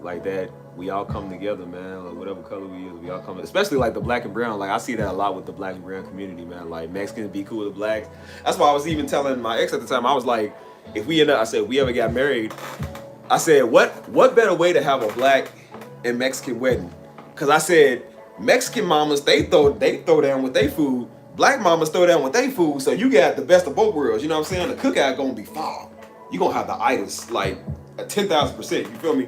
like that we all come together, man. Like whatever color we is, we all come. Especially like the black and brown. Like I see that a lot with the black and brown community, man. Like Mexicans be cool with the blacks. That's why I was even telling my ex at the time. I was like, if we ever got married, I said, what better way to have a black and Mexican wedding. Cause I said Mexican mamas they throw down with their food. Black mamas throw down with their food. So you got the best of both worlds. You know what I'm saying? The cookout gonna be fire. You gonna have the itis like 10,000%. You feel me?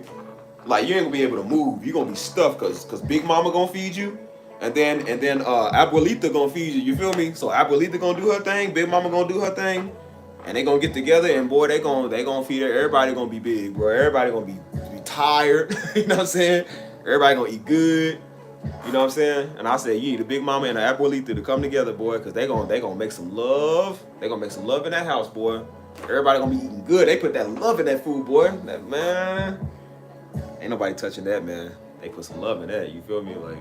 Like you ain't gonna be able to move. You gonna be stuffed cause Big Mama gonna feed you. And then Abuelita gonna feed you. You feel me? So Abuelita gonna do her thing. Big Mama gonna do her thing. And they gonna get together and boy, they gonna feed her. Everybody gonna be big, bro. Everybody gonna be tired. You know what I'm saying? Everybody gonna eat good. You know what I'm saying? And I said, you need the Big Mama and the Abuelita to come together, boy, because they gonna make some love. They gonna make some love in that house, boy. Everybody gonna be eating good. They put that love in that food, boy. That man. Ain't nobody touching that, man. They put some love in that. You feel me? Like.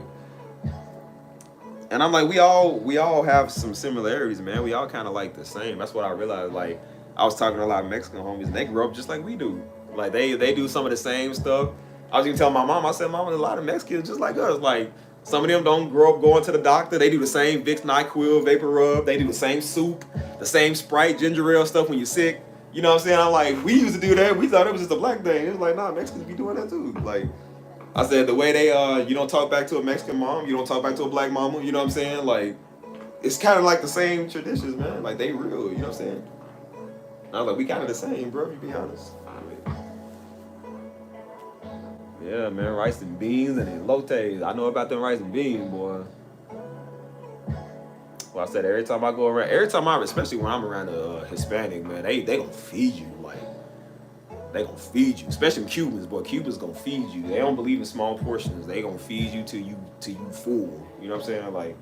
And I'm like, we all have some similarities, man. We all kind of like the same. That's what I realized. Like, I was talking to a lot of Mexican homies, and they grew up just like we do. Like, they do some of the same stuff. I was even telling my mom, I said, Mama, a lot of Mexicans just like us. Like, some of them don't grow up going to the doctor. They do the same Vicks, NyQuil, Vapor Rub. They do the same soup, the same Sprite, ginger ale stuff when you're sick. You know what I'm saying? I'm like, we used to do that. We thought it was just a black thing. It was like, nah, Mexicans be doing that too. Like, I said the way they you don't talk back to a Mexican mom, you don't talk back to a black mama, you know what I'm saying? Like, it's kind of like the same traditions, man. Like, they real, you know what I'm saying? And I was like, we kind of the same, bro, to be honest. Yeah, man, rice and beans and elotes. I know about them rice and beans, boy. Well, I said every time I go around, especially when I'm around a Hispanic, man, they gonna feed you, like. They gonna feed you, especially Cubans, boy. Cubans gonna feed you. They don't believe in small portions. They gonna feed you till you full. You know what I'm saying? Like,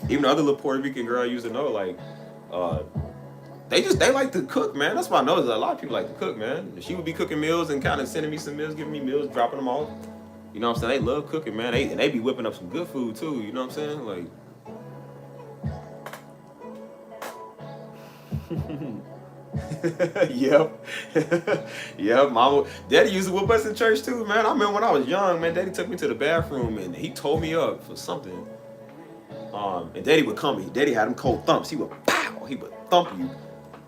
even the other little Puerto Rican girl I used to know, like, they like to cook, man. That's why I know that a lot of people like to cook, man. She would be cooking meals and kind of sending me some meals, giving me meals, dropping them off. You know what I'm saying? They love cooking, man. They be whipping up some good food too. You know what I'm saying? Like. Yep. Yep, mama. Daddy used to whip us in church too, man. I remember when I was young, man, Daddy took me to the bathroom and he told me up for something. And Daddy would come. Daddy had them cold thumps. He would pow. He would thump you.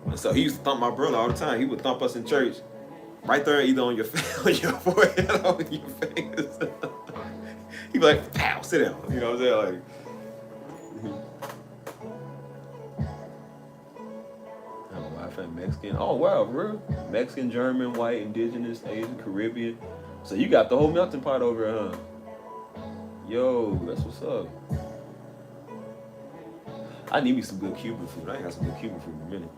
And so he used to thump my brother all the time. He would thump us in church. Right there, either on your forehead or on your face. He'd be like, pow, sit down. You know what I'm saying? Like. Mexican. Oh wow, bro. Mexican, German, white, indigenous, Asian, Caribbean. So you got the whole melting pot over here, huh? Yo, that's what's up. I need me some good Cuban food. I ain't had some good Cuban food in a minute.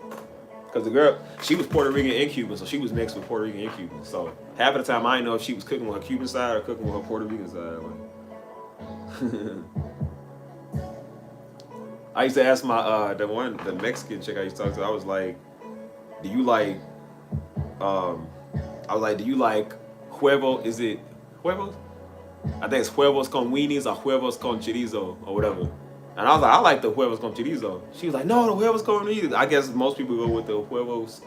Cause the girl, she was Puerto Rican and Cuban, so she was mixed with Puerto Rican and Cuban. So half of the time I didn't know if she was cooking with her Cuban side or cooking with her Puerto Rican side. I used to ask my the Mexican chick I used to talk to, I was like, do you like huevo? Is it huevos? I think it's huevos con weenies or huevos con chorizo or whatever. And I was like, I like the huevos con chorizo. She was like, no, the huevos con weenies. I guess most people go with the huevos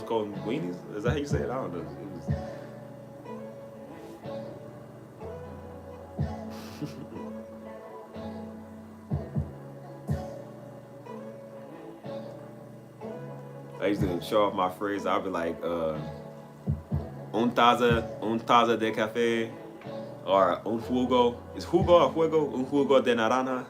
con weenies. Is that how you say it? I don't know. I used to show off my phrase. I'd be like, un taza de café, or un jugo. Is jugo or juego? Un jugo de naranja.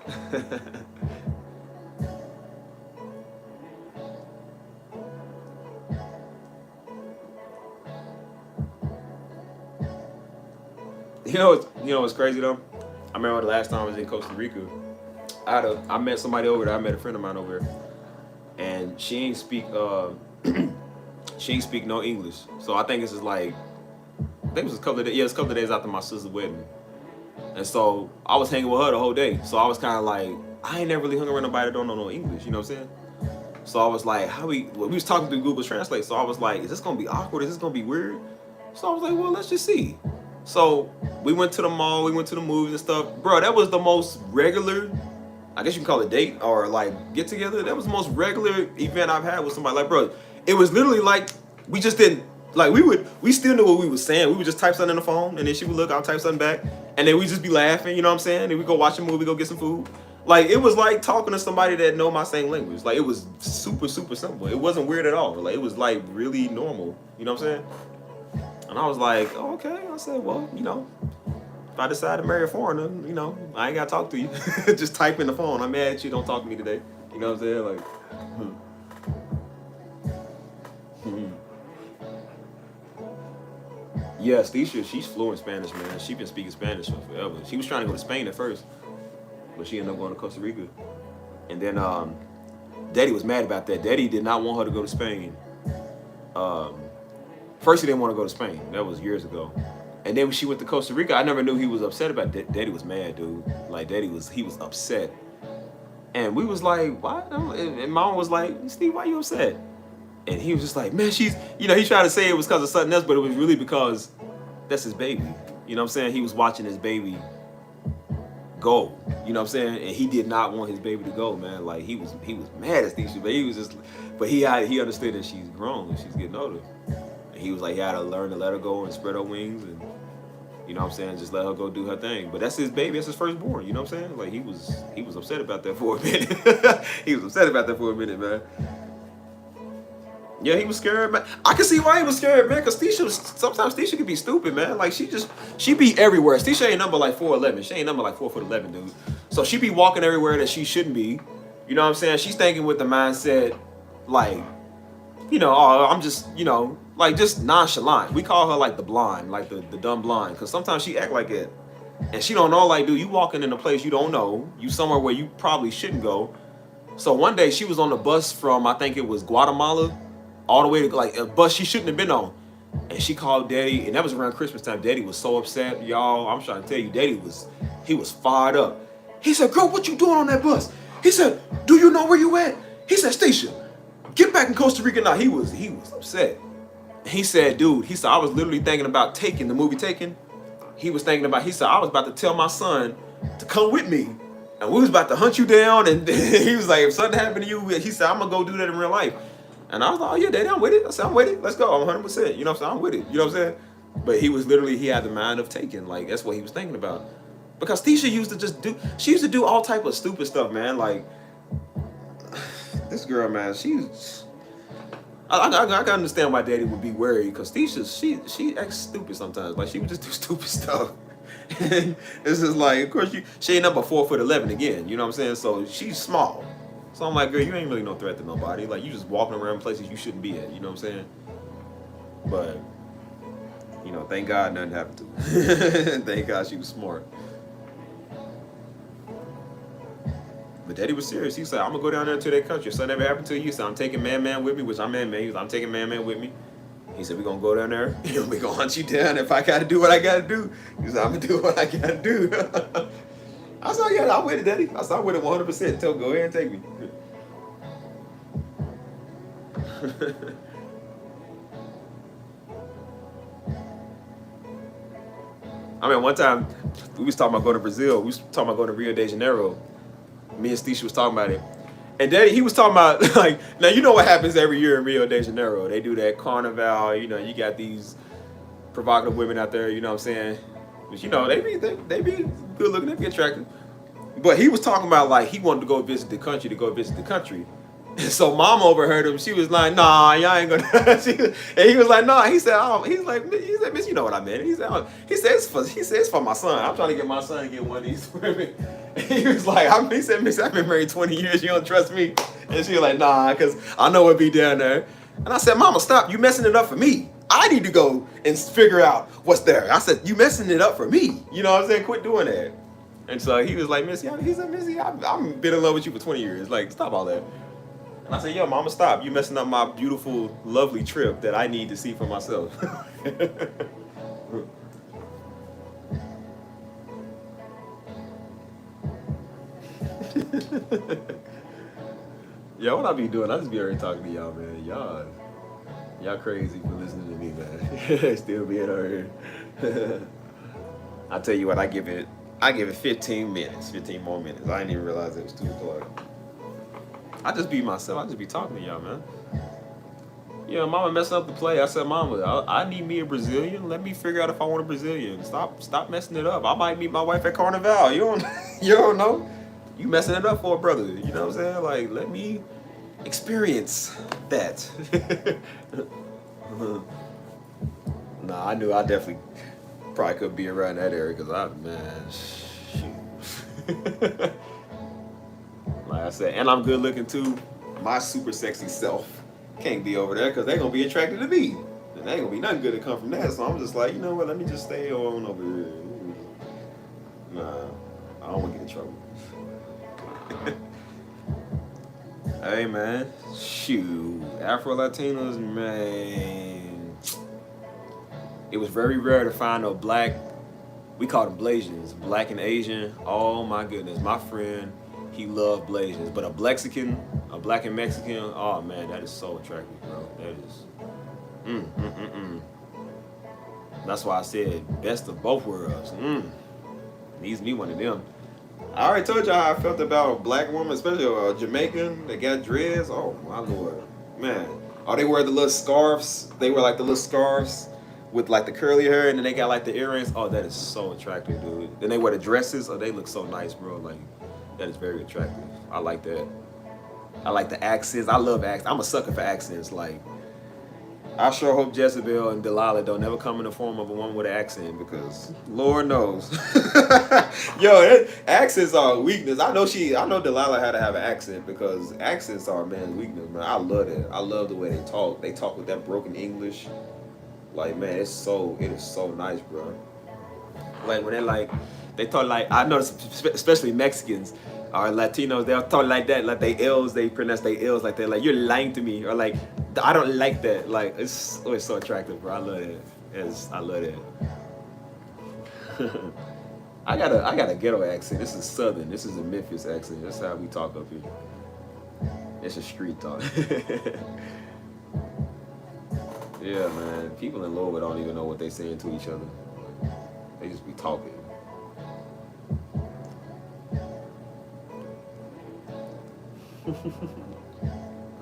You know what's crazy though? I remember the last time I was in Costa Rica. I met somebody over there. I met a friend of mine over there. And she ain't speak no English. So I think this is like, I think it was a couple of days, it's a couple of days after my sister's wedding. And so I was hanging with her the whole day. So I was kind of like, I ain't never really hung around nobody that don't know no English, you know what I'm saying? So I was like, we was talking through Google Translate. So I was like, is this gonna be awkward? Is this gonna be weird? So I was like, well, let's just see. So we went to the mall, we went to the movies and stuff. Bro, that was the most regular, I guess you can call it date or like get together. That was the most regular event I've had with somebody. Like, bro, it was literally like we just didn't like we still knew what we was saying. We would just type something in the phone and then she would look, I'll type something back, and then we just be laughing, you know what I'm saying? Then we go watch a movie, go get some food. Like it was like talking to somebody that know my same language. Like it was super, super simple. It wasn't weird at all. Like it was like really normal. You know what I'm saying? And I was like, oh, okay. I said, well, you know, if I decide to marry a foreigner, you know, I ain't got to talk to you. Just type in the phone. I'm mad at you. Don't talk to me today. You know what I'm saying? Like, yeah, Stisha, she's fluent Spanish, man. She's been speaking Spanish for forever. She was trying to go to Spain at first, but she ended up going to Costa Rica. And then Daddy was mad about that. Daddy did not want her to go to Spain. First, he didn't want to go to Spain. That was years ago. And then when she went to Costa Rica, I never knew he was upset about that. Daddy was mad, dude. Like, he was upset. And we was like, why? And Mom was like, Steve, why you upset? And he was just like, man, she's, you know, he tried to say it was because of something else, but it was really because that's his baby. You know what I'm saying? He was watching his baby go. You know what I'm saying? And he did not want his baby to go, man. Like, he was mad at Stisha, but he was just, but he understood that she's grown and she's getting older. And he was like, he had to learn to let her go and spread her wings and, you know what I'm saying, just let her go do her thing. But that's his baby, that's his firstborn, you know what I'm saying? Like, he was upset about that for a minute. He was upset about that for a minute, man. Yeah, he was scared, man. I can see why he was scared, man, because sometimes Stisha can be stupid, man. Like, she be everywhere. Stisha ain't number like 4'11". She ain't number like 4'11", dude. So she be walking everywhere that she shouldn't be. You know what I'm saying? She's thinking with the mindset, like, you know, oh, I'm just, you know, like, just nonchalant. We call her like the blind, like the dumb blind, because sometimes she act like it. And she don't know, like, dude, you walking in a place you don't know. You somewhere where you probably shouldn't go. So one day she was on the bus from, I think it was Guatemala, all the way to, like, a bus she shouldn't have been on. And she called Daddy, and that was around Christmas time. Daddy was so upset, y'all. I'm trying to tell you, Daddy was fired up. He said, girl, what you doing on that bus? He said, do you know where you at? He said, Stisha, get back in Costa Rica now. He was upset. He said, dude, he said, I was literally thinking about Taken, the movie Taken. He was thinking about, he said, I was about to tell my son to come with me. And we was about to hunt you down. And he was like, if something happened to you, he said, I'm going to go do that in real life. And I was like, oh, yeah, Daddy, I'm with it. I said, I'm with it. Let's go. I'm 100%. You know what I'm saying? I'm with it. You know what I'm saying? But he was literally, he had the mind of Taken. Like, that's what he was thinking about. Because Stisha used to do all type of stupid stuff, man. Like, this girl, man, I can understand why Daddy would be worried. Because Stisha, she acts stupid sometimes. Like, she would just do stupid stuff. And it's just like, of course, she ain't up a 4'11" again. You know what I'm saying? So she's small. So I'm like, girl, you ain't really no threat to nobody. Like, you just walking around places you shouldn't be at. You know what I'm saying? But, you know, thank God nothing happened to her. Thank God she was smart. But Daddy was serious. He said, I'm going to go down there to their country. If something ever happened to you, he said, I'm taking man with me, which I'm man. He was, I'm taking man with me. He said, we're going to go down there. We're going to hunt you down. If I got to do what I got to do, he said, I'm going to do what I got to do. I said, yeah, I'm with it, Daddy. I said, I'm with it 100%. Tell, go ahead and take me. I mean, one time, we was talking about going to Brazil. We was talking about going to Rio de Janeiro. Me and Stisha was talking about it. And Daddy, he was talking about, like, now you know what happens every year in Rio de Janeiro. They do that carnival, you know, you got these provocative women out there, you know what I'm saying? But, you know, they be good looking, they be attractive. But he was talking about, like, he wanted to go visit the country. And so Mom overheard him. She was like, nah, y'all ain't gonna. And he was like, nah. He said, miss, you know what I meant. He said, it's for my son. I'm trying to get my son to get one of these women. And he was like, he said, miss, I've been married 20 years. You don't trust me? And she was like, nah, because I know it'll be down there. And I said, Mama, stop. You messing it up for me. I need to go and figure out what's there. I said, you messing it up for me. You know what I'm saying? Quit doing that. And so he was like, Missy, I've been in love with you for 20 years. Like, stop all that. And I said, yo, Mama, stop. You messing up my beautiful, lovely trip that I need to see for myself. Yeah, what I be doing? I just be already talking to y'all, man. Y'all crazy for listening to me, man. Still being out here. I tell you what, I give it 15 minutes, 15 more minutes. I didn't even realize it was 2 o'clock. I just be myself. I just be talking to y'all, man. Yeah, Mama messing up the play. I said, Mama, I need me a Brazilian. Let me figure out if I want a Brazilian. Stop messing it up. I might meet my wife at Carnival. You don't know. You messing it up for a brother. You know what I'm saying? Like, let me experience that. No, nah, I knew I definitely probably could be around that area because shoot. Like I said, and I'm good looking too. My super sexy self can't be over there because they're gonna be attracted to me. And there ain't gonna be nothing good to come from that. So I'm just like, you know what? Let me just stay on over here. Nah, I don't want to get in trouble. Hey man, shoot, Afro Latinos, man. It was very rare to find a black. We call them Blasians, black and Asian. Oh my goodness, my friend, he loved Blasians. But a black and Mexican, oh man, that is so attractive, bro. That is, That's why I said best of both worlds. Needs me one of them. I already told y'all how I felt about a black woman, especially a Jamaican that got dreads. Oh my lord, man. Oh, they wear the little scarves. They wear like the little scarves with like the curly hair, and then they got like the earrings. Oh, that is so attractive, dude. Then they wear the dresses. Oh, they look so nice, bro. Like, that is very attractive. I like that. I like the accents. I love accents. I'm a sucker for accents. Like, I sure hope Jezebel and Delilah don't ever come in the form of a woman with an accent because Lord knows. Yo, accents are a weakness. I know Delilah had to have an accent because accents are a man's weakness, man. I love it. I love the way they talk. They talk with that broken English. Like, man, it is so nice, bro. Like when they talk like, I notice especially Mexicans or Latinos, they'll talk like that, like they pronounce they L's like that, like you're lying to me, or like I don't like that. Like it's always so attractive, bro. I love it. I love it. I got a ghetto accent. This is Southern. This is a Memphis accent. That's how we talk up here. It's a street talk. Yeah, man. People in Louisville don't even know what they're saying to each other. They just be talking.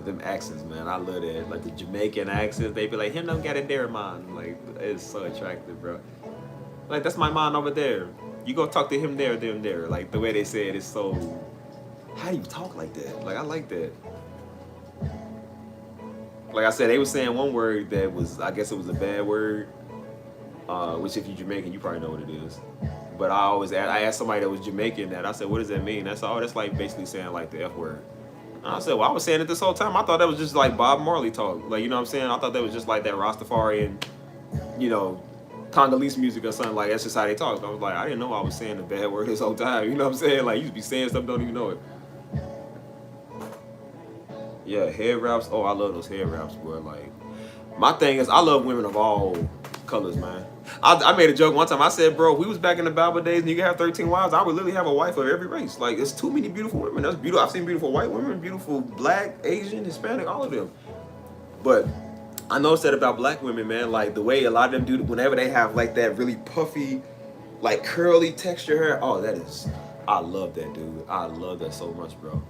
Them accents, man, I love that. Like the Jamaican accents, they be like, him don't get it there, man. Like, it's so attractive, bro. Like, that's my man over there. You go talk to him there, them there. Like, the way they say it is so... How do you talk like that? Like, I like that. Like I said, they were saying one word that was, I guess it was a bad word. Which if you're Jamaican, you probably know what it is. But I asked somebody that was Jamaican that, I said, what does that mean? That's like basically saying like the F word. And I said, well, I was saying it this whole time. I thought that was just like Bob Marley talk. Like, you know what I'm saying? I thought that was just like that Rastafarian, Congolese music or something. Like, that's just how they talk. I was like, I didn't know I was saying the bad word this whole time. You know what I'm saying? Like, you just be saying stuff, don't even know it. Yeah, head wraps. Oh, I love those head wraps, bro. Like, my thing is, I love women of all colors, man. I made a joke one time. I said, bro, if we was back in the Bible days and you could have 13 wives, I would literally have a wife of every race. Like, there's too many beautiful women. That's beautiful. I've seen beautiful white women, beautiful black, Asian, Hispanic, all of them. But I noticed that about black women, man. Like, the way a lot of them do, whenever they have, like, that really puffy, like, curly texture hair. Oh, I love that, dude. I love that so much, bro.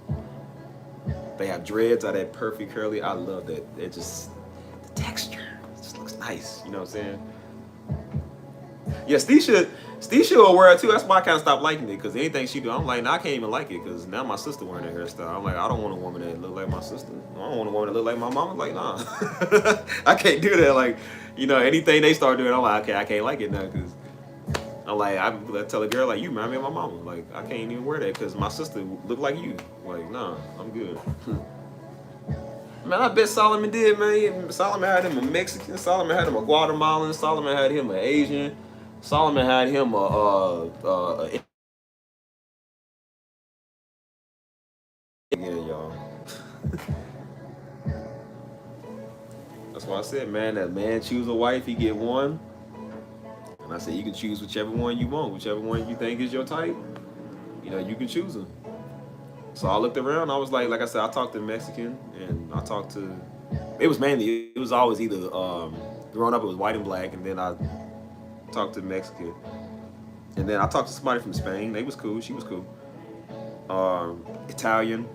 They have dreads, are that perfect curly. I love that. It just, the texture just looks nice. You know what I'm saying? Yeah, Stisha will wear it too. That's why I kind of stopped liking it, because anything she do, I'm like, nah, I can't even like it, because now my sister wearing that hairstyle. I'm like, I don't want a woman that look like my sister. I don't want a woman that look like my mama. Like, nah. I can't do that. Like, anything they start doing, I'm like, okay, I can't like it now, because I'm like, I tell a girl, like, you remind me of my mama. Like, I can't even wear that, because my sister look like you. Like, nah, I'm good. Man, I bet Solomon did, man. Solomon had him a Mexican. Solomon had him a Guatemalan. Solomon had him an Asian. Solomon had him yeah, y'all. That's why I said, man, that man choose a wife, he get one. And I said, you can choose whichever one you want, whichever one you think is your type. You can choose them. So I looked around. I was like I said, I talked to Mexican, and I talked to. It was always either growing up it was white and black, and then I talked to Mexican, and then I talked to somebody from Spain. They was cool. She was cool. Italian.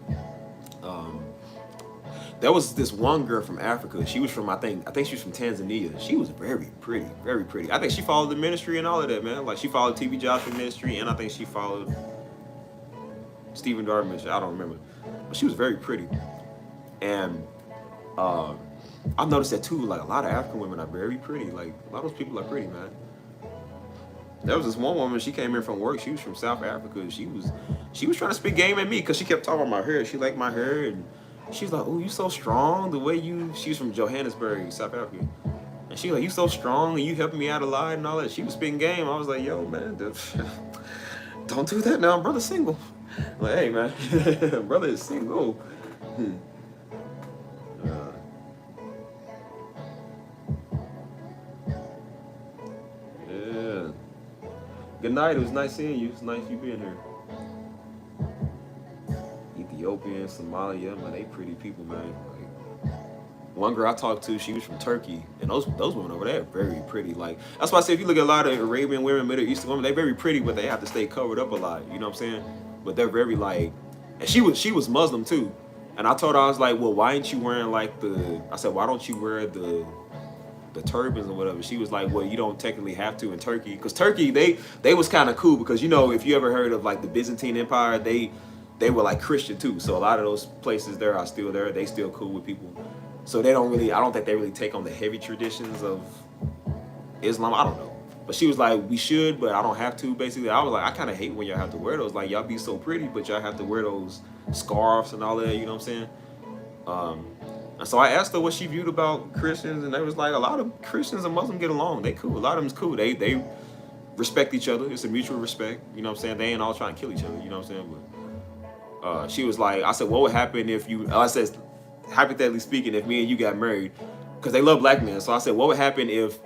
There was this one girl from Africa. She was from I think she was from Tanzania. She was very pretty, very pretty. I think she followed the ministry and all of that, man. Like she followed TV Joshua ministry, and I think she followed Stephen Darby ministry. I don't remember, but she was very pretty. And I've noticed that too. Like a lot of African women are very pretty. Like a lot of those people are pretty, man. There was this one woman. She came in from work. She was from South Africa. She was trying to spit game at me because she kept talking about my hair. She liked my hair, and she's like, "Oh, you so strong. The way you." She's from Johannesburg, South Africa, and she like, "You so strong, and you helping me out a lot and all that." She was spitting game. I was like, "Yo, man, don't do that now. Brother's single." I'm like, hey, man, brother is single. Yeah. Good night. It was nice seeing you. It's nice you being here. Ethiopian, Somalia, man, they pretty people, man. Like, one girl I talked to, she was from Turkey, and those women over there are very pretty. Like that's why I say if you look at a lot of Arabian women, Middle Eastern women, they're very pretty, but they have to stay covered up a lot. You know what I'm saying? But they're very like, and she was Muslim too, and I told her I was like, well, why ain't you wearing like I said, why don't you wear the turbans or whatever? She was like, well, you don't technically have to in Turkey, because Turkey they was kind of cool because if you ever heard of like the Byzantine Empire, they were like Christian too, so a lot of those places there are still there. They still cool with people, so they don't really. I don't think they really take on the heavy traditions of Islam. I don't know, but she was like, we should, but I don't have to. Basically, I was like, I kind of hate when y'all have to wear those. Like y'all be so pretty, but y'all have to wear those scarves and all that. You know what I'm saying? And so I asked her what she viewed about Christians, and they was like, a lot of Christians and Muslims get along. They cool. A lot of them's cool. They respect each other. It's a mutual respect. You know what I'm saying? They ain't all trying to kill each other. You know what I'm saying? But she was like, I said, what would happen if you? I said, hypothetically speaking, if me and you got married, because they love black men. So I said, what would happen if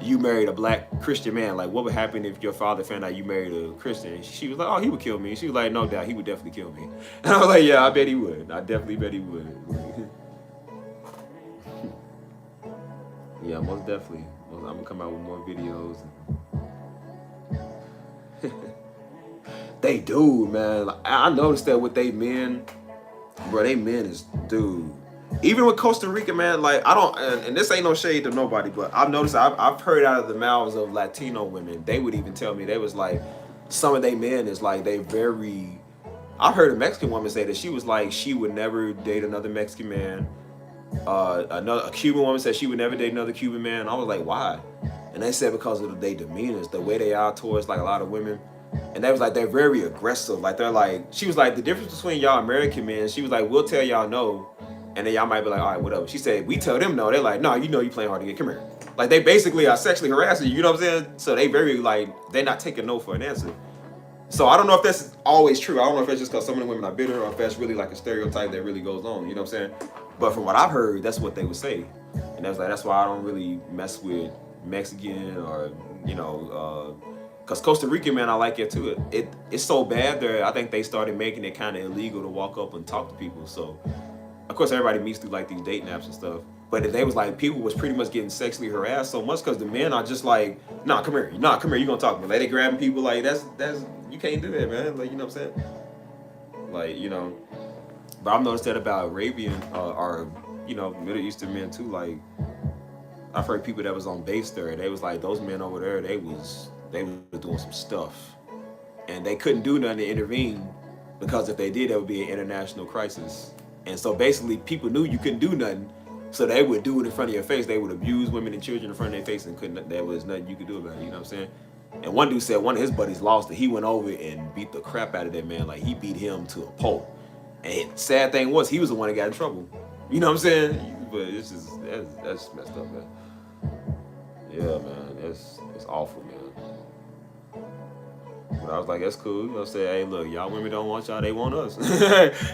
you married a black Christian man? Like, what would happen if your father found out you married a Christian? She was like, oh, he would kill me. She was like, no doubt, he would definitely kill me. And I was like, yeah, I bet he would. I definitely bet he would. Yeah, most definitely. I'm gonna come out with more videos. They do, man. Like, I noticed that with they men, bro. They men is, dude. Even with Costa Rica, man. Like I don't, and this ain't no shade to nobody, but I've noticed. I've heard out of the mouths of Latino women, they would even tell me they was like, some of they men is like they very. I've heard a Mexican woman say that she was like she would never date another Mexican man. A Cuban woman said she would never date another Cuban man. I was like, why? And they said because of their demeanors, the way they are towards like a lot of women. And they was like, they're very aggressive. Like they're like, she was like, the difference between y'all American men, she was like, we'll tell y'all no. And then y'all might be like, all right, whatever. She said, we tell them no. They're like, no, you playing hard to get, come here. Like they basically are sexually harassing you, you know what I'm saying? So they very like, they're not taking no for an answer. So I don't know if that's always true. I don't know if that's just because some of the women are bitter or if that's really like a stereotype that really goes on, you know what I'm saying? But from what I've heard, that's what they would say. And that's like, that's why I don't really mess with Mexican or, because Costa Rican, man, I like it too. It's so bad there. I think they started making it kind of illegal to walk up and talk to people. So, of course, everybody meets through like these dating apps and stuff. But if they was like, people was pretty much getting sexually harassed so much because the men are just like, nah, come here, you gonna talk to me. Like they grabbing people like that's you can't do that, man. Like you know what I'm saying? Like but I've noticed that about Arabian or Middle Eastern men too. Like I've heard people that was on base there. They was like those men over there. They was doing some stuff, and they couldn't do nothing to intervene because if they did, that would be an international crisis. And so basically, people knew you couldn't do nothing. So they would do it in front of your face. They would abuse women and children in front of their face, and there was nothing you could do about it. You know what I'm saying? And one dude said one of his buddies lost it. He went over and beat the crap out of that man. Like he beat him to a pulp. And sad thing was, he was the one that got in trouble. You know what I'm saying? But it's just that's messed up, man. Yeah, man, it's awful, man. But I was like, that's cool. You know, say, hey, look, y'all women don't want y'all, they want us.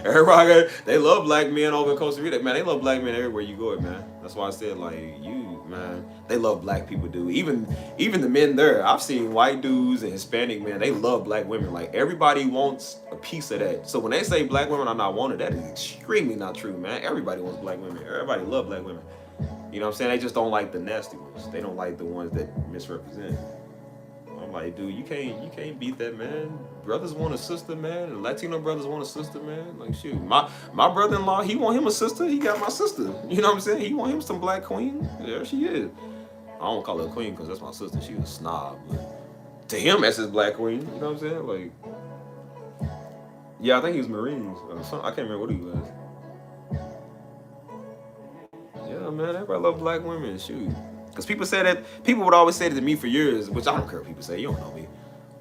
Everybody, they love black men over in Costa Rica. Man, they love black men everywhere you go, man. That's why I said, like, man, they love black people, dude. Even the men there, I've seen white dudes and Hispanic men, they love black women. Like, everybody wants a piece of that. So when they say black women are not wanted, that is extremely not true, man. Everybody wants black women. Everybody love black women. You know what I'm saying? They just don't like the nasty ones. They don't like the ones that misrepresent. I'm like, dude, you can't beat that, man. Brothers want a sister, man. Latino brothers want a sister, man. Like, shoot, my brother-in-law, he want him a sister. He got my sister. You know what I'm saying? He want him some black queen. There she is. I don't call her a queen because that's my sister. She was a snob. But to him, that's his black queen. You know what I'm saying? Like, yeah, I think he was Marines. I can't remember what he was. Yeah, man. Everybody love black women. Shoot. Because people would always say that to me for years, which I don't care what people say. You don't know me.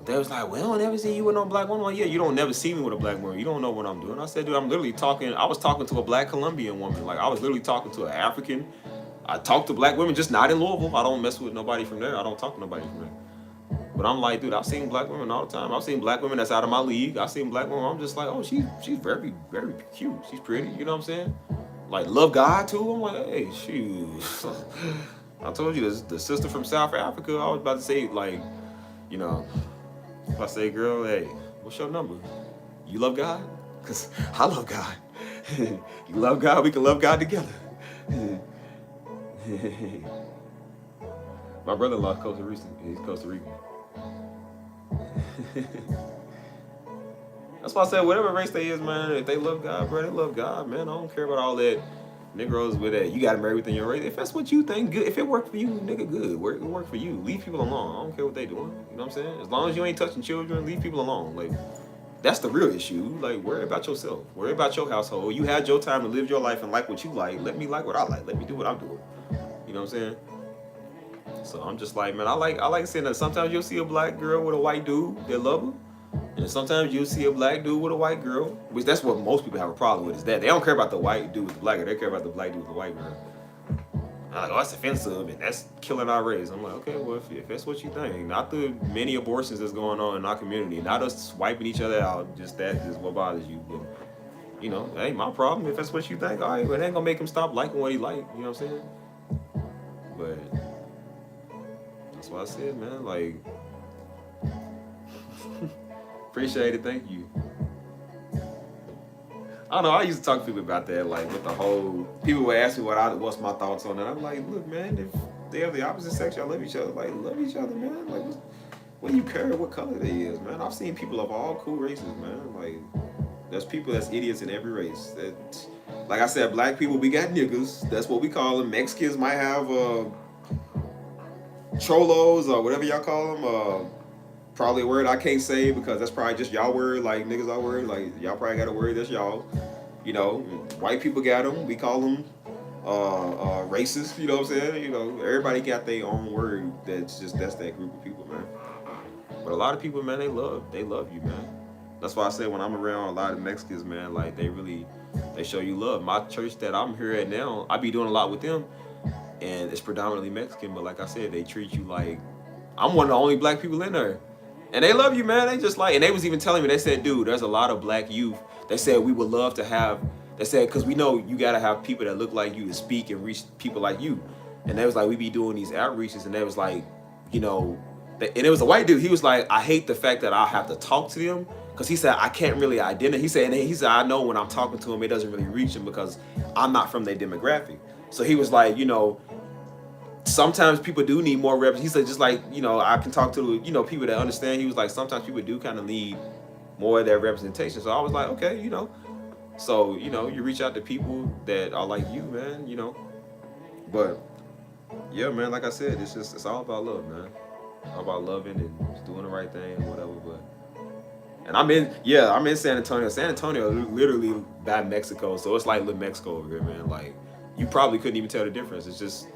They was like, well, I don't never see you with no black woman. Like, yeah, you don't never see me with a black woman. You don't know what I'm doing. I said, dude, I'm literally talking. I was talking to a black Colombian woman. Like, I was literally talking to an African. I talk to black women, just not in Louisville. I don't mess with nobody from there. I don't talk to nobody from there. But I'm like, dude, I've seen black women all the time. I've seen black women that's out of my league. I've seen black women. I'm just like, oh, she's very, very cute. She's pretty. You know what I'm saying? Like, love God too. I'm like, hey, shoot. I told you, the sister from South Africa. I was about to say, like, you know. If I say, girl, hey, what's your number? You love God? Because I love God. You love God, we can love God together. My brother-in-law is Costa Rican. He's Costa Rican. That's why I said, whatever race they is, man, if they love God, bro, they love God, man. I don't care about all that Negroes with that. You got to marry within your race. If that's what you think, good. If it worked for you, nigga, good. It work for you. Leave people alone. I don't care what they doing. You know what I'm saying? As long as you ain't touching children, leave people alone. Like, that's the real issue. Like, worry about yourself. Worry about your household. You had your time to live your life and like what you like. Let me like what I like. Let me do what I'm doing. You know what I'm saying? So I'm just like, man, I like saying that sometimes you'll see a black girl with a white dude that love her. And sometimes you'll see a black dude with a white girl, which that's what most people have a problem with, is that they don't care about the white dude with the black girl, they care about the black dude with the white girl. I'm like, oh, that's offensive, and that's killing our race. I'm like, okay, well, if that's what you think, not the many abortions that's going on in our community, not us swiping each other out, just that is what bothers you. But, you know, that ain't my problem. If that's what you think, all right, but it ain't gonna make him stop liking what he like, you know what I'm saying? But that's what I said, man, like, appreciate it, thank you. I don't know, I used to talk to people about that, like with the whole, people would ask me what's my thoughts on that. I'm like, look, man, if they have the opposite sex, y'all love each other. Like, love each other, man. Like, what do you care what color they is, man? I've seen people of all cool races, man. Like, there's people that's idiots in every race. That, like I said, black people, we got niggas. That's what we call them. Mexicans might have cholos or whatever y'all call them. Probably a word I can't say because that's probably just y'all word, like niggas our word, like y'all probably got a word that's y'all. You know, white people got them, we call them racist, you know what I'm saying? You know, everybody got their own word that's that group of people, man. But a lot of people, man, they love you, man. That's why I say when I'm around a lot of Mexicans, man, like they show you love. My church that I'm here at now, I be doing a lot with them, and it's predominantly Mexican, but like I said, they treat you like I'm one of the only black people in there. And they love you, man. They just like, and they was even telling me, they said, dude, there's a lot of black youth. They said, we would love to have, they said, because we know you got to have people that look like you to speak and reach people like you. And they was like, we be doing these outreaches, and they was like, you know, and it was a white dude. He was like, I hate the fact that I have to talk to them, because he said, I can't really identify. He said, I know when I'm talking to him, it doesn't really reach him because I'm not from their demographic. So he was like, you know, sometimes people do need more reps. He said, just like, you know, I can talk to, you know, people that understand. He was like, sometimes people do kind of need more of that representation. So I was like, okay, you know. So, you know, you reach out to people that are like you, man, you know. But, yeah, man, like I said, it's all about love, man. All about loving and just doing the right thing and whatever. But, and I'm in San Antonio. San Antonio literally by Mexico. So it's like little Mexico over here, man. Like, you probably couldn't even tell the difference. It's just,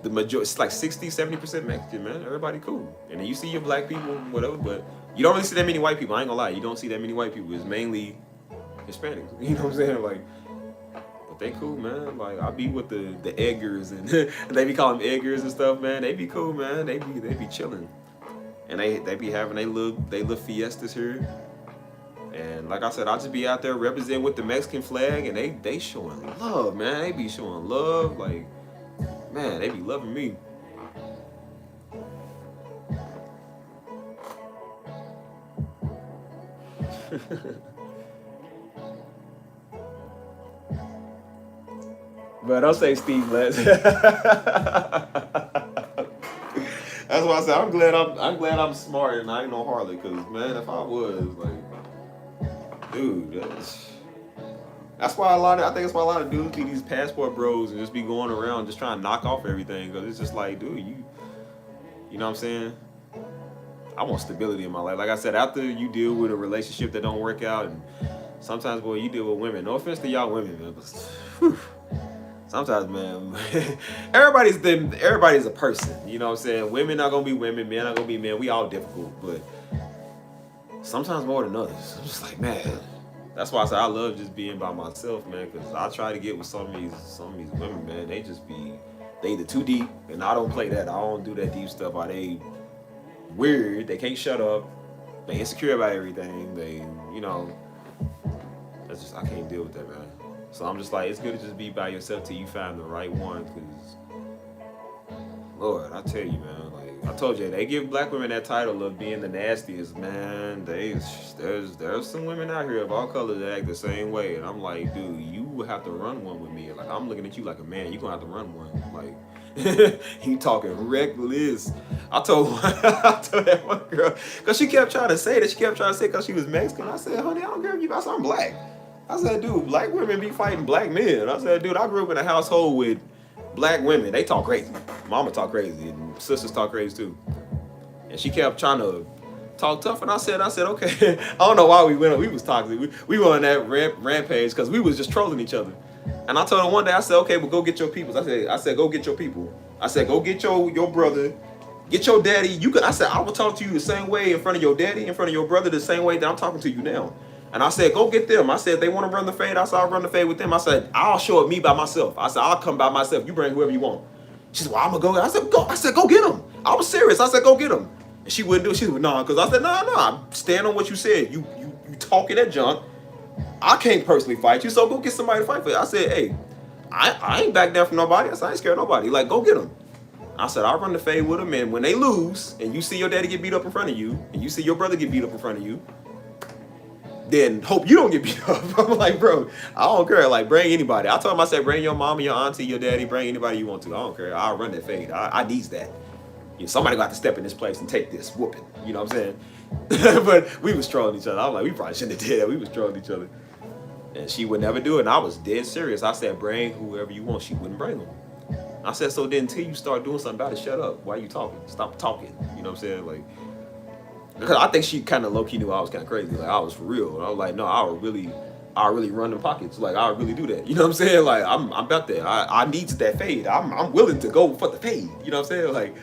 the majority, it's like 60-70% Mexican, man. Everybody cool. And then you see your black people, whatever, but you don't really see that many white people. I ain't gonna lie, you don't see that many white people. It's mainly Hispanics. You know what I'm saying? Like, but they cool, man. Like, I be with the Eggers, and they be calling them Eggers and stuff, man. They be cool, man. They be chilling. And they be having they little fiestas here. And like I said, I just be out there representing with the Mexican flag, and they showing love, man. They be showing love, like, man, they be loving me. But don't say Steve Les. That's why I said I'm glad I'm smart and I ain't no Harley, cause man, if I was like, dude, that's why I think it's why a lot of dudes be these passport bros and just be going around just trying to knock off everything, because it's just like, dude, you know what I'm saying? I want stability in my life. Like I said, after you deal with a relationship that don't work out, and sometimes, boy, you deal with women. No offense to y'all women, man, but sometimes, man, everybody's a person. You know what I'm saying? Women are gonna be women, men are gonna be men. We all difficult, but sometimes more than others. I'm just like, man. That's why I say I love just being by myself, man. Because I try to get with some of these women, man. They either too deep, and I don't play that. I don't do that deep stuff. Or they weird. They can't shut up. They insecure about everything. They, you know, that's just, I can't deal with that, man. So I'm just like, it's good to just be by yourself till you find the right one. Because, Lord, I tell you, man, like I told you, they give black women that title of being the nastiest, man. There's some women out here of all colors that act the same way, and I'm like, dude, you have to run one with me. Like, I'm looking at you like a man. You gonna have to run one. Like, he talking reckless. I told that one girl, cause she kept trying to say that. She kept trying to say cause she was Mexican. I said, honey, I don't care if you got something black. I said, dude, black women be fighting black men. I said, dude, I grew up in a household with black women. They talk crazy. Mama talk crazy, and sisters talk crazy too. And she kept trying to talk tough, and I said, okay. I don't know why we was toxic. We were on that rampage because we was just trolling each other. And I told her one day, I said, okay, well, go get your peoples. I said, go get your people. I said, go get your brother, get your daddy. I said, I will talk to you the same way in front of your daddy, in front of your brother, the same way that I'm talking to you now. And I said, go get them. I said, they want to run the fade. I said, I'll run the fade with them. I said, I'll show up me by myself. I said, I'll come by myself. You bring whoever you want. She said, well, I'm going to go. I said, go get them. I was serious. I said, go get them. And she wouldn't do it. She said, no, because I said, no, stand on what you said. You talking that junk. I can't personally fight you, so go get somebody to fight for you. I said, hey, I ain't back down from nobody. I said, I ain't scared of nobody. Like, go get them. I said, I'll run the fade with them, and when they lose, and you see your daddy get beat up in front of you, and you see your brother get beat up in front of you, then hope you don't get beat up. I'm like, bro, I don't care. Like, bring anybody. I told him, I said, bring your mama, your auntie, your daddy, bring anybody you want to. I don't care. I'll run that fade. I needs that. You know, somebody got to step in this place and take this whooping. You know what I'm saying? But we was trolling each other. I was like, we probably shouldn't have did that. We was trolling each other. And she would never do it. And I was dead serious. I said, bring whoever you want. She wouldn't bring them. I said, so then until you start doing something about it, shut up. Why are you talking? Stop talking. You know what I'm saying? Like, because I think she kind of low-key knew I was kind of crazy. Like, I was for real. And I was like, no, I'll really run them pockets. Like, I'll really do that. You know what I'm saying? Like, I'm about that. I need that fade. I'm willing to go for the fade. You know what I'm saying? Like,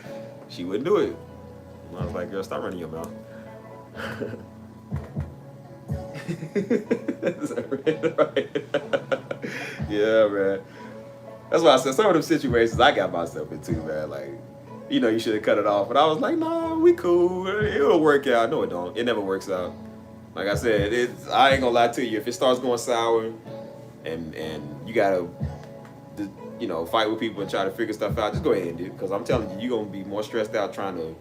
she wouldn't do it. And I was like, girl, stop running your mouth. Right? Yeah, man. That's why I said some of them situations I got myself into, man. Like, you know, you should have cut it off. But I was like, nah, we cool. It'll work out. No, it don't. It never works out. Like I said, I ain't gonna lie to you. If it starts going sour and you gotta, you know, fight with people and try to figure stuff out, just go ahead and do it. Because I'm telling you, you're gonna be more stressed out trying to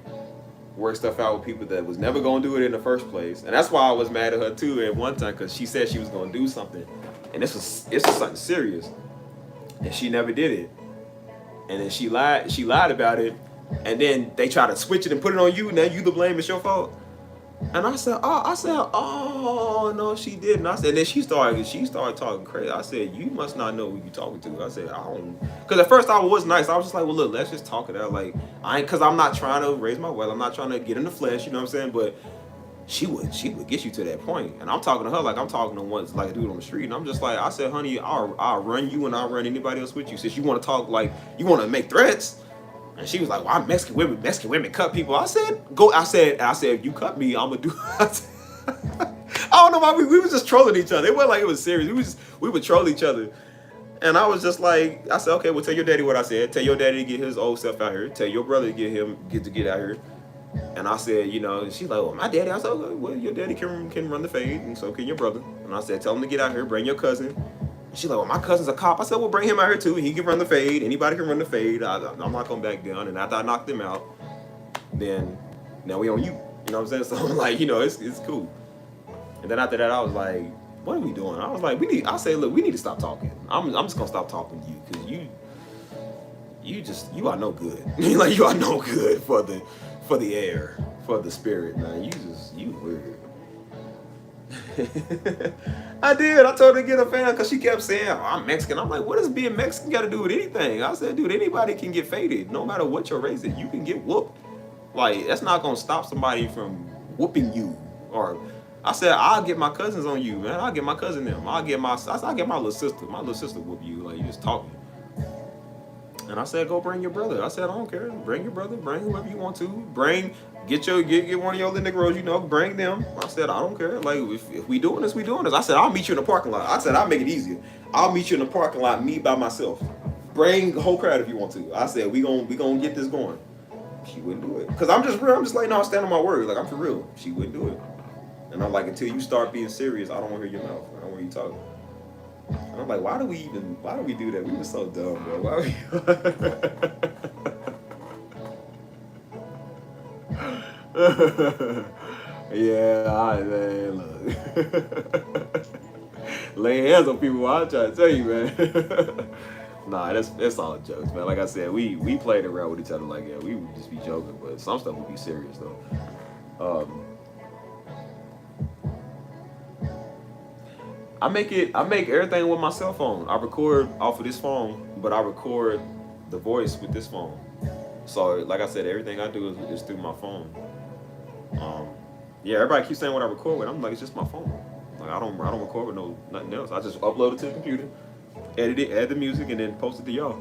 work stuff out with people that was never gonna do it in the first place. And that's why I was mad at her too at one time, because she said she was gonna do something, and it's something serious, and she never did it. And then she lied about it, and then they try to switch it and put it on you. Now you the blame. It's your fault. And I said, oh no, she didn't. I said, and then she started talking crazy. I said, you must not know who you talking to. I said, I don't, because at first I was nice. I was just like, well, look, let's just talk it out. Like, because I'm not trying to raise my well. I'm not trying to get in the flesh. You know what I'm saying? But she would get you to that point. And I'm talking to her like I'm talking to one, like a dude on the street. And I'm just like, I said, honey, I'll run you and I'll run anybody else with you. Since you want to talk like you want to make threats. And she was like, well, I'm Mexican women cut people. I said, go. I said, if you cut me, I'm gonna do. I don't know why we was just trolling each other. It wasn't like it was serious. We would troll each other. And I was just like, I said, okay, well, tell your daddy what I said. Tell your daddy to get his old self out here. Tell your brother to get out here. And I said, you know, she's like, well, my daddy. I said, okay, well, your daddy can run the fade, and so can your brother. And I said, tell him to get out here. Bring your cousin. She's like, well, my cousin's a cop. I said, well, bring him out here too. He can run the fade. Anybody can run the fade. I'm not going back down. And after I knocked him out, then now we on you. You know what I'm saying? So I'm like, you know, it's cool. And then after that, I was like, what are we doing? I was like, look, we need to stop talking. I'm just going to stop talking to you because you are no good. Like, you are no good for the air, for the spirit, man. You weird. I did. I told her to get a fan because she kept saying, oh, I'm Mexican. I'm like, what does being Mexican got to do with anything? I said, dude, anybody can get faded. No matter what your race is, you can get whooped. Like, that's not going to stop somebody from whooping you. Or I said, I'll get my cousins on you, man. I'll get my cousin them. I'll get my little sister. My little sister whoop you. Like, you just talking. And I said, go bring your brother. I said, I don't care. Bring your brother. Bring whoever you want to. Get one of your little niggas, you know, bring them. I said, I don't care. Like, if we doing this, we doing this. I said, I'll meet you in the parking lot. I said, I'll make it easier. I'll meet you in the parking lot, me by myself. Bring the whole crowd if you want to. I said, we gonna get this going. She wouldn't do it. Because I'm just real. I'm just like, no, I stand on my word. Like, I'm for real. She wouldn't do it. And I'm like, until you start being serious, I don't want to hear your mouth. I don't want you talking. And I'm like, why do we do that? We were so dumb, bro. Why we... Yeah, man, look. Lay hands on people, I'm trying to tell you, man. Nah, that's all jokes, man. Like I said, we played around with each other like that. We would just be joking, but some stuff would be serious, though. I make everything with my cell phone. I record off of this phone, but I record the voice with this phone. So, like I said, everything I do is through my phone. Yeah, everybody keeps saying what I record with. I'm like, it's just my phone. Like I don't record with nothing else. I just upload it to the computer, edit it, add the music, and then post it to y'all.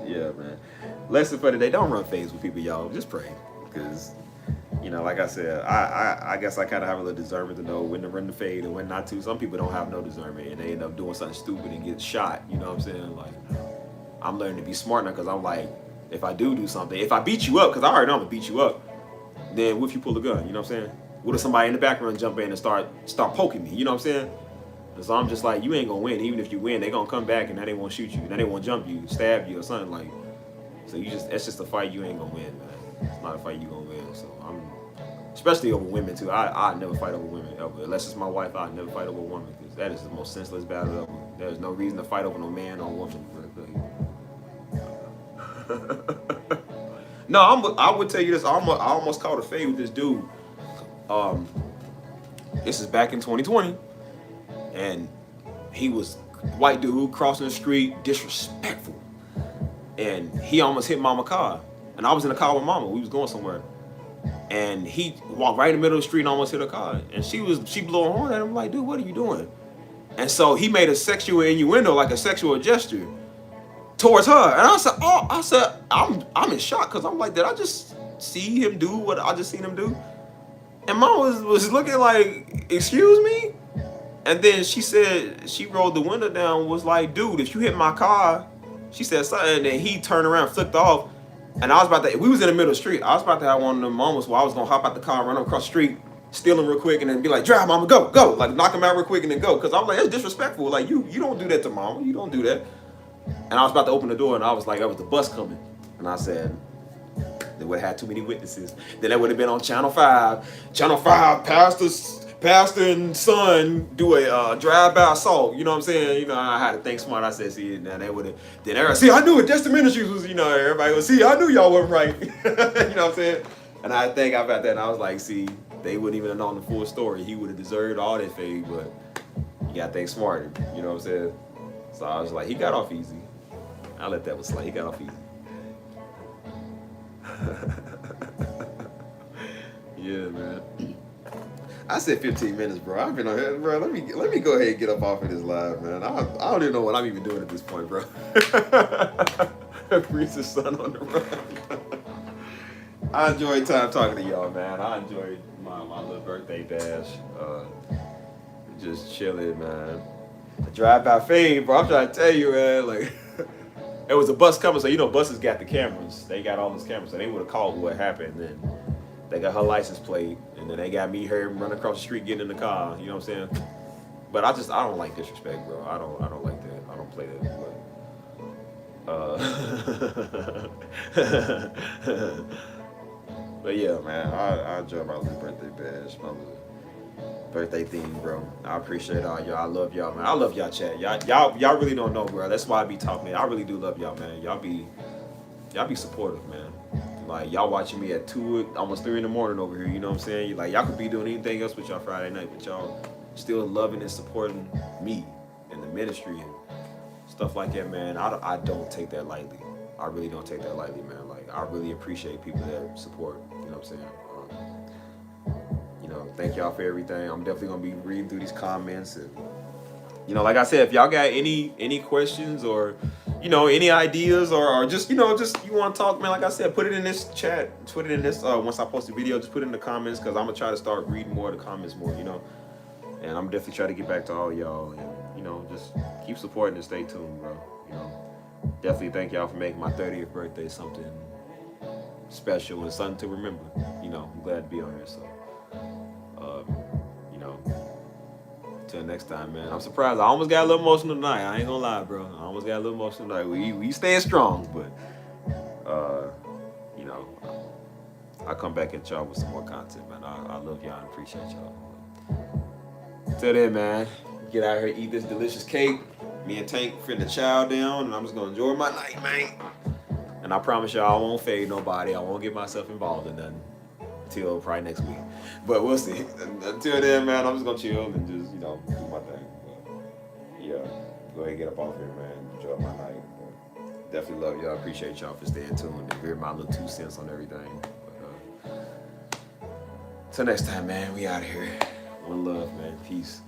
Yeah, man. Lesson for today: don't run phase with people, y'all. Just pray, because. You know, like I said, I guess I kind of have a little discernment to know when to run the fade and when not to. Some people don't have no discernment and they end up doing something stupid and get shot. You know what I'm saying? Like, I'm learning to be smart now because I'm like, if I do something, if I beat you up, because I already know I'm going to beat you up, then what if you pull a gun? You know what I'm saying? What if somebody in the background jump in and start poking me? You know what I'm saying? And so I'm just like, you ain't going to win. Even if you win, they going to come back and now they won't shoot you. Now they won't jump you, stab you or something like. So that's just a fight you ain't going to win, man. It's not a fight you going to win. So especially over women too. I never fight over women ever. Unless it's my wife, I never fight over a woman because that is the most senseless battle ever. There's no reason to fight over no man or woman. No, I would tell you this. I almost caught a fade with this dude. This is back in 2020, and he was white dude crossing the street, disrespectful, and he almost hit mama car. And I was in the car with mama. We was going somewhere. And he walked right in the middle of the street and almost hit her car. And she blew a horn at him like, dude, what are you doing? And so he made a sexual innuendo, like a sexual gesture towards her. And I said, I'm in shock because I'm like, did I just see him do what I just seen him do? And mom was looking like, excuse me? And then she said, she rolled the window down, was like, dude, if you hit my car, she said something, and then he turned around, flipped off. And I was about to, we was in the middle of the street. I was about to have one of them moments where I was going to hop out the car, run across the street, steal him real quick, and then be like, drive, mama, go. Like, knock him out real quick and then go. Because I was like, that's disrespectful. Like, you don't do that to mama. You don't do that. And I was about to open the door, and I was like, that was the bus coming. And I said, they would have had too many witnesses. Then that would have been on Channel 5. Channel 5, pastor and son do a drive-by assault. You know what I'm saying? You know, I had to think smart. I said, see, now they would have. Then everybody, see, I knew it. Just the Ministries was, you know, everybody was, see, I knew y'all wasn't right. You know what I'm saying? And I think about that, and I was like, see, they wouldn't even have known the full story. He would have deserved all that fade, but you gotta think smarter. You know what I'm saying? So I was like, he got off easy. I let that one slide. He got off easy. Yeah, man. I said 15 minutes, bro. I've been on here, bro. Let me go ahead and get up off of this live, man. I don't even know what I'm even doing at this point, bro. Reese's son on the run. I enjoyed time talking to y'all, man. I enjoyed my little birthday dash. Just chilling, man. The drive-by fade, bro. I'm trying to tell you, man. Like, it was a bus coming, so you know buses got the cameras. They got all those cameras, so they would have called what happened. Then they got her license plate, and then they got me here running across the street getting in the car. You know what I'm saying? But I don't like disrespect, bro. I don't like that. I don't play that. But yeah, man, I enjoy my little birthday bash, my little birthday theme, bro. I appreciate all y'all. I love y'all, man. I love y'all, chat. Y'all really don't know, bro. That's why I be talking. I really do love y'all, man. Y'all be supportive, man. Like, y'all watching me at 2, almost 3 in the morning over here, you know what I'm saying? Like, y'all could be doing anything else with y'all Friday night, but y'all still loving and supporting me and the ministry and stuff like that, man. I don't take that lightly. I really don't take that lightly, man. Like, I really appreciate people that support, you know what I'm saying? You know, thank y'all for everything. I'm definitely going to be reading through these comments and You know, like I said, if y'all got any questions or, you know, any ideas or just, you know, just you want to talk, man, like I said, put it in this chat, put it in this, once I post the video, just put it in the comments, because I'm going to try to start reading more of the comments more, you know. And I'm definitely trying to get back to all y'all and, you know, just keep supporting and stay tuned, bro. You know, definitely thank y'all for making my 30th birthday something special and something to remember. You know, I'm glad to be on here, so, you know. Till next time, man. I'm surprised. I almost got a little emotional tonight. I ain't gonna lie, bro. I almost got a little emotional tonight. We staying strong, but you know, I'll come back at y'all with some more content, man. I love y'all and appreciate y'all. Till then, man, get out here, eat this delicious cake. Me and Tank finna chow down, and I'm just gonna enjoy my night, man. And I promise y'all I won't fade nobody. I won't get myself involved in nothing till probably next week. But we'll see. Until then, man, I'm just gonna chill and just, you know, do my thing. But yeah, go ahead and get up off here, man. Enjoy my night. But definitely love y'all. Appreciate y'all for staying tuned and hearing my little 2 cents on everything. But, till next time, man, we out of here. One love, man. Peace.